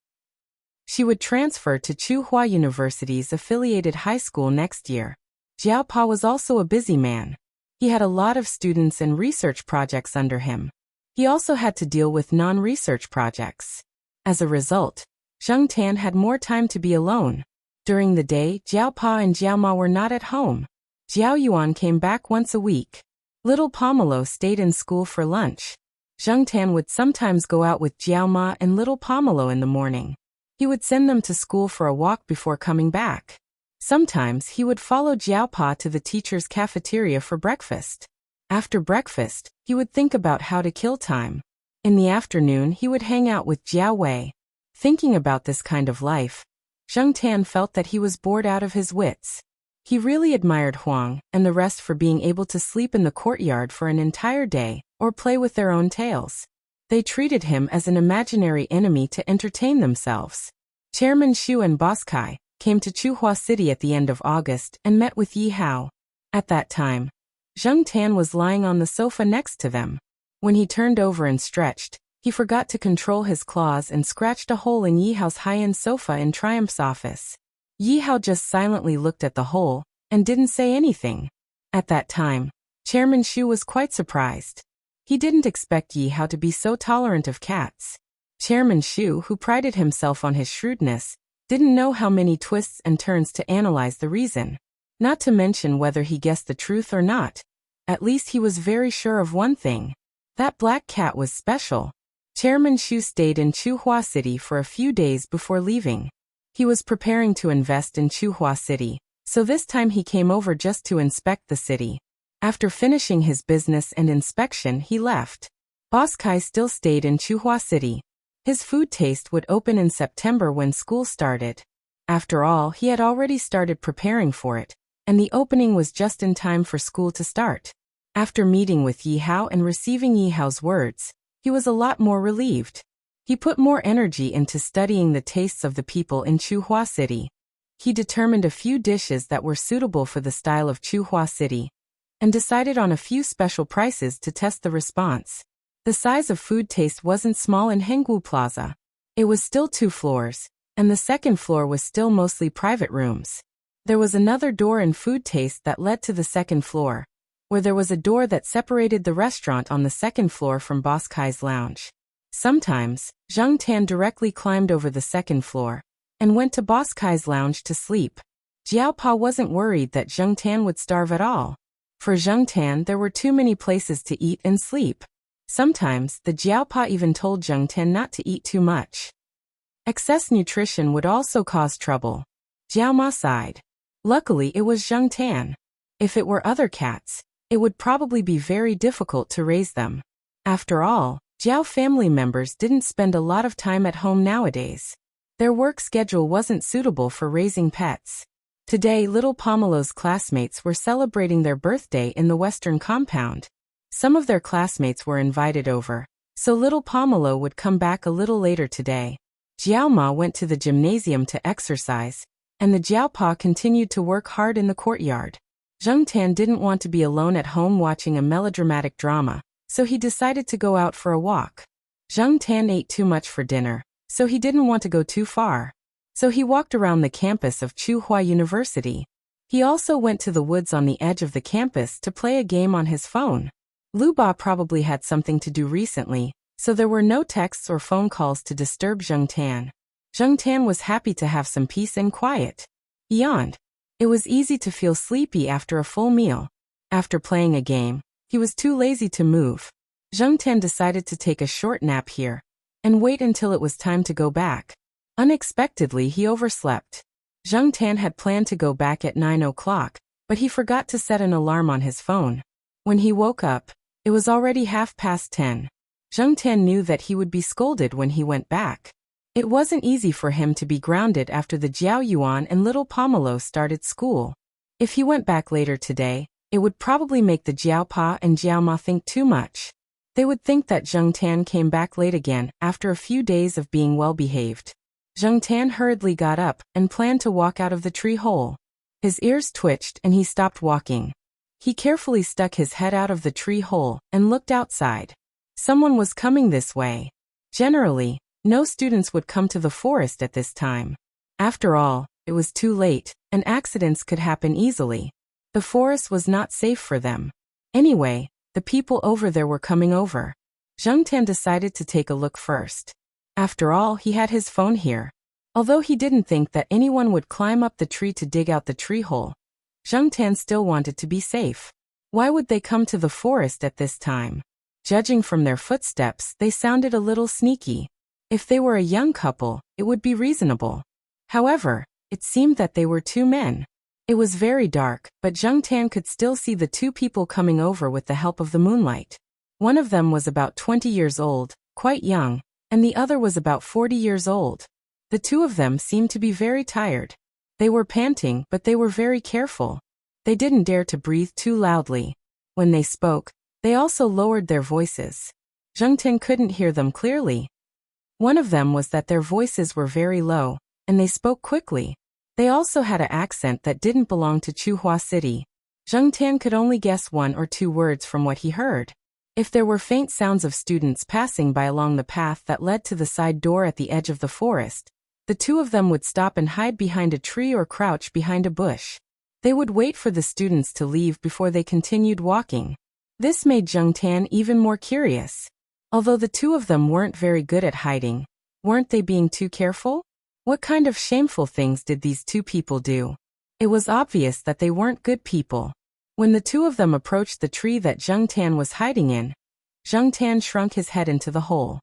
She would transfer to Chuhua University's affiliated high school next year. Jiao Pa was also a busy man. He had a lot of students and research projects under him. He also had to deal with non-research projects. As a result, Zheng Tan had more time to be alone. During the day, Jiao Pa and Jiao Ma were not at home. Jiao Yuan came back once a week. Little Pomelo stayed in school for lunch. Zheng Tan would sometimes go out with Jiao Ma and little Pomelo in the morning. He would send them to school for a walk before coming back. Sometimes he would follow Jiao Pa to the teacher's cafeteria for breakfast. After breakfast, he would think about how to kill time. In the afternoon he would hang out with Jiao Wei. Thinking about this kind of life, Zheng Tan felt that he was bored out of his wits. He really admired Huang and the rest for being able to sleep in the courtyard for an entire day, or play with their own tails. They treated him as an imaginary enemy to entertain themselves. Chairman Xu and Boss Kai came to Chuhua City at the end of August and met with Yi Hao. At that time, Zheng Tan was lying on the sofa next to them. When he turned over and stretched, he forgot to control his claws and scratched a hole in Yi Hao's high-end sofa in Triumph's office. Yi Hao just silently looked at the hole and didn't say anything. At that time, Chairman Xu was quite surprised. He didn't expect Yi Hao to be so tolerant of cats. Chairman Xu, who prided himself on his shrewdness, didn't know how many twists and turns to analyze the reason. Not to mention whether he guessed the truth or not. At least he was very sure of one thing. That black cat was special. Chairman Xu stayed in Chuhua City for a few days before leaving. He was preparing to invest in Chuhua City, so this time he came over just to inspect the city. After finishing his business and inspection, he left. Boss Kai still stayed in Chuhua City. His food taste would open in September when school started. After all, he had already started preparing for it, and the opening was just in time for school to start. After meeting with Yi Hao and receiving Yi Hao's words, he was a lot more relieved. He put more energy into studying the tastes of the people in Chuhua City. He determined a few dishes that were suitable for the style of Chuhua City, and decided on a few special prices to test the response. The size of food taste wasn't small in Hengwu Plaza. It was still 2 floors, and the second floor was still mostly private rooms. There was another door in food taste that led to the second floor, where there was a door that separated the restaurant on the second floor from Boss Kai's lounge. Sometimes, Zheng Tan directly climbed over the second floor and went to Boss Kai's lounge to sleep. Jiao Pa wasn't worried that Zheng Tan would starve at all. For Zheng Tan, there were too many places to eat and sleep. Sometimes, the Jiaopa even told Zheng Tian not to eat too much. Excess nutrition would also cause trouble. Jiao Ma sighed. Luckily it was Zheng Tian. If it were other cats, it would probably be very difficult to raise them. After all, Jiao family members didn't spend a lot of time at home nowadays. Their work schedule wasn't suitable for raising pets. Today, little Pomelo's classmates were celebrating their birthday in the western compound. Some of their classmates were invited over, so little Pomelo would come back a little later today. Jiao Ma went to the gymnasium to exercise, and the Jiaopa continued to work hard in the courtyard. Zheng Tian didn't want to be alone at home watching a melodramatic drama, so he decided to go out for a walk. Zheng Tian ate too much for dinner, so he didn't want to go too far. So he walked around the campus of Tsinghua University. He also went to the woods on the edge of the campus to play a game on his phone. Lu Ba probably had something to do recently, so there were no texts or phone calls to disturb Zheng Tian. Zheng Tian was happy to have some peace and quiet. He yawned. It was easy to feel sleepy after a full meal. After playing a game, he was too lazy to move. Zheng Tian decided to take a short nap here and wait until it was time to go back. Unexpectedly, he overslept. Zheng Tian had planned to go back at 9 o'clock, but he forgot to set an alarm on his phone. When he woke up, it was already 10:30. Zheng Tian knew that he would be scolded when he went back. It wasn't easy for him to be grounded after the Jiao Yuan and little Pomelo started school. If he went back later today, it would probably make the Jiao Pa and Jiao Ma think too much. They would think that Zheng Tian came back late again after a few days of being well-behaved. Zheng Tian hurriedly got up and planned to walk out of the tree hole. His ears twitched and he stopped walking. He carefully stuck his head out of the tree hole and looked outside. Someone was coming this way. Generally, no students would come to the forest at this time. After all, it was too late, and accidents could happen easily. The forest was not safe for them. Anyway, the people over there were coming over. Zheng Tian decided to take a look first. After all, he had his phone here. Although he didn't think that anyone would climb up the tree to dig out the tree hole, Zheng Tian still wanted to be safe. Why would they come to the forest at this time? Judging from their footsteps, they sounded a little sneaky. If they were a young couple, it would be reasonable. However, it seemed that they were two men. It was very dark, but Zheng Tian could still see the two people coming over with the help of the moonlight. One of them was about 20 years old, quite young, and the other was about 40 years old. The two of them seemed to be very tired. They were panting, but they were very careful. They didn't dare to breathe too loudly. When they spoke, they also lowered their voices. Zheng Tian couldn't hear them clearly. One of them was that their voices were very low, and they spoke quickly. They also had an accent that didn't belong to Tsinghua City. Zheng Tian could only guess 1 or 2 words from what he heard. If there were faint sounds of students passing by along the path that led to the side door at the edge of the forest, the two of them would stop and hide behind a tree or crouch behind a bush. They would wait for the students to leave before they continued walking. This made Zheng Tian even more curious. Although the two of them weren't very good at hiding, weren't they being too careful? What kind of shameful things did these two people do? It was obvious that they weren't good people. When the two of them approached the tree that Zheng Tian was hiding in, Zheng Tian shrunk his head into the hole.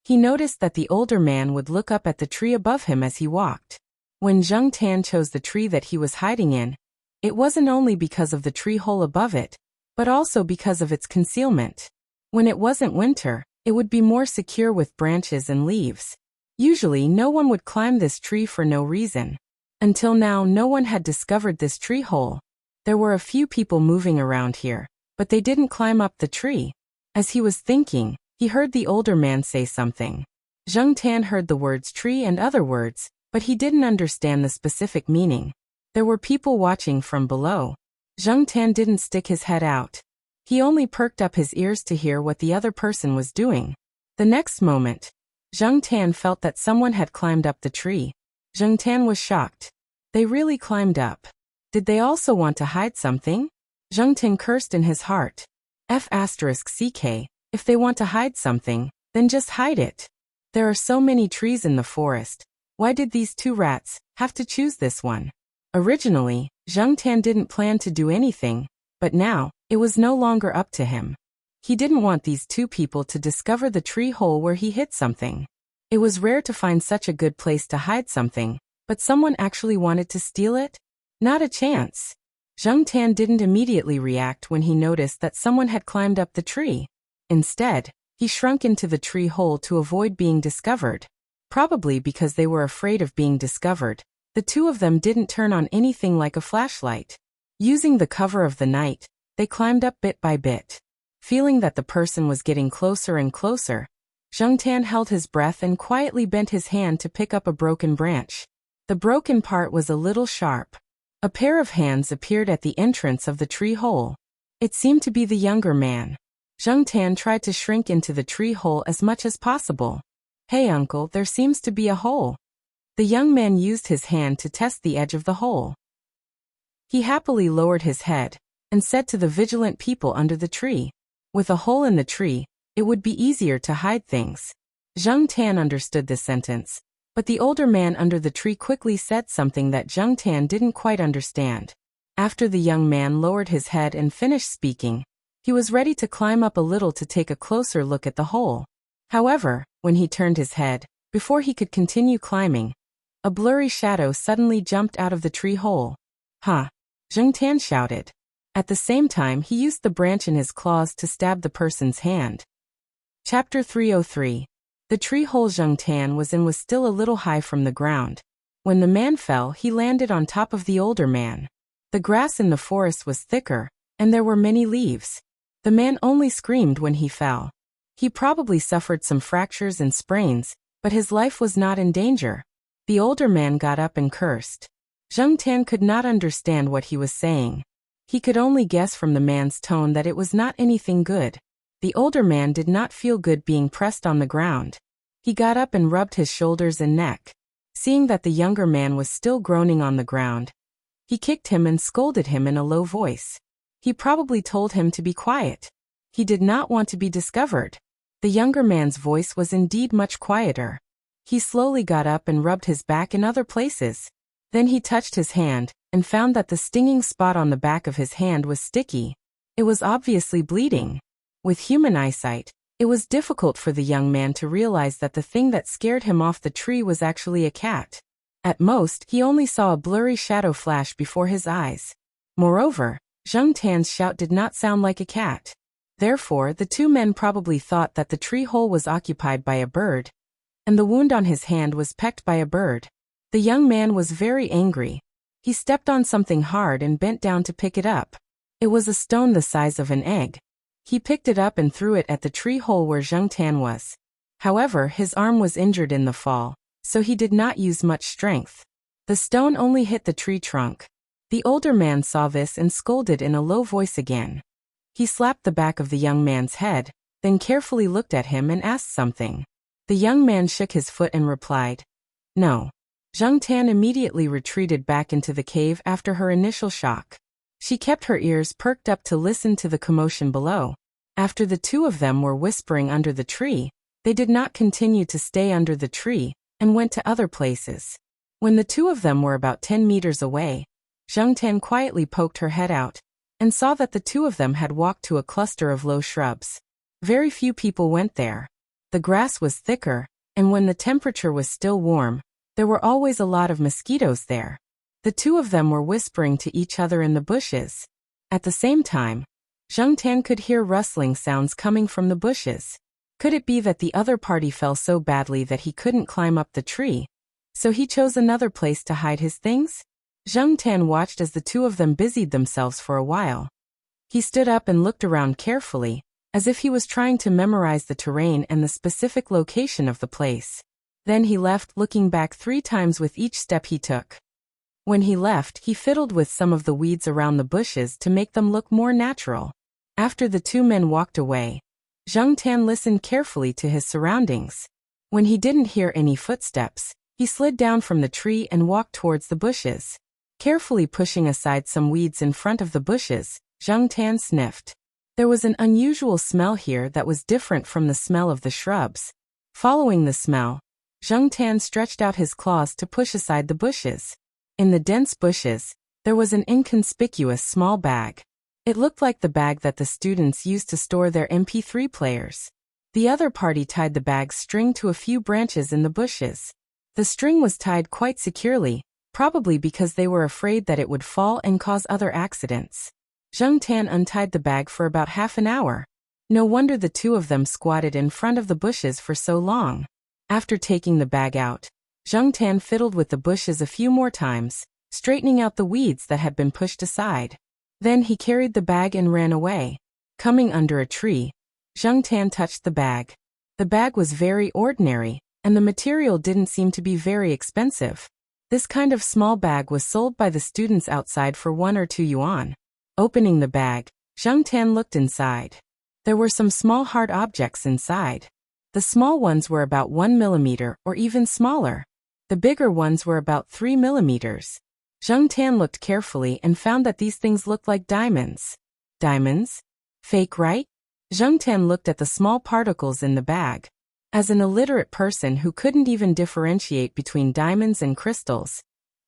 He noticed that the older man would look up at the tree above him as he walked. When Zheng Tian chose the tree that he was hiding in, it wasn't only because of the tree hole above it, but also because of its concealment. When it wasn't winter, it would be more secure with branches and leaves. Usually no one would climb this tree for no reason. Until now, no one had discovered this tree hole. There were a few people moving around here, but they didn't climb up the tree. As he was thinking, he heard the older man say something. Zheng Tian heard the words tree and other words, but he didn't understand the specific meaning. There were people watching from below. Zheng Tian didn't stick his head out. He only perked up his ears to hear what the other person was doing. The next moment, Zheng Tian felt that someone had climbed up the tree. Zheng Tian was shocked. They really climbed up. Did they also want to hide something? Zheng Tian cursed in his heart. F***ck, if they want to hide something, then just hide it. There are so many trees in the forest. Why did these two rats have to choose this one? Originally, Zheng Tian didn't plan to do anything, but now, it was no longer up to him. He didn't want these two people to discover the tree hole where he hid something. It was rare to find such a good place to hide something, but someone actually wanted to steal it? Not a chance. Zhang Tan didn't immediately react when he noticed that someone had climbed up the tree. Instead, he shrunk into the tree hole to avoid being discovered. Probably because they were afraid of being discovered, the two of them didn't turn on anything like a flashlight. Using the cover of the night, they climbed up bit by bit. Feeling that the person was getting closer and closer, Zhang Tan held his breath and quietly bent his hand to pick up a broken branch. The broken part was a little sharp. A pair of hands appeared at the entrance of the tree hole. It seemed to be the younger man. Zhang Tan tried to shrink into the tree hole as much as possible. "Hey uncle, there seems to be a hole." The young man used his hand to test the edge of the hole. He happily lowered his head and said to the vigilant people under the tree, "With a hole in the tree, it would be easier to hide things." Zhang Tan understood this sentence, but the older man under the tree quickly said something that Zhang Tan didn't quite understand. After the young man lowered his head and finished speaking, he was ready to climb up a little to take a closer look at the hole. However, when he turned his head, before he could continue climbing, a blurry shadow suddenly jumped out of the tree hole. "Huh!" Zhang Tan shouted. At the same time, he used the branch in his claws to stab the person's hand. Chapter 303. The tree hole Zhang Tan was in was still a little high from the ground. When the man fell, he landed on top of the older man. The grass in the forest was thicker, and there were many leaves. The man only screamed when he fell. He probably suffered some fractures and sprains, but his life was not in danger. The older man got up and cursed. Zhang Tan could not understand what he was saying. He could only guess from the man's tone that it was not anything good. The older man did not feel good being pressed on the ground. He got up and rubbed his shoulders and neck. Seeing that the younger man was still groaning on the ground, he kicked him and scolded him in a low voice. He probably told him to be quiet. He did not want to be discovered. The younger man's voice was indeed much quieter. He slowly got up and rubbed his back in other places. Then he touched his hand and found that the stinging spot on the back of his hand was sticky. It was obviously bleeding. With human eyesight, it was difficult for the young man to realize that the thing that scared him off the tree was actually a cat. At most, he only saw a blurry shadow flash before his eyes. Moreover, Zhang Tan's shout did not sound like a cat. Therefore, the two men probably thought that the tree hole was occupied by a bird, and the wound on his hand was pecked by a bird. The young man was very angry. He stepped on something hard and bent down to pick it up. It was a stone the size of an egg. He picked it up and threw it at the tree hole where Zhang Tan was. However, his arm was injured in the fall, so he did not use much strength. The stone only hit the tree trunk. The older man saw this and scolded in a low voice again. He slapped the back of the young man's head, then carefully looked at him and asked something. The young man shook his foot and replied, "No." Zhang Tan immediately retreated back into the cave after her initial shock. She kept her ears perked up to listen to the commotion below. After the two of them were whispering under the tree, they did not continue to stay under the tree and went to other places. When the two of them were about 10 meters away, Zhang Tan quietly poked her head out and saw that the two of them had walked to a cluster of low shrubs. Very few people went there. The grass was thicker, and when the temperature was still warm, there were always a lot of mosquitoes there. The two of them were whispering to each other in the bushes. At the same time, Zhang Tan could hear rustling sounds coming from the bushes. Could it be that the other party fell so badly that he couldn't climb up the tree, so he chose another place to hide his things? Zhang Tan watched as the two of them busied themselves for a while. He stood up and looked around carefully, as if he was trying to memorize the terrain and the specific location of the place. Then he left, looking back 3 times with each step he took. When he left, he fiddled with some of the weeds around the bushes to make them look more natural. After the two men walked away, Zhang Tan listened carefully to his surroundings. When he didn't hear any footsteps, he slid down from the tree and walked towards the bushes. Carefully pushing aside some weeds in front of the bushes, Zhang Tan sniffed. There was an unusual smell here that was different from the smell of the shrubs. Following the smell, Zhang Tan stretched out his claws to push aside the bushes. In the dense bushes, there was an inconspicuous small bag. It looked like the bag that the students used to store their MP3 players. The other party tied the bag's string to a few branches in the bushes. The string was tied quite securely, probably because they were afraid that it would fall and cause other accidents. Zheng Tan untied the bag for about half an hour. No wonder the two of them squatted in front of the bushes for so long. After taking the bag out, Zheng Tan fiddled with the bushes a few more times, straightening out the weeds that had been pushed aside. Then he carried the bag and ran away. Coming under a tree, Zheng Tan touched the bag. The bag was very ordinary, and the material didn't seem to be very expensive. This kind of small bag was sold by the students outside for 1 or 2 yuan. Opening the bag, Zheng Tan looked inside. There were some small hard objects inside. The small ones were about 1 millimeter or even smaller. The bigger ones were about 3 millimeters. Zheng Tan looked carefully and found that these things looked like diamonds. Diamonds? Fake, right? Zheng Tan looked at the small particles in the bag. As an illiterate person who couldn't even differentiate between diamonds and crystals,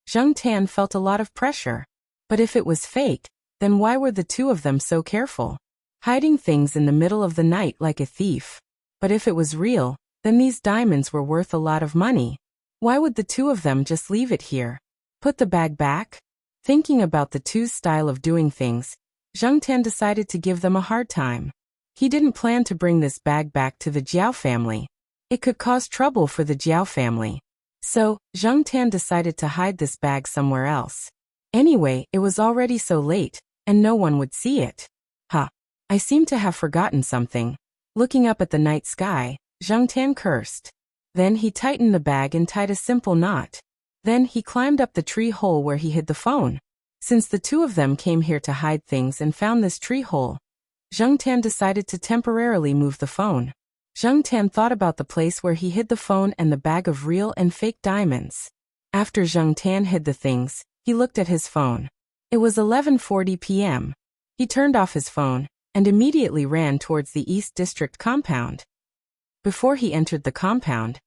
Zheng Tan felt a lot of pressure. But if it was fake, then why were the two of them so careful? Hiding things in the middle of the night like a thief. But if it was real, then these diamonds were worth a lot of money. Why would the two of them just leave it here? Put the bag back? Thinking about the two's style of doing things, Zheng Tan decided to give them a hard time. He didn't plan to bring this bag back to the Jiao family. It could cause trouble for the Jiao family. So, Zheng Tan decided to hide this bag somewhere else. Anyway, it was already so late, and no one would see it. I seem to have forgotten something. Looking up at the night sky, Zheng Tan cursed. Then he tightened the bag and tied a simple knot. Then he climbed up the tree hole where he hid the phone. Since the two of them came here to hide things and found this tree hole, Zheng Tan decided to temporarily move the phone. Zheng Tan thought about the place where he hid the phone and the bag of real and fake diamonds. After Zheng Tan hid the things, he looked at his phone. It was 11:40 p.m. He turned off his phone and immediately ran towards the East District compound. Before he entered the compound,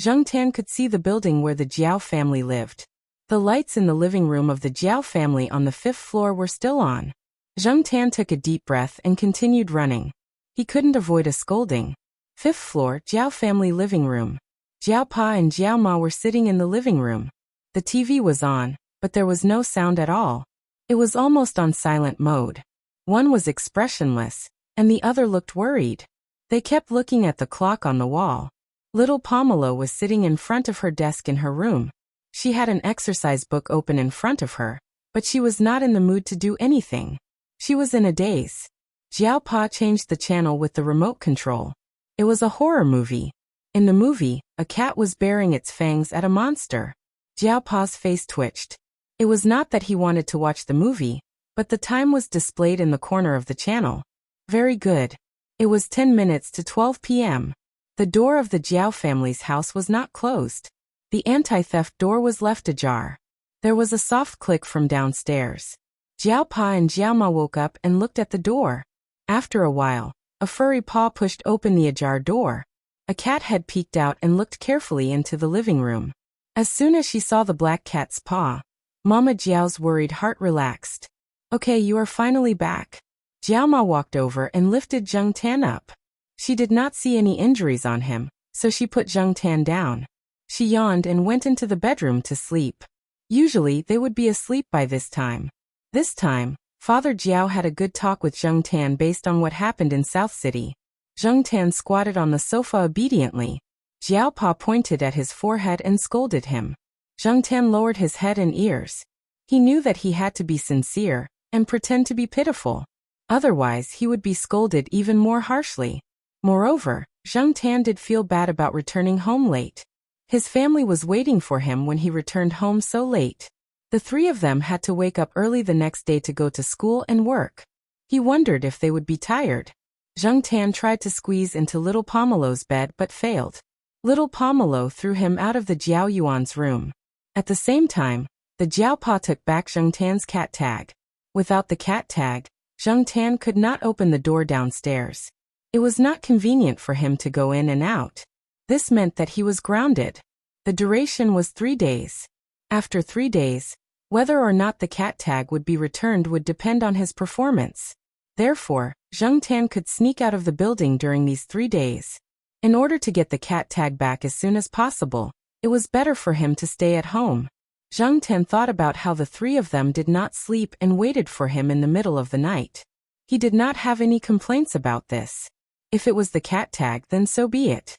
Zheng Tan could see the building where the Jiao family lived. The lights in the living room of the Jiao family on the 5th floor were still on. Zheng Tan took a deep breath and continued running. He couldn't avoid a scolding. 5th floor, Jiao family living room. Jiao Pa and Jiao Ma were sitting in the living room. The TV was on, but there was no sound at all. It was almost on silent mode. One was expressionless, and the other looked worried. They kept looking at the clock on the wall. Little Pomelo was sitting in front of her desk in her room. She had an exercise book open in front of her, but she was not in the mood to do anything. She was in a daze. Jiao Pa changed the channel with the remote control. It was a horror movie. In the movie, a cat was baring its fangs at a monster. Jiao Pa's face twitched. It was not that he wanted to watch the movie, but the time was displayed in the corner of the channel. Very good. It was 10 minutes to 12 p.m. The door of the Jiao family's house was not closed. The anti-theft door was left ajar. There was a soft click from downstairs. Jiao Pa and Jiao Ma woke up and looked at the door. After a while, a furry paw pushed open the ajar door. A cat head peeked out and looked carefully into the living room. As soon as she saw the black cat's paw, Mama Jiao's worried heart relaxed. Okay, you are finally back. Jiao Ma walked over and lifted Zheng Tan up. She did not see any injuries on him, so she put Zheng Tan down. She yawned and went into the bedroom to sleep. Usually, they would be asleep by this time. This time, Father Jiao had a good talk with Zheng Tan based on what happened in South City. Zheng Tan squatted on the sofa obediently. Jiao Pa pointed at his forehead and scolded him. Zheng Tan lowered his head and ears. He knew that he had to be sincere and pretend to be pitiful. Otherwise, he would be scolded even more harshly. Moreover, Zheng Tan did feel bad about returning home late. His family was waiting for him when he returned home so late. The three of them had to wake up early the next day to go to school and work. He wondered if they would be tired. Zheng Tan tried to squeeze into little Pomelo's bed but failed. Little Pomelo threw him out of the Jiao Yuan's room. At the same time, the Jiao Pa took back Zheng Tan's cat tag. Without the cat tag, Zheng Tan could not open the door downstairs. It was not convenient for him to go in and out. This meant that he was grounded. The duration was 3 days. After 3 days, Whether or not the cat tag would be returned would depend on his performance. Therefore, Zheng Tan could sneak out of the building during these 3 days. In order to get the cat tag back as soon as possible, it was better for him to stay at home. Zheng Tan thought about how the 3 of them did not sleep and waited for him in the middle of the night. He did not have any complaints about this. If it was the cat tag, then so be it.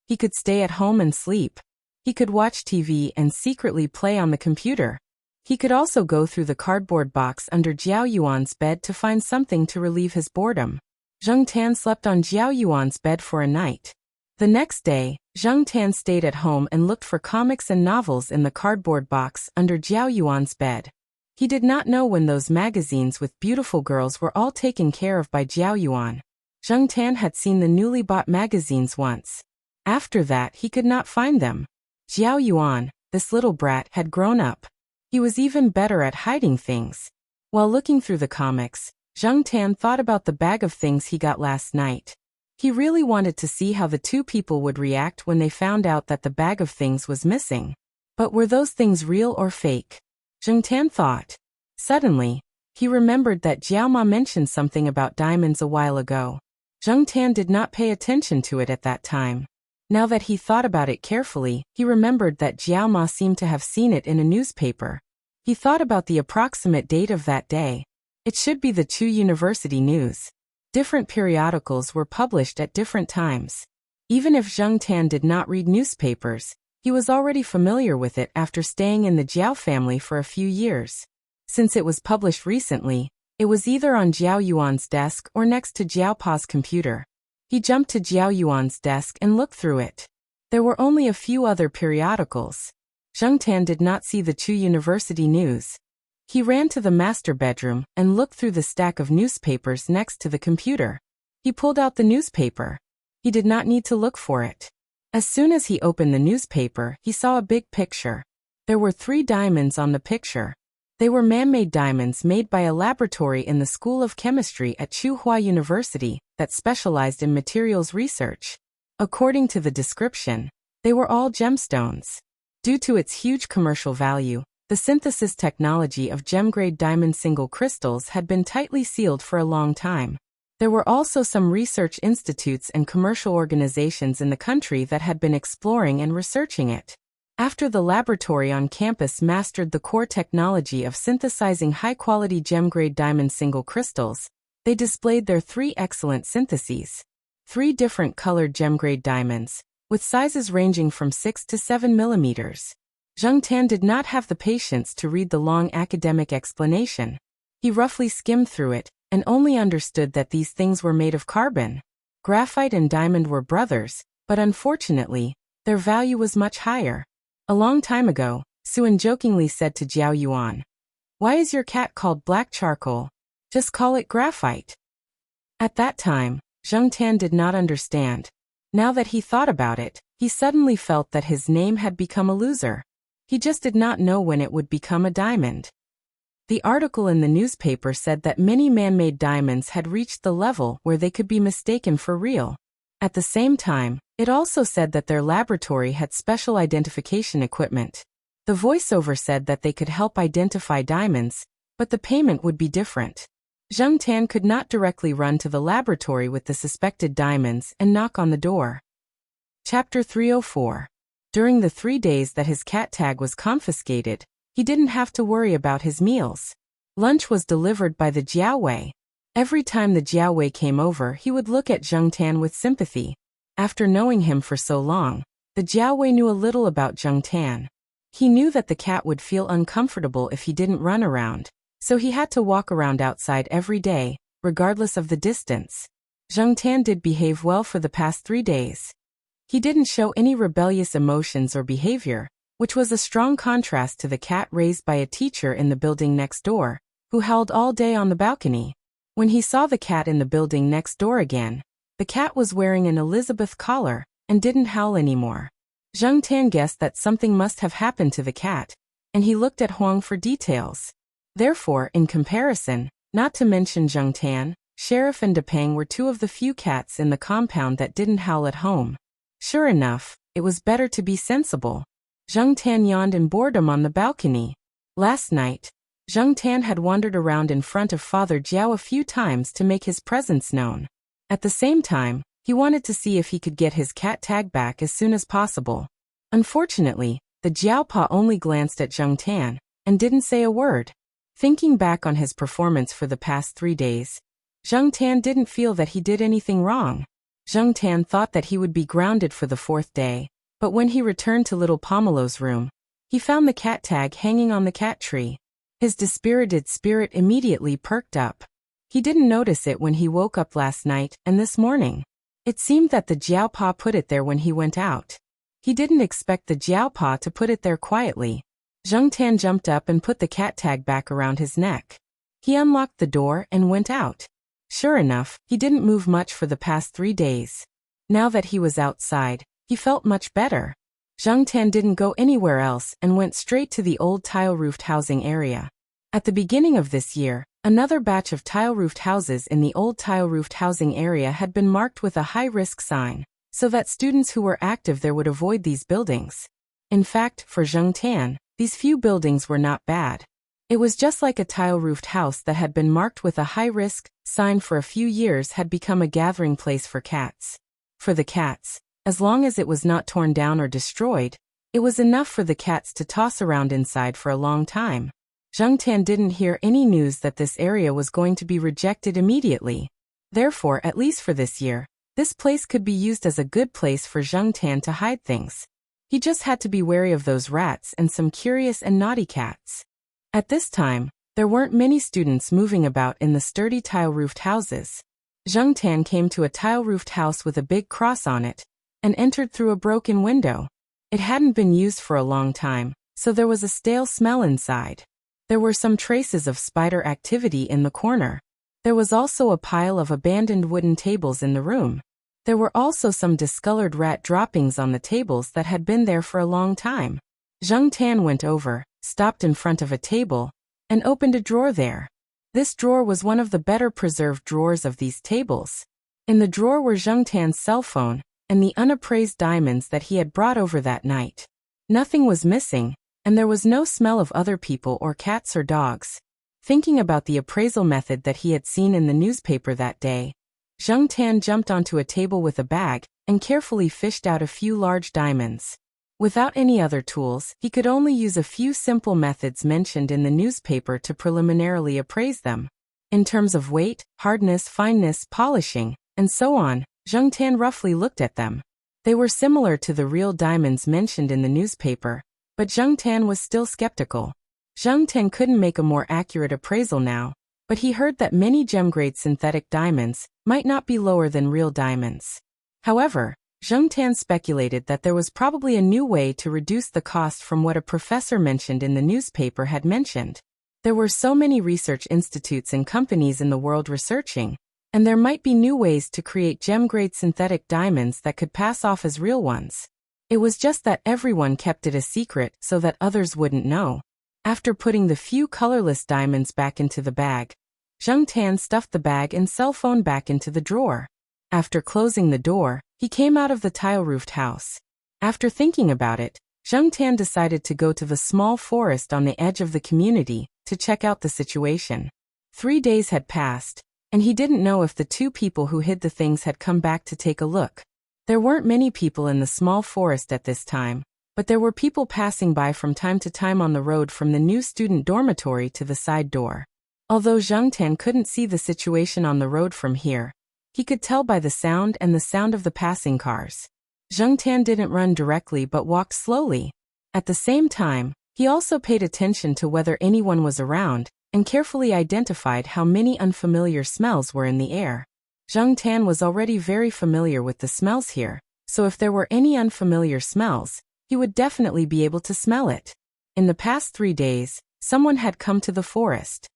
He could stay at home and sleep. He could watch TV and secretly play on the computer. He could also go through the cardboard box under Jiao Yuan's bed to find something to relieve his boredom. Zheng Tan slept on Jiao Yuan's bed for a night. The next day, Zheng Tan stayed at home and looked for comics and novels in the cardboard box under Jiao Yuan's bed. He did not know when those magazines with beautiful girls were all taken care of by Jiao Yuan. Zheng Tan had seen the newly bought magazines once. After that, he could not find them. Jiao Yuan, this little brat, had grown up. He was even better at hiding things. While looking through the comics, Zheng Tan thought about the bag of things he got last night. He really wanted to see how the 2 people would react when they found out that the bag of things was missing. But were those things real or fake? Zheng Tan thought. Suddenly, he remembered that Jiao Ma mentioned something about diamonds a while ago. Zheng Tan did not pay attention to it at that time. Now that he thought about it carefully, he remembered that Jiao Ma seemed to have seen it in a newspaper. He thought about the approximate date of that day. It should be the Chu University news. Different periodicals were published at different times. Even if Zheng Tan did not read newspapers, he was already familiar with it after staying in the Jiao family for a few years. Since it was published recently, it was either on Jiao Yuan's desk or next to Jiao Pa's computer. He jumped to Jiao Yuan's desk and looked through it. There were only a few other periodicals. Zheng Tan did not see the Chu University news. He ran to the master bedroom and looked through the stack of newspapers next to the computer. He pulled out the newspaper. He did not need to look for it. As soon as he opened the newspaper, he saw a big picture. There were 3 diamonds on the picture. They were man-made diamonds made by a laboratory in the School of Chemistry at Tsinghua University that specialized in materials research. According to the description, they were all gemstones. Due to its huge commercial value, the synthesis technology of gem-grade diamond single crystals had been tightly sealed for a long time. There were also some research institutes and commercial organizations in the country that had been exploring and researching it. After the laboratory on campus mastered the core technology of synthesizing high-quality gem-grade diamond single crystals, they displayed their 3 excellent syntheses. 3 different colored gem-grade diamonds, with sizes ranging from 6 to 7 millimeters. Zheng Tan did not have the patience to read the long academic explanation. He roughly skimmed through it, and only understood that these things were made of carbon. Graphite and diamond were brothers, but unfortunately, their value was much higher. A long time ago, Suan jokingly said to Jiao Yuan, "Why is your cat called black charcoal? Just call it graphite." At that time, Zheng Tan did not understand. Now that he thought about it, he suddenly felt that his name had become a loser. He just did not know when it would become a diamond. The article in the newspaper said that many man-made diamonds had reached the level where they could be mistaken for real. At the same time, it also said that their laboratory had special identification equipment. The voiceover said that they could help identify diamonds, but the payment would be different. Zheng Tan could not directly run to the laboratory with the suspected diamonds and knock on the door. Chapter 304. During the 3 days that his cat tag was confiscated, he didn't have to worry about his meals. Lunch was delivered by the Jiaowei. Every time the Jiaowei came over, he would look at Zheng Tan with sympathy. After knowing him for so long, the Jiaowei knew a little about Zheng Tan. He knew that the cat would feel uncomfortable if he didn't run around, so he had to walk around outside every day, regardless of the distance. Zheng Tan did behave well for the past 3 days. He didn't show any rebellious emotions or behavior, which was a strong contrast to the cat raised by a teacher in the building next door, who howled all day on the balcony. When he saw the cat in the building next door again, the cat was wearing an Elizabeth collar and didn't howl anymore. Zheng Tan guessed that something must have happened to the cat, and he looked at Huang for details. Therefore, in comparison, not to mention Zheng Tan, Sheriff and Depang were 2 of the few cats in the compound that didn't howl at home. Sure enough, it was better to be sensible. Zheng Tan yawned in boredom on the balcony. Last night, Zheng Tan had wandered around in front of Father Jiao a few times to make his presence known. At the same time, he wanted to see if he could get his cat tag back as soon as possible. Unfortunately, the Jiaopa only glanced at Zheng Tan and didn't say a word. Thinking back on his performance for the past 3 days, Zheng Tan didn't feel that he did anything wrong. Zheng Tan thought that he would be grounded for the 4th day, but when he returned to little Pomelo's room, he found the cat tag hanging on the cat tree. His dispirited spirit immediately perked up. He didn't notice it when he woke up last night and this morning. It seemed that the Jiaopa put it there when he went out. He didn't expect the Jiaopa to put it there quietly. Zheng Tan jumped up and put the cat tag back around his neck. He unlocked the door and went out. Sure enough, he didn't move much for the past 3 days. Now that he was outside, he felt much better. Zheng Tan didn't go anywhere else and went straight to the old tile-roofed housing area. At the beginning of this year, another batch of tile-roofed houses in the old tile-roofed housing area had been marked with a high-risk sign, so that students who were active there would avoid these buildings. In fact, for Zheng Tan, these few buildings were not bad. It was just like a tile-roofed house that had been marked with a high-risk sign for a few years had become a gathering place for cats. For the cats, as long as it was not torn down or destroyed, it was enough for the cats to toss around inside for a long time. Zheng Tan didn't hear any news that this area was going to be rejected immediately. Therefore, at least for this year, this place could be used as a good place for Zheng Tan to hide things. He just had to be wary of those rats and some curious and naughty cats. At this time, there weren't many students moving about in the sturdy tile-roofed houses. Zheng Tan came to a tile-roofed house with a big cross on it, and entered through a broken window. It hadn't been used for a long time, so there was a stale smell inside. There were some traces of spider activity in the corner. There was also a pile of abandoned wooden tables in the room. There were also some discolored rat droppings on the tables that had been there for a long time. Zheng Tan went over, stopped in front of a table, and opened a drawer there. This drawer was one of the better preserved drawers of these tables. In the drawer were Zheng Tan's cell phone, and the unappraised diamonds that he had brought over that night. Nothing was missing, and there was no smell of other people or cats or dogs. Thinking about the appraisal method that he had seen in the newspaper that day, Zheng Tan jumped onto a table with a bag and carefully fished out a few large diamonds. Without any other tools, he could only use a few simple methods mentioned in the newspaper to preliminarily appraise them. In terms of weight, hardness, fineness, polishing, and so on, Zheng Tan roughly looked at them. They were similar to the real diamonds mentioned in the newspaper, but Zheng Tan was still skeptical. Zheng Tan couldn't make a more accurate appraisal now, but he heard that many gem-grade synthetic diamonds might not be lower than real diamonds. However, Zheng Tan speculated that there was probably a new way to reduce the cost from what a professor mentioned in the newspaper had mentioned. There were so many research institutes and companies in the world researching, and there might be new ways to create gem-grade synthetic diamonds that could pass off as real ones. It was just that everyone kept it a secret so that others wouldn't know. After putting the few colorless diamonds back into the bag, Zheng Tan stuffed the bag and cell phone back into the drawer. After closing the door, he came out of the tile-roofed house. After thinking about it, Zheng Tan decided to go to the small forest on the edge of the community to check out the situation. 3 days had passed, and he didn't know if the 2 people who hid the things had come back to take a look. There weren't many people in the small forest at this time, but there were people passing by from time to time on the road from the new student dormitory to the side door. Although Zheng Tan couldn't see the situation on the road from here, he could tell by the sound of the passing cars. Zheng Tan didn't run directly but walked slowly. At the same time, he also paid attention to whether anyone was around, and carefully identified how many unfamiliar smells were in the air. Zheng Tan was already very familiar with the smells here, so if there were any unfamiliar smells, he would definitely be able to smell it. In the past 3 days, someone had come to the forest.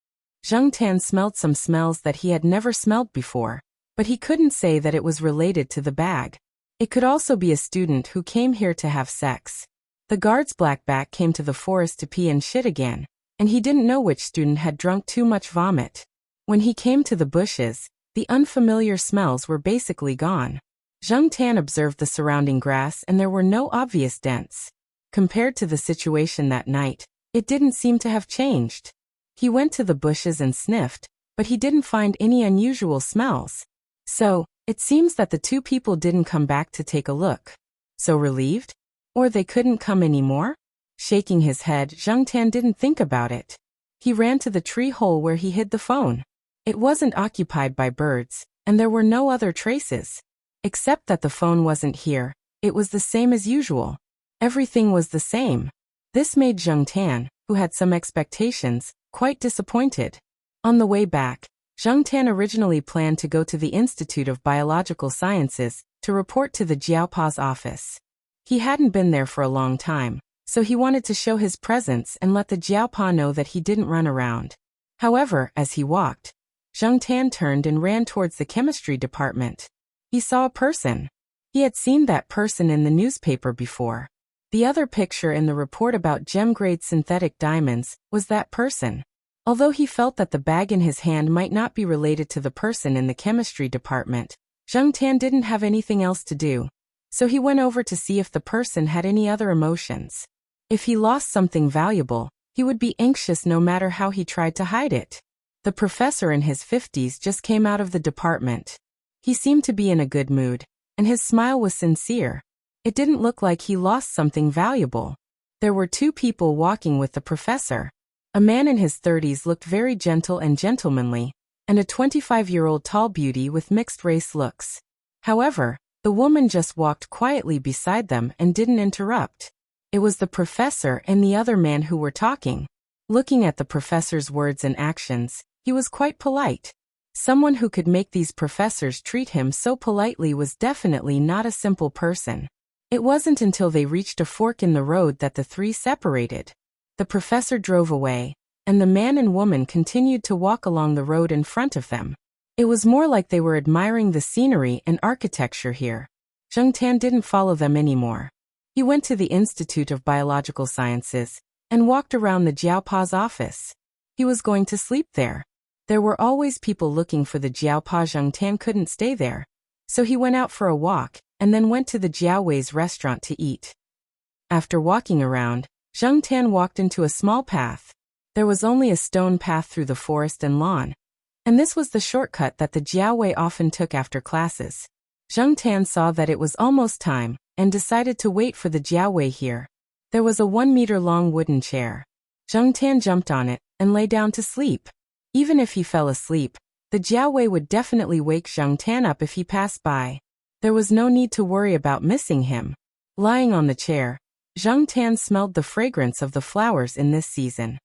Zheng Tan smelled some smells that he had never smelled before, but he couldn't say that it was related to the bag. It could also be a student who came here to have sex. The guard's blackback came to the forest to pee and shit again, and he didn't know which student had drunk too much vomit. When he came to the bushes, the unfamiliar smells were basically gone. Zheng Tan observed the surrounding grass and there were no obvious dents. Compared to the situation that night, It didn't seem to have changed. He went to the bushes and sniffed, but he didn't find any unusual smells. So, it seems that the two people didn't come back to take a look. So relieved? Or they couldn't come anymore? Shaking his head, Zhang Tan didn't think about it. He ran to the tree hole where he hid the phone. It wasn't occupied by birds, and there were no other traces. Except that the phone wasn't here, it was the same as usual. Everything was the same. This made Zhang Tan, who had some expectations, quite disappointed. On the way back, Zhang Tan originally planned to go to the Institute of Biological Sciences to report to the Jiaopa's office. He hadn't been there for a long time, so he wanted to show his presence and let the Jiaopa know that he didn't run around. However, as he walked, Zhang Tan turned and ran towards the chemistry department. He saw a person. He had seen that person in the newspaper before. The other picture in the report about gem-grade synthetic diamonds was that person. Although he felt that the bag in his hand might not be related to the person in the chemistry department, Zhang Tan didn't have anything else to do, so he went over to see if the person had any other emotions. If he lost something valuable, he would be anxious no matter how he tried to hide it. The professor in his 50s just came out of the department. He seemed to be in a good mood, and his smile was sincere. It didn't look like he lost something valuable. There were two people walking with the professor. A man in his 30s looked very gentle and gentlemanly, and a 25-year-old tall beauty with mixed-race looks. However, the woman just walked quietly beside them and didn't interrupt. It was the professor and the other man who were talking. Looking at the professor's words and actions, he was quite polite. Someone who could make these professors treat him so politely was definitely not a simple person. It wasn't until they reached a fork in the road that the three separated. The professor drove away, and the man and woman continued to walk along the road in front of them. It was more like they were admiring the scenery and architecture here. Zhang Tan didn't follow them anymore. He went to the Institute of Biological Sciences and walked around the Jiaopa's office. He was going to sleep there. There were always people looking for the Jiaopa. Zhang Tan couldn't stay there, so he went out for a walk and then went to the Jiaowei's restaurant to eat. After walking around, Zhang Tan walked into a small path. There was only a stone path through the forest and lawn, and this was the shortcut that the Jiaowei often took after classes. Zhang Tan saw that it was almost time, and decided to wait for the Jiaowei here. There was a 1-meter-long wooden chair. Zhang Tan jumped on it and lay down to sleep. Even if he fell asleep, the Jiaowei would definitely wake Zhang Tan up if he passed by. There was no need to worry about missing him. Lying on the chair, Zhang Tan smelled the fragrance of the flowers in this season.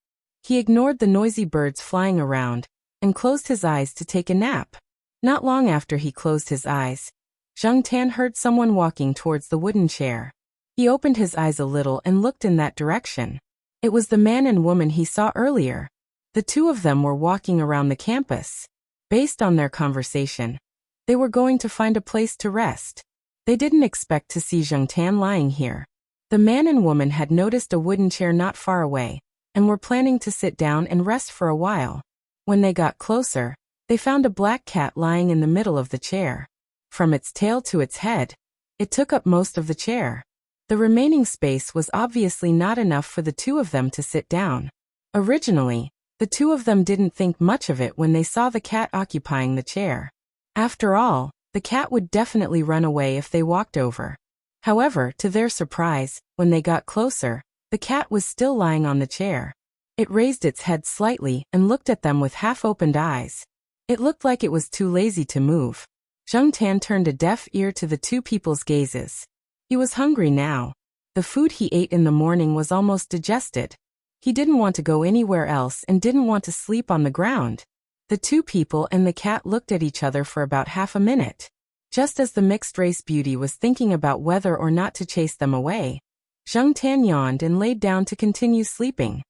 He ignored the noisy birds flying around and closed his eyes to take a nap. Not long after he closed his eyes, Zhang Tan heard someone walking towards the wooden chair. He opened his eyes a little and looked in that direction. It was the man and woman he saw earlier. The two of them were walking around the campus. Based on their conversation, they were going to find a place to rest. They didn't expect to see Zhang Tan lying here. The man and woman had noticed a wooden chair not far away, and were planning to sit down and rest for a while. When they got closer, they found a black cat lying in the middle of the chair. From its tail to its head, it took up most of the chair. The remaining space was obviously not enough for the two of them to sit down. Originally, the two of them didn't think much of it when they saw the cat occupying the chair. After all, the cat would definitely run away if they walked over. However, to their surprise, when they got closer, the cat was still lying on the chair. It raised its head slightly and looked at them with half-opened eyes. It looked like it was too lazy to move. Zhang Tan turned a deaf ear to the two people's gazes. He was hungry now. The food he ate in the morning was almost digested. He didn't want to go anywhere else and didn't want to sleep on the ground. The two people and the cat looked at each other for about half a minute. Just as the mixed-race beauty was thinking about whether or not to chase them away, Zhang Tan yawned and laid down to continue sleeping.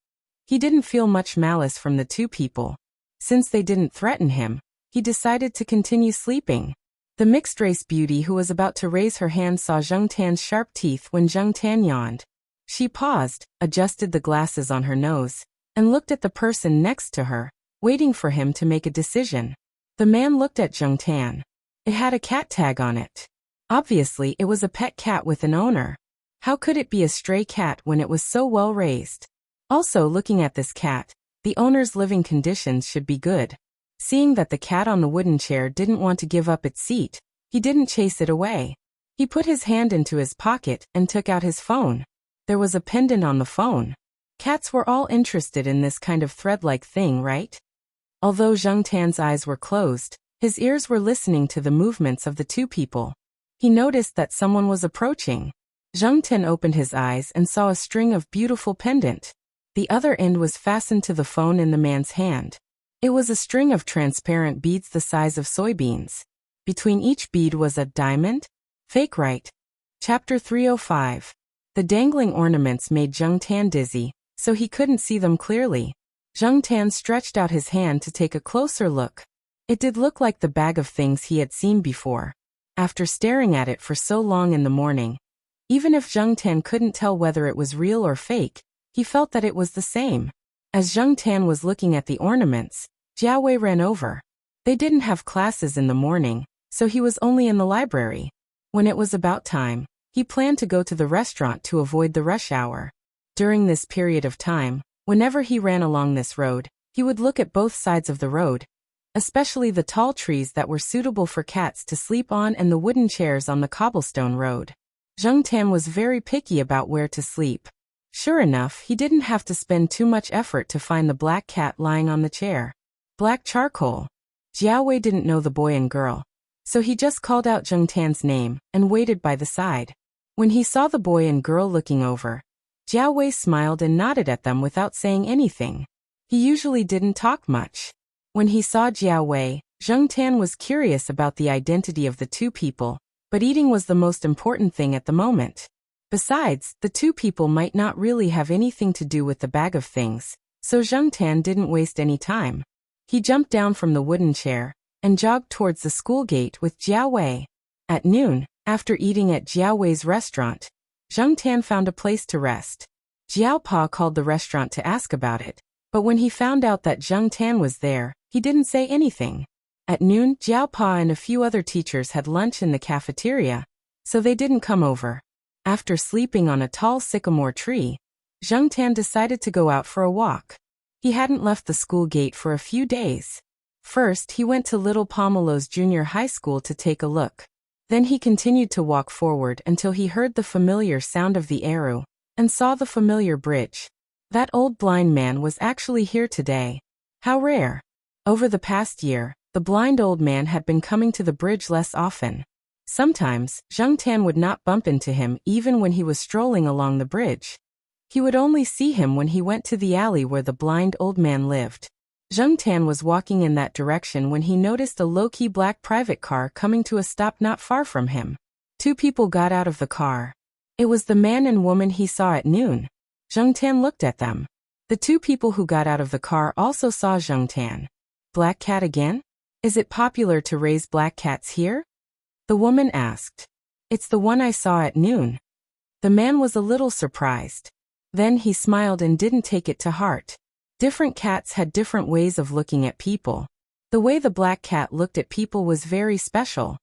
He didn't feel much malice from the two people. Since they didn't threaten him, he decided to continue sleeping. The mixed-race beauty who was about to raise her hand saw Zhang Tan's sharp teeth when Zhang Tan yawned. She paused, adjusted the glasses on her nose, and looked at the person next to her, waiting for him to make a decision. The man looked at Zhang Tan. It had a cat tag on it. Obviously, it was a pet cat with an owner. How could it be a stray cat when it was so well raised? Also, looking at this cat, the owner's living conditions should be good. Seeing that the cat on the wooden chair didn't want to give up its seat, he didn't chase it away. He put his hand into his pocket and took out his phone. There was a pendant on the phone. Cats were all interested in this kind of thread-like thing, right? Although Zheng Tan's eyes were closed, his ears were listening to the movements of the two people. He noticed that someone was approaching. Zheng Tan opened his eyes and saw a string of beautiful pendant. The other end was fastened to the phone in the man's hand. It was a string of transparent beads the size of soybeans. Between each bead was a diamond? Fake, right? Chapter 305. The dangling ornaments made Zheng Tan dizzy, so he couldn't see them clearly. Zheng Tan stretched out his hand to take a closer look. It did look like the bag of things he had seen before. After staring at it for so long in the morning, even if Zheng Tan couldn't tell whether it was real or fake, he felt that it was the same. As Zheng Tan was looking at the ornaments, Jiao Wei ran over. They didn't have classes in the morning, so he was only in the library. When it was about time, he planned to go to the restaurant to avoid the rush hour. During this period of time, whenever he ran along this road, he would look at both sides of the road, especially the tall trees that were suitable for cats to sleep on and the wooden chairs on the cobblestone road. Zheng Tan was very picky about where to sleep. Sure enough, he didn't have to spend too much effort to find the black cat lying on the chair. Black charcoal. Jiao Wei didn't know the boy and girl, so he just called out Zheng Tan's name and waited by the side. When he saw the boy and girl looking over, Jiao Wei smiled and nodded at them without saying anything. He usually didn't talk much. When he saw Jiao Wei, Zheng Tan was curious about the identity of the two people, but eating was the most important thing at the moment. Besides, the two people might not really have anything to do with the bag of things, so Zheng Tan didn't waste any time. He jumped down from the wooden chair and jogged towards the school gate with Jiao Wei. At noon, after eating at Jiao Wei's restaurant, Zheng Tan found a place to rest. Jiao Pa called the restaurant to ask about it, but when he found out that Zheng Tan was there, he didn't say anything. At noon, Jiao Pa and a few other teachers had lunch in the cafeteria, so they didn't come over. After sleeping on a tall sycamore tree, Zheng Tan decided to go out for a walk. He hadn't left the school gate for a few days. First, he went to Little Pomelo's junior high school to take a look. Then he continued to walk forward until he heard the familiar sound of the arrow and saw the familiar bridge. That old blind man was actually here today. How rare. Over the past year, the blind old man had been coming to the bridge less often. Sometimes, Zheng Tan would not bump into him even when he was strolling along the bridge. He would only see him when he went to the alley where the blind old man lived. Zheng Tan was walking in that direction when he noticed a low-key black private car coming to a stop not far from him. Two people got out of the car. It was the man and woman he saw at noon. Zheng Tan looked at them. The two people who got out of the car also saw Zheng Tan. Black cat again? Is it popular to raise black cats here? The woman asked. It's the one I saw at noon. The man was a little surprised. Then he smiled and didn't take it to heart. Different cats had different ways of looking at people. The way the black cat looked at people was very special.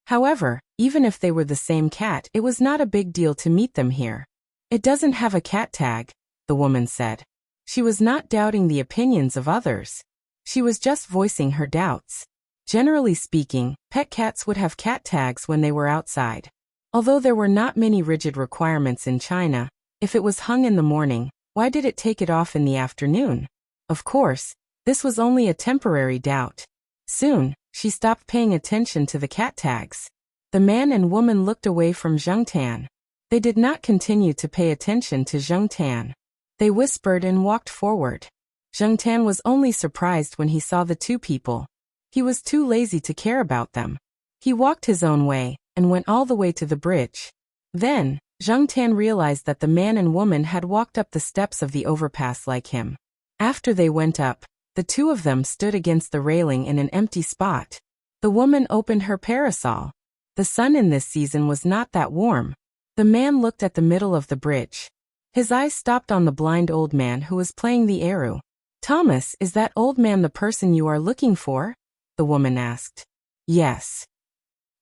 However, even if they were the same cat, it was not a big deal to meet them here. It doesn't have a cat tag, the woman said. She was not doubting the opinions of others. She was just voicing her doubts. Generally speaking, pet cats would have cat tags when they were outside. Although there were not many rigid requirements in China, if it was hung in the morning, why did it take it off in the afternoon? Of course, this was only a temporary doubt. Soon, she stopped paying attention to the cat tags. The man and woman looked away from Zheng Tan. They did not continue to pay attention to Zheng Tan. They whispered and walked forward. Zheng Tan was only surprised when he saw the two people. He was too lazy to care about them. He walked his own way and went all the way to the bridge. Then, Zheng Tan realized that the man and woman had walked up the steps of the overpass like him. After they went up, the two of them stood against the railing in an empty spot. The woman opened her parasol. The sun in this season was not that warm. The man looked at the middle of the bridge. His eyes stopped on the blind old man who was playing the arrow. Thomas, is that old man the person you are looking for? The woman asked. Yes.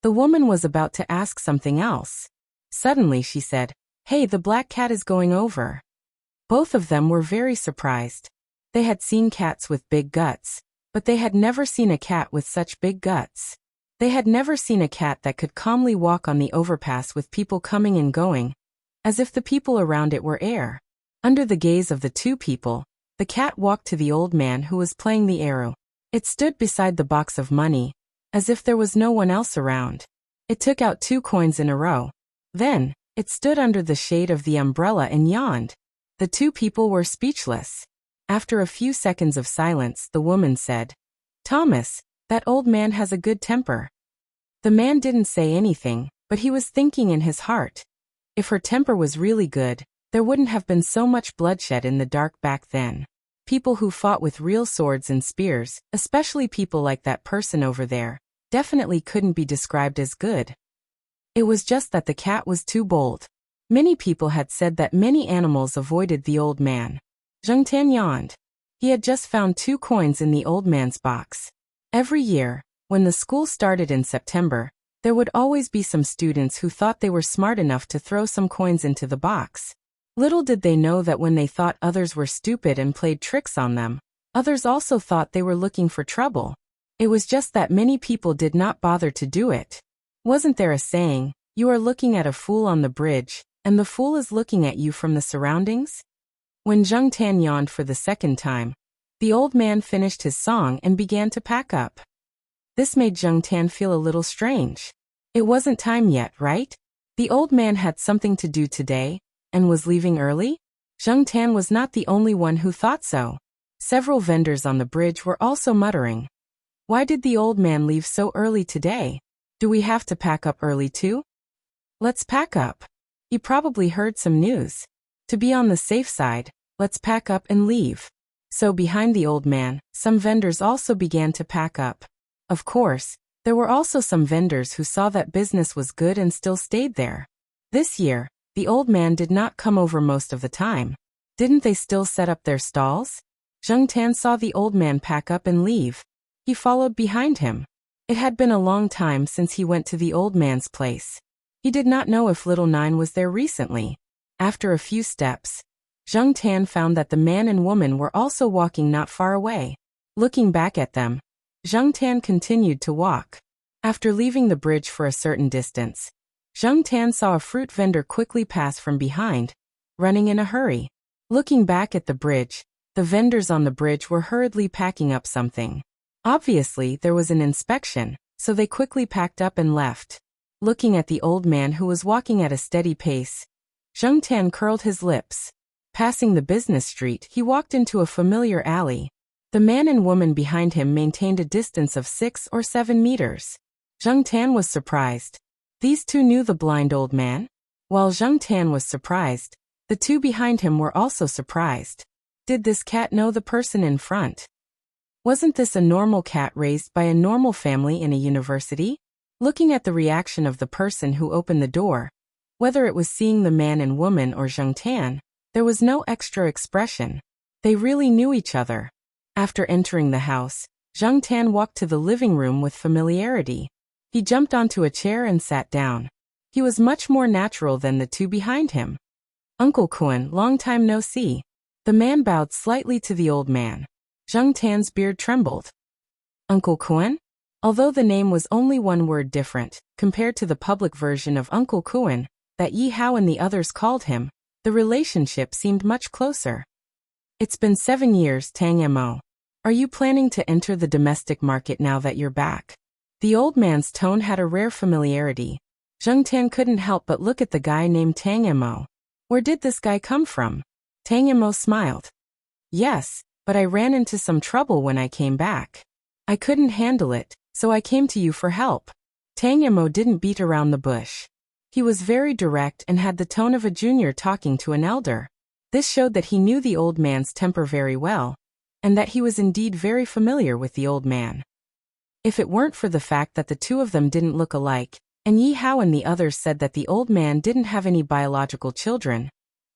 The woman was about to ask something else. Suddenly she said, Hey, the black cat is going over. Both of them were very surprised. They had seen cats with big guts, but they had never seen a cat with such big guts. They had never seen a cat that could calmly walk on the overpass with people coming and going, as if the people around it were air. Under the gaze of the two people, the cat walked to the old man who was playing the arrow. It stood beside the box of money, as if there was no one else around. It took out 2 coins in a row. Then, it stood under the shade of the umbrella and yawned. The two people were speechless. After a few seconds of silence, the woman said, "Thomas, that old man has a good temper." The man didn't say anything, but he was thinking in his heart, if her temper was really good, there wouldn't have been so much bloodshed in the dark back then. People who fought with real swords and spears, especially people like that person over there, definitely couldn't be described as good. It was just that the cat was too bold. Many people had said that many animals avoided the old man. Zheng Tan yawned. He had just found 2 coins in the old man's box. Every year, when the school started in September, there would always be some students who thought they were smart enough to throw some coins into the box. Little did they know that when they thought others were stupid and played tricks on them, others also thought they were looking for trouble. It was just that many people did not bother to do it. Wasn't there a saying, "You are looking at a fool on the bridge, and the fool is looking at you from the surroundings"? When Zheng Tan yawned for the second time, the old man finished his song and began to pack up. This made Zheng Tan feel a little strange. It wasn't time yet, right? The old man had something to do today, and was leaving early? Zheng Tan was not the only one who thought so. Several vendors on the bridge were also muttering. Why did the old man leave so early today? Do we have to pack up early too? Let's pack up. He probably heard some news. To be on the safe side, let's pack up and leave. So behind the old man, some vendors also began to pack up. Of course, there were also some vendors who saw that business was good and still stayed there. This year, the old man did not come over most of the time. Didn't they still set up their stalls? Zheng Tan saw the old man pack up and leave. He followed behind him. It had been a long time since he went to the old man's place. He did not know if little Nine was there recently. After a few steps, Zheng Tan found that the man and woman were also walking not far away. Looking back at them, Zheng Tan continued to walk. After leaving the bridge for a certain distance, Zheng Tan saw a fruit vendor quickly pass from behind, running in a hurry. Looking back at the bridge, the vendors on the bridge were hurriedly packing up something. Obviously, there was an inspection, so they quickly packed up and left. Looking at the old man who was walking at a steady pace, Zheng Tan curled his lips. Passing the business street, he walked into a familiar alley. The man and woman behind him maintained a distance of 6 or 7 meters. Zheng Tan was surprised. These two knew the blind old man? While Zheng Tan was surprised, the two behind him were also surprised. Did this cat know the person in front? Wasn't this a normal cat raised by a normal family in a university? Looking at the reaction of the person who opened the door, whether it was seeing the man and woman or Zheng Tan, there was no extra expression. They really knew each other. After entering the house, Zheng Tan walked to the living room with familiarity. He jumped onto a chair and sat down. He was much more natural than the two behind him. "Uncle Kun, long time no see." The man bowed slightly to the old man. Zheng Tan's beard trembled. "Uncle Kun?" Although the name was only one word different, compared to the public version of Uncle Kun that Yi Hao and the others called him, the relationship seemed much closer. "It's been 7 years, Tang Mo. Are you planning to enter the domestic market now that you're back?" The old man's tone had a rare familiarity. Zheng Tan couldn't help but look at the guy named Tang Mo. Where did this guy come from? Tang Mo smiled. "Yes, but I ran into some trouble when I came back. I couldn't handle it, so I came to you for help." Tang Mo didn't beat around the bush. He was very direct and had the tone of a junior talking to an elder. This showed that he knew the old man's temper very well, and that he was indeed very familiar with the old man. If it weren't for the fact that the two of them didn't look alike, and Yi Hao and the others said that the old man didn't have any biological children,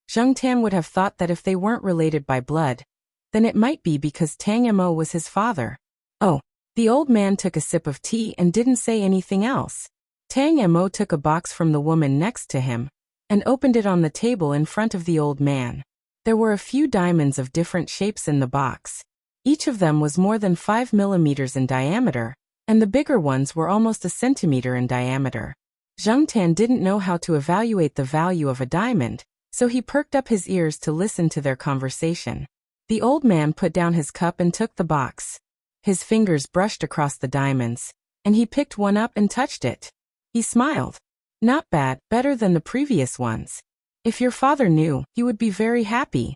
Zheng Tan would have thought that if they weren't related by blood, then it might be because Tang Mo was his father. Oh, the old man took a sip of tea and didn't say anything else. Tang Mo took a box from the woman next to him, and opened it on the table in front of the old man. There were a few diamonds of different shapes in the box. Each of them was more than 5 millimeters in diameter, and the bigger ones were almost a centimeter in diameter. Zhang Tan didn't know how to evaluate the value of a diamond, so he perked up his ears to listen to their conversation. The old man put down his cup and took the box. His fingers brushed across the diamonds, and he picked one up and touched it. He smiled. Not bad, better than the previous ones. If your father knew, he would be very happy.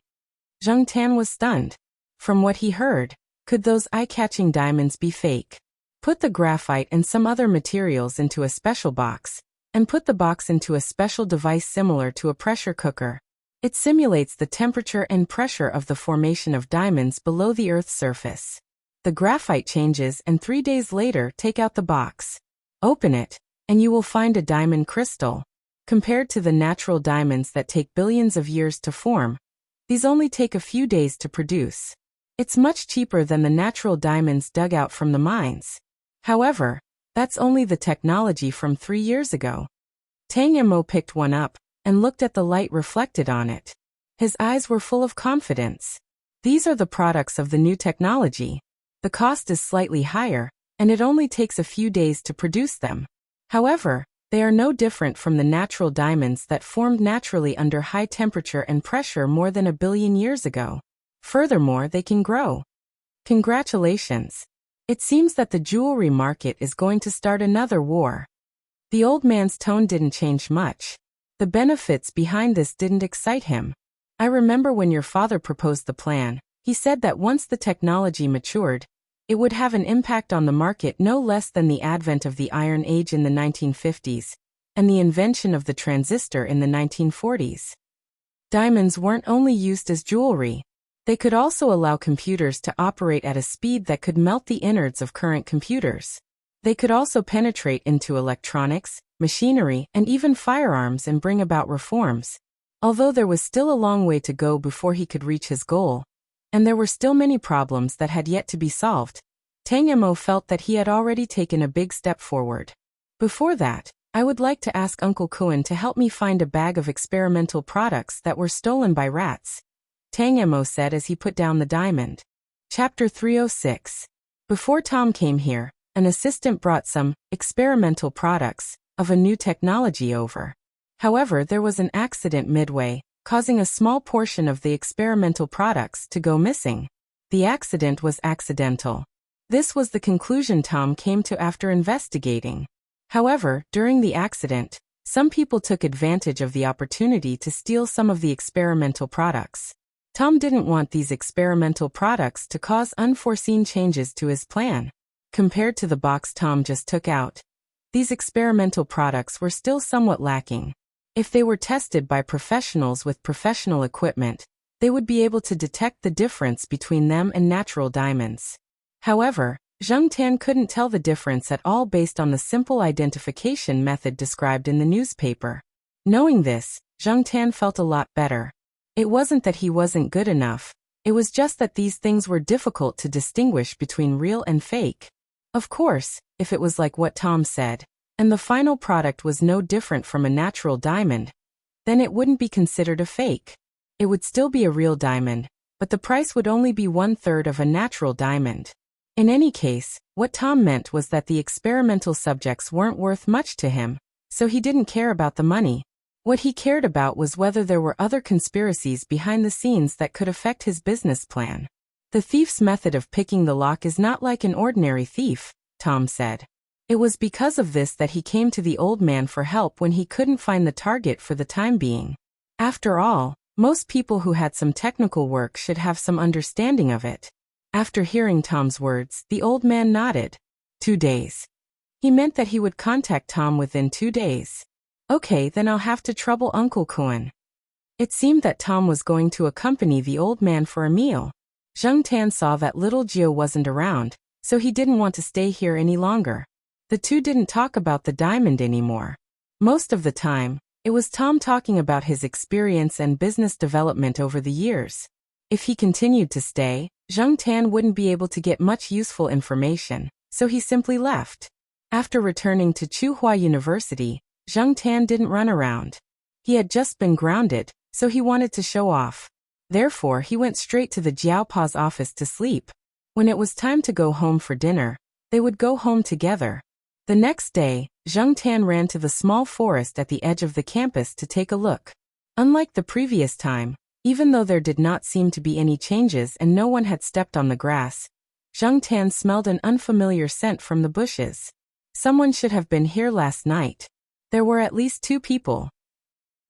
Zhang Tan was stunned. From what he heard, could those eye-catching diamonds be fake? Put the graphite and some other materials into a special box, and put the box into a special device similar to a pressure cooker. It simulates the temperature and pressure of the formation of diamonds below the Earth's surface. The graphite changes, and 3 days later take out the box. Open it, and you will find a diamond crystal. Compared to the natural diamonds that take billions of years to form, these only take a few days to produce. It's much cheaper than the natural diamonds dug out from the mines. However, that's only the technology from 3 years ago. Tang Mo picked one up and looked at the light reflected on it. His eyes were full of confidence. These are the products of the new technology. The cost is slightly higher, and it only takes a few days to produce them. However, they are no different from the natural diamonds that formed naturally under high temperature and pressure more than 1 billion years ago. Furthermore, they can grow. Congratulations. It seems that the jewelry market is going to start another war. The old man's tone didn't change much. The benefits behind this didn't excite him. I remember when your father proposed the plan, he said that once the technology matured, it would have an impact on the market no less than the advent of the Iron Age in the 1950s, and the invention of the transistor in the 1940s. Diamonds weren't only used as jewelry. They could also allow computers to operate at a speed that could melt the innards of current computers. They could also penetrate into electronics, machinery, and even firearms and bring about reforms. Although there was still a long way to go before he could reach his goal, and there were still many problems that had yet to be solved, Tang Mo felt that he had already taken a big step forward. Before that, I would like to ask Uncle Kuan to help me find a bag of experimental products that were stolen by rats, Tang Mo said as he put down the diamond. Chapter 306. Before Tom came here, an assistant brought some experimental products of a new technology over. However, there was an accident midway, causing a small portion of the experimental products to go missing. The accident was accidental. This was the conclusion Tom came to after investigating. However, during the accident, some people took advantage of the opportunity to steal some of the experimental products. Tom didn't want these experimental products to cause unforeseen changes to his plan. Compared to the box Tom just took out, these experimental products were still somewhat lacking. If they were tested by professionals with professional equipment, they would be able to detect the difference between them and natural diamonds. However, Zhang Tan couldn't tell the difference at all based on the simple identification method described in the newspaper. Knowing this, Zhang Tan felt a lot better. It wasn't that he wasn't good enough, it was just that these things were difficult to distinguish between real and fake. Of course, if it was like what Tom said, and the final product was no different from a natural diamond, then it wouldn't be considered a fake. It would still be a real diamond, but the price would only be 1/3 of a natural diamond. In any case, what Tom meant was that the experimental subjects weren't worth much to him, so he didn't care about the money. What he cared about was whether there were other conspiracies behind the scenes that could affect his business plan. The thief's method of picking the lock is not like an ordinary thief, Tom said. It was because of this that he came to the old man for help when he couldn't find the target for the time being. After all, most people who had some technical work should have some understanding of it. After hearing Tom's words, the old man nodded. 2 days. He meant that he would contact Tom within 2 days. Okay, then I'll have to trouble Uncle Kuan. It seemed that Tom was going to accompany the old man for a meal. Zhang Tan saw that little Gio wasn't around, so he didn't want to stay here any longer. The two didn't talk about the diamond anymore. Most of the time, it was Tom talking about his experience and business development over the years. If he continued to stay, Zhang Tan wouldn't be able to get much useful information, so he simply left. After returning to Tsinghua University, Zhang Tan didn't run around. He had just been grounded, so he wanted to show off. Therefore, he went straight to the Jiaopa's office to sleep. When it was time to go home for dinner, they would go home together. The next day, Zheng Tan ran to the small forest at the edge of the campus to take a look. Unlike the previous time, even though there did not seem to be any changes and no one had stepped on the grass, Zheng Tan smelled an unfamiliar scent from the bushes. Someone should have been here last night. There were at least 2 people.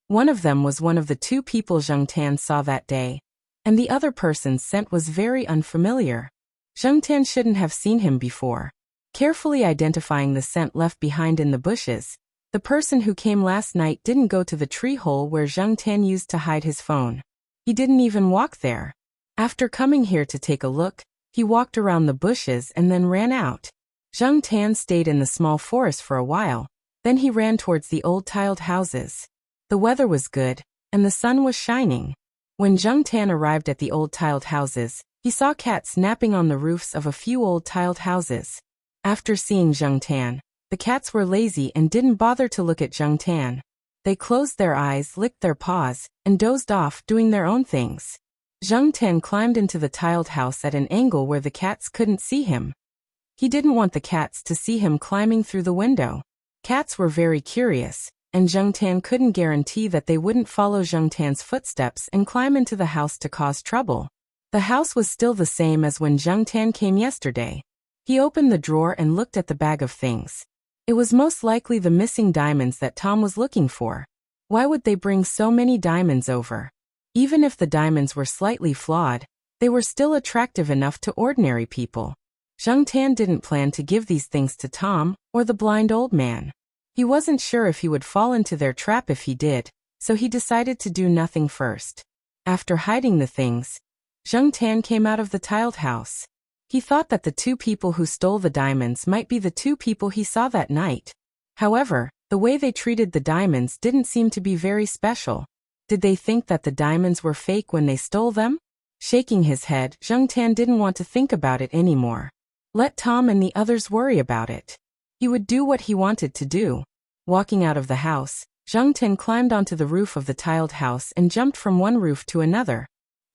One of them was one of the 2 people Zheng Tan saw that day, and the other person's scent was very unfamiliar. Zheng Tan shouldn't have seen him before. Carefully identifying the scent left behind in the bushes, the person who came last night didn't go to the tree hole where Zheng Tan used to hide his phone. He didn't even walk there. After coming here to take a look, he walked around the bushes and then ran out. Zheng Tan stayed in the small forest for a while, then he ran towards the old tiled houses. The weather was good, and the sun was shining. When Zheng Tan arrived at the old tiled houses, he saw cats napping on the roofs of a few old tiled houses. After seeing Zheng Tan, the cats were lazy and didn't bother to look at Zheng Tan. They closed their eyes, licked their paws, and dozed off doing their own things. Zheng Tan climbed into the tiled house at an angle where the cats couldn't see him. He didn't want the cats to see him climbing through the window. Cats were very curious, and Zheng Tan couldn't guarantee that they wouldn't follow Zheng Tan's footsteps and climb into the house to cause trouble. The house was still the same as when Zheng Tan came yesterday. He opened the drawer and looked at the bag of things. It was most likely the missing diamonds that Tom was looking for. Why would they bring so many diamonds over? Even if the diamonds were slightly flawed, they were still attractive enough to ordinary people. Zheng Tan didn't plan to give these things to Tom or the blind old man. He wasn't sure if he would fall into their trap if he did, so he decided to do nothing first. After hiding the things, Zheng Tan came out of the tiled house. He thought that the 2 people who stole the diamonds might be the 2 people he saw that night. However, the way they treated the diamonds didn't seem to be very special. Did they think that the diamonds were fake when they stole them? Shaking his head, Zheng Tan didn't want to think about it anymore. Let Tom and the others worry about it. He would do what he wanted to do. Walking out of the house, Zheng Tan climbed onto the roof of the tiled house and jumped from one roof to another.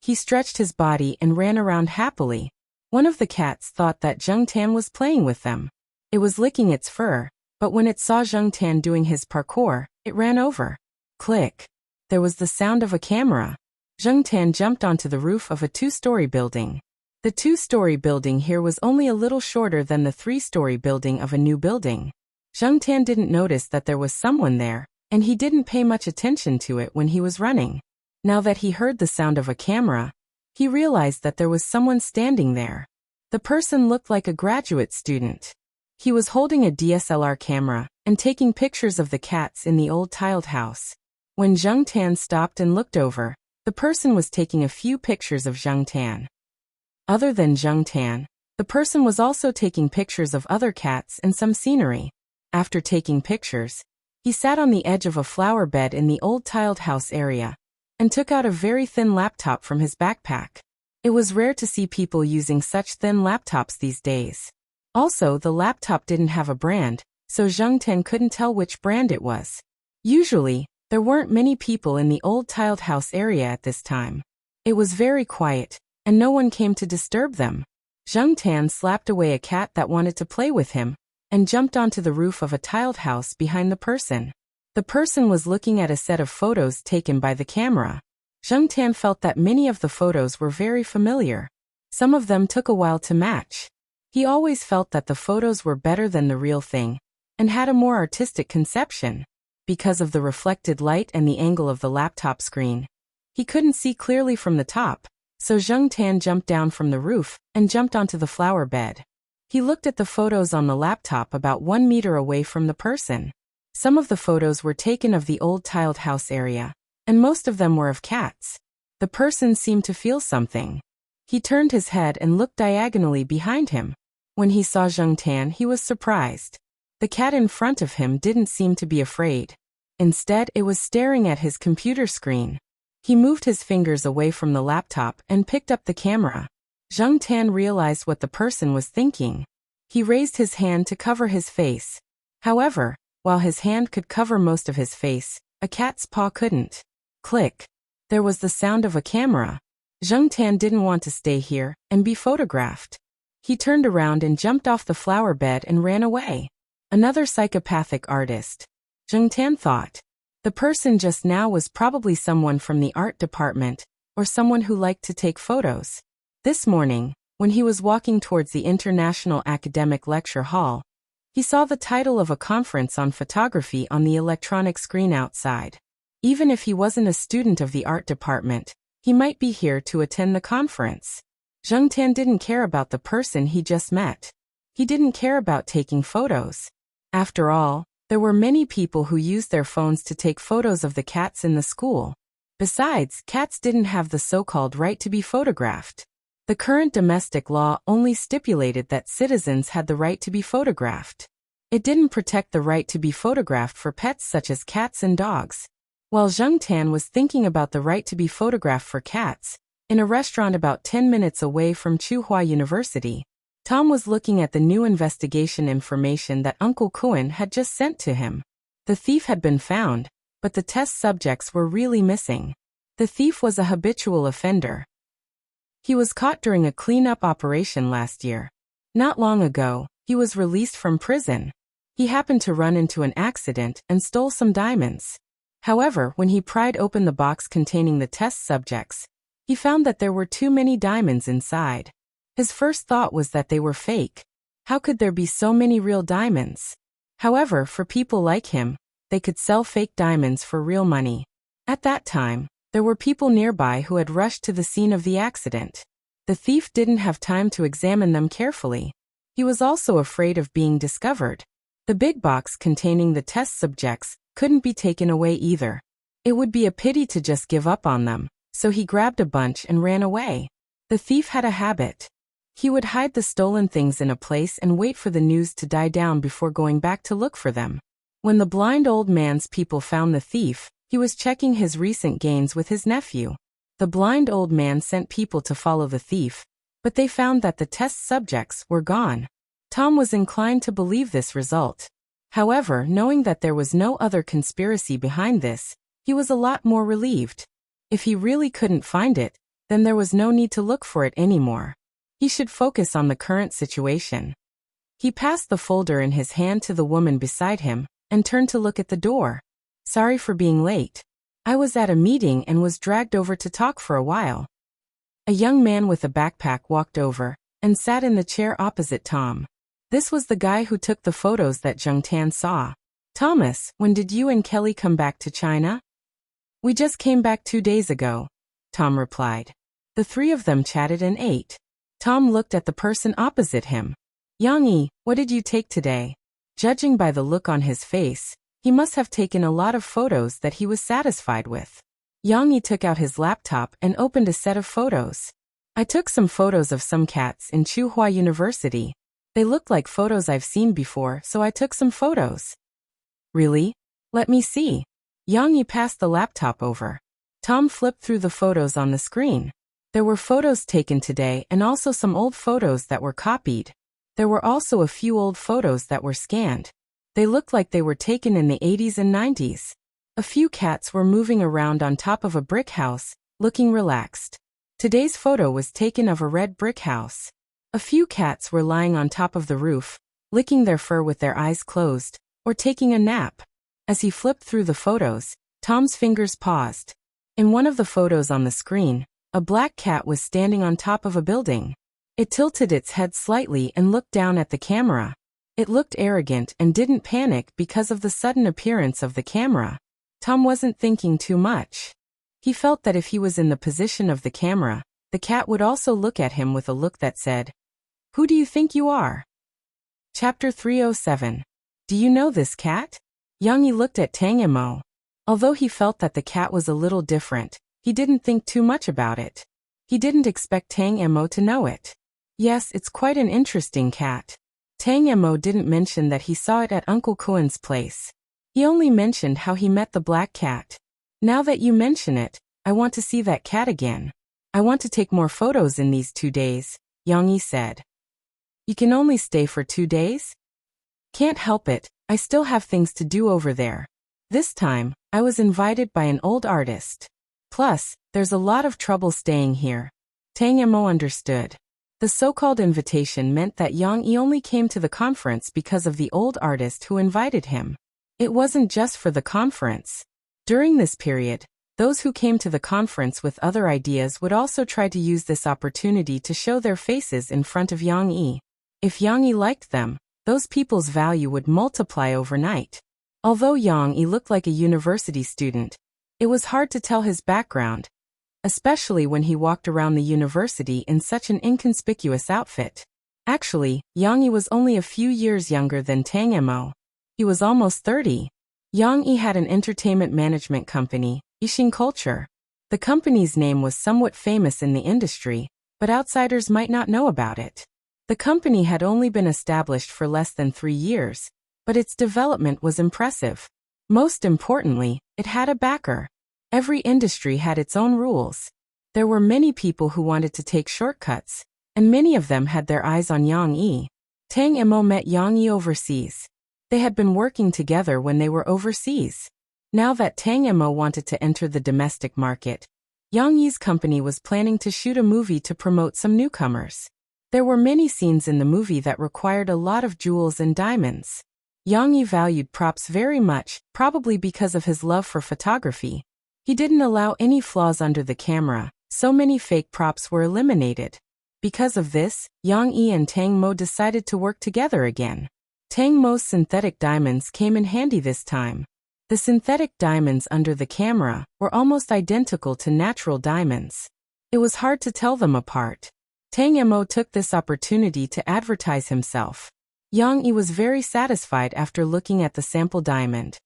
He stretched his body and ran around happily. One of the cats thought that Zheng Tan was playing with them. It was licking its fur, but when it saw Zheng Tan doing his parkour, it ran over. Click. There was the sound of a camera. Zheng Tan jumped onto the roof of a 2-story building. The 2-story building here was only a little shorter than the 3-story building of a new building. Zheng Tan didn't notice that there was someone there, and he didn't pay much attention to it when he was running. Now that he heard the sound of a camera, he realized that there was someone standing there. The person looked like a graduate student. He was holding a DSLR camera and taking pictures of the cats in the old tiled house. When Zheng Tan stopped and looked over, the person was taking a few pictures of Zheng Tan. Other than Zheng Tan, the person was also taking pictures of other cats and some scenery. After taking pictures, he sat on the edge of a flower bed in the old tiled house area and took out a very thin laptop from his backpack. It was rare to see people using such thin laptops these days. Also, the laptop didn't have a brand, so Zheng Tan couldn't tell which brand it was. Usually, there weren't many people in the old tiled house area at this time. It was very quiet, and no one came to disturb them. Zheng Tan slapped away a cat that wanted to play with him and jumped onto the roof of a tiled house behind the person. The person was looking at a set of photos taken by the camera. Zheng Tan felt that many of the photos were very familiar. Some of them took a while to match. He always felt that the photos were better than the real thing and had a more artistic conception. Because of the reflected light and the angle of the laptop screen, he couldn't see clearly from the top, so Zheng Tan jumped down from the roof and jumped onto the flower bed. He looked at the photos on the laptop about 1 meter away from the person. Some of the photos were taken of the old tiled house area, and most of them were of cats. The person seemed to feel something. He turned his head and looked diagonally behind him. When he saw Zheng Tan, he was surprised. The cat in front of him didn't seem to be afraid. Instead, it was staring at his computer screen. He moved his fingers away from the laptop and picked up the camera. Zheng Tan realized what the person was thinking. He raised his hand to cover his face. However, while his hand could cover most of his face, a cat's paw couldn't. Click. There was the sound of a camera. Zheng Tan didn't want to stay here and be photographed. He turned around and jumped off the flower bed and ran away. Another psychopathic artist. Zheng Tan thought. The person just now was probably someone from the art department, or someone who liked to take photos. This morning, when he was walking towards the International Academic Lecture Hall, he saw the title of a conference on photography on the electronic screen outside. Even if he wasn't a student of the art department, he might be here to attend the conference. Zheng Tan didn't care about the person he just met. He didn't care about taking photos. After all, there were many people who used their phones to take photos of the cats in the school. Besides, cats didn't have the so-called right to be photographed. The current domestic law only stipulated that citizens had the right to be photographed. It didn't protect the right to be photographed for pets such as cats and dogs. While Zheng Tan was thinking about the right to be photographed for cats, in a restaurant about 10 minutes away from Tsinghua University, Tom was looking at the new investigation information that Uncle Kuan had just sent to him. The thief had been found, but the test subjects were really missing. The thief was a habitual offender. He was caught during a cleanup operation last year. Not long ago, he was released from prison. He happened to run into an accident and stole some diamonds. However, when he pried open the box containing the test subjects, he found that there were too many diamonds inside. His first thought was that they were fake. How could there be so many real diamonds? However, for people like him, they could sell fake diamonds for real money. At that time, there were people nearby who had rushed to the scene of the accident. The thief didn't have time to examine them carefully. He was also afraid of being discovered. The big box containing the test subjects couldn't be taken away either. It would be a pity to just give up on them, so he grabbed a bunch and ran away. The thief had a habit. He would hide the stolen things in a place and wait for the news to die down before going back to look for them. When the blind old man's people found the thief, he was checking his recent gains with his nephew. The blind old man sent people to follow the thief, but they found that the test subjects were gone. Tom was inclined to believe this result. However, knowing that there was no other conspiracy behind this, he was a lot more relieved. If he really couldn't find it, then there was no need to look for it anymore. He should focus on the current situation. He passed the folder in his hand to the woman beside him and turned to look at the door. Sorry for being late. I was at a meeting and was dragged over to talk for a while. A young man with a backpack walked over and sat in the chair opposite Tom. This was the guy who took the photos that Zheng Tan saw. Thomas, when did you and Kelly come back to China? We just came back 2 days ago, Tom replied. The three of them chatted and ate. Tom looked at the person opposite him. Yang, what did you take today? Judging by the look on his face, he must have taken a lot of photos that he was satisfied with. Yang took out his laptop and opened a set of photos. I took some photos of some cats in Tsinghua University. They looked like photos I've seen before, so I took some photos. Really? Let me see. Yang passed the laptop over. Tom flipped through the photos on the screen. There were photos taken today and also some old photos that were copied. There were also a few old photos that were scanned. They looked like they were taken in the 80s and 90s. A few cats were moving around on top of a brick house, looking relaxed. Today's photo was taken of a red brick house. A few cats were lying on top of the roof, licking their fur with their eyes closed, or taking a nap. As he flipped through the photos, Tom's fingers paused. In one of the photos on the screen, a black cat was standing on top of a building. It tilted its head slightly and looked down at the camera. It looked arrogant and didn't panic because of the sudden appearance of the camera. Tom wasn't thinking too much. He felt that if he was in the position of the camera, the cat would also look at him with a look that said, "Who do you think you are?" Chapter 307. Do you know this cat? Yang looked at Tang Emo. Although he felt that the cat was a little different, he didn't think too much about it. He didn't expect Tang Emo to know it. Yes, it's quite an interesting cat. Tang Emo didn't mention that he saw it at Uncle Kuan's place. He only mentioned how he met the black cat. Now that you mention it, I want to see that cat again. I want to take more photos in these 2 days, Yang said. You can only stay for 2 days? Can't help it, I still have things to do over there. This time, I was invited by an old artist. Plus, there's a lot of trouble staying here. Tang Emo understood. The so-called invitation meant that Yang Yi only came to the conference because of the old artist who invited him. It wasn't just for the conference. During this period, those who came to the conference with other ideas would also try to use this opportunity to show their faces in front of Yang Yi. If Yang Yi liked them, those people's value would multiply overnight. Although Yang Yi looked like a university student, it was hard to tell his background, especially when he walked around the university in such an inconspicuous outfit. Actually, Yang Yi was only a few years younger than Tang Emo. He was almost 30. Yang Yi had an entertainment management company, Yixing Culture. The company's name was somewhat famous in the industry, but outsiders might not know about it. The company had only been established for less than 3 years, but its development was impressive. Most importantly, it had a backer. Every industry had its own rules. There were many people who wanted to take shortcuts, and many of them had their eyes on Yang Yi. Tang Emo met Yang Yi overseas. They had been working together when they were overseas. Now that Tang Emo wanted to enter the domestic market, Yang Yi's company was planning to shoot a movie to promote some newcomers. There were many scenes in the movie that required a lot of jewels and diamonds. Yang Yi valued props very much, probably because of his love for photography. He didn't allow any flaws under the camera, so many fake props were eliminated. Because of this, Yang Yi and Tang Mo decided to work together again. Tang Mo's synthetic diamonds came in handy this time. The synthetic diamonds under the camera were almost identical to natural diamonds. It was hard to tell them apart. Tang Mo took this opportunity to advertise himself. Yang Yi was very satisfied after looking at the sample diamond.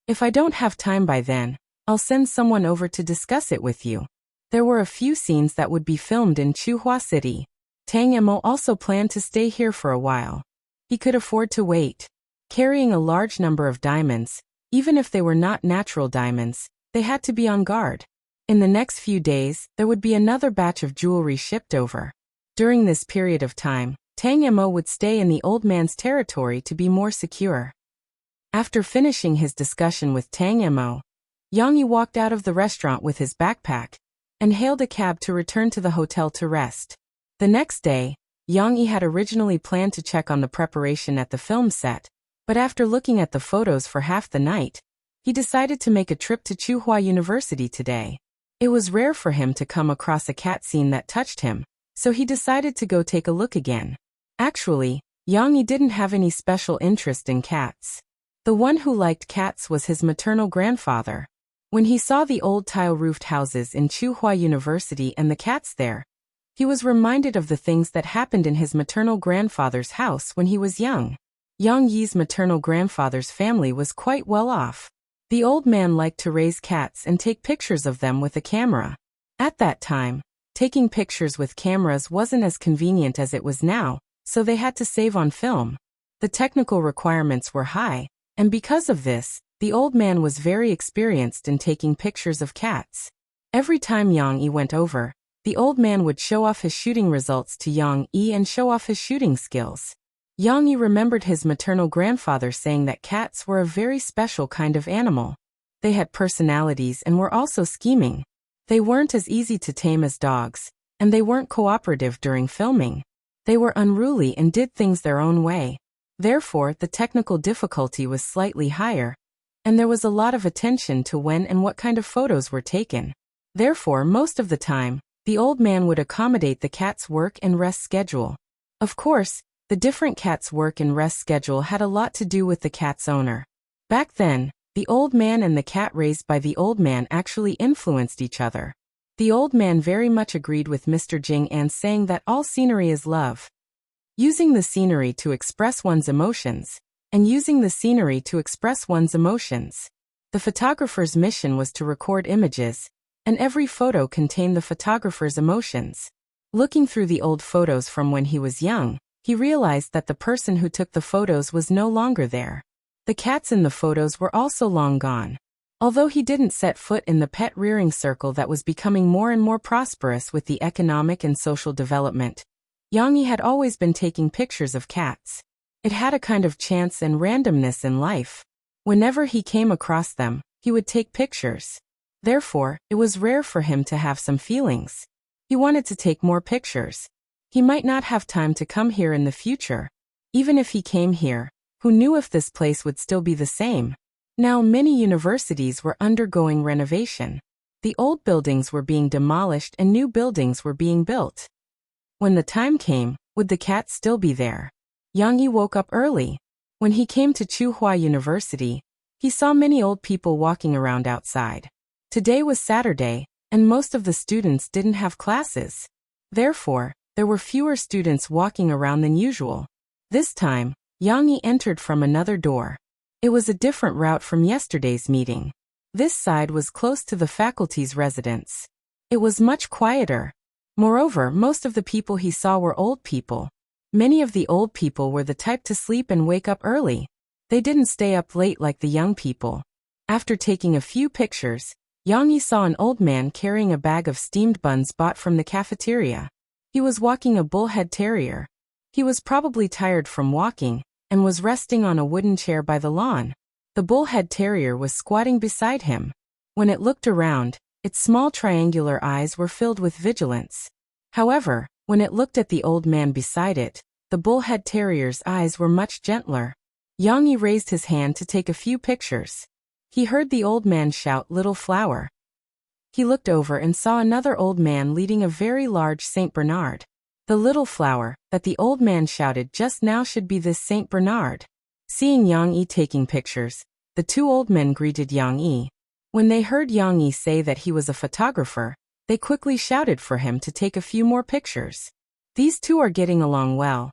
If I don't have time by then, I'll send someone over to discuss it with you. There were a few scenes that would be filmed in Chuhua City. Tang Emo also planned to stay here for a while. He could afford to wait. Carrying a large number of diamonds, even if they were not natural diamonds, they had to be on guard. In the next few days, there would be another batch of jewelry shipped over. During this period of time, Tang Emo would stay in the old man's territory to be more secure. After finishing his discussion with Tang Emo, Yang Yi walked out of the restaurant with his backpack and hailed a cab to return to the hotel to rest. The next day, Yang Yi had originally planned to check on the preparation at the film set, but after looking at the photos for half the night, he decided to make a trip to Chuhua University today. It was rare for him to come across a cat scene that touched him, so he decided to go take a look again. Actually, Yang Yi didn't have any special interest in cats. The one who liked cats was his maternal grandfather. When he saw the old tile-roofed houses in Chuhua University and the cats there, he was reminded of the things that happened in his maternal grandfather's house when he was young. Yang Yi's maternal grandfather's family was quite well off. The old man liked to raise cats and take pictures of them with a camera. At that time, taking pictures with cameras wasn't as convenient as it was now, so they had to save on film. The technical requirements were high, and because of this, the old man was very experienced in taking pictures of cats. Every time Yang Yi went over, the old man would show off his shooting results to Yang Yi and show off his shooting skills. Yang Yi remembered his maternal grandfather saying that cats were a very special kind of animal. They had personalities and were also scheming. They weren't as easy to tame as dogs, and they weren't cooperative during filming. They were unruly and did things their own way. Therefore, the technical difficulty was slightly higher, and there was a lot of attention to when and what kind of photos were taken. Therefore, most of the time, the old man would accommodate the cat's work and rest schedule. Of course, the different cat's work and rest schedule had a lot to do with the cat's owner. Back then, the old man and the cat raised by the old man actually influenced each other. The old man very much agreed with Mr. Jing and saying that all scenery is love. Using the scenery to express one's emotions, and using the scenery to express one's emotions. The photographer's mission was to record images, and every photo contained the photographer's emotions. Looking through the old photos from when he was young, he realized that the person who took the photos was no longer there. The cats in the photos were also long gone. Although he didn't set foot in the pet rearing circle that was becoming more and more prosperous with the economic and social development, Yang Yi had always been taking pictures of cats. It had a kind of chance and randomness in life. Whenever he came across them, he would take pictures. Therefore, it was rare for him to have some feelings. He wanted to take more pictures. He might not have time to come here in the future. Even if he came here, who knew if this place would still be the same? Now many universities were undergoing renovation. The old buildings were being demolished and new buildings were being built. When the time came, would the cat still be there? Yang Yi woke up early. When he came to Tsinghua University, he saw many old people walking around outside. Today was Saturday, and most of the students didn't have classes. Therefore, there were fewer students walking around than usual. This time, Yang Yi entered from another door. It was a different route from yesterday's meeting. This side was close to the faculty's residence. It was much quieter. Moreover, most of the people he saw were old people. Many of the old people were the type to sleep and wake up early. They didn't stay up late like the young people. After taking a few pictures, Yang Yi saw an old man carrying a bag of steamed buns bought from the cafeteria. He was walking a bullhead terrier. He was probably tired from walking, and was resting on a wooden chair by the lawn. The bullhead terrier was squatting beside him. When it looked around, its small triangular eyes were filled with vigilance. However, when it looked at the old man beside it, the bullhead terrier's eyes were much gentler. Yang Yi raised his hand to take a few pictures. He heard the old man shout, "Little flower." He looked over and saw another old man leading a very large Saint Bernard. The little flower that the old man shouted just now should be this Saint Bernard. Seeing Yang Yi taking pictures, the two old men greeted Yang Yi. When they heard Yang Yi say that he was a photographer, they quickly shouted for him to take a few more pictures. These two are getting along well,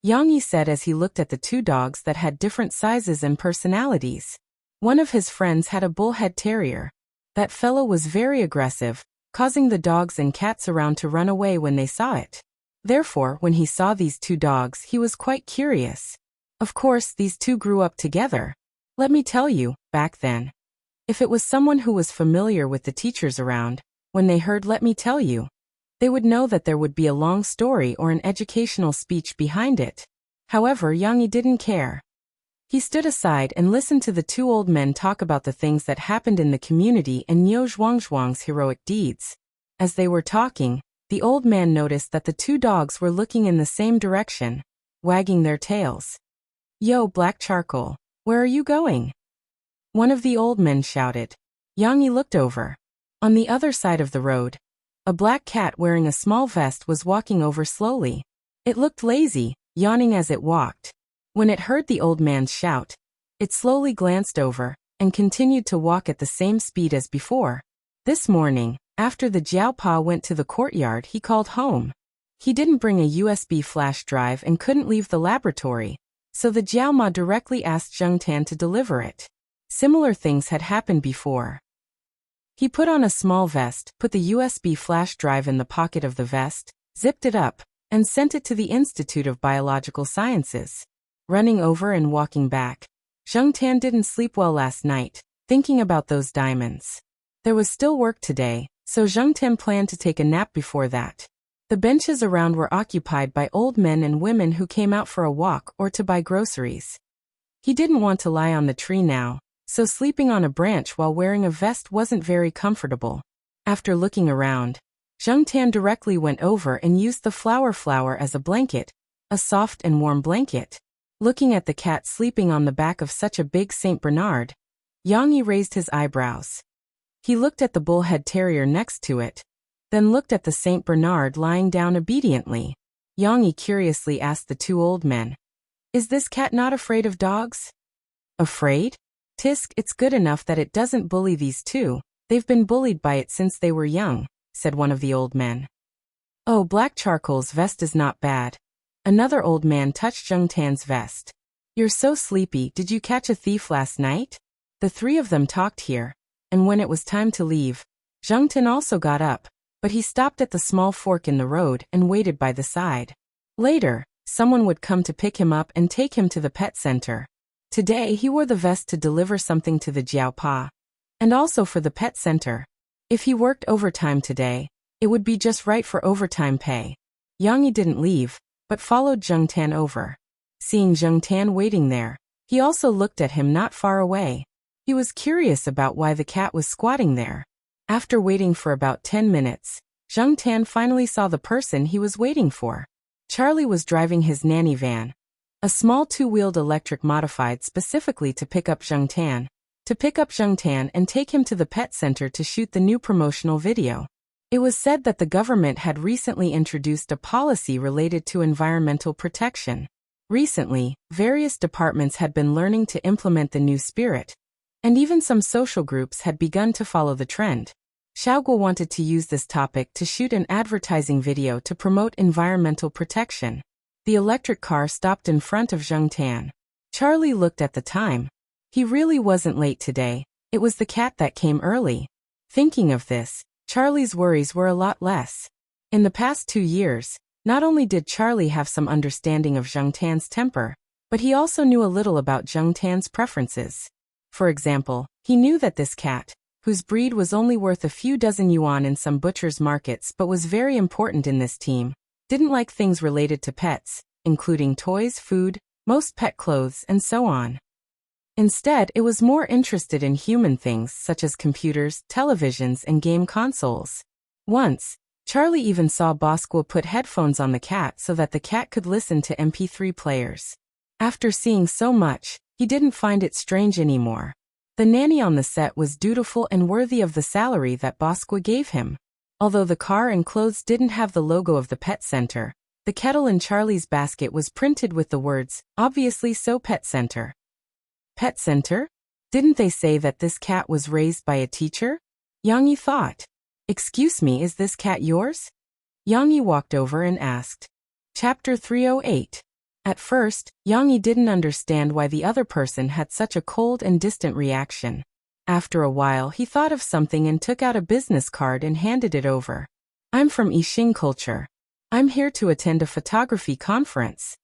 Yang Yi said as he looked at the two dogs that had different sizes and personalities. One of his friends had a bullhead terrier. That fellow was very aggressive, causing the dogs and cats around to run away when they saw it. Therefore, when he saw these two dogs, he was quite curious. Of course, these two grew up together. Let me tell you, back then, if it was someone who was familiar with the teachers around, when they heard "let me tell you," they would know that there would be a long story or an educational speech behind it. However, Yang Yi didn't care. He stood aside and listened to the two old men talk about the things that happened in the community and Niu Zhuangzhuang's heroic deeds. As they were talking, the old man noticed that the two dogs were looking in the same direction, wagging their tails. "Yo, Black Charcoal, where are you going?" one of the old men shouted. Yang Yi looked over. On the other side of the road, a black cat wearing a small vest was walking over slowly. It looked lazy, yawning as it walked. When it heard the old man's shout, it slowly glanced over and continued to walk at the same speed as before. This morning, after the Jiaopa went to the courtyard, he called home. He didn't bring a USB flash drive and couldn't leave the laboratory, so the Jiaoma directly asked Zheng Tan to deliver it. Similar things had happened before. He put on a small vest, put the USB flash drive in the pocket of the vest, zipped it up, and sent it to the Institute of Biological Sciences. Running over and walking back, Zheng Tan didn't sleep well last night, thinking about those diamonds. There was still work today, so Zheng Tan planned to take a nap before that. The benches around were occupied by old men and women who came out for a walk or to buy groceries. He didn't want to lie on the tree now, so sleeping on a branch while wearing a vest wasn't very comfortable. After looking around, Zheng Tan directly went over and used the flower as a blanket, a soft and warm blanket. Looking at the cat sleeping on the back of such a big Saint Bernard, Yang Yi raised his eyebrows. He looked at the bullhead terrier next to it, then looked at the Saint Bernard lying down obediently. Yang Yi curiously asked the two old men, "Is this cat not afraid of dogs?" "Afraid? Tisk, it's good enough that it doesn't bully these two. They've been bullied by it since they were young," said one of the old men. "Oh, Black Charcoal's vest is not bad." Another old man touched Zheng Tan's vest. "You're so sleepy, did you catch a thief last night?" The three of them talked here, and when it was time to leave, Zheng Tan also got up, but he stopped at the small fork in the road and waited by the side. Later, someone would come to pick him up and take him to the pet center. Today he wore the vest to deliver something to the Jiaopa, and also for the pet center. If he worked overtime today, it would be just right for overtime pay. Yang Yi didn't leave, but followed Zheng Tan over. Seeing Zheng Tan waiting there, he also looked at him not far away. He was curious about why the cat was squatting there. After waiting for about 10 minutes, Zhang Tan finally saw the person he was waiting for. Charlie was driving his nanny van, a small two-wheeled electric modified specifically to pick up Zhang Tan and take him to the pet center to shoot the new promotional video. It was said that the government had recently introduced a policy related to environmental protection. Recently, various departments had been learning to implement the new spirit, and even some social groups had begun to follow the trend. Xiaoguo wanted to use this topic to shoot an advertising video to promote environmental protection. The electric car stopped in front of Zhang Tan. Charlie looked at the time. He really wasn't late today. It was the cat that came early. Thinking of this, Charlie's worries were a lot less. In the past 2 years, not only did Charlie have some understanding of Zhang Tan's temper, but he also knew a little about Zhang Tan's preferences. For example, he knew that this cat, whose breed was only worth a few dozen yuan in some butcher's markets but was very important in this team, didn't like things related to pets, including toys, food, most pet clothes, and so on. Instead, it was more interested in human things such as computers, televisions, and game consoles. Once, Charlie even saw Bosco put headphones on the cat so that the cat could listen to MP3 players. After seeing so much, he didn't find it strange anymore. The nanny on the set was dutiful and worthy of the salary that Bosco gave him. Although the car and clothes didn't have the logo of the pet center, the kettle in Charlie's basket was printed with the words, "Obviously so Pet Center." Pet center? Didn't they say that this cat was raised by a teacher? Yang Yi thought. Excuse me, is this cat yours? Yang Yi walked over and asked. Chapter 308. At first, Yang Yi didn't understand why the other person had such a cold and distant reaction. After a while, he thought of something and took out a business card and handed it over. I'm from Yixing Culture. I'm here to attend a photography conference.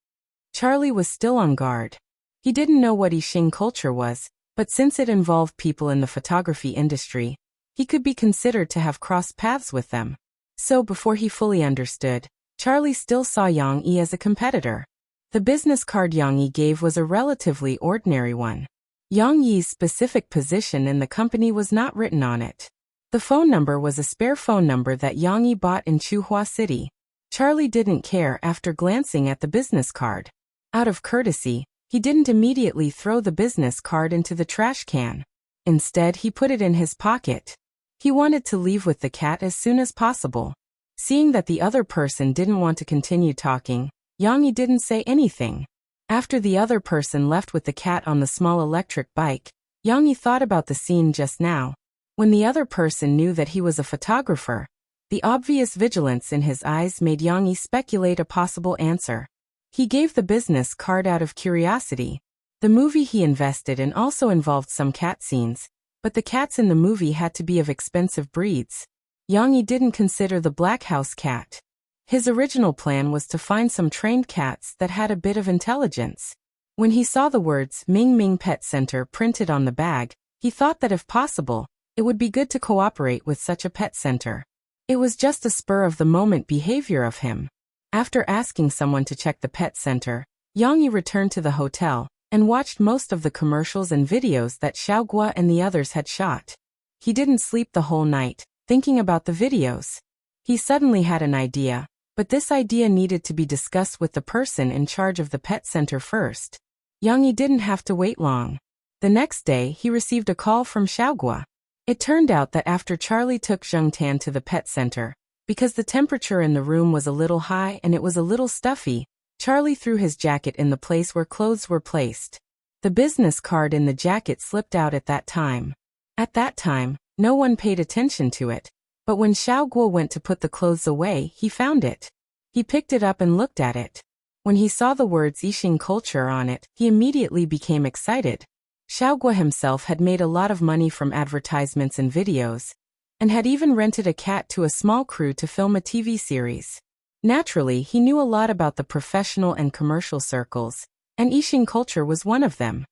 Charlie was still on guard. He didn't know what Yixing Culture was, but since it involved people in the photography industry, he could be considered to have crossed paths with them. So before he fully understood, Charlie still saw Yang Yi as a competitor. The business card Yang Yi gave was a relatively ordinary one. Yang Yi's specific position in the company was not written on it. The phone number was a spare phone number that Yang Yi bought in Chuhua City. Charlie didn't care after glancing at the business card. Out of courtesy, he didn't immediately throw the business card into the trash can. Instead, he put it in his pocket. He wanted to leave with the cat as soon as possible. Seeing that the other person didn't want to continue talking, Yang Yi didn't say anything. After the other person left with the cat on the small electric bike, Yang Yi thought about the scene just now. When the other person knew that he was a photographer, the obvious vigilance in his eyes made Yang Yi speculate a possible answer. He gave the business card out of curiosity. The movie he invested in also involved some cat scenes, but the cats in the movie had to be of expensive breeds. Yang Yi didn't consider the black house cat. His original plan was to find some trained cats that had a bit of intelligence. When he saw the words Ming Ming Pet Center printed on the bag, he thought that if possible, it would be good to cooperate with such a pet center. It was just a spur-of-the-moment behavior of him. After asking someone to check the pet center, Yang Yi returned to the hotel and watched most of the commercials and videos that Xiaoguo and the others had shot. He didn't sleep the whole night, thinking about the videos. He suddenly had an idea, but this idea needed to be discussed with the person in charge of the pet center first. Yang Yi didn't have to wait long. The next day, he received a call from Xiaoguo. It turned out that after Charlie took Zhang Tan to the pet center, because the temperature in the room was a little high and it was a little stuffy, Charlie threw his jacket in the place where clothes were placed. The business card in the jacket slipped out at that time. At that time, no one paid attention to it, but when Xiaoguo went to put the clothes away, he found it. He picked it up and looked at it. When he saw the words Yixing Culture on it, he immediately became excited. Xiaoguo himself had made a lot of money from advertisements and videos, and had even rented a cat to a small crew to film a TV series. Naturally, he knew a lot about the professional and commercial circles, and Yixing Culture was one of them.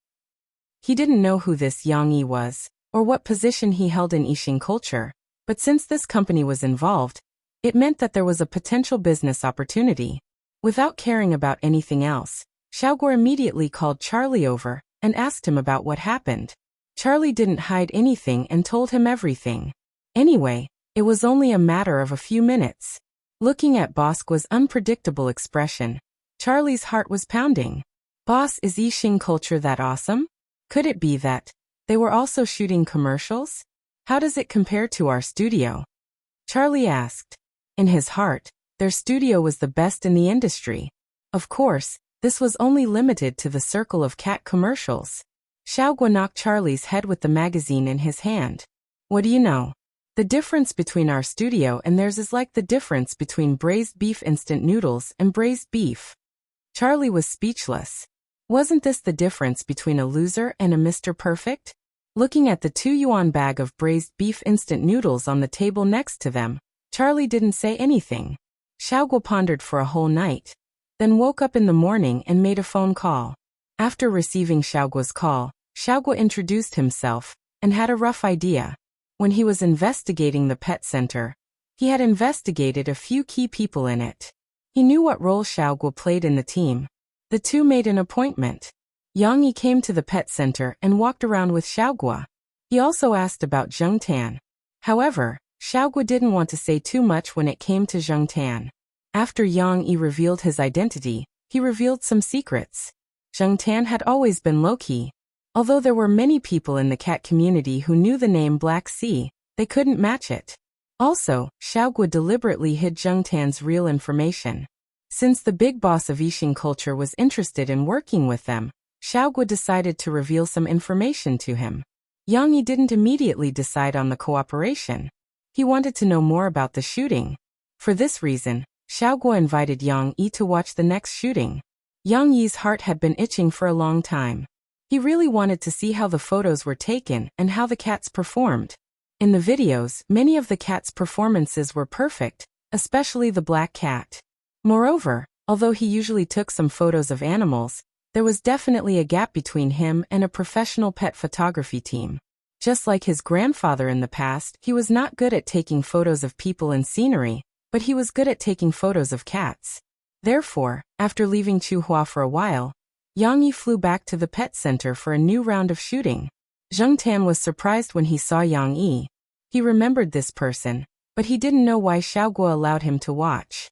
He didn't know who this Yang Yi was, or what position he held in Yixing Culture, but since this company was involved, it meant that there was a potential business opportunity. Without caring about anything else, Xiaoguo immediately called Charlie over and asked him about what happened. Charlie didn't hide anything and told him everything. Anyway, it was only a matter of a few minutes. Looking at Bosqua's unpredictable expression, Charlie's heart was pounding. Boss, is Yixing culture that awesome? Could it be that they were also shooting commercials? How does it compare to our studio? Charlie asked. In his heart, their studio was the best in the industry. Of course, this was only limited to the circle of cat commercials. Xiaogua knocked Charlie's head with the magazine in his hand. What do you know? The difference between our studio and theirs is like the difference between braised beef instant noodles and braised beef. Charlie was speechless. Wasn't this the difference between a loser and a Mr. Perfect? Looking at the 2 yuan bag of braised beef instant noodles on the table next to them, Charlie didn't say anything. Xiaogua pondered for a whole night, then woke up in the morning and made a phone call. After receiving Xiaogua's call, Xiaogua introduced himself and had a rough idea. When he was investigating the pet center, he had investigated a few key people in it. He knew what role Xiaogua played in the team. The two made an appointment. Yang Yi came to the pet center and walked around with Xiaogua. He also asked about Zheng Tan. However, Xiaogua didn't want to say too much when it came to Zheng Tan. After Yang Yi revealed his identity, he revealed some secrets. Zheng Tan had always been low-key. Although there were many people in the cat community who knew the name Black Sea, they couldn't match it. Also, Xiaogua deliberately hid Zheng Tan's real information. Since the big boss of Yixing culture was interested in working with them, Xiaogua decided to reveal some information to him. Yang Yi didn't immediately decide on the cooperation. He wanted to know more about the shooting. For this reason, Xiaogua invited Yang Yi to watch the next shooting. Yang Yi's heart had been itching for a long time. He really wanted to see how the photos were taken and how the cats performed. In the videos, many of the cats' performances were perfect, especially the black cat. Moreover, although he usually took some photos of animals, there was definitely a gap between him and a professional pet photography team. Just like his grandfather in the past, he was not good at taking photos of people and scenery, but he was good at taking photos of cats. Therefore, after leaving Chuhua for a while, Yang Yi flew back to the pet center for a new round of shooting. Zheng Tan was surprised when he saw Yang Yi. He remembered this person, but he didn't know why Xiaogua allowed him to watch.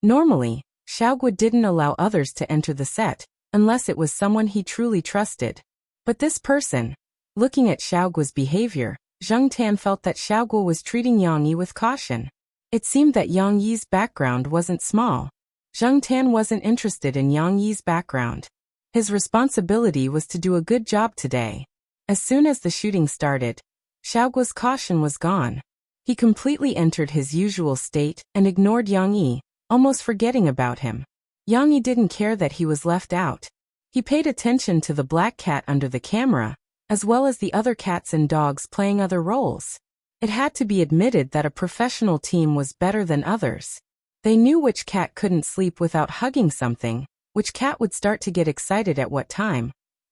Normally, Xiaogua didn't allow others to enter the set, unless it was someone he truly trusted. But this person, looking at Xiaogua's behavior, Zheng Tan felt that Xiaogua was treating Yang Yi with caution. It seemed that Yang Yi's background wasn't small. Zheng Tan wasn't interested in Yang Yi's background. His responsibility was to do a good job today. As soon as the shooting started, Xiaogua's caution was gone. He completely entered his usual state and ignored Yang Yi, almost forgetting about him. Yang Yi didn't care that he was left out. He paid attention to the black cat under the camera, as well as the other cats and dogs playing other roles. It had to be admitted that a professional team was better than others. They knew which cat couldn't sleep without hugging something, which cat would start to get excited at what time,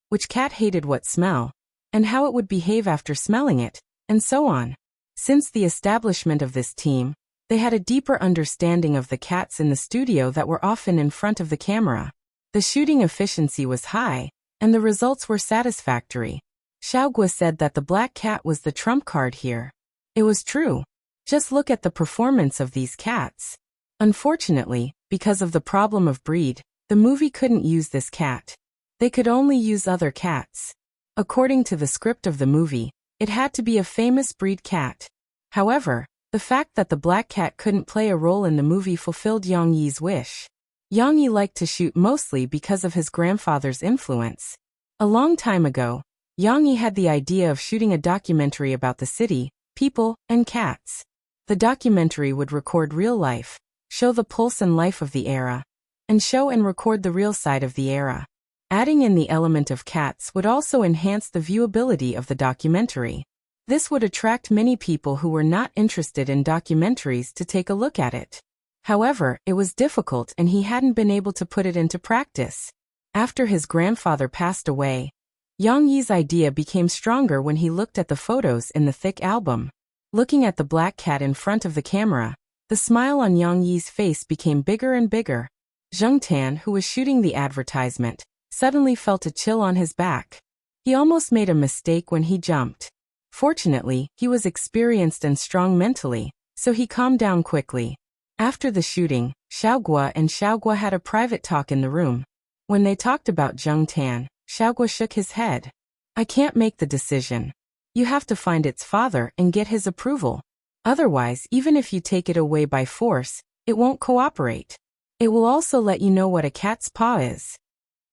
which cat hated what smell, and how it would behave after smelling it, and so on. Since the establishment of this team, they had a deeper understanding of the cats in the studio that were often in front of the camera. The shooting efficiency was high, and the results were satisfactory. Xiaogua said that the black cat was the trump card here. It was true. Just look at the performance of these cats. Unfortunately, because of the problem of breed, the movie couldn't use this cat. They could only use other cats. According to the script of the movie, it had to be a famous breed cat. However, the fact that the black cat couldn't play a role in the movie fulfilled Yang Yi's wish. Yang Yi liked to shoot mostly because of his grandfather's influence. A long time ago, Yang Yi had the idea of shooting a documentary about the city, people, and cats. The documentary would record real life, show the pulse and life of the era, and show and record the real side of the era. Adding in the element of cats would also enhance the viewability of the documentary. This would attract many people who were not interested in documentaries to take a look at it. However, it was difficult and he hadn't been able to put it into practice. After his grandfather passed away, Yang Yi's idea became stronger when he looked at the photos in the thick album. Looking at the black cat in front of the camera, the smile on Yang Yi's face became bigger and bigger. Zheng Tan, who was shooting the advertisement, suddenly felt a chill on his back. He almost made a mistake when he jumped. Fortunately, he was experienced and strong mentally, so he calmed down quickly. After the shooting, Xiaoguo and Xiaoguo had a private talk in the room. When they talked about Zheng Tan, Xiaoguo shook his head. I can't make the decision. You have to find its father and get his approval. Otherwise, even if you take it away by force, it won't cooperate. It will also let you know what a cat's paw is.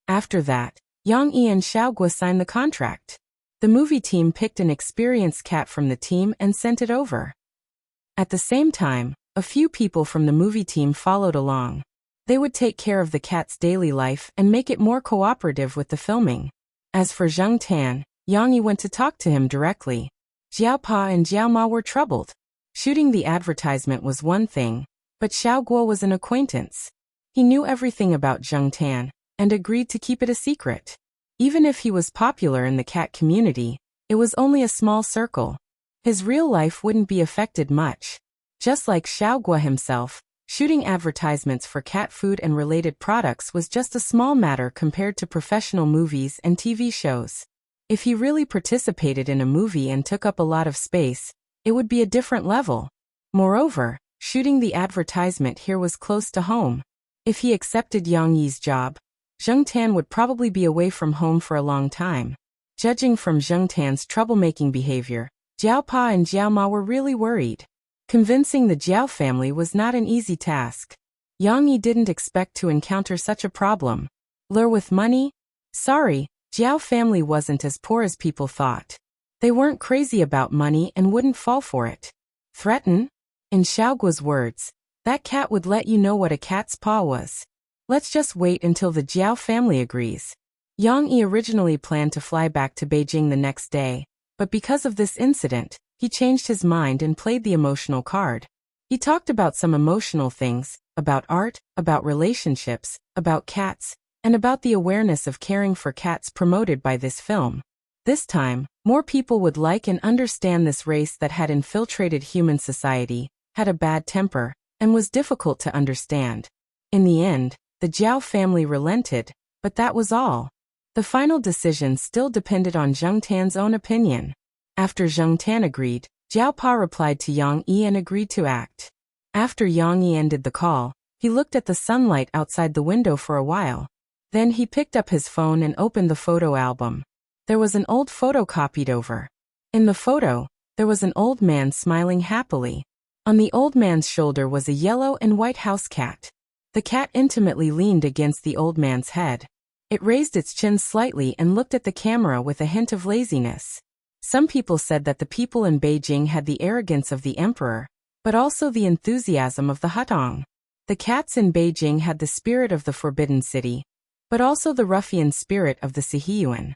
After that, Yang Yi and Xiaoguo signed the contract. The movie team picked an experienced cat from the team and sent it over. At the same time, a few people from the movie team followed along. They would take care of the cat's daily life and make it more cooperative with the filming. As for Zheng Tan, Yang Yi went to talk to him directly. Jiao Pa and Jiao Ma were troubled. Shooting the advertisement was one thing, but Xiaoguo was an acquaintance. He knew everything about Zheng Tan and agreed to keep it a secret. Even if he was popular in the cat community, it was only a small circle. His real life wouldn't be affected much. Just like Xiaoguo himself, shooting advertisements for cat food and related products was just a small matter compared to professional movies and TV shows. If he really participated in a movie and took up a lot of space, it would be a different level. Moreover, shooting the advertisement here was close to home. If he accepted Yang Yi's job, Zheng Tan would probably be away from home for a long time. Judging from Zheng Tan's troublemaking behavior, Jiao Pa and Jiao Ma were really worried. Convincing the Jiao family was not an easy task. Yang Yi didn't expect to encounter such a problem. Lure with money? Sorry, Jiao family wasn't as poor as people thought. They weren't crazy about money and wouldn't fall for it. Threaten? In Xiaoguo's words, that cat would let you know what a cat's paw was. Let's just wait until the Jiao family agrees. Yang Yi originally planned to fly back to Beijing the next day, but because of this incident, he changed his mind and played the emotional card. He talked about some emotional things, about art, about relationships, about cats, and about the awareness of caring for cats promoted by this film. This time, more people would like and understand this race that had infiltrated human society, had a bad temper, and was difficult to understand. In the end, the Jiao family relented, but that was all. The final decision still depended on Zheng Tan's own opinion. After Zheng Tan agreed, Jiao Pa replied to Yang Yi and agreed to act. After Yang Yi ended the call, he looked at the sunlight outside the window for a while. Then he picked up his phone and opened the photo album. There was an old photo copied over. In the photo, there was an old man smiling happily. On the old man's shoulder was a yellow and white house cat. The cat intimately leaned against the old man's head. It raised its chin slightly and looked at the camera with a hint of laziness. Some people said that the people in Beijing had the arrogance of the emperor, but also the enthusiasm of the Hutong. The cats in Beijing had the spirit of the Forbidden City, but also the ruffian spirit of the Sihiyuan.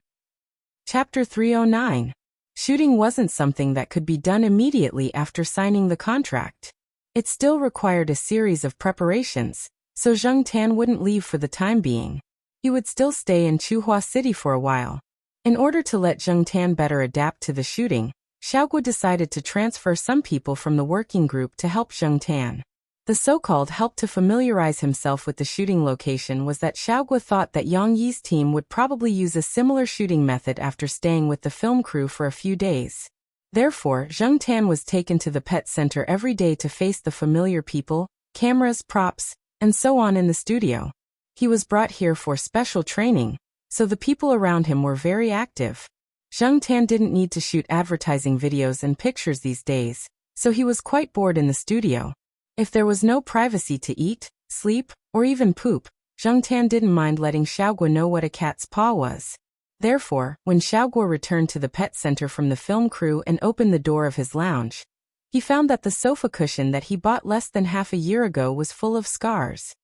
Chapter 309. Shooting wasn't something that could be done immediately after signing the contract. It still required a series of preparations, so Zheng Tan wouldn't leave for the time being. He would still stay in Chuhua City for a while. In order to let Zheng Tan better adapt to the shooting, Xiaoguo decided to transfer some people from the working group to help Zheng Tan. The so-called help to familiarize himself with the shooting location was that Xiaoguo thought that Yang Yi's team would probably use a similar shooting method after staying with the film crew for a few days. Therefore, Zheng Tan was taken to the pet center every day to face the familiar people, cameras, props, and so on in the studio. He was brought here for special training, so the people around him were very active. Zheng Tan didn't need to shoot advertising videos and pictures these days, so he was quite bored in the studio. If there was no privacy to eat, sleep, or even poop, Zheng Tan didn't mind letting Xiaoguo know what a cat's paw was. Therefore, when Xiaoguo returned to the pet center from the film crew and opened the door of his lounge, he found that the sofa cushion that he bought less than half a year ago was full of scars.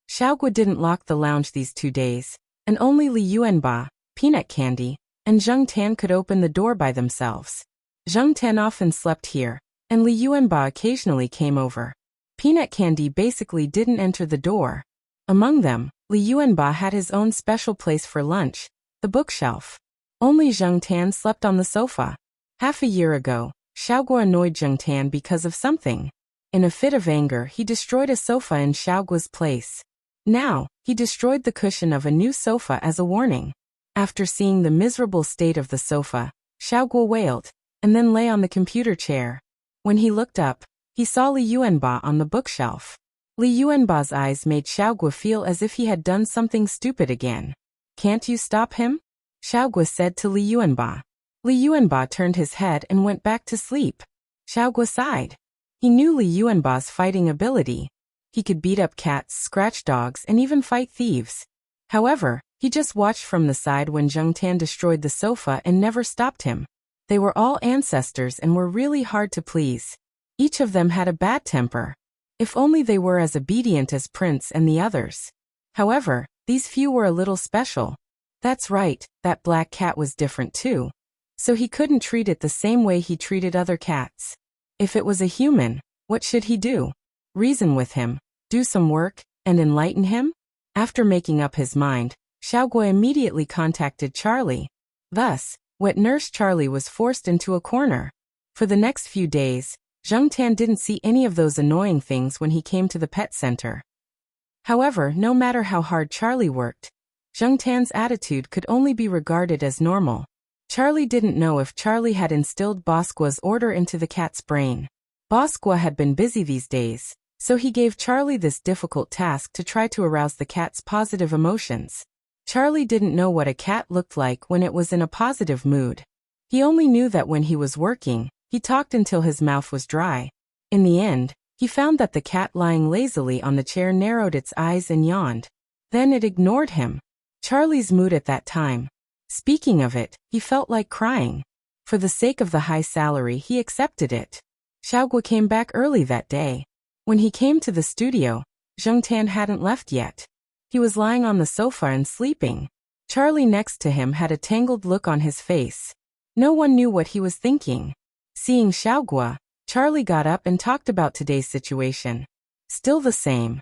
Xiaoguo didn't lock the lounge these 2 days, and only Li Yuanba, Peanut Candy, and Zheng Tan could open the door by themselves. Zheng Tan often slept here, and Li Yuanba occasionally came over. Peanut Candy basically didn't enter the door. Among them, Li Yuanba had his own special place for lunch, the bookshelf. Only Zheng Tan slept on the sofa. Half a year ago, Xiaoguo annoyed Zheng Tan because of something. In a fit of anger, he destroyed a sofa in Xiaoguo's place. Now, he destroyed the cushion of a new sofa as a warning. After seeing the miserable state of the sofa, Xiaoguo wailed, and then lay on the computer chair. When he looked up, he saw Li Yuanba on the bookshelf. Li Yuanba's eyes made Xiaoguo feel as if he had done something stupid again. "Can't you stop him?" Xiaoguo said to Li Yuanba. Li Yuanba turned his head and went back to sleep. Xiaoguo sighed. He knew Li Yuanba's fighting ability. He could beat up cats, scratch dogs, and even fight thieves. However, he just watched from the side when Zheng Tan destroyed the sofa and never stopped him. They were all ancestors and were really hard to please. Each of them had a bad temper. If only they were as obedient as Prince and the others. However, these few were a little special. That's right, that black cat was different too. So he couldn't treat it the same way he treated other cats. If it was a human, what should he do? Reason with him, do some work, and enlighten him? After making up his mind, Xiaoguo immediately contacted Charlie. Thus, wet nurse Charlie was forced into a corner. For the next few days, Zheng Tan didn't see any of those annoying things when he came to the pet center. However, no matter how hard Charlie worked, Zheng Tan's attitude could only be regarded as normal. Charlie didn't know if Charlie had instilled Bosqua's order into the cat's brain. Bosqua had been busy these days, so he gave Charlie this difficult task to try to arouse the cat's positive emotions. Charlie didn't know what a cat looked like when it was in a positive mood. He only knew that when he was working, he talked until his mouth was dry. In the end, he found that the cat lying lazily on the chair narrowed its eyes and yawned. Then it ignored him. Charlie's mood at that time. Speaking of it, he felt like crying. For the sake of the high salary, he accepted it. Xiaoguo came back early that day. When he came to the studio, Zheng Tan hadn't left yet. He was lying on the sofa and sleeping. Charlie next to him had a tangled look on his face. No one knew what he was thinking. Seeing Xiaoguo, Charlie got up and talked about today's situation. Still the same.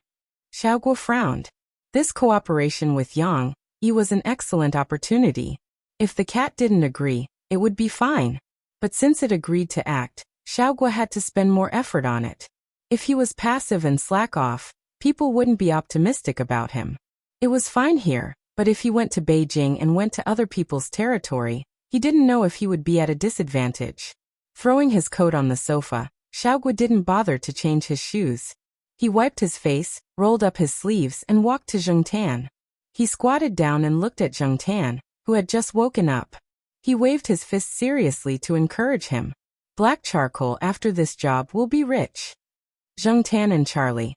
Xiaoguo frowned. This cooperation with Yang Yi was an excellent opportunity. If the cat didn't agree, it would be fine. But since it agreed to act, Xiaoguo had to spend more effort on it. If he was passive and slack off, people wouldn't be optimistic about him. It was fine here, but if he went to Beijing and went to other people's territory, he didn't know if he would be at a disadvantage. Throwing his coat on the sofa, Xiaoguo didn't bother to change his shoes. He wiped his face, rolled up his sleeves, and walked to Zheng Tan. He squatted down and looked at Zheng Tan, who had just woken up. He waved his fist seriously to encourage him. Black charcoal after this job will be rich. Zheng Tan and Charlie.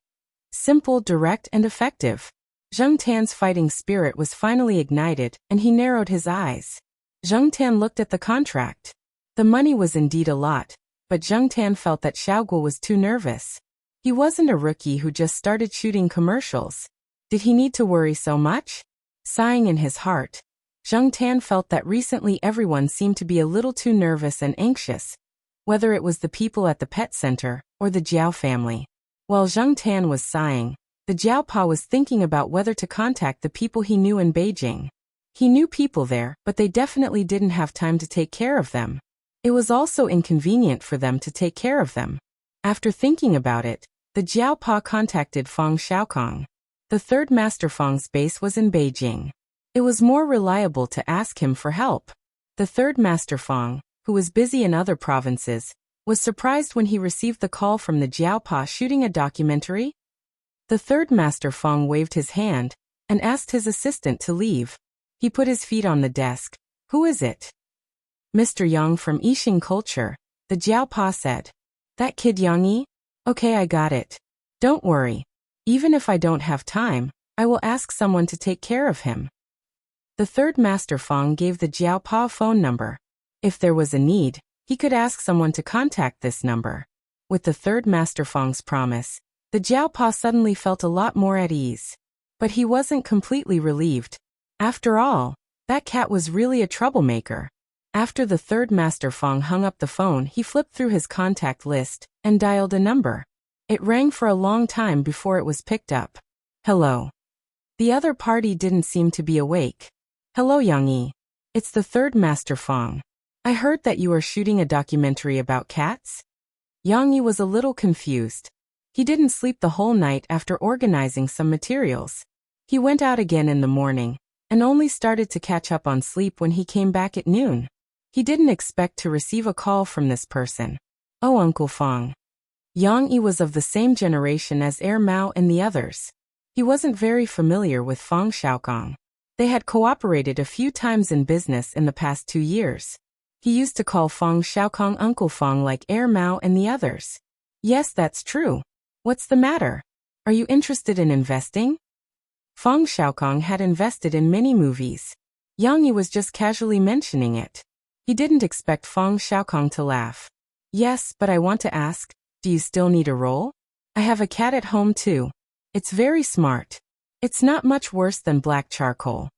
Simple, direct, and effective. Zheng Tan's fighting spirit was finally ignited, and he narrowed his eyes. Zheng Tan looked at the contract. The money was indeed a lot, but Zheng Tan felt that Xiaoguo was too nervous. He wasn't a rookie who just started shooting commercials. Did he need to worry so much? Sighing in his heart, Zheng Tan felt that recently everyone seemed to be a little too nervous and anxious, whether it was the people at the pet center or the Jiao family. While Zheng Tan was sighing, the Jiaopa was thinking about whether to contact the people he knew in Beijing. He knew people there, but they definitely didn't have time to take care of them. It was also inconvenient for them to take care of them. After thinking about it, the Jiaopa contacted Feng Xiaokong. The third Master Feng's base was in Beijing. It was more reliable to ask him for help. The third Master Feng, who was busy in other provinces, was surprised when he received the call from the Jiaopa shooting a documentary. The third Master Feng waved his hand and asked his assistant to leave. He put his feet on the desk. "Who is it?" "Mr. Yang from Yixing Culture," the Jiaopa said. "That kid Yang Yi? Okay, I got it. Don't worry. Even if I don't have time, I will ask someone to take care of him." The third Master Feng gave the Jiaopa phone number. If there was a need, he could ask someone to contact this number. With the third Master Feng's promise, the Jiaopa suddenly felt a lot more at ease. But he wasn't completely relieved. After all, that cat was really a troublemaker. After the third Master Feng hung up the phone, he flipped through his contact list and dialed a number. It rang for a long time before it was picked up. "Hello." The other party didn't seem to be awake. "Hello, Yang Yi. It's the third Master Feng. I heard that you are shooting a documentary about cats?" Yang Yi was a little confused. He didn't sleep the whole night after organizing some materials. He went out again in the morning, and only started to catch up on sleep when he came back at noon. He didn't expect to receive a call from this person. Oh, Uncle Fong. Yang Yi was of the same generation as Air Mao and the others. He wasn't very familiar with Fong Xiaokong. They had cooperated a few times in business in the past 2 years. He used to call Fong Xiaokong Uncle Fong like Air Mao and the others. Yes, that's true. What's the matter? Are you interested in investing? Fong Xiaokong had invested in many movies. Yang Yi was just casually mentioning it. He didn't expect Fong Xiaokong to laugh. Yes, but I want to ask, do you still need a role? I have a cat at home too. It's very smart. It's not much worse than black charcoal.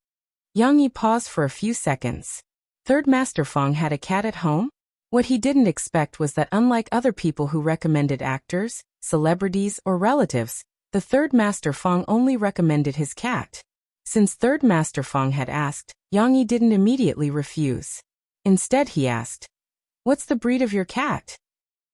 Yang Yi paused for a few seconds. Third Master Fong had a cat at home? What he didn't expect was that unlike other people who recommended actors, celebrities, or relatives, the Third Master Fong only recommended his cat. Since Third Master Fong had asked, Yang Yi didn't immediately refuse. Instead he asked, "What's the breed of your cat?"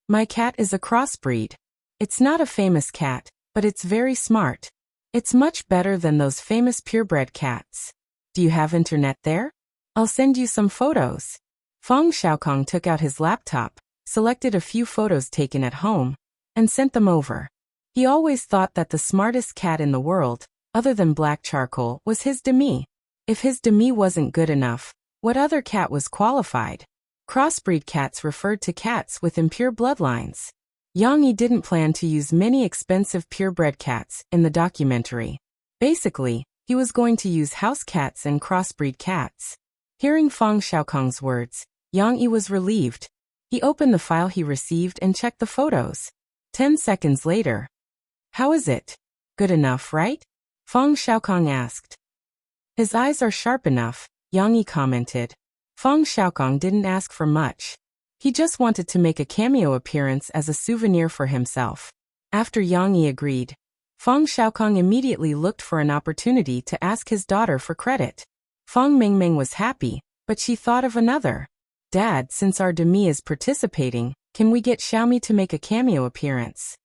"My cat is a crossbreed. It's not a famous cat, but it's very smart. It's much better than those famous purebred cats. Do you have internet there? I'll send you some photos." Fong Xiaokong took out his laptop, selected a few photos taken at home, and sent them over. He always thought that the smartest cat in the world, other than black charcoal, was his demi. If his demi wasn't good enough, what other cat was qualified? Crossbreed cats referred to cats with impure bloodlines. Yang Yi didn't plan to use many expensive purebred cats in the documentary. Basically, he was going to use house cats and crossbreed cats. Hearing Fong Xiaokong's words, Yang Yi was relieved. He opened the file he received and checked the photos. 10 seconds later. "How is it? Good enough, right?" Fong Xiaokong asked. "His eyes are sharp enough," Yang Yi commented. Fong Xiaokong didn't ask for much. He just wanted to make a cameo appearance as a souvenir for himself. After Yang Yi agreed, Fong Xiaokong immediately looked for an opportunity to ask his daughter for credit. Fong Mingming was happy, but she thought of another. "Dad, since our demi is participating, can we get Xiaomi to make a cameo appearance?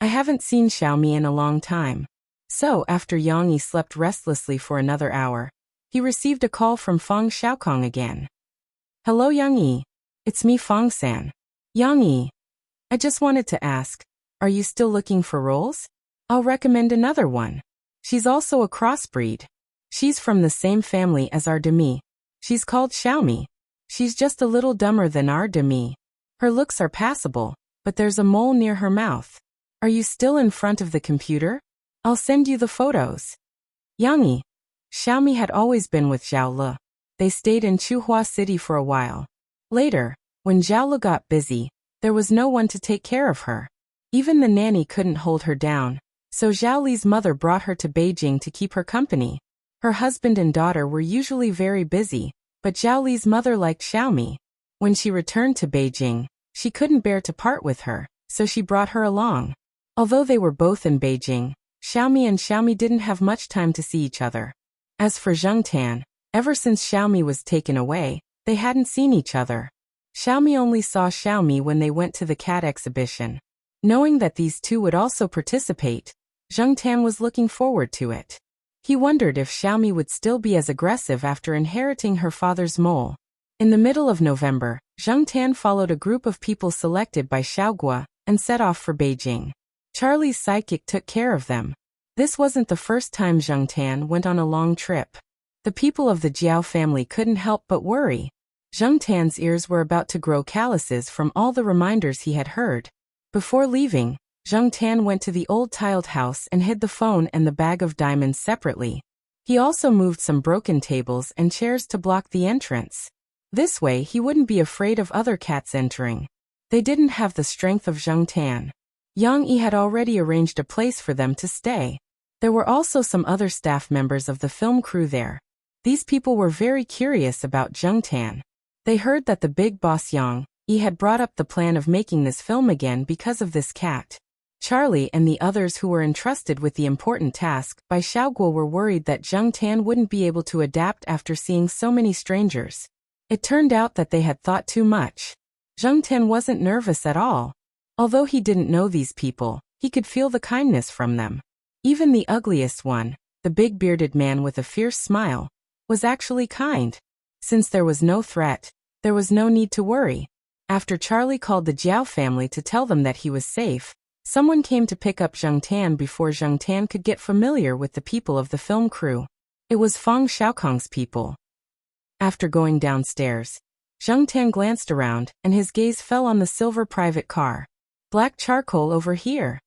I haven't seen Xiaomi in a long time." So, after Yang Yi slept restlessly for another hour, he received a call from Fong Xiaokong again. "Hello, Yang Yi. It's me, Fong-san." "Yang Yi, I just wanted to ask, are you still looking for roles? I'll recommend another one. She's also a crossbreed. She's from the same family as our demi. She's called Xiaomi. She's just a little dumber than our demi. Her looks are passable, but there's a mole near her mouth. Are you still in front of the computer? I'll send you the photos." Yang Yi. Xiaomi had always been with Zhao Le. They stayed in Chuhua City for a while. Later, when Zhao Le got busy, there was no one to take care of her. Even the nanny couldn't hold her down, so Zhao Li's mother brought her to Beijing to keep her company. Her husband and daughter were usually very busy, but Zhao Li's mother liked Xiaomi. When she returned to Beijing, she couldn't bear to part with her, so she brought her along. Although they were both in Beijing, Xiaomi and Xiaomi didn't have much time to see each other. As for Zheng Tan, ever since Xiaomi was taken away, they hadn't seen each other. Xiaomi only saw Xiaomi when they went to the cat exhibition. Knowing that these two would also participate, Zheng Tan was looking forward to it. He wondered if Xiaomi would still be as aggressive after inheriting her father's mole. In the middle of November, Zheng Tan followed a group of people selected by Xiaogua and set off for Beijing. Charlie's sidekick took care of them. This wasn't the first time Zheng Tan went on a long trip. The people of the Jiao family couldn't help but worry. Zheng Tan's ears were about to grow calluses from all the reminders he had heard. Before leaving, Zheng Tan went to the old tiled house and hid the phone and the bag of diamonds separately. He also moved some broken tables and chairs to block the entrance. This way he wouldn't be afraid of other cats entering. They didn't have the strength of Zheng Tan. Yang Yi had already arranged a place for them to stay. There were also some other staff members of the film crew there. These people were very curious about Zheng Tan. They heard that the big boss Yang Yi had brought up the plan of making this film again because of this cat. Charlie and the others who were entrusted with the important task by Xiaoguo were worried that Zheng Tan wouldn't be able to adapt after seeing so many strangers. It turned out that they had thought too much. Zheng Tan wasn't nervous at all. Although he didn't know these people, he could feel the kindness from them. Even the ugliest one, the big bearded man with a fierce smile, was actually kind. Since there was no threat, There was no need to worry. After Charlie called the Jiao family to tell them that he was safe, someone came to pick up Zheng Tan before Zheng Tan could get familiar with the people of the film crew. It was Fang Xiaokong's people. After going downstairs, Zheng Tan glanced around and his gaze fell on the silver private car. Black charcoal over here.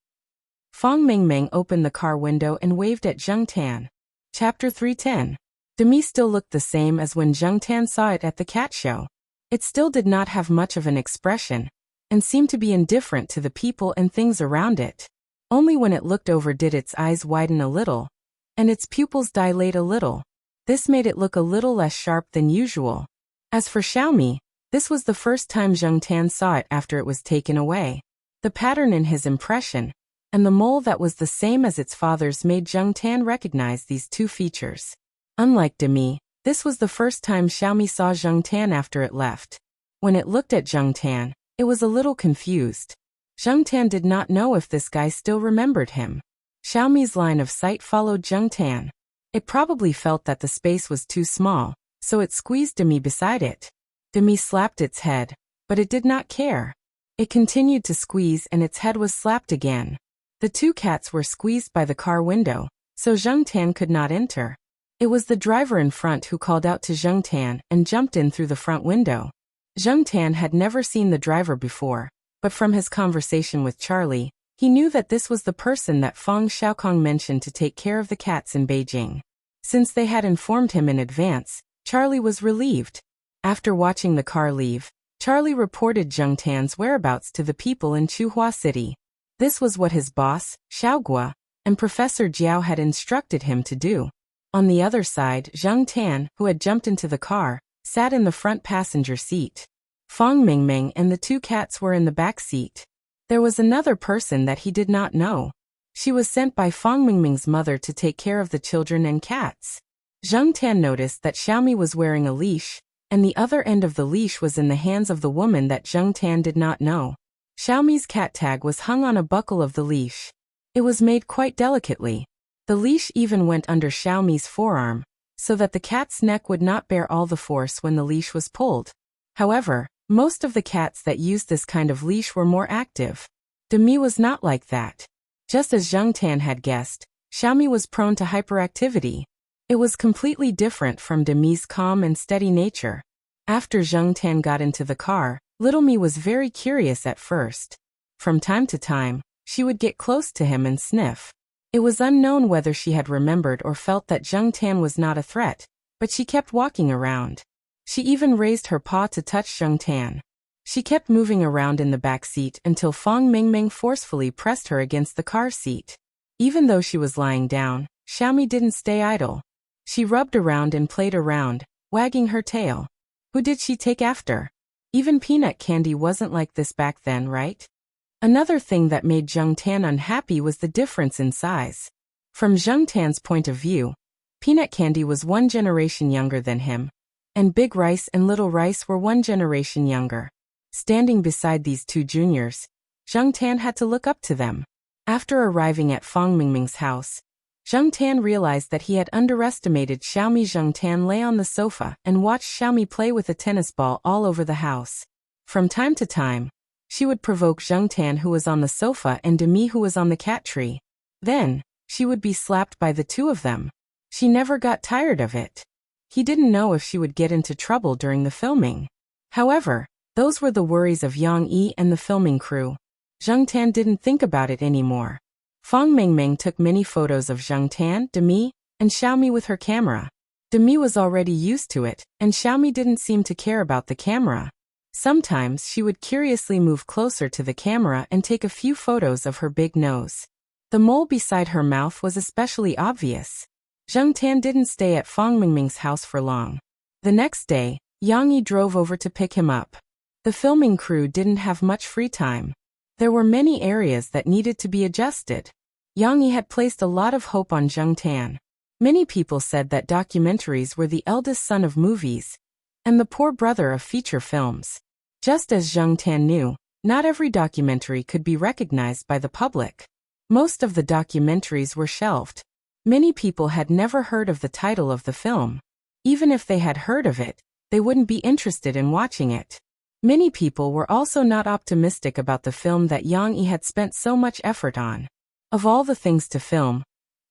Fang Mingming opened the car window and waved at Zheng Tan. Chapter 310. Demi still looked the same as when Zheng Tan saw it at the cat show. It still did not have much of an expression, and seemed to be indifferent to the people and things around it. Only when it looked over did its eyes widen a little, and its pupils dilate a little. This made it look a little less sharp than usual. As for Xiaomi, this was the first time Zheng Tan saw it after it was taken away. The pattern in his impression, and the mole that was the same as its father's made Zheng Tan recognize these two features. Unlike Demi, this was the first time Xiaomi saw Zheng Tan after it left. When it looked at Zheng Tan, it was a little confused. Zheng Tan did not know if this guy still remembered him. Xiaomi's line of sight followed Zheng Tan. It probably felt that the space was too small, so it squeezed Demi beside it. Demi slapped its head, but it did not care. It continued to squeeze and its head was slapped again. The two cats were squeezed by the car window, so Zheng Tan could not enter. It was the driver in front who called out to Zheng Tan and jumped in through the front window. Zheng Tan had never seen the driver before, but from his conversation with Charlie, he knew that this was the person that Fang Xiaokong mentioned to take care of the cats in Beijing. Since they had informed him in advance, Charlie was relieved. After watching the car leave, Charlie reported Zheng Tan's whereabouts to the people in Chuhua City. This was what his boss, Xiaogua, and Professor Jiao had instructed him to do. On the other side, Zheng Tan, who had jumped into the car, sat in the front passenger seat. Fang Mingming and the two cats were in the back seat. There was another person that he did not know. She was sent by Fang Mingming's mother to take care of the children and cats. Zheng Tan noticed that Xiaomi was wearing a leash, and the other end of the leash was in the hands of the woman that Zheng Tan did not know. Xiaomi's cat tag was hung on a buckle of the leash. It was made quite delicately. The leash even went under Xiaomi's forearm, so that the cat's neck would not bear all the force when the leash was pulled. However, most of the cats that used this kind of leash were more active. Demi was not like that. Just as Zheng Tan had guessed, Xiaomi was prone to hyperactivity. It was completely different from Demi's calm and steady nature. After Zheng Tan got into the car, Little Me was very curious at first. From time to time, she would get close to him and sniff. It was unknown whether she had remembered or felt that Zheng Tan was not a threat, but she kept walking around. She even raised her paw to touch Zheng Tan. She kept moving around in the back seat until Fang Mingming forcefully pressed her against the car seat. Even though she was lying down, Xiaomi didn't stay idle. She rubbed around and played around, wagging her tail. Who did she take after? Even peanut candy wasn't like this back then, right? Another thing that made Zheng Tan unhappy was the difference in size. From Zheng Tan's point of view, peanut candy was one generation younger than him, and Big Rice and Little Rice were one generation younger. Standing beside these two juniors, Zheng Tan had to look up to them. After arriving at Fang Mingming's house, Zheng Tan realized that he had underestimated Xiaomi. Zheng Tan lay on the sofa and watched Xiaomi play with a tennis ball all over the house. From time to time, she would provoke Zheng Tan, who was on the sofa, and Demi, who was on the cat tree. Then, she would be slapped by the two of them. She never got tired of it. He didn't know if she would get into trouble during the filming. However, those were the worries of Yang Yi and the filming crew. Zheng Tan didn't think about it anymore. Fang Mingming took many photos of Zheng Tan, Demi, and Xiaomi with her camera. Demi was already used to it, and Xiaomi didn't seem to care about the camera. Sometimes she would curiously move closer to the camera and take a few photos of her big nose. The mole beside her mouth was especially obvious. Zheng Tan didn't stay at Fang Mingming's house for long. The next day, Yang Yi drove over to pick him up. The filming crew didn't have much free time. There were many areas that needed to be adjusted. Yang Yi had placed a lot of hope on Zheng Tan. Many people said that documentaries were the eldest son of movies, and the poor brother of feature films. Just as Zheng Tan knew, not every documentary could be recognized by the public. Most of the documentaries were shelved. Many people had never heard of the title of the film. Even if they had heard of it, they wouldn't be interested in watching it. Many people were also not optimistic about the film that Yang Yi had spent so much effort on. Of all the things to film,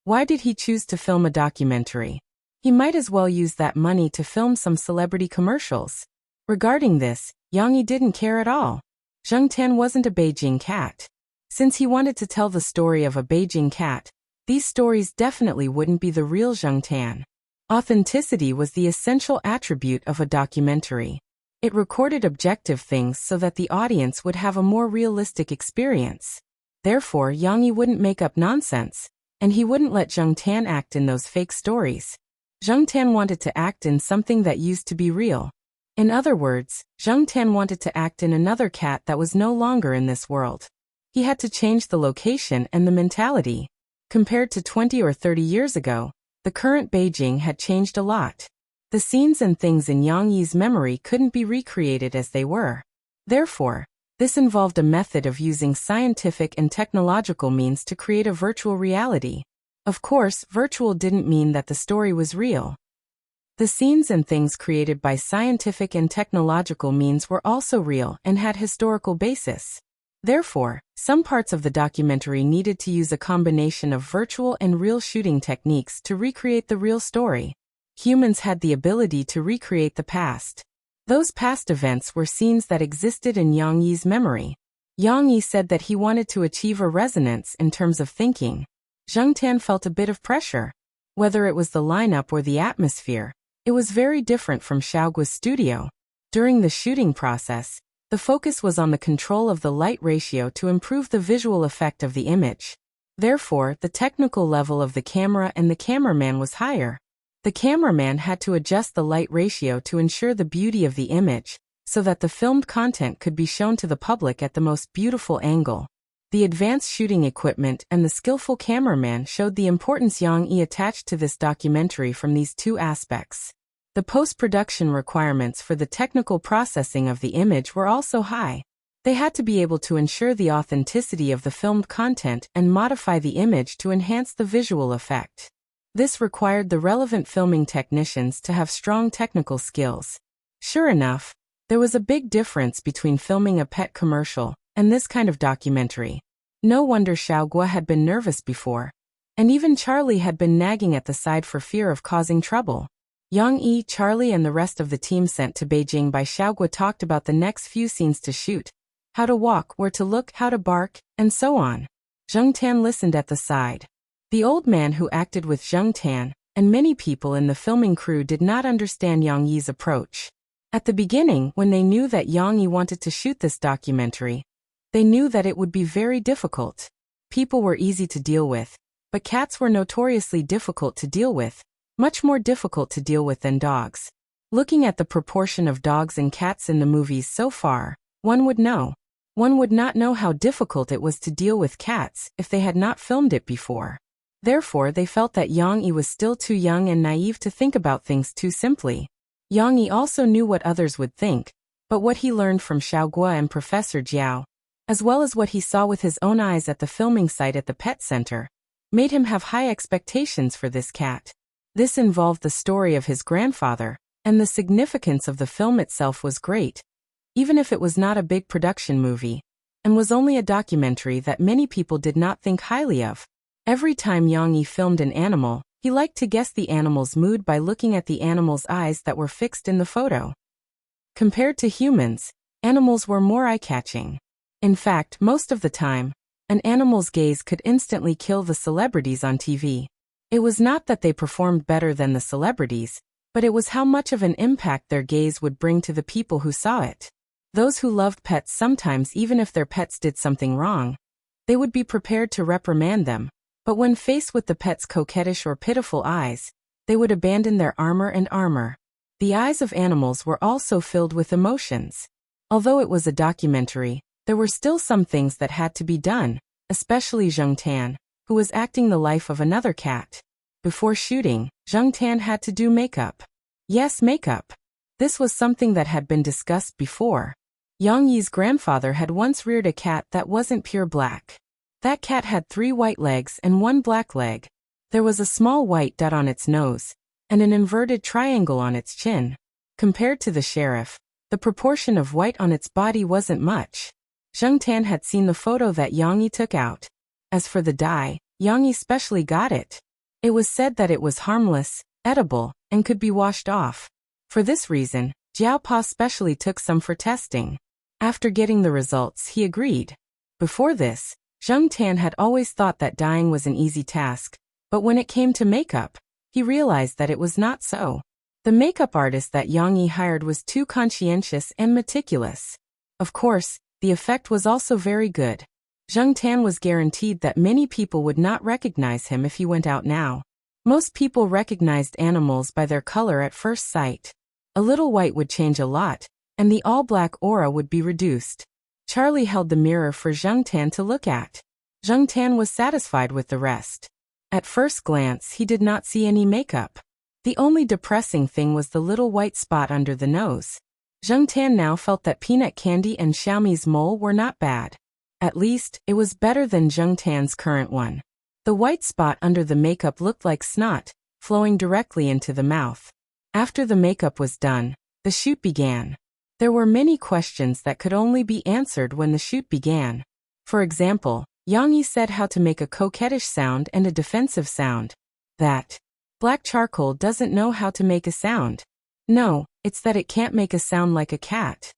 why did he choose to film a documentary? He might as well use that money to film some celebrity commercials. Regarding this, Yang Yi didn't care at all. Zheng Tan wasn't a Beijing cat. Since he wanted to tell the story of a Beijing cat, these stories definitely wouldn't be the real Zheng Tan. Authenticity was the essential attribute of a documentary. It recorded objective things so that the audience would have a more realistic experience. Therefore, Yang Yi wouldn't make up nonsense, and he wouldn't let Zheng Tan act in those fake stories. Zheng Tan wanted to act in something that used to be real. In other words, Zheng Tan wanted to act in another cat that was no longer in this world. He had to change the location and the mentality. Compared to 20 or 30 years ago, the current Beijing had changed a lot. The scenes and things in Yang Yi's memory couldn't be recreated as they were. Therefore, this involved a method of using scientific and technological means to create a virtual reality. Of course, virtual didn't mean that the story was real. The scenes and things created by scientific and technological means were also real and had historical basis. Therefore, some parts of the documentary needed to use a combination of virtual and real shooting techniques to recreate the real story. Humans had the ability to recreate the past. Those past events were scenes that existed in Yang Yi's memory. Yang Yi said that he wanted to achieve a resonance in terms of thinking. Zheng Tan felt a bit of pressure. Whether it was the lineup or the atmosphere, it was very different from Xiaoguo's studio. During the shooting process, the focus was on the control of the light ratio to improve the visual effect of the image. Therefore, the technical level of the camera and the cameraman was higher. The cameraman had to adjust the light ratio to ensure the beauty of the image, so that the filmed content could be shown to the public at the most beautiful angle. The advanced shooting equipment and the skillful cameraman showed the importance Yang Yi attached to this documentary from these two aspects. The post-production requirements for the technical processing of the image were also high. They had to be able to ensure the authenticity of the filmed content and modify the image to enhance the visual effect. This required the relevant filming technicians to have strong technical skills. Sure enough, there was a big difference between filming a pet commercial and this kind of documentary. No wonder Xiaoguo had been nervous before. And even Charlie had been nagging at the side for fear of causing trouble. Yang Yi, Charlie and the rest of the team sent to Beijing by Xiaoguo talked about the next few scenes to shoot, how to walk, where to look, how to bark, and so on. Zheng Tan listened at the side. The old man who acted with Zheng Tan, and many people in the filming crew did not understand Yang Yi's approach. At the beginning, when they knew that Yang Yi wanted to shoot this documentary, they knew that it would be very difficult. People were easy to deal with, but cats were notoriously difficult to deal with, much more difficult to deal with than dogs. Looking at the proportion of dogs and cats in the movies so far, one would not know how difficult it was to deal with cats if they had not filmed it before. Therefore, they felt that Yang Yi was still too young and naive to think about things too simply. Yang Yi also knew what others would think, but what he learned from Xiaoguo and Professor Jiao, as well as what he saw with his own eyes at the filming site at the pet center, made him have high expectations for this cat. This involved the story of his grandfather, and the significance of the film itself was great, even if it was not a big production movie, and was only a documentary that many people did not think highly of. Every time Yang Yi filmed an animal, he liked to guess the animal's mood by looking at the animal's eyes that were fixed in the photo. Compared to humans, animals were more eye-catching. In fact, most of the time, an animal's gaze could instantly kill the celebrities on TV. It was not that they performed better than the celebrities, but it was how much of an impact their gaze would bring to the people who saw it. Those who loved pets sometimes, even if their pets did something wrong, they would be prepared to reprimand them. But when faced with the pet's coquettish or pitiful eyes, they would abandon their armor. The eyes of animals were also filled with emotions. Although it was a documentary, there were still some things that had to be done, especially Zheng Tan, who was acting the life of another cat. Before shooting, Zheng Tan had to do makeup. Yes, makeup. This was something that had been discussed before. Yang Yi's grandfather had once reared a cat that wasn't pure black. That cat had 3 white legs and 1 black leg. There was a small white dot on its nose, and an inverted triangle on its chin. Compared to the sheriff, the proportion of white on its body wasn't much. Zheng Tan had seen the photo that Yang Yi took out. As for the dye, Yang Yi specially got it. It was said that it was harmless, edible, and could be washed off. For this reason, Jiao Pa specially took some for testing. After getting the results, he agreed. Before this, Zheng Tan had always thought that dyeing was an easy task, but when it came to makeup, he realized that it was not so. The makeup artist that Yang Yi hired was too conscientious and meticulous. Of course, the effect was also very good. Zheng Tan was guaranteed that many people would not recognize him if he went out now. Most people recognized animals by their color at first sight. A little white would change a lot, and the all-black aura would be reduced. Charlie held the mirror for Zheng Tan to look at. Zheng Tan was satisfied with the rest. At first glance, he did not see any makeup. The only depressing thing was the little white spot under the nose. Zheng Tan now felt that peanut candy and Xiaomi's mole were not bad. At least, it was better than Zheng Tan's current one. The white spot under the makeup looked like snot, flowing directly into the mouth. After the makeup was done, the shoot began. There were many questions that could only be answered when the shoot began. For example, Yang Yi said how to make a coquettish sound and a defensive sound. That black charcoal doesn't know how to make a sound. No, it's that it can't make a sound like a cat.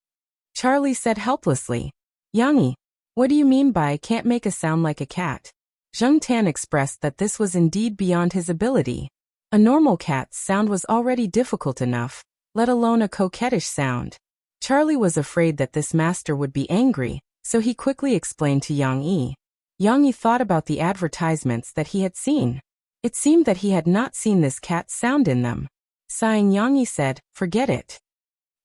Charlie said helplessly. Yang Yi, what do you mean by can't make a sound like a cat? Zheng Tan expressed that this was indeed beyond his ability. A normal cat's sound was already difficult enough, let alone a coquettish sound. Charlie was afraid that this master would be angry, so he quickly explained to Yang Yi. Yang Yi thought about the advertisements that he had seen. It seemed that he had not seen this cat's sound in them. Sighing, Yang Yi said, forget it.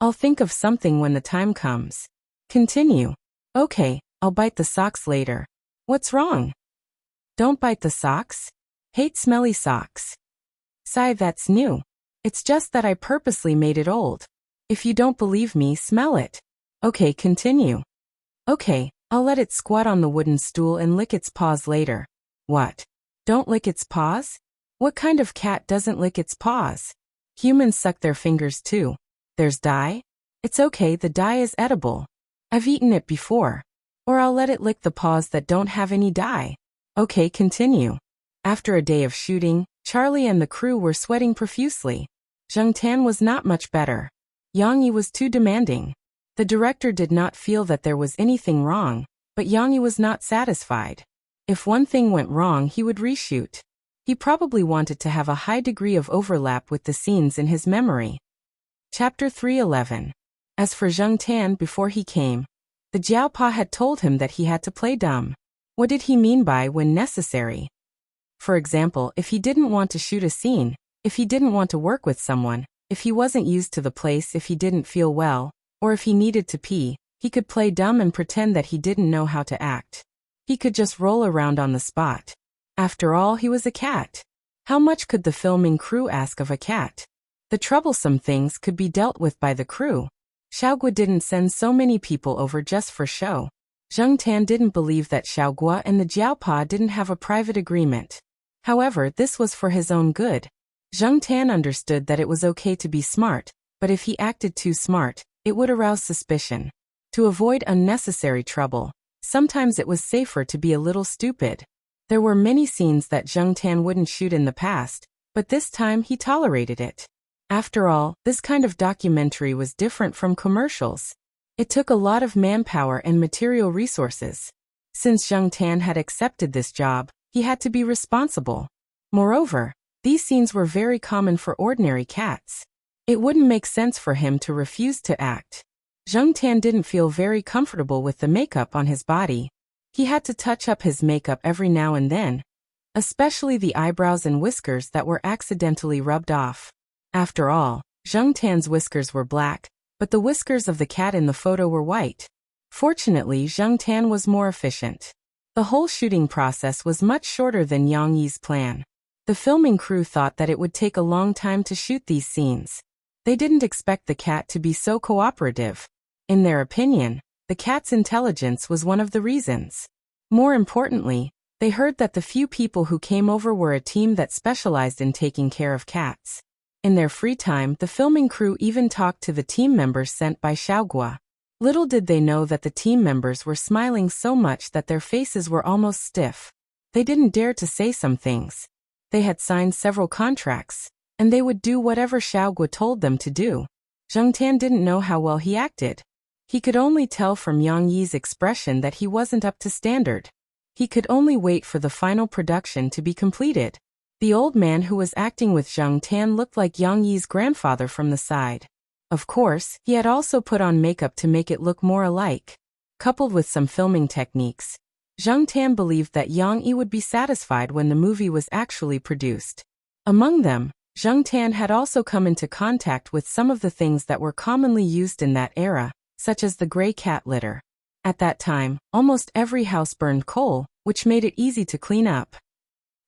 I'll think of something when the time comes. Continue. Okay, I'll bite the socks later. What's wrong? Don't bite the socks? Hate smelly socks. Sigh, that's new. It's just that I purposely made it old. If you don't believe me, smell it. Okay, continue. Okay, I'll let it squat on the wooden stool and lick its paws later. What? Don't lick its paws? What kind of cat doesn't lick its paws? Humans suck their fingers too. There's dye? It's okay, the dye is edible. I've eaten it before. Or I'll let it lick the paws that don't have any dye. Okay, continue. After a day of shooting, Charlie and the crew were sweating profusely. Zheng Tan was not much better. Yang Yi was too demanding. The director did not feel that there was anything wrong, but Yang Yi was not satisfied. If one thing went wrong, he would reshoot. He probably wanted to have a high degree of overlap with the scenes in his memory. Chapter 3:11. As for Zheng Tan, before he came, the Jiao Pa had told him that he had to play dumb. What did he mean by when necessary? For example, if he didn't want to shoot a scene, if he didn't want to work with someone, if he wasn't used to the place, if he didn't feel well, or if he needed to pee, he could play dumb and pretend that he didn't know how to act. He could just roll around on the spot. After all, he was a cat. How much could the filming crew ask of a cat? The troublesome things could be dealt with by the crew. Xiaogua didn't send so many people over just for show. Zheng Tan didn't believe that Xiaogua and the Jiao Pa didn't have a private agreement. However, this was for his own good. Zheng Tan understood that it was okay to be smart, but if he acted too smart, it would arouse suspicion. To avoid unnecessary trouble, sometimes it was safer to be a little stupid. There were many scenes that Zheng Tan wouldn't shoot in the past, but this time he tolerated it. After all, this kind of documentary was different from commercials. It took a lot of manpower and material resources. Since Zheng Tan had accepted this job, he had to be responsible. Moreover, these scenes were very common for ordinary cats. It wouldn't make sense for him to refuse to act. Zheng Tan didn't feel very comfortable with the makeup on his body. He had to touch up his makeup every now and then, especially the eyebrows and whiskers that were accidentally rubbed off. After all, Zheng Tan's whiskers were black, but the whiskers of the cat in the photo were white. Fortunately, Zheng Tan was more efficient. The whole shooting process was much shorter than Yang Yi's plan. The filming crew thought that it would take a long time to shoot these scenes. They didn't expect the cat to be so cooperative. In their opinion, the cat's intelligence was one of the reasons. More importantly, they heard that the few people who came over were a team that specialized in taking care of cats. In their free time, the filming crew even talked to the team members sent by Xiaogua. Little did they know that the team members were smiling so much that their faces were almost stiff. They didn't dare to say some things. They had signed several contracts, and they would do whatever Xiaogua told them to do. Zheng Tan didn't know how well he acted. He could only tell from Yang Yi's expression that he wasn't up to standard. He could only wait for the final production to be completed. The old man who was acting with Zheng Tan looked like Yang Yi's grandfather from the side. Of course, he had also put on makeup to make it look more alike. Coupled with some filming techniques, Zheng Tan believed that Yang Yi would be satisfied when the movie was actually produced. Among them, Zheng Tan had also come into contact with some of the things that were commonly used in that era, such as the gray cat litter. At that time, almost every house burned coal, which made it easy to clean up.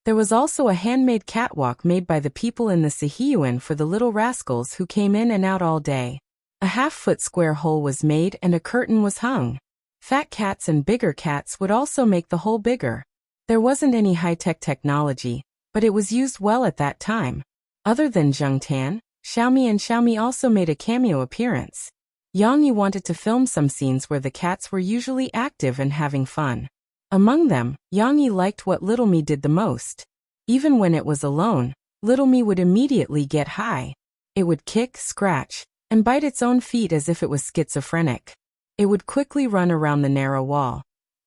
There was also a handmade catwalk made by the people in the Sihiyuan for the little rascals who came in and out all day. A half-foot square hole was made and a curtain was hung. Fat cats and bigger cats would also make the hole bigger. There wasn't any high-tech technology, but it was used well at that time. Other than Zheng Tan, Xiaomi also made a cameo appearance. Yang Yi wanted to film some scenes where the cats were usually active and having fun. Among them, Yang Yi liked what Little Me did the most. Even when it was alone, Little Me would immediately get high. It would kick, scratch, and bite its own feet as if it was schizophrenic. It would quickly run around the narrow wall.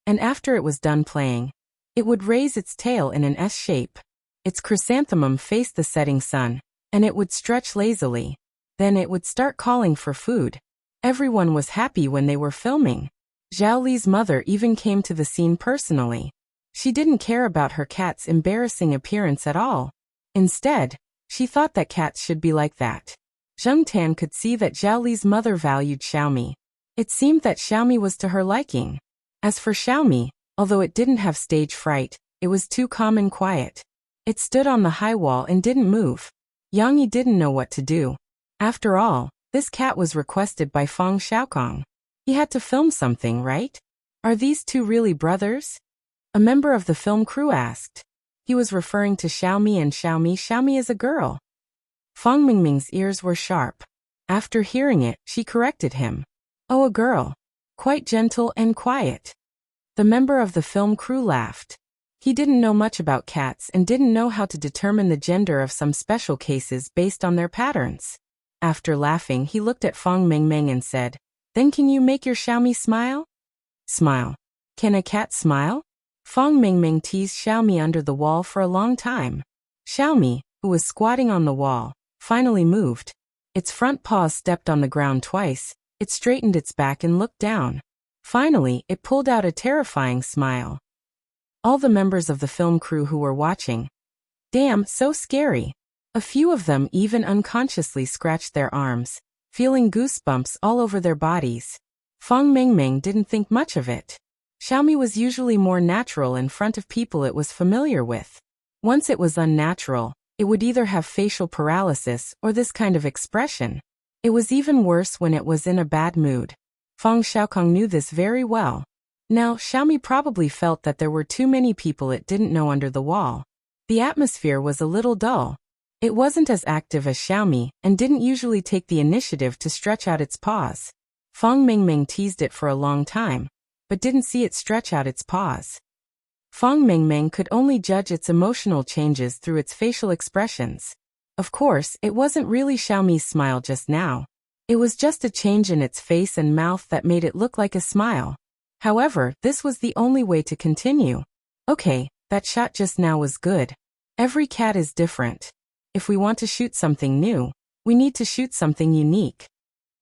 And after it was done playing, it would raise its tail in an S shape. Its chrysanthemum faced the setting sun, and it would stretch lazily. Then it would start calling for food. Everyone was happy when they were filming. Zhao Li's mother even came to the scene personally. She didn't care about her cat's embarrassing appearance at all. Instead, she thought that cats should be like that. Zheng Tan could see that Zhao Li's mother valued Xiaomi. It seemed that Xiaomi was to her liking. As for Xiaomi, although it didn't have stage fright, it was too calm and quiet. It stood on the high wall and didn't move. Yang Yi didn't know what to do. After all, this cat was requested by Feng Xiaokong. He had to film something, right? Are these two really brothers? A member of the film crew asked. He was referring to Xiaomi and Xiaomi is a girl. Feng Mingming's ears were sharp. After hearing it, she corrected him. Oh, a girl. Quite gentle and quiet. The member of the film crew laughed. He didn't know much about cats and didn't know how to determine the gender of some special cases based on their patterns. After laughing, he looked at Feng Mingming and said, Then can you make your Xiaomi smile? Smile. Can a cat smile? Feng Mingming teased Xiaomi under the wall for a long time. Xiaomi, who was squatting on the wall, finally moved. Its front paws stepped on the ground twice. It straightened its back and looked down. Finally, it pulled out a terrifying smile. All the members of the film crew who were watching. Damn, so scary. A few of them even unconsciously scratched their arms, feeling goosebumps all over their bodies. Feng Mingming didn't think much of it. Xiaomi was usually more natural in front of people it was familiar with. Once it was unnatural, it would either have facial paralysis or this kind of expression. It was even worse when it was in a bad mood. Feng Xiaokong knew this very well. Now, Xiaomi probably felt that there were too many people it didn't know under the wall. The atmosphere was a little dull. It wasn't as active as Xiaomi and didn't usually take the initiative to stretch out its paws. Feng Mingming teased it for a long time, but didn't see it stretch out its paws. Feng Mingming could only judge its emotional changes through its facial expressions. Of course, it wasn't really Xiaomi's smile just now. It was just a change in its face and mouth that made it look like a smile. However, this was the only way to continue. Okay, that shot just now was good. Every cat is different. If we want to shoot something new, we need to shoot something unique.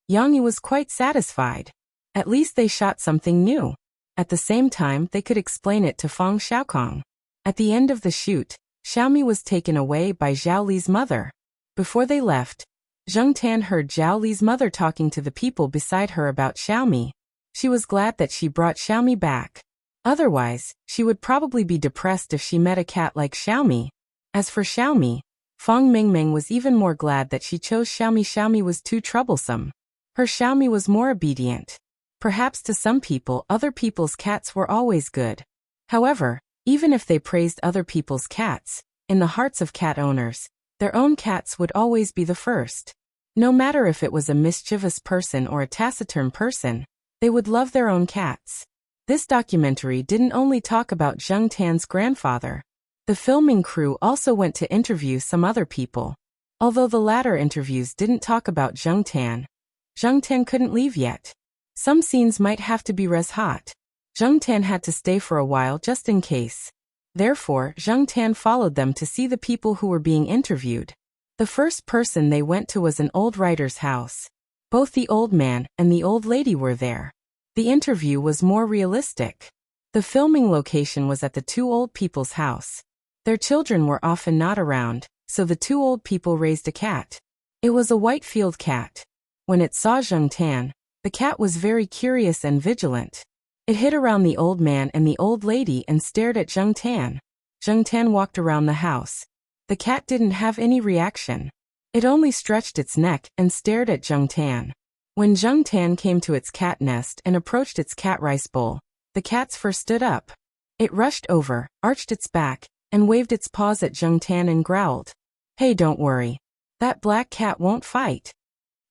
Yang Yi was quite satisfied. At least they shot something new. At the same time, they could explain it to Feng Xiaokong. At the end of the shoot, Xiaomi was taken away by Zhao Li's mother. Before they left, Zheng Tan heard Zhao Li's mother talking to the people beside her about Xiaomi. She was glad that she brought Xiaomi back. Otherwise, she would probably be depressed if she met a cat like Xiaomi. As for Xiaomi, Feng Mingming was even more glad that she chose Xiaomi. Xiaomi was too troublesome. Her Xiaomi was more obedient. Perhaps to some people, other people's cats were always good. However, even if they praised other people's cats, in the hearts of cat owners, Their own cats would always be the first. No matter if it was a mischievous person or a taciturn person, they would love their own cats. This documentary didn't only talk about Zheng Tan's grandfather. The filming crew also went to interview some other people. Although the latter interviews didn't talk about Zheng Tan couldn't leave yet. Some scenes might have to be res hot. Zheng Tan had to stay for a while just in case. Therefore, Zheng Tan followed them to see the people who were being interviewed. The first person they went to was an old writer's house. Both the old man and the old lady were there. The interview was more realistic. The filming location was at the two old people's house. Their children were often not around, so the two old people raised a cat. It was a white field cat. When it saw Zheng Tan, the cat was very curious and vigilant. It hid around the old man and the old lady and stared at Zheng Tan. Zheng Tan walked around the house. The cat didn't have any reaction. It only stretched its neck and stared at Zheng Tan. When Zheng Tan came to its cat nest and approached its cat rice bowl, the cats first stood up. It rushed over, arched its back, and waved its paws at Zheng Tan and growled, "Hey, don't worry. That black cat won't fight."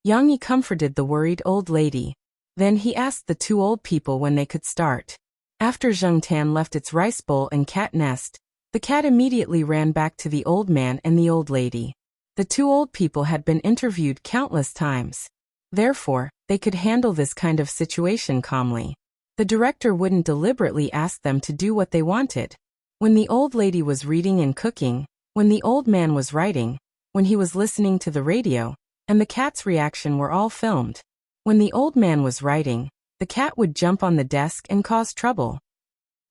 Yang Yi comforted the worried old lady. Then he asked the two old people when they could start. After Zheng Tan left its rice bowl and cat nest, the cat immediately ran back to the old man and the old lady. The two old people had been interviewed countless times. Therefore, they could handle this kind of situation calmly. The director wouldn't deliberately ask them to do what they wanted. When the old lady was reading and cooking, when the old man was writing, when he was listening to the radio, and the cat's reaction were all filmed. When the old man was writing, the cat would jump on the desk and cause trouble.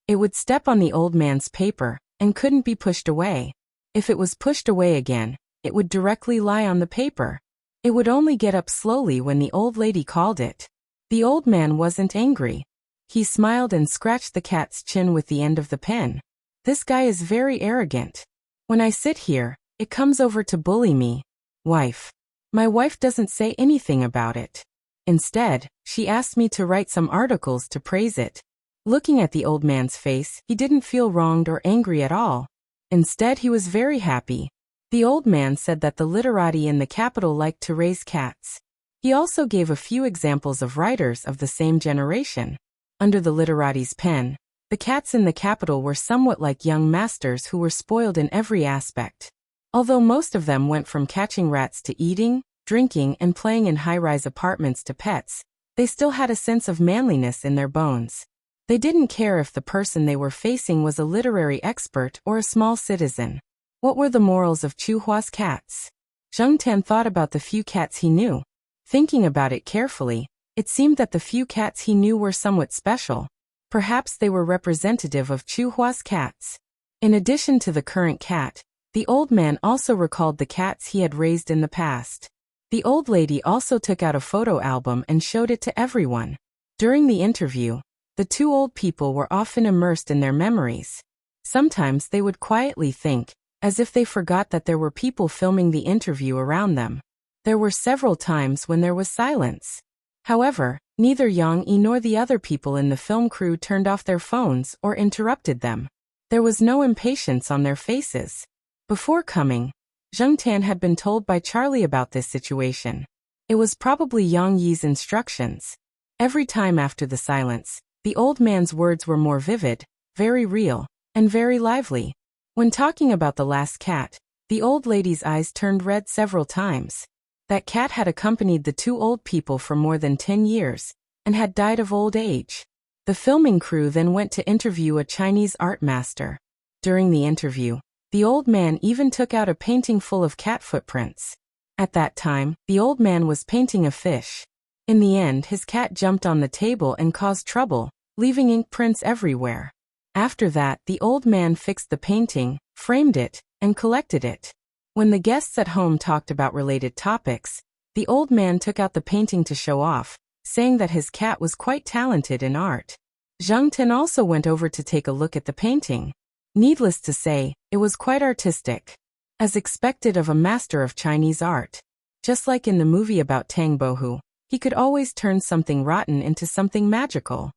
It would step on the old man's paper and couldn't be pushed away. If it was pushed away again, it would directly lie on the paper. It would only get up slowly when the old lady called it. The old man wasn't angry. He smiled and scratched the cat's chin with the end of the pen. "This guy is very arrogant. When I sit here, it comes over to bully me. Wife. My wife doesn't say anything about it. Instead, she asked me to write some articles to praise it." Looking at the old man's face, he didn't feel wronged or angry at all. Instead, he was very happy. The old man said that the literati in the capital liked to raise cats. He also gave a few examples of writers of the same generation. Under the literati's pen, the cats in the capital were somewhat like young masters who were spoiled in every aspect. Although most of them went from catching rats to eating, drinking, and playing in high-rise apartments to pets, they still had a sense of manliness in their bones. They didn't care if the person they were facing was a literary expert or a small citizen. What were the morals of Chu Hua's cats? Zheng Tan thought about the few cats he knew. Thinking about it carefully, it seemed that the few cats he knew were somewhat special. Perhaps they were representative of Chu Hua's cats. In addition to the current cat, the old man also recalled the cats he had raised in the past. The old lady also took out a photo album and showed it to everyone. During the interview, the two old people were often immersed in their memories. Sometimes they would quietly think, as if they forgot that there were people filming the interview around them. There were several times when there was silence. However, neither Yang Yi nor the other people in the film crew turned off their phones or interrupted them. There was no impatience on their faces. Before coming, Zheng Tan had been told by Charlie about this situation. It was probably Yang Yi's instructions. Every time after the silence, the old man's words were more vivid, very real, and very lively. When talking about the last cat, the old lady's eyes turned red several times. That cat had accompanied the two old people for more than 10 years, and had died of old age. The filming crew then went to interview a Chinese art master. During the interview, the old man even took out a painting full of cat footprints. At that time, the old man was painting a fish. In the end, his cat jumped on the table and caused trouble, leaving ink prints everywhere. After that, the old man fixed the painting, framed it, and collected it. When the guests at home talked about related topics, the old man took out the painting to show off, saying that his cat was quite talented in art. Zheng Tan also went over to take a look at the painting. Needless to say, it was quite artistic. As expected of a master of Chinese art. Just like in the movie about Tang Bohu, he could always turn something rotten into something magical.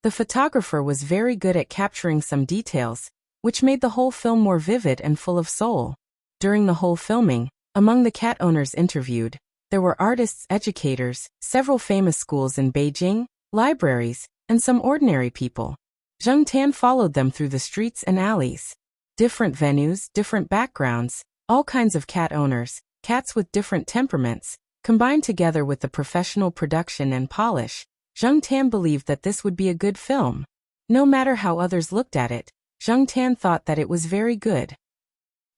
The photographer was very good at capturing some details, which made the whole film more vivid and full of soul. During the whole filming, among the cat owners interviewed, there were artists, educators, several famous schools in Beijing, libraries, and some ordinary people. Zheng Tan followed them through the streets and alleys. Different venues, different backgrounds, all kinds of cat owners, cats with different temperaments, combined together with the professional production and polish. Zheng Tan believed that this would be a good film. No matter how others looked at it, Zheng Tan thought that it was very good.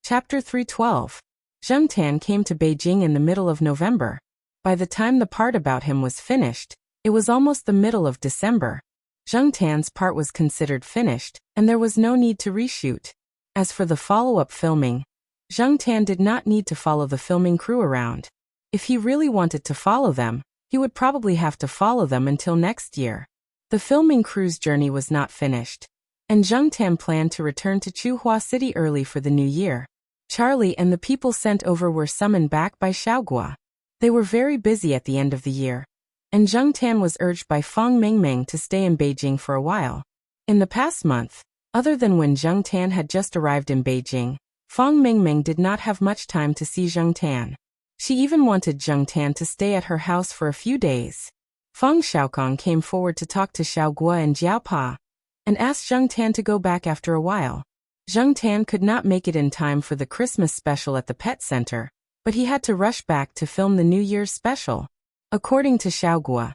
Chapter 312. Zheng Tan came to Beijing in the middle of November. By the time the part about him was finished, it was almost the middle of December. Zheng Tan's part was considered finished, and there was no need to reshoot. As for the follow-up filming, Zheng Tan did not need to follow the filming crew around. If he really wanted to follow them, he would probably have to follow them until next year. The filming crew's journey was not finished, and Zheng Tan planned to return to Chuhua City early for the new year. Charlie and the people sent over were summoned back by Xiaoguo. They were very busy at the end of the year, and Zheng Tan was urged by Fang Mingming to stay in Beijing for a while. In the past month, other than when Zheng Tan had just arrived in Beijing, Fang Mingming did not have much time to see Zheng Tan. She even wanted Zheng Tan to stay at her house for a few days. Fang Xiaokong came forward to talk to Xiaoguo and Jiaopa, and asked Zheng Tan to go back after a while. Zheng Tan could not make it in time for the Christmas special at the pet center, but he had to rush back to film the New Year's special. According to Xiaoguo,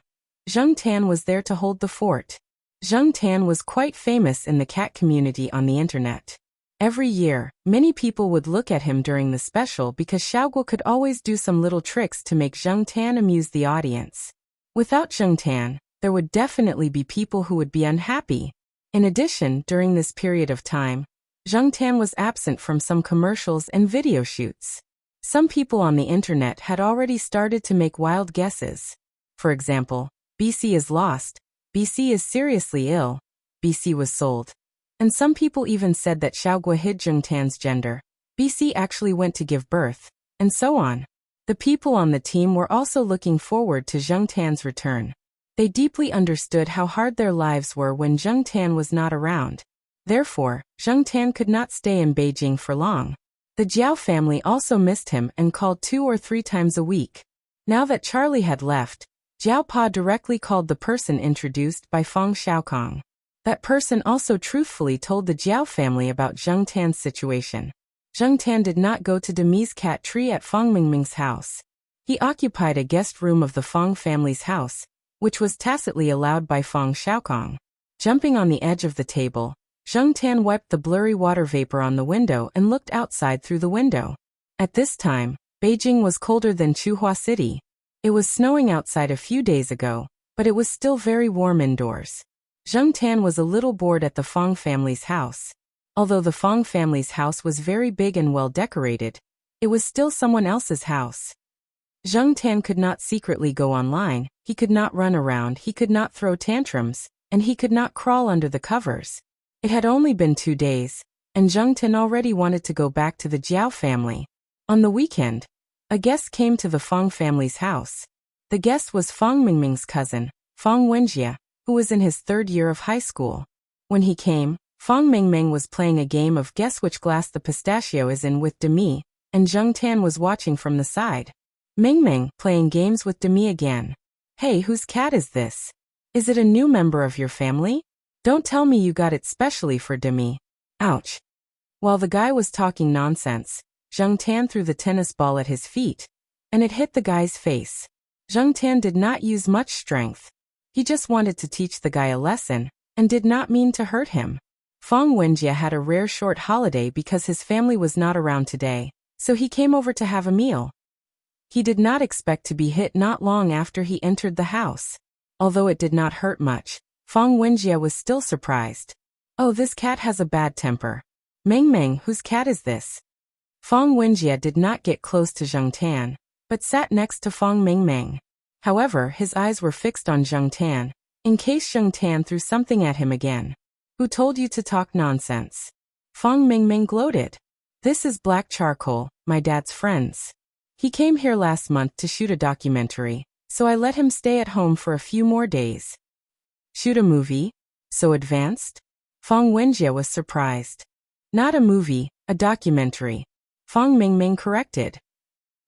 Zheng Tan was there to hold the fort. Zheng Tan was quite famous in the cat community on the internet. Every year, many people would look at him during the special because Xiaoguo could always do some little tricks to make Zheng Tan amuse the audience. Without Zheng Tan, there would definitely be people who would be unhappy. In addition, during this period of time, Zheng Tan was absent from some commercials and video shoots. Some people on the internet had already started to make wild guesses. For example, BC is lost, BC is seriously ill, BC was sold. And some people even said that Xiaoguo hid Zheng Tan's gender, BC actually went to give birth, and so on. The people on the team were also looking forward to Zheng Tan's return. They deeply understood how hard their lives were when Zheng Tan was not around. Therefore, Zheng Tan could not stay in Beijing for long. The Jiao family also missed him and called 2 or 3 times a week. Now that Charlie had left, Jiao Pa directly called the person introduced by Fang Xiaokong. That person also truthfully told the Jiao family about Zheng Tan's situation. Zheng Tan did not go to Demi's cat tree at Fang Mingming's house. He occupied a guest room of the Fang family's house, which was tacitly allowed by Fang Xiaokong. Jumping on the edge of the table, Zheng Tan wiped the blurry water vapor on the window and looked outside through the window. At this time, Beijing was colder than Chuhua City. It was snowing outside a few days ago, but it was still very warm indoors. Zheng Tan was a little bored at the Fang family's house. Although the Fang family's house was very big and well decorated, it was still someone else's house. Zheng Tan could not secretly go online, he could not run around, he could not throw tantrums, and he could not crawl under the covers. It had only been 2 days, and Zheng Tan already wanted to go back to the Jiao family. On the weekend, a guest came to the Fang family's house. The guest was Fang Mingming's cousin, Fang Wenjie, who was in his 3rd year of high school. When he came, Fang Mingming was playing a game of guess which glass the pistachio is in with Demi, and Zheng Tan was watching from the side. Mingming, playing games with Demi again. Hey, whose cat is this? Is it a new member of your family? Don't tell me you got it specially for Demi. Ouch. While the guy was talking nonsense, Zheng Tan threw the tennis ball at his feet, and it hit the guy's face. Zheng Tan did not use much strength. He just wanted to teach the guy a lesson, and did not mean to hurt him. Fang Wenjie had a rare short holiday because his family was not around today, so he came over to have a meal. He did not expect to be hit not long after he entered the house. Although it did not hurt much, Fang Wenjie was still surprised. Oh, this cat has a bad temper. Mingming, whose cat is this? Fang Wenjie did not get close to Zheng Tan, but sat next to Fang Mingming. However, his eyes were fixed on Zheng Tan, in case Zheng Tan threw something at him again. Who told you to talk nonsense? Fang Mingming gloated. This is Black Charcoal, my dad's friends. He came here last month to shoot a documentary, so I let him stay at home for a few more days. Shoot a movie? So advanced? Fang Wenjie was surprised. Not a movie, a documentary. Fang Mingming corrected.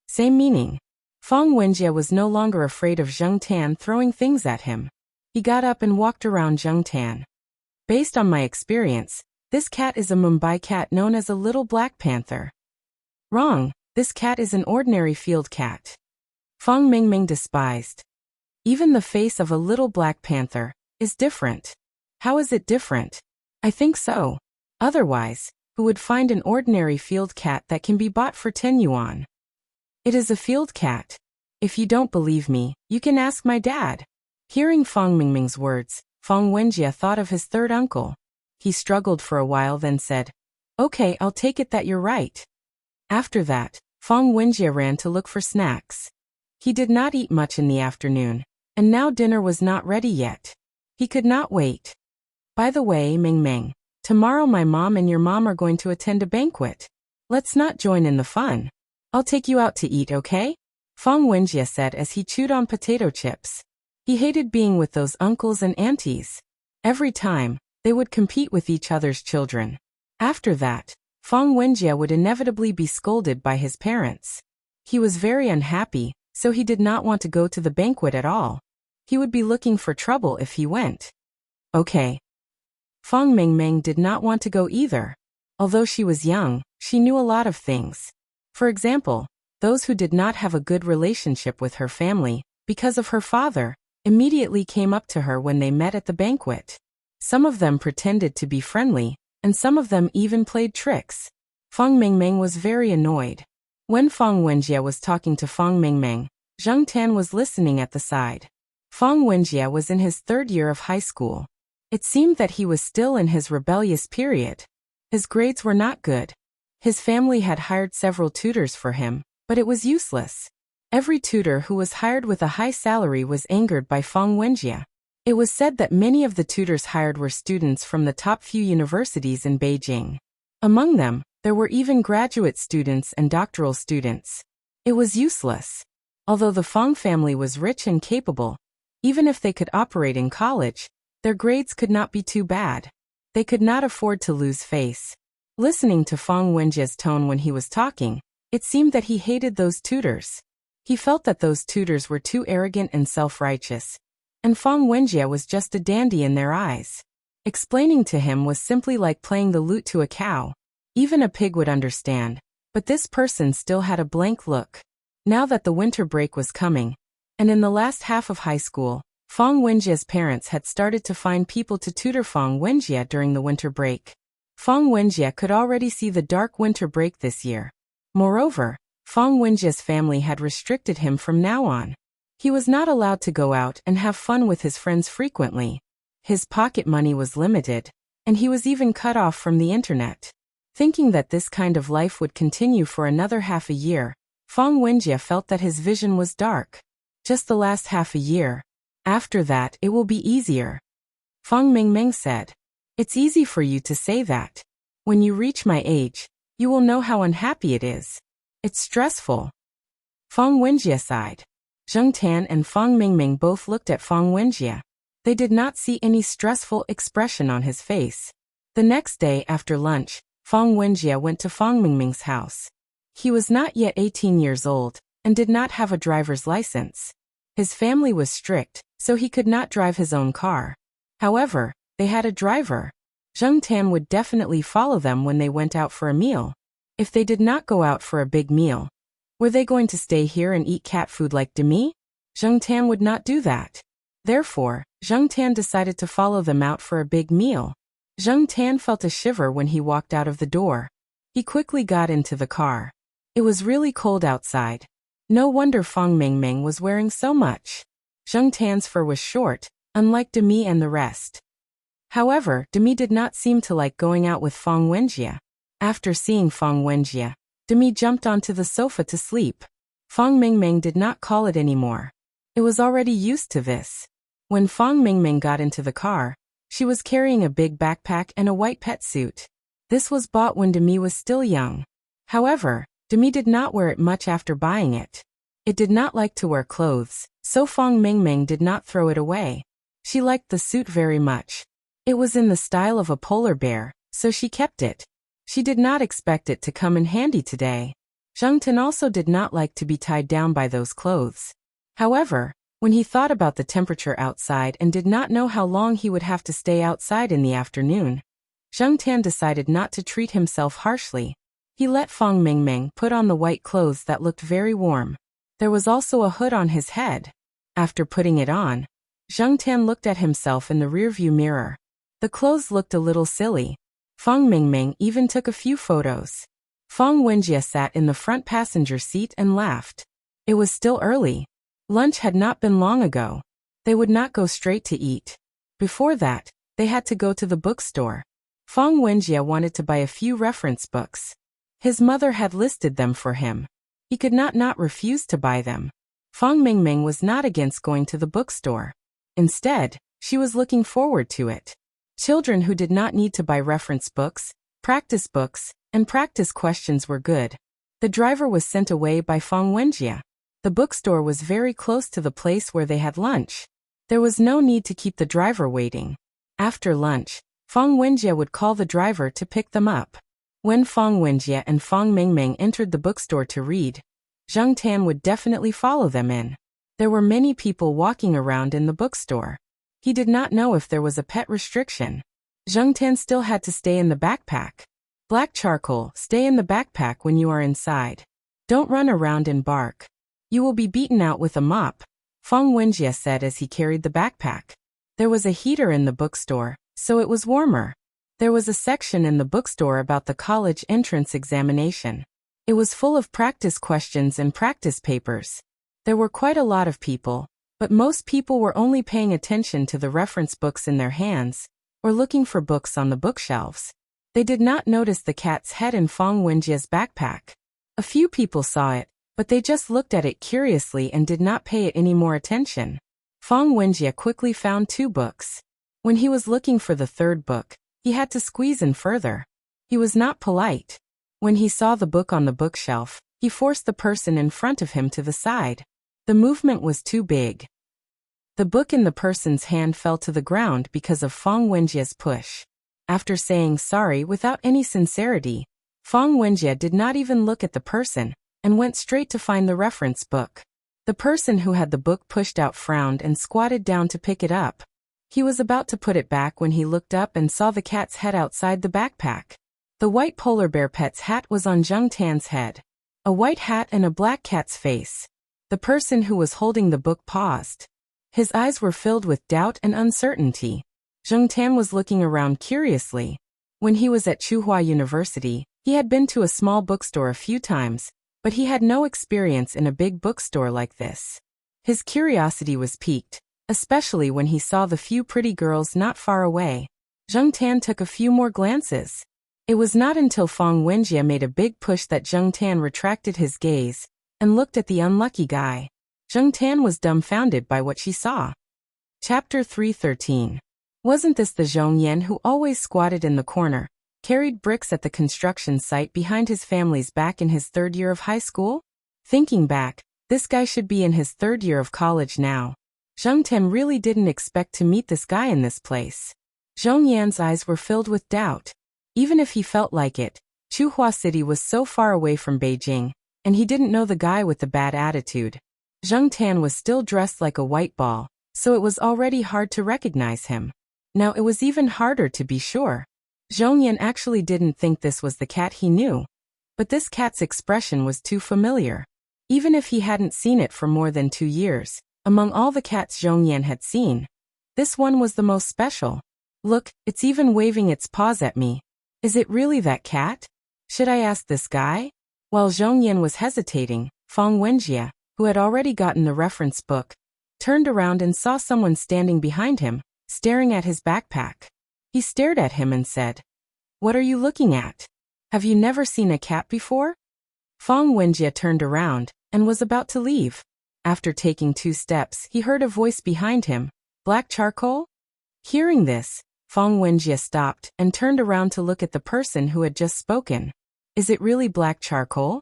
Same meaning. Fang Wenjie was no longer afraid of Zheng Tan throwing things at him. He got up and walked around Zheng Tan. Based on my experience, this cat is a Mumbai cat known as a little black panther. Wrong, this cat is an ordinary field cat. Fang Mingming despised. Even the face of a little black panther is different. How is it different? I think so. Otherwise, who would find an ordinary field cat that can be bought for 10 yuan? It is a field cat. If you don't believe me, you can ask my dad. Hearing Fang Mingming's words, Fang Wenjie thought of his third uncle. He struggled for a while, then said, "Okay, I'll take it that you're right." After that, Fang Wenjie ran to look for snacks. He did not eat much in the afternoon, and now dinner was not ready yet. He could not wait. By the way, Mingming, tomorrow my mom and your mom are going to attend a banquet. Let's not join in the fun. I'll take you out to eat, okay? Fang Wenjie said as he chewed on potato chips. He hated being with those uncles and aunties. Every time, they would compete with each other's children. After that, Fang Wenjie would inevitably be scolded by his parents. He was very unhappy, so he did not want to go to the banquet at all. He would be looking for trouble if he went. Okay. Fang Mingming did not want to go either. Although she was young, she knew a lot of things. For example, those who did not have a good relationship with her family, because of her father, immediately came up to her when they met at the banquet. Some of them pretended to be friendly, and some of them even played tricks. Fang Mingming was very annoyed. When Fang Wenjie was talking to Fang Mingming, Zheng Tan was listening at the side. Fang Wenjie was in his third year of high school. It seemed that he was still in his rebellious period. His grades were not good. His family had hired several tutors for him, but it was useless. Every tutor who was hired with a high salary was angered by Fang Wenjie. It was said that many of the tutors hired were students from the top few universities in Beijing. Among them, there were even graduate students and doctoral students. It was useless. Although the Fang family was rich and capable, even if they could operate in college, their grades could not be too bad. They could not afford to lose face. Listening to Fang Wenjie's tone when he was talking, it seemed that he hated those tutors. He felt that those tutors were too arrogant and self-righteous, and Fang Wenjie was just a dandy in their eyes. Explaining to him was simply like playing the lute to a cow. Even a pig would understand, but this person still had a blank look. Now that the winter break was coming, and in the last half of high school, Fang Wenjie's parents had started to find people to tutor Fang Wenjie during the winter break. Fang Wenjie could already see the dark winter break this year. Moreover, Fang Wenjie's family had restricted him from now on. He was not allowed to go out and have fun with his friends frequently. His pocket money was limited, and he was even cut off from the internet. Thinking that this kind of life would continue for another half a year, Fang Wenjie felt that his vision was dark. Just the last half a year. After that, it will be easier. Fang Mingming said, "It's easy for you to say that. When you reach my age, you will know how unhappy it is. It's stressful." Fang Wenjie sighed. Zheng Tan and Fang Mingming both looked at Fang Wenjie. They did not see any stressful expression on his face. The next day after lunch, Fang Wenjie went to Fang Mingming's house. He was not yet 18 years old, and did not have a driver's license. His family was strict, so he could not drive his own car. However, they had a driver. Zheng Tan would definitely follow them when they went out for a meal. If they did not go out for a big meal, were they going to stay here and eat cat food like Demi? Zheng Tan would not do that. Therefore, Zheng Tan decided to follow them out for a big meal. Zheng Tan felt a shiver when he walked out of the door. He quickly got into the car. It was really cold outside. No wonder Fang Mingming was wearing so much. Zheng Tan's fur was short, unlike Demi and the rest. However, Demi did not seem to like going out with Fang Wenjie. After seeing Fang Wenjie, Demi jumped onto the sofa to sleep. Fang Mingming did not call it anymore. It was already used to this. When Fang Mingming got into the car, she was carrying a big backpack and a white pet suit. This was bought when Demi was still young. However, Demi did not wear it much after buying it. It did not like to wear clothes, so Fang Mingming did not throw it away. She liked the suit very much. It was in the style of a polar bear, so she kept it. She did not expect it to come in handy today. Zhang Tan also did not like to be tied down by those clothes. However, when he thought about the temperature outside and did not know how long he would have to stay outside in the afternoon, Zhang Tan decided not to treat himself harshly. He let Fang Mingming put on the white clothes that looked very warm. There was also a hood on his head. After putting it on, Zhang Tan looked at himself in the rearview mirror. The clothes looked a little silly. Fang Mingming even took a few photos. Fang Wenjie sat in the front passenger seat and laughed. It was still early. Lunch had not been long ago. They would not go straight to eat. Before that, they had to go to the bookstore. Fang Wenjie wanted to buy a few reference books. His mother had listed them for him. He could not refuse to buy them. Fang Mingming was not against going to the bookstore. Instead, she was looking forward to it. Children who did not need to buy reference books, and practice questions were good. The driver was sent away by Fang Wenjie. The bookstore was very close to the place where they had lunch. There was no need to keep the driver waiting. After lunch, Fang Wenjie would call the driver to pick them up. When Fang Wenjie and Fang Mingming entered the bookstore to read, Zhang Tan would definitely follow them in. There were many people walking around in the bookstore. He did not know if there was a pet restriction. Zhang Tan still had to stay in the backpack. Black charcoal, stay in the backpack when you are inside. Don't run around and bark. You will be beaten out with a mop, Fang Wenjie said as he carried the backpack. There was a heater in the bookstore, so it was warmer. There was a section in the bookstore about the college entrance examination. It was full of practice questions and practice papers. There were quite a lot of people, but most people were only paying attention to the reference books in their hands, or looking for books on the bookshelves. They did not notice the cat's head in Fang Wenjie's backpack. A few people saw it, but they just looked at it curiously and did not pay it any more attention. Fang Wenjie quickly found 2 books. When he was looking for the third book, he had to squeeze in further. He was not polite. When he saw the book on the bookshelf, he forced the person in front of him to the side. The movement was too big. The book in the person's hand fell to the ground because of Fang Wenjie's push. After saying sorry without any sincerity, Fang Wenjie did not even look at the person, and went straight to find the reference book. The person who had the book pushed out frowned and squatted down to pick it up. He was about to put it back when he looked up and saw the cat's head outside the backpack. The white polar bear pet's hat was on Zhang Tan's head. A white hat and a black cat's face. The person who was holding the book paused. His eyes were filled with doubt and uncertainty. Zhang Tan was looking around curiously. When he was at Tsinghua University, he had been to a small bookstore a few times, but he had no experience in a big bookstore like this. His curiosity was piqued, especially when he saw the few pretty girls not far away. Zhang Tan took a few more glances. It was not until Fang Wenjie made a big push that Zhang Tan retracted his gaze and looked at the unlucky guy. Zhang Tan was dumbfounded by what she saw. Chapter 313. Wasn't this the Zhong Yan who always squatted in the corner, carried bricks at the construction site behind his family's back in his 3rd year of high school? Thinking back, this guy should be in his 3rd year of college now. Zhang Tan really didn't expect to meet this guy in this place. Zhong Yan's eyes were filled with doubt. Even if he felt like it, Tsinghua City was so far away from Beijing, and he didn't know the guy with the bad attitude. Zhang Tan was still dressed like a white ball, so it was already hard to recognize him. Now it was even harder to be sure. Zhong Yan actually didn't think this was the cat he knew. But this cat's expression was too familiar. Even if he hadn't seen it for more than 2 years, among all the cats Zhong Yan had seen, this one was the most special. Look, it's even waving its paws at me. Is it really that cat? Should I ask this guy? While Zhong Yan was hesitating, Fang Wenjie, who had already gotten the reference book, turned around and saw someone standing behind him, staring at his backpack. He stared at him and said, "What are you looking at? Have you never seen a cat before?" Fang Wenjie turned around and was about to leave. After taking 2 steps, he heard a voice behind him, "Black charcoal?" Hearing this, Fang Wenjie stopped and turned around to look at the person who had just spoken. Is it really black charcoal?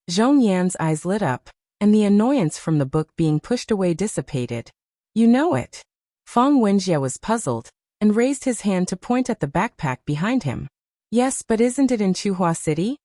Zhong Yan's eyes lit up, and the annoyance from the book being pushed away dissipated. You know it. Fang Wenjie was puzzled, and raised his hand to point at the backpack behind him. Yes, but isn't it in Chuhua City?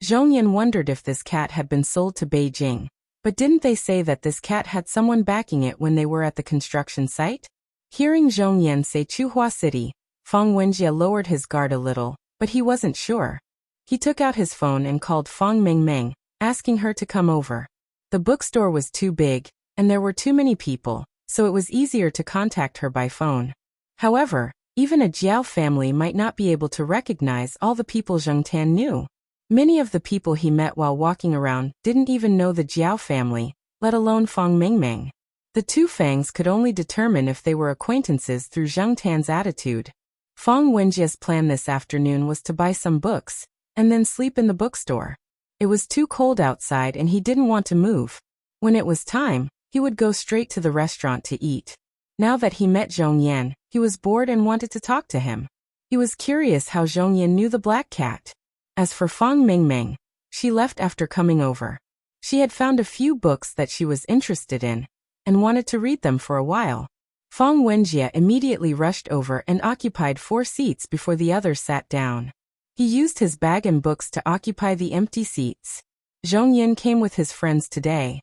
Zhongyan wondered if this cat had been sold to Beijing, but didn't they say that this cat had someone backing it when they were at the construction site? Hearing Zhongyan say Chuhua City, Fang Wenjie lowered his guard a little, but he wasn't sure. He took out his phone and called Fang Mengmeng, asking her to come over. The bookstore was too big, and there were too many people, so it was easier to contact her by phone. However, even a Jiao family might not be able to recognize all the people Zhang Tan knew. Many of the people he met while walking around didn't even know the Jiao family, let alone Fang Mengmeng. The two Fangs could only determine if they were acquaintances through Zhang Tan's attitude. Fang Wenjie's plan this afternoon was to buy some books, and then sleep in the bookstore. It was too cold outside and he didn't want to move. When it was time, he would go straight to the restaurant to eat. Now that he met Zhongyan, he was bored and wanted to talk to him. He was curious how Zhongyan knew the black cat. As for Fang Mengmeng, she left after coming over. She had found a few books that she was interested in, and wanted to read them for a while. Fang Wenjie immediately rushed over and occupied 4 seats before the others sat down. He used his bag and books to occupy the empty seats. Zhongyan came with his friends today.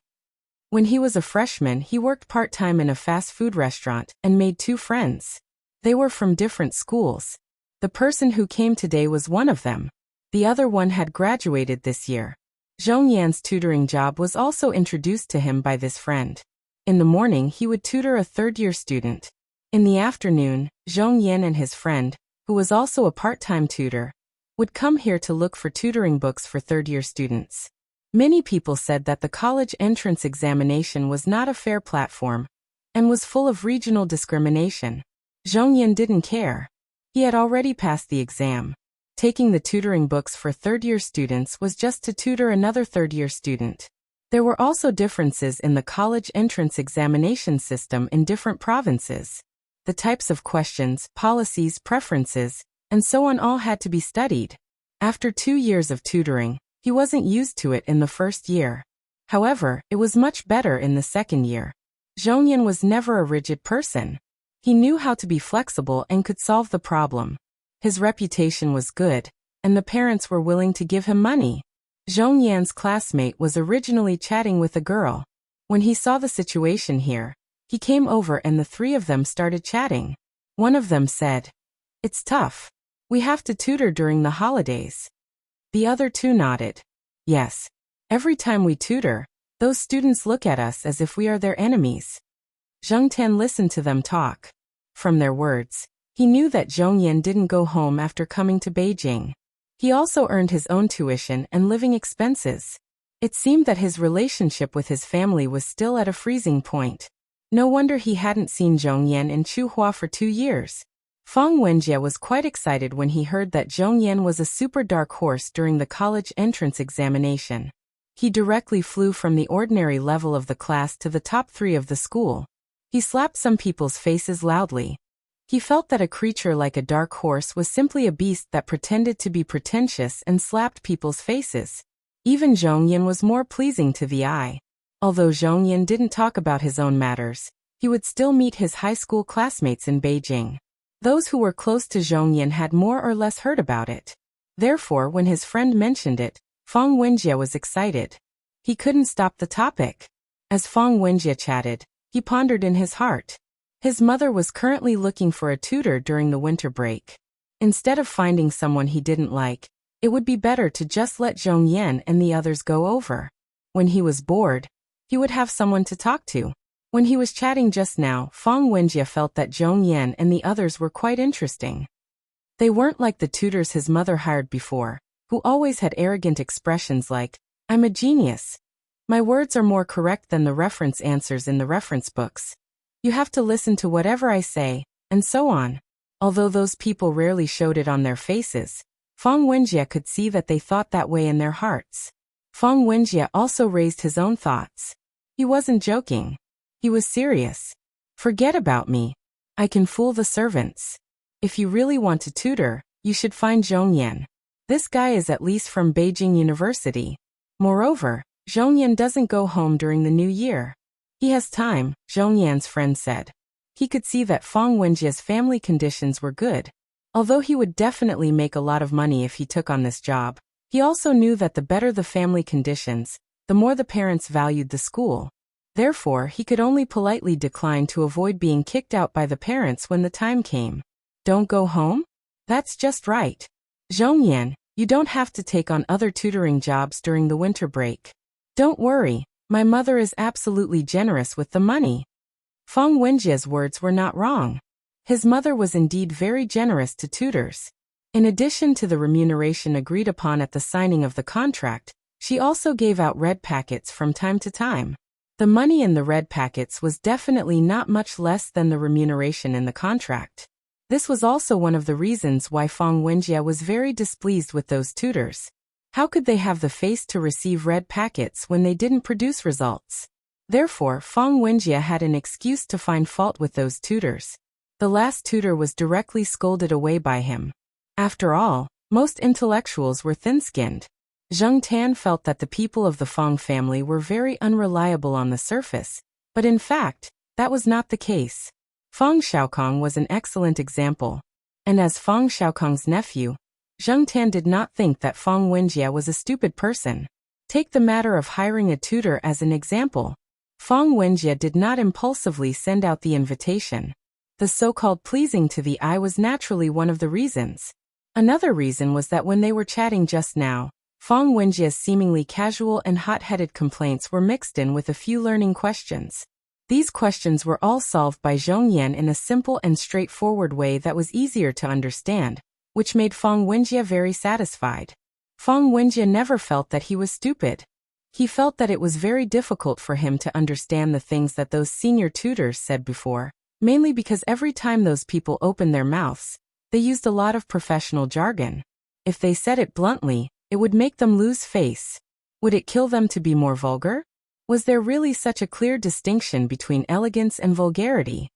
When he was a freshman, he worked part-time in a fast food restaurant and made 2 friends. They were from different schools. The person who came today was one of them. The other one had graduated this year. Zhongyan's tutoring job was also introduced to him by this friend. In the morning, he would tutor a third-year student. In the afternoon, Zhongyan and his friend, who was also a part-time tutor, would come here to look for tutoring books for third-year students. Many people said that the college entrance examination was not a fair platform and was full of regional discrimination. Zhongyan didn't care. He had already passed the exam. Taking the tutoring books for third-year students was just to tutor another third-year student. There were also differences in the college entrance examination system in different provinces. The types of questions, policies, preferences, and so on all had to be studied. After 2 years of tutoring, he wasn't used to it in the first year. However, it was much better in the second year. Zhongyan was never a rigid person. He knew how to be flexible and could solve the problem. His reputation was good, and the parents were willing to give him money. Zhongyan's classmate was originally chatting with a girl. When he saw the situation here, he came over and the 3 of them started chatting. One of them said, "It's tough. We have to tutor during the holidays." The other 2 nodded. "Yes. Every time we tutor, those students look at us as if we are their enemies." Zhang Tan listened to them talk. From their words, he knew that Zhongyan didn't go home after coming to Beijing. He also earned his own tuition and living expenses. It seemed that his relationship with his family was still at a freezing point. No wonder he hadn't seen Zhongyan in Chuhua for 2 years. Fang Wenjie was quite excited when he heard that Zhongyan was a super dark horse during the college entrance examination. He directly flew from the ordinary level of the class to the top 3 of the school. He slapped some people's faces loudly. He felt that a creature like a dark horse was simply a beast that pretended to be pretentious and slapped people's faces. Even Zhongyan was more pleasing to the eye. Although Zhongyan didn't talk about his own matters, he would still meet his high school classmates in Beijing. Those who were close to Zhongyan had more or less heard about it. Therefore, when his friend mentioned it, Fang Wenjie was excited. He couldn't stop the topic. As Fang Wenjie chatted, he pondered in his heart. His mother was currently looking for a tutor during the winter break. Instead of finding someone he didn't like, it would be better to just let Zhongyan and the others go over. When he was bored, he would have someone to talk to. When he was chatting just now, Fang Wenjie felt that Zhongyan and the others were quite interesting. They weren't like the tutors his mother hired before, who always had arrogant expressions like, "I'm a genius. My words are more correct than the reference answers in the reference books. You have to listen to whatever I say," and so on. Although those people rarely showed it on their faces, Fang Wenjie could see that they thought that way in their hearts. Fang Wenjie also raised his own thoughts. He wasn't joking. He was serious. "Forget about me. I can fool the servants. If you really want to tutor, you should find Zhongyan. This guy is at least from Beijing University. Moreover, Zhongyan doesn't go home during the new year. He has time," Zhongyan's friend said. He could see that Fang Wenjie's family conditions were good. Although he would definitely make a lot of money if he took on this job, he also knew that the better the family conditions, the more the parents valued the school. Therefore, he could only politely decline to avoid being kicked out by the parents when the time came. Don't go home? That's just right. Zhongyan, you don't have to take on other tutoring jobs during the winter break. Don't worry, my mother is absolutely generous with the money. Feng Wenjie's words were not wrong. His mother was indeed very generous to tutors. In addition to the remuneration agreed upon at the signing of the contract, she also gave out red packets from time to time. The money in the red packets was definitely not much less than the remuneration in the contract. This was also one of the reasons why Feng Wenjie was very displeased with those tutors. How could they have the face to receive red packets when they didn't produce results? Therefore, Feng Wenjie had an excuse to find fault with those tutors. The last tutor was directly scolded away by him. After all, most intellectuals were thin-skinned. Zheng Tan felt that the people of the Feng family were very unreliable on the surface, but in fact, that was not the case. Feng Xiaokong was an excellent example. And as Feng Xiaokong's nephew, Zheng Tan did not think that Feng Wenjie was a stupid person. Take the matter of hiring a tutor as an example. Feng Wenjie did not impulsively send out the invitation. The so-called pleasing to the eye was naturally one of the reasons. Another reason was that when they were chatting just now, Feng Wenjie's seemingly casual and hot-headed complaints were mixed in with a few learning questions. These questions were all solved by Zhongyan in a simple and straightforward way that was easier to understand, which made Feng Wenjie very satisfied. Feng Wenjie never felt that he was stupid. He felt that it was very difficult for him to understand the things that those senior tutors said before, mainly because every time those people opened their mouths, they used a lot of professional jargon. If they said it bluntly, it would make them lose face. Would it kill them to be more vulgar? Was there really such a clear distinction between elegance and vulgarity?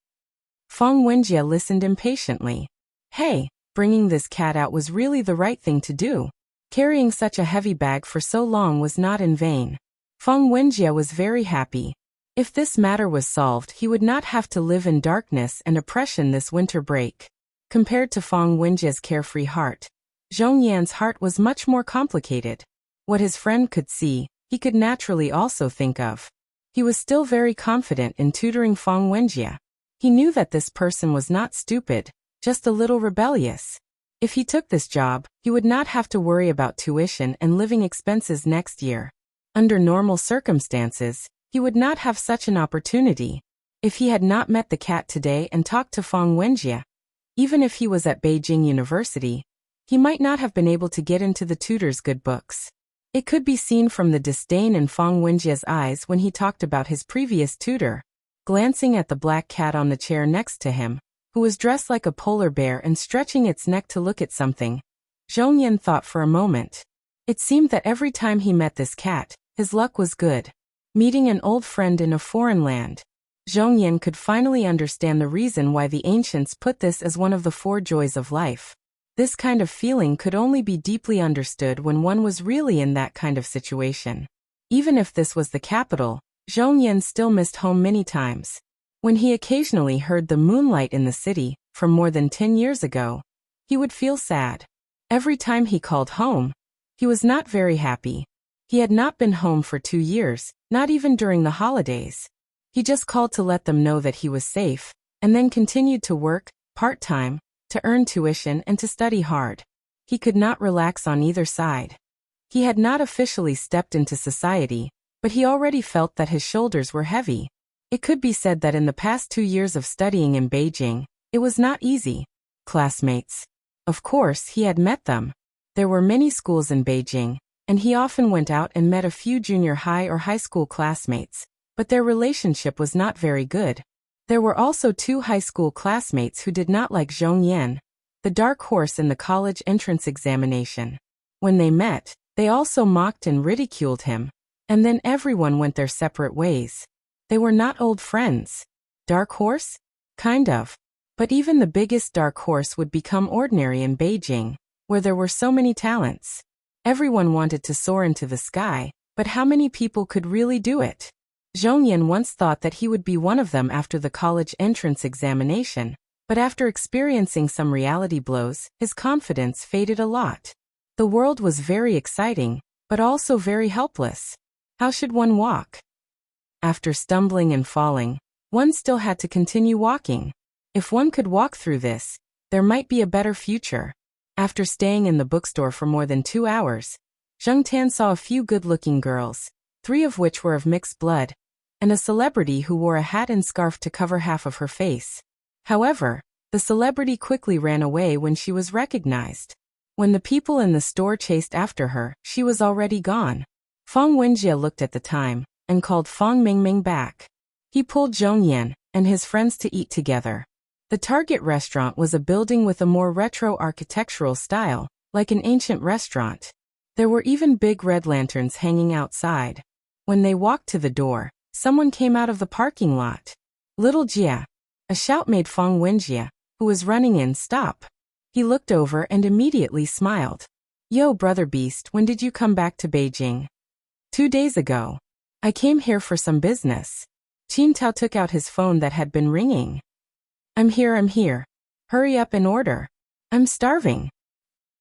Feng Wenjie listened impatiently. Hey, bringing this cat out was really the right thing to do. Carrying such a heavy bag for so long was not in vain. Feng Wenjie was very happy. If this matter was solved, he would not have to live in darkness and oppression this winter break. Compared to Feng Wenjie's carefree heart, Zhongyan's heart was much more complicated. What his friend could see, he could naturally also think of. He was still very confident in tutoring Feng Wenjie. He knew that this person was not stupid, just a little rebellious. If he took this job, he would not have to worry about tuition and living expenses next year. Under normal circumstances, he would not have such an opportunity. If he had not met the cat today and talked to Feng Wenjie, even if he was at Beijing University, he might not have been able to get into the tutor's good books. It could be seen from the disdain in Feng Wenjie's eyes when he talked about his previous tutor. Glancing at the black cat on the chair next to him, who was dressed like a polar bear and stretching its neck to look at something, Zhongyan thought for a moment. It seemed that every time he met this cat, his luck was good. Meeting an old friend in a foreign land, Zhongyan could finally understand the reason why the ancients put this as one of the 4 joys of life. This kind of feeling could only be deeply understood when one was really in that kind of situation. Even if this was the capital, Zhongyan still missed home many times. When he occasionally heard the moonlight in the city, from more than 10 years ago, he would feel sad. Every time he called home, he was not very happy. He had not been home for 2 years, not even during the holidays. He just called to let them know that he was safe, and then continued to work, part-time, to earn tuition and to study hard. He could not relax on either side. He had not officially stepped into society, but he already felt that his shoulders were heavy. It could be said that in the past 2 years of studying in Beijing, it was not easy. Classmates. Of course, he had met them. There were many schools in Beijing, and he often went out and met a few junior high or high school classmates, but their relationship was not very good. There were also 2 high school classmates who did not like Zhongyan, the dark horse in the college entrance examination. When they met, they also mocked and ridiculed him, and then everyone went their separate ways. They were not old friends. Dark horse? Kind of. But even the biggest dark horse would become ordinary in Beijing, where there were so many talents. Everyone wanted to soar into the sky, but how many people could really do it? Zhongyan once thought that he would be one of them after the college entrance examination, But after experiencing some reality blows, his confidence faded a lot. The world was very exciting, but also very helpless. How should one walk? After stumbling and falling, one still had to continue walking. If one could walk through this, there might be a better future. After staying in the bookstore for more than 2 hours, Zheng Tan saw a few good-looking girls, 3 of which were of mixed blood, and a celebrity who wore a hat and scarf to cover half of her face. However, the celebrity quickly ran away when she was recognized. When the people in the store chased after her, she was already gone. Fang Wenjie looked at the time and called Fang Mingming back. He pulled Zhong Yan and his friends to eat together. The target restaurant was a building with a more retro architectural style, like an ancient restaurant. There were even big red lanterns hanging outside. When they walked to the door, someone came out of the parking lot. Little Jia. A shout made Fang Wenjie, who was running in, stop. He looked over and immediately smiled. Yo, brother Beast, when did you come back to Beijing? 2 days ago. I came here for some business. Qin Tao took out his phone that had been ringing. I'm here. Hurry up and order. I'm starving.